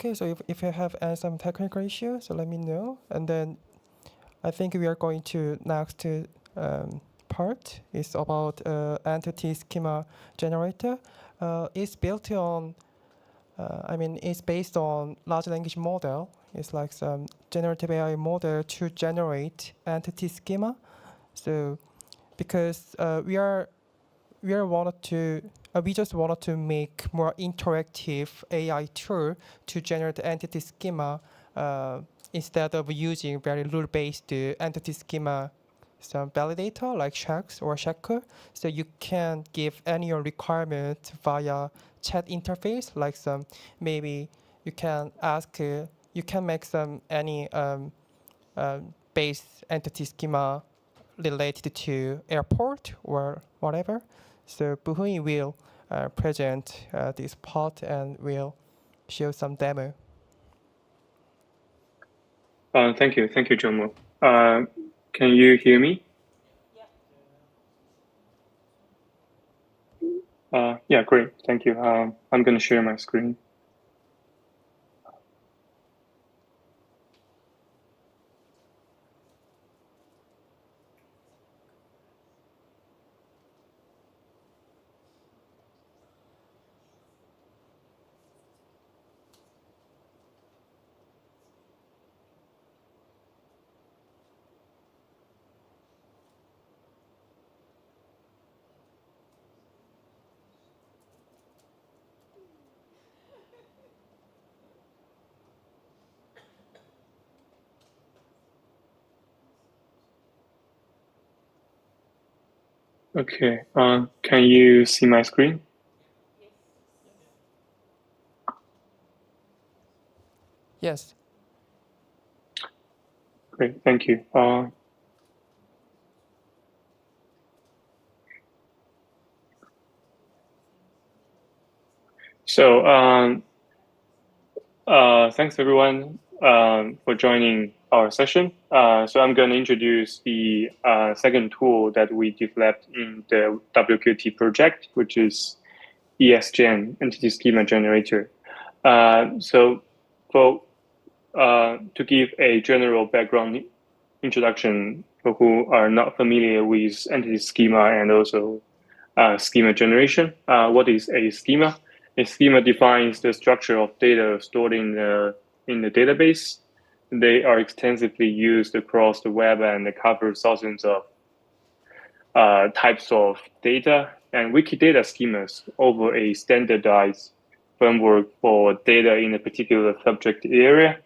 Okay, so if you have some technical issues, so let me know. And then I think we are going to next part. It's about entity schema generator. It's built on, it's based on large language model. It's like some generative AI model to generate entity schema. So because we just wanted to make more interactive AI tool to generate entity schema instead of using very rule-based entity schema some validator like checks or checker. So you can give any requirement via chat interface, like some maybe you can ask, you can make some any base entity schema related to airport or whatever. So Buhui will present this part and will show some demo. Thank you, Jomo. Can you hear me? Yeah, great, thank you. I'm going to share my screen. Okay, can you see my screen? Yes. Great, thank you. Thanks everyone for joining our session. So I'm going to introduce the second tool that we developed in the WQT project, which is ESGen, Entity Schema Generator. To give a general background introduction for who are not familiar with entity schema and also schema generation, what is a schema? A schema defines the structure of data stored in the database. They are extensively used across the web and they cover thousands of types of data. And Wikidata schemas offer a standardized framework for data in a particular subject area,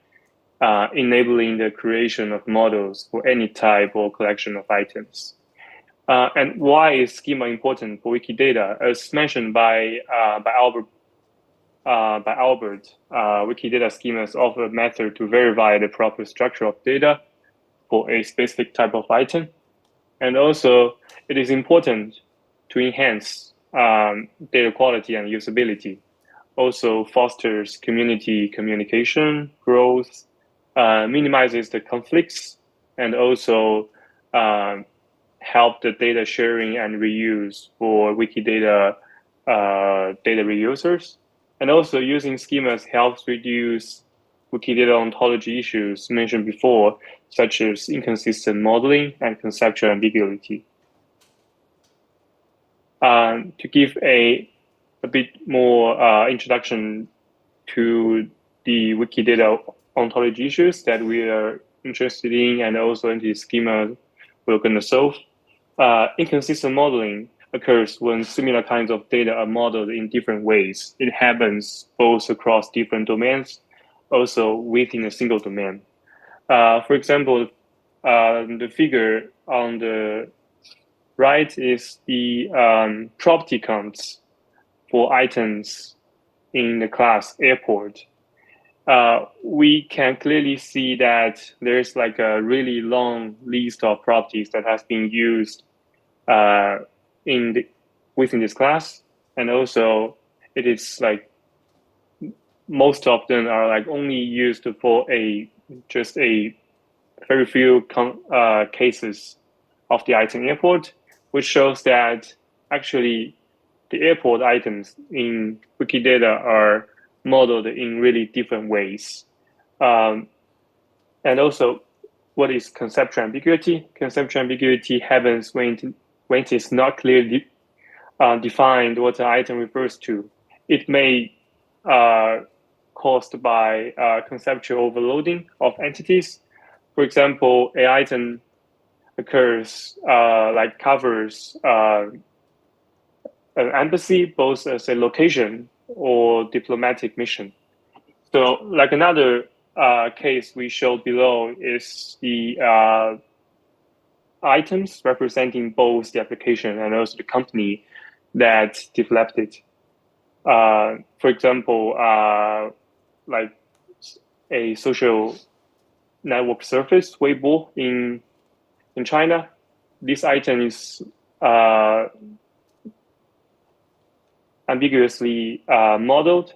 enabling the creation of models for any type or collection of items. And why is schema important for Wikidata? As mentioned by Albert, Wikidata schemas offer a method to verify the proper structure of data for a specific type of item. And also, it is important to enhance data quality and usability. Also fosters community communication, growth, minimizes the conflicts, and also help the data sharing and reuse for Wikidata data reusers. And also using schemas helps reduce Wikidata ontology issues mentioned before, such as inconsistent modeling and conceptual ambiguity. To give a bit more introduction to the Wikidata ontology issues that we are interested in and also entity schema we're going to solve. Inconsistent modeling occurs when similar kinds of data are modeled in different ways. It happens both across different domains, also within a single domain. For example, the figure on the right is the property counts for items in the class airport. We can clearly see that there's like a really long list of properties that has been used within this class, and also it is like most of them are like only used for just a very few cases of the item airport, which shows that actually the airport items in Wikidata are modeled in really different ways. And also, what is conceptual ambiguity? Conceptual ambiguity happens when it is not clearly defined what the item refers to. It may caused by conceptual overloading of entities. For example, an item occurs like covers an embassy, both as a location or diplomatic mission. So like another case we showed below is the items representing both the application and also the company that developed it. For example, like a social network service, Weibo in China. This item is ambiguously modeled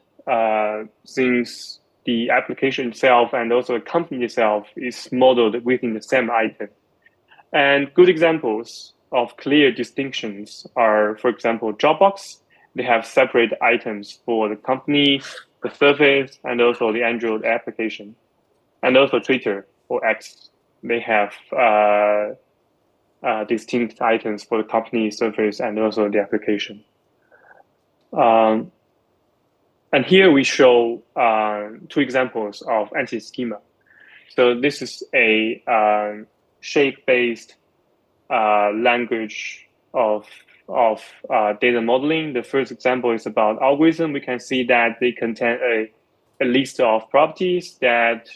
since the application itself and also the company itself is modeled within the same item. And good examples of clear distinctions are, for example, Dropbox. They have separate items for the company, the service, and also the Android application. And also Twitter or X. They have distinct items for the company, service, and also the application. And here we show two examples of anti-schema. So this is a shape-based language of data modeling. The first example is about algorithm. We can see that they contain a list of properties that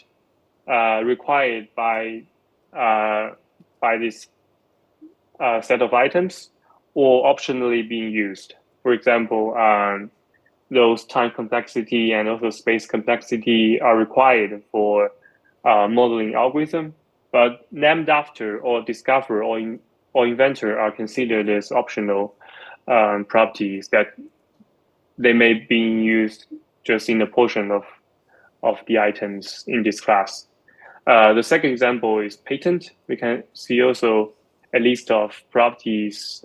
required by this set of items or optionally being used. For example, those time complexity and also space complexity are required for modeling algorithm, but named after or discover or inventor are considered as optional properties that they may be used just in a portion of the items in this class. The second example is patent. We can see also a list of properties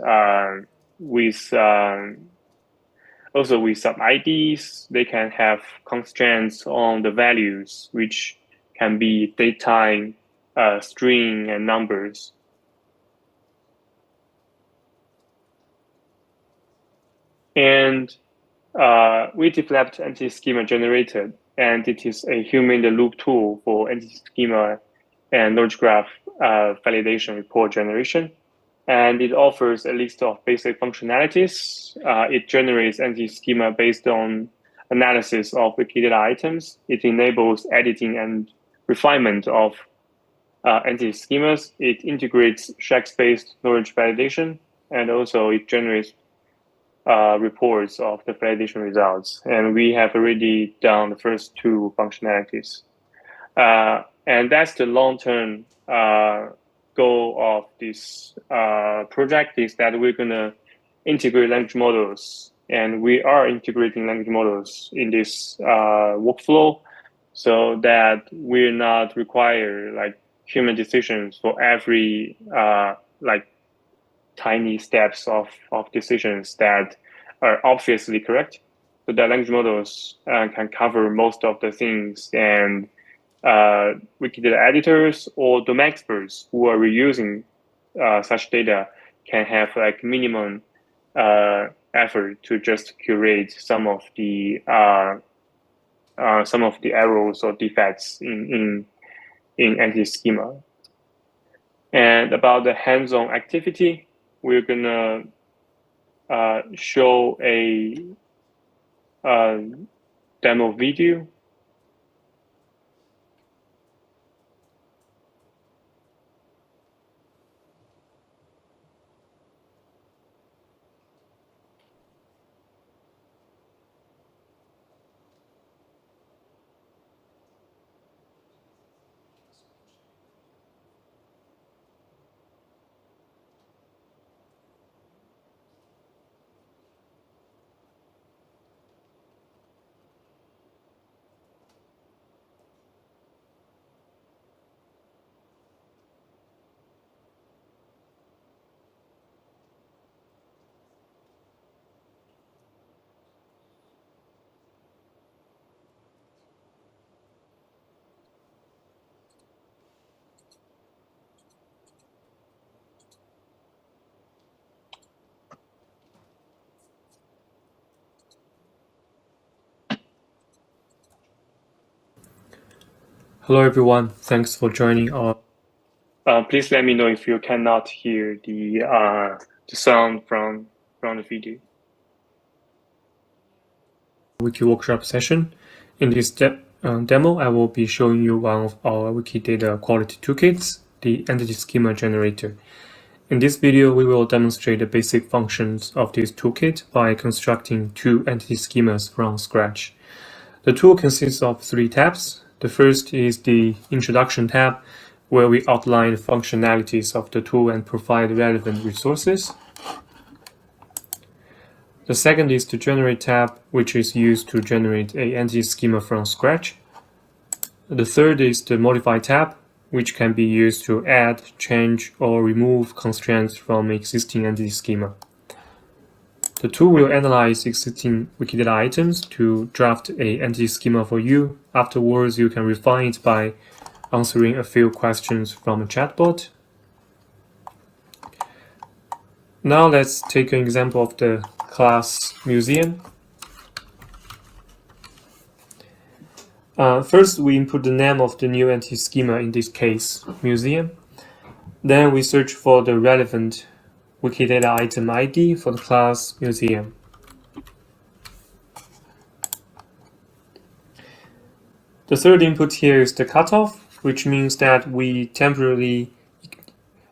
with also with some IDs. They can have constraints on the values, which can be datetime, string, and numbers. And we developed anti-schema generator, and it is a human-in-the-loop tool for anti-schema and knowledge graph validation report generation. And it offers a list of basic functionalities. It generates anti-schema based on analysis of Wikidata items. It enables editing and refinement of anti-schemas. It integrates Shex-based knowledge validation, and also it generates reports of the validation results. And we have already done the first two functionalities. And that's the long-term goal of this project, is that we're going to integrate language models. And we are integrating language models in this workflow so that we're not require like human decisions for every like tiny steps of decisions that are obviously correct. So that language models can cover most of the things, and Wikidata editors or domain experts who are reusing such data can have like minimum effort to just curate some of the errors or defects in anti-schema. And about the hands-on activity, we're gonna show a demo video. Hello everyone, thanks for joining our. Please let me know if you cannot hear the sound from the video. Wiki workshop session. In this demo, I will be showing you one of our Wikidata Quality Toolkits, the Entity Schema Generator. In this video, we will demonstrate the basic functions of this toolkit by constructing 2 entity schemas from scratch. The tool consists of 3 tabs. The first is the Introduction tab, where we outline the functionalities of the tool and provide relevant resources. The second is the Generate tab, which is used to generate an entity schema from scratch. The third is the Modify tab, which can be used to add, change, or remove constraints from existing entity schema. The tool will analyze existing Wikidata items to draft an entity schema for you. Afterwards, you can refine it by answering a few questions from a chatbot. Now let's take an example of the class museum. First, we input the name of the new entity schema, in this case, museum. Then we search for the relevant Wikidata item ID for the class museum. The third input here is the cutoff, which means that we temporarily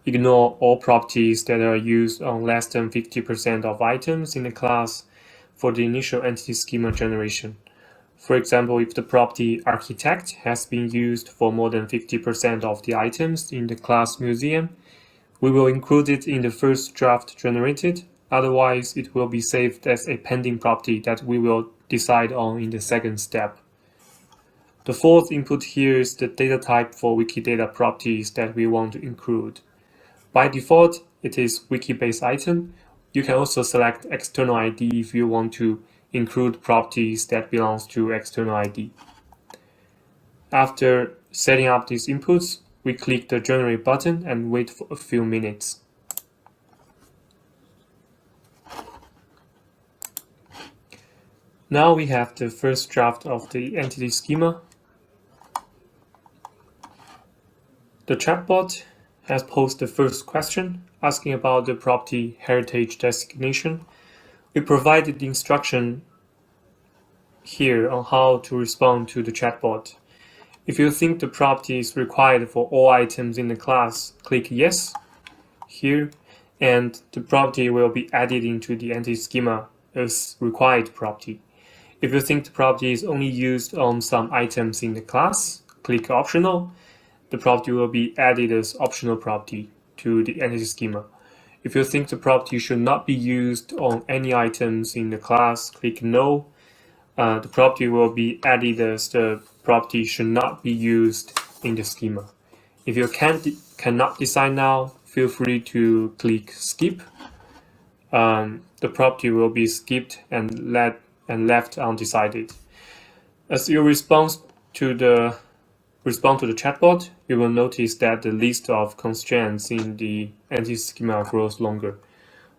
ignore all properties that are used on less than 50% of items in the class for the initial entity schema generation. For example, if the property architect has been used for more than 50% of the items in the class museum, we will include it in the first draft generated. Otherwise, it will be saved as a pending property that we will decide on in the second step. The fourth input here is the data type for Wikidata properties that we want to include. By default, it is wiki-based item. You can also select external ID if you want to include properties that belongs to external ID. After setting up these inputs, we click the Generate button and wait for a few minutes. Now we have the first draft of the entity schema. The chatbot has posed the first question, asking about the property heritage designation. We provided the instruction here on how to respond to the chatbot. If you think the property is required for all items in the class, click Yes here, and the property will be added into the entity schema as required property. If you think the property is only used on some items in the class, click Optional. The property will be added as optional property to the entity schema. If you think the property should not be used on any items in the class, click No. The property will be added as the property should not be used in the schema. If you cannot decide now, feel free to click Skip. The property will be skipped and left undecided. As you respond to the chatbot, you will notice that the list of constraints in the entity schema grows longer.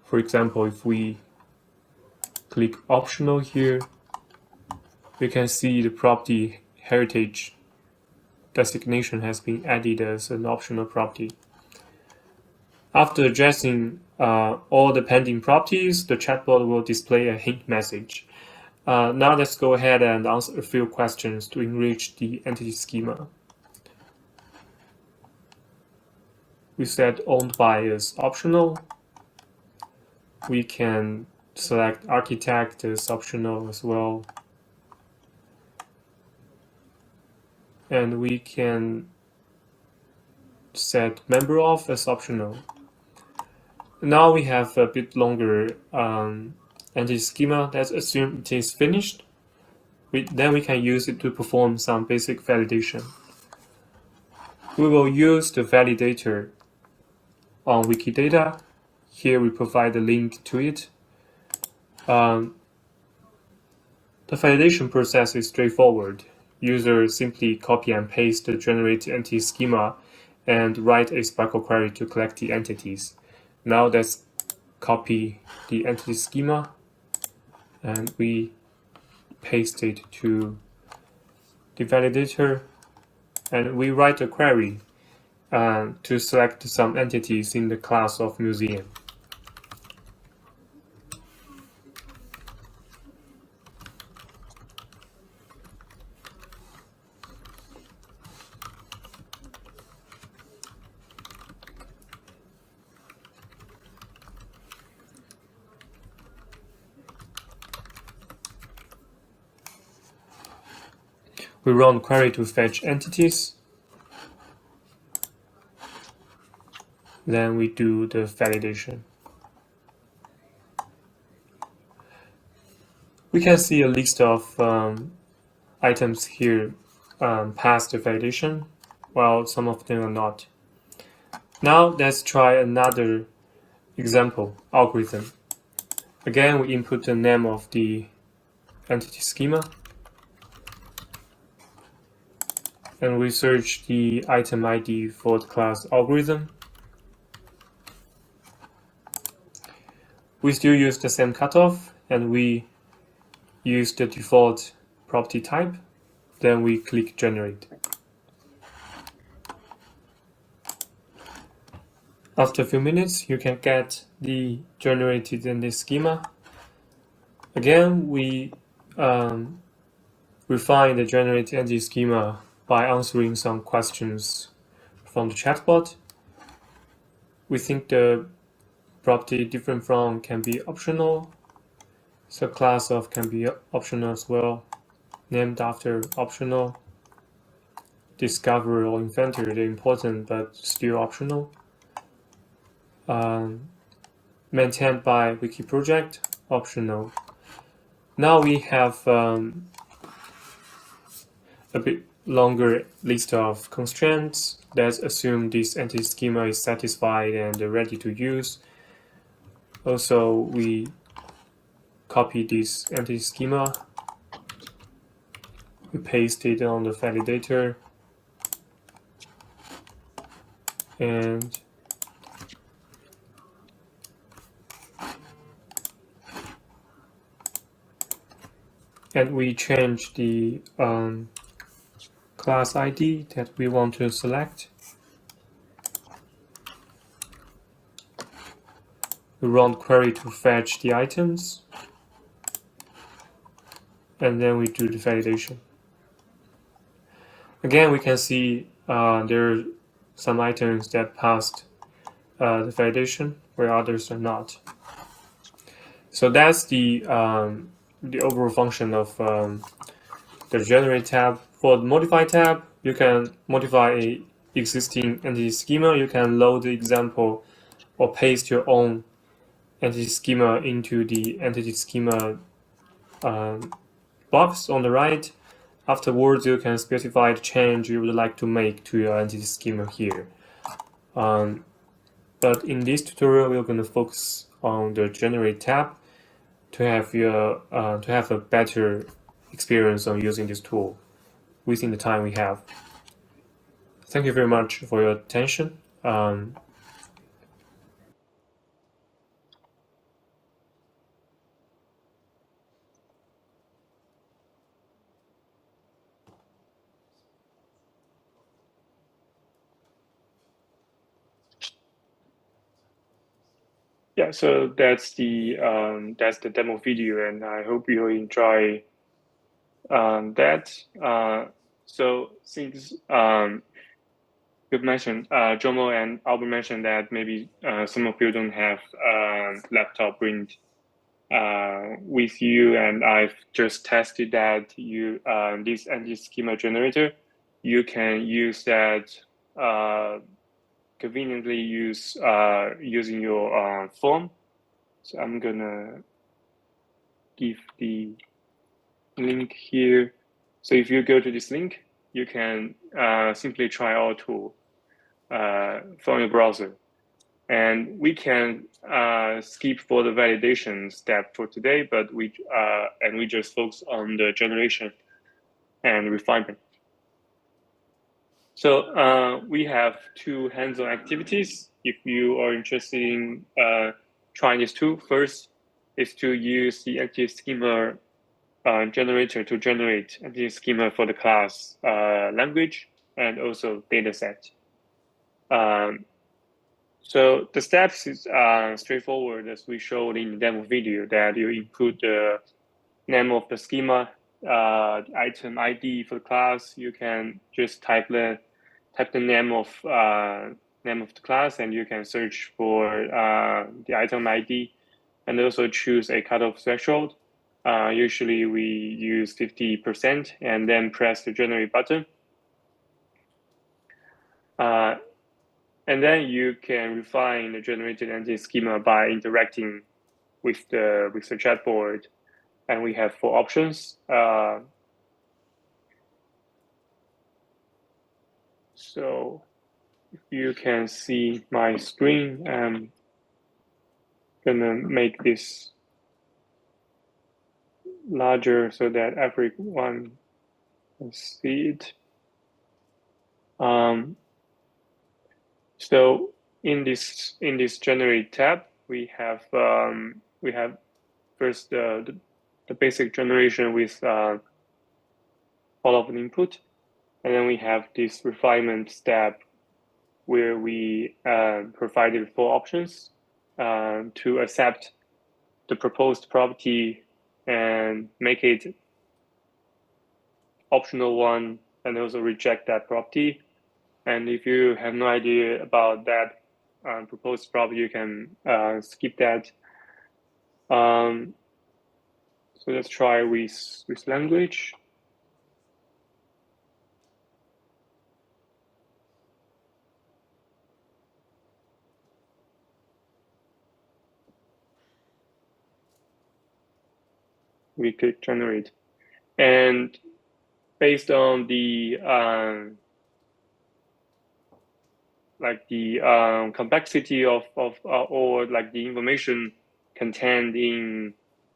For example, if we click Optional here, we can see the property heritage designation has been added as an optional property. After addressing all the pending properties, the chatbot will display a hint message. Now let's go ahead and answer a few questions to enrich the entity schema. We set Owned by as optional. We can select Architect as optional as well. And we can set Member of as optional. Now we have a bit longer entity schema. Let's assume it is finished. Then we can use it to perform some basic validation. We will use the validator on Wikidata. Here we provide a link to it. The validation process is straightforward. User simply copy and paste the generated entity schema and write a SPARQL query to collect the entities. Now let's copy the entity schema and we paste it to the validator. and we write a query to select some entities in the class of museum. We run query to fetch entities. Then we do the validation. We can see a list of items here past the validation, while some of them are not. Now let's try another example, algorithm. Again, we input the name of the entity schema, and we search the item ID for the class algorithm. We still use the same cutoff, and we use the default property type. Then we click generate. After a few minutes, you can get the generated entity schema. Again, we refine the generated entity schema by answering some questions from the chatbot. We think the property different from can be optional. So class of can be optional as well. Named after optional. Discoverer or inventor, they're important but still optional. Maintained by Wiki project, optional. Now we have a bit longer list of constraints. Let's assume this entity schema is satisfied and ready to use. Also, we copy this entity schema. We paste it on the validator. And we change the class ID that we want to select. We run query to fetch the items, and then we do the validation. Again, we can see there are some items that passed the validation, where others are not. So that's the overall function of the generate tab. For the modify tab, you can modify a existing entity schema. You can load the example or paste your own entity schema into the entity schema box on the right. Afterwards, you can specify the change you would like to make to your entity schema here. But in this tutorial, we're going to focus on the generate tab to have a better experience on using this tool within the time we have. Thank you very much for your attention. Yeah, so that's the demo video, and I hope you enjoy that. So since you've mentioned, Jomo and Albert mentioned that maybe some of you don't have laptop print with you, and I've just tested that this entity schema generator, you can use that conveniently using your phone. So I'm gonna give the link here. So if you go to this link, you can simply try our tool from your browser. And we can skip for the validation step for today, but we just focus on the generation and refinement. So we have two hands-on activities. If you are interested in trying this tool, first is to use the entity schema generator to generate entity schema for the class language. and also data set. So the steps is straightforward, as we showed in the demo video, that you input the name of the schema, item ID for the class. You can just type the name of the class, and you can search for the item ID, and also choose a cutoff threshold. Usually we use 50%, and then press the generate button. And then you can refine the generated entity schema by interacting with the chatbot. And we have 4 options. So if you can see my screen, I'm gonna make this larger so that everyone can see it. So in this generate tab, we have first the basic generation with all of the input, and then we have this refinement step where we provided 4 options to accept the proposed property and make it optional one, and also reject that property. And if you have no idea about that proposed property, you can skip that. So let's try with language. We click generate, and based on the complexity of or like the information contained in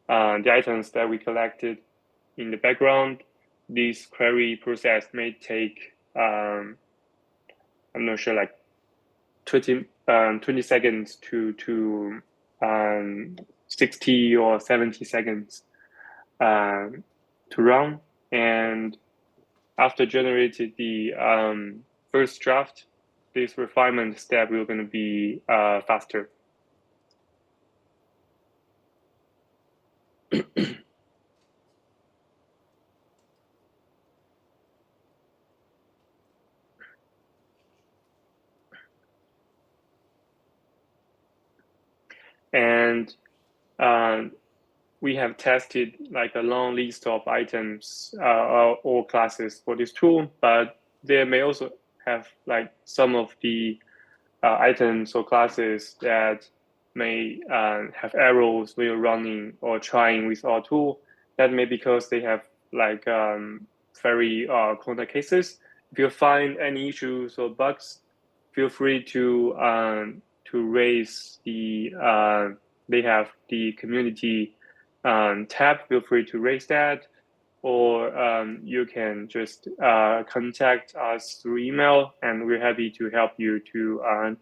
the items that we collected in the background, this query process may take I'm not sure, like 20 seconds to 60 or 70 seconds to run. And after generated the first draft, this refinement step will going to be faster. And we have tested like a long list of items or classes for this tool, but there may also have like some of the items or classes that may have errors when you're running or trying with our tool. That may be because they have like very corner cases. If you find any issues or bugs, feel free to raise the they have the community tab. Feel free to raise that, or you can just contact us through email, and we're happy to help you to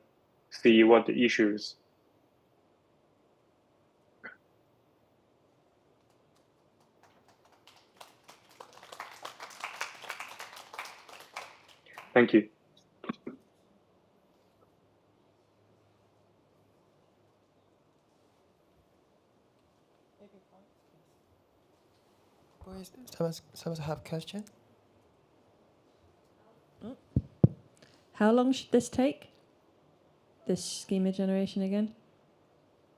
see what the issues. Thank you. Boys, someone have a question? How long should this take? This schema generation again?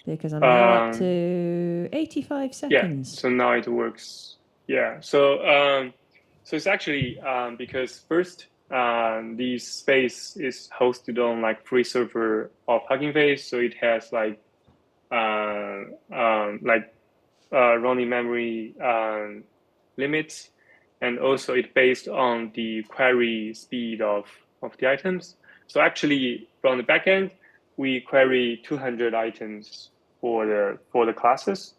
Because I'm now up to 85 seconds. Yeah, so now it works. Yeah, so so it's actually because first this space is hosted on like free server of Hugging Face, so it has like running memory limits, and also it's based on the query speed of the items. So actually, from the backend, we query 200 items for the classes,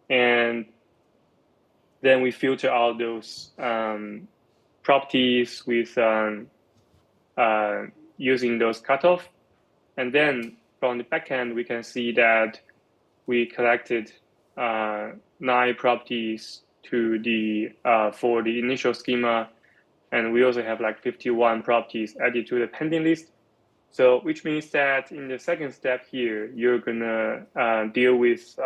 and then we filter out those properties with using those cutoff, and then from the backend we can see that we collected 9 properties to the for the initial schema, and we also have like 51 properties added to the pending list. So which means that in the second step here, you're gonna deal with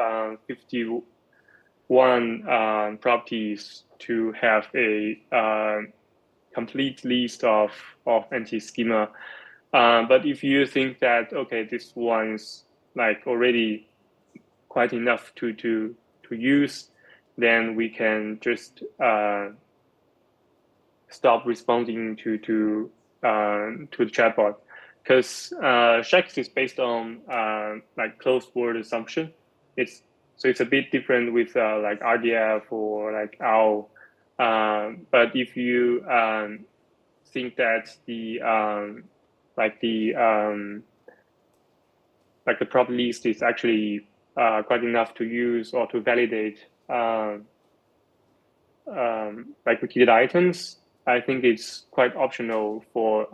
51 properties to have a complete list of anti-schema. But if you think that, okay, this one's like already quite enough to use, then we can just stop responding to the chatbot, because Shex is based on like closed word assumption. It's a bit different with like RDF or like OWL. But if you think that the proper list is actually quite enough to use or to validate like Wikidata items, I think it's quite optional for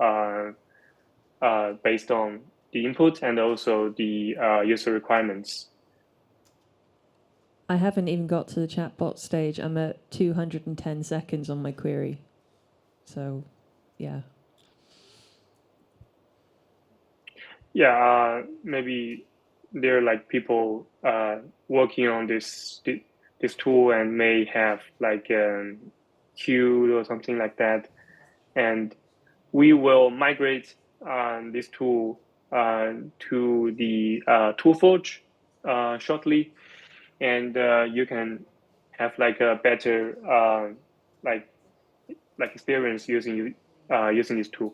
based on the input and also the user requirements. I haven't even got to the chatbot stage. I'm at 210 seconds on my query. So, yeah. Yeah, maybe there are like people working on this tool and may have like queue or something like that, and we will migrate this tool to the ToolForge shortly, and you can have like a better like experience using this tool.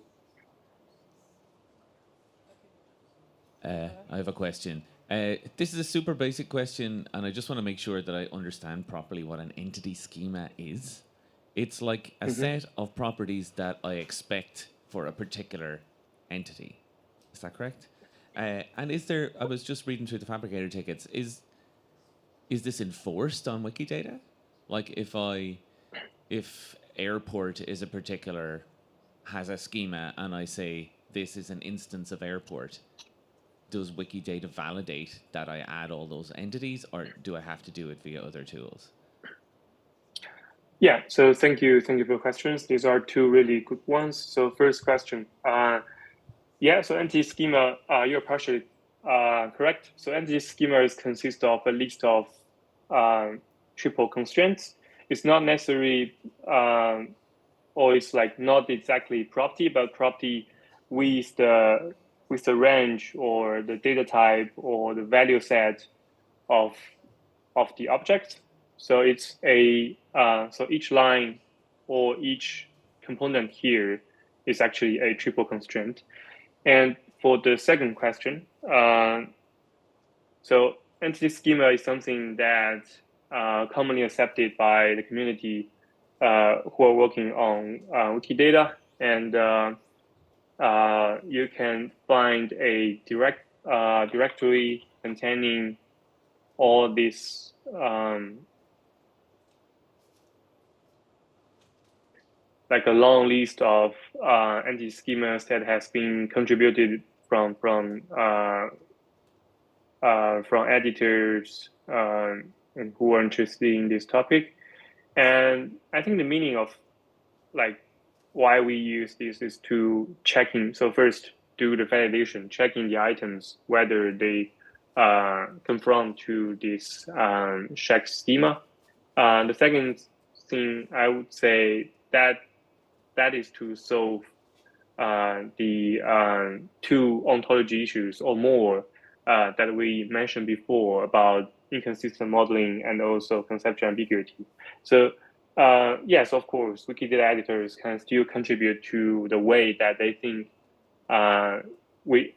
I have a question. This is a super basic question, and I just want to make sure that I understand properly what an entity schema is. It's like a set of properties that I expect for a particular entity. Is that correct? And is there, I was just reading through the Fabricator tickets, is this enforced on Wikidata? Like if airport is a particular, has a schema, and I say this is an instance of airport, does Wikidata validate that I add all those entities, or do I have to do it via other tools? Yeah, so thank you for the questions. These are two really good ones. So first question, yeah, so entity schema, you're partially correct. So entity schemas consist of a list of triple constraints. It's not necessarily, or it's like not exactly property, but property with the range or the data type or the value set of the object. So it's a so each line or each component here is actually a triple constraint. And for the second question, so entity schema is something that commonly accepted by the community who are working on Wikidata, and you can find a directory containing all these like a long list of entity schemas that has been contributed from editors and who are interested in this topic. And I think the meaning of like why we use this is to checking. So first, do the validation, checking the items whether they conform to this Shex schema. The second thing I would say that is to solve the two ontology issues or more that we mentioned before about inconsistent modeling and also conceptual ambiguity. So yes, of course, Wikidata editors can still contribute to the way that they think we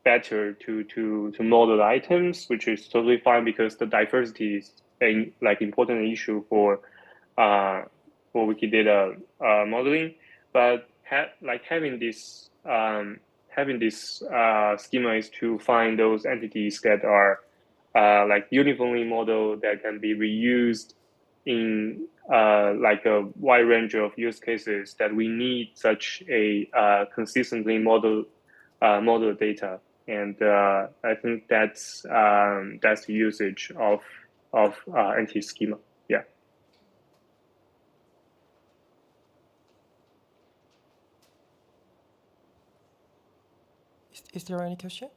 better to model the items, which is totally fine because the diversity is a important issue for Wikidata modeling. But having this schema is to find those entities that are uniformly modeled, that can be reused in a wide range of use cases that we need such a consistently modeled data. And I think that's the usage of entity schema. Yeah. Is there any question?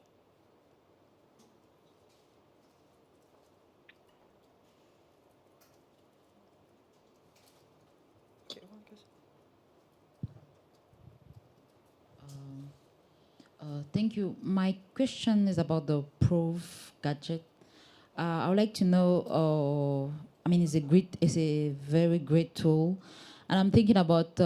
Thank you. My question is about the Proof gadget. I would like to know. I mean, it's a very great tool, and I'm thinking about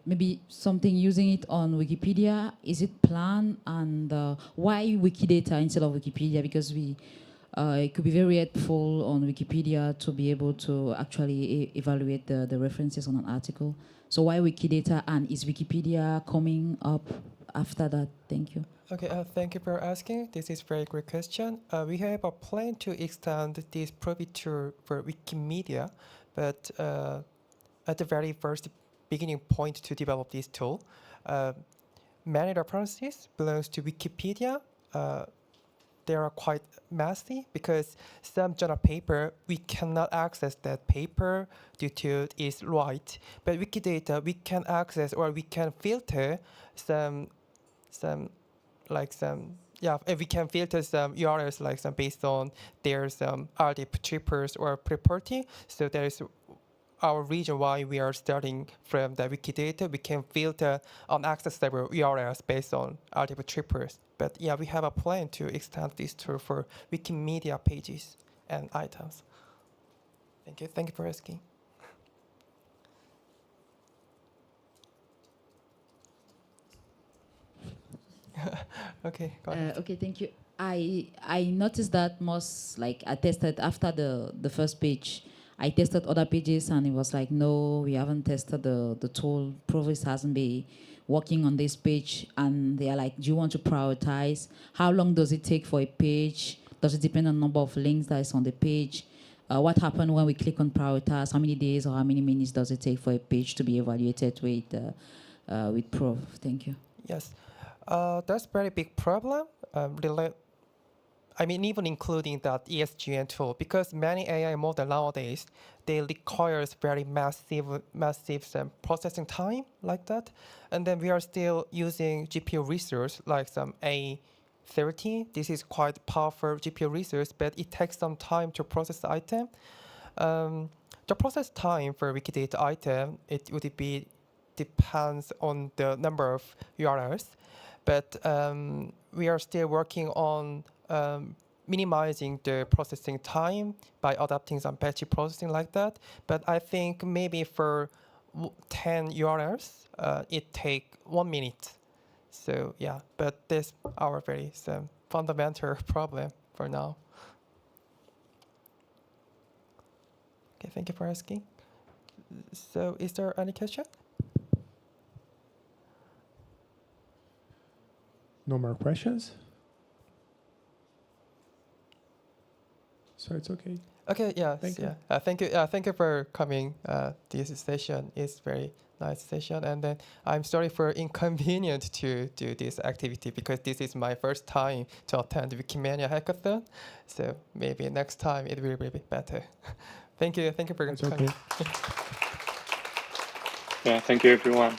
maybe something using it on Wikipedia. Is it planned, and why Wikidata instead of Wikipedia? Because it could be very helpful on Wikipedia to be able to actually evaluate the references on an article. So why Wikidata, and is Wikipedia coming up after that? Thank you. Okay, thank you for asking. This is a very great question. We have a plan to extend this feature for Wikimedia, but at the very first beginning point to develop this tool, many references belongs to Wikipedia. They are quite messy because some journal paper, we cannot access that paper due to its right. But Wikidata, we can access or we can filter we can filter some URLs like some based on their RD trippers or property. So that is our reason why we are starting from the Wikidata. We can filter unaccessible URLs based on RD trippers. But yeah, we have a plan to extend this tool for Wikimedia pages and items. Thank you. Thank you for asking. Okay, go ahead. Okay, thank you. I noticed that I tested after the first page. I tested other pages and it was like, no, we haven't tested the tool. Provis hasn't been working on this page, and they are like, do you want to prioritize? How long does it take for a page? Does it depend on the number of links that is on the page? What happened when we click on prioritize? How many days or how many minutes does it take for a page to be evaluated with Prof? Thank you. Yes. That's a very big problem. Even including that ESGN tool, because many AI models nowadays, they require very massive processing time like that. And then we are still using GPU resource like some A30. This is quite powerful GPU resource, but it takes some time to process the item. The process time for Wikidata item, it would be depends on the number of URLs. But we are still working on minimizing the processing time by adopting some batch processing like that. But I think maybe for 10 URLs, it take 1 minute. So yeah, but this our very fundamental problem for now. Okay, thank you for asking. So is there any question? No more questions? So it's okay. Okay, yeah. Thank you. Thank you for coming. This session is very nice session, and then I'm sorry for inconvenient to do this activity because this is my first time to attend Wikimania hackathon. So maybe next time it will be better. Thank you for coming. Okay. Yeah, thank you everyone.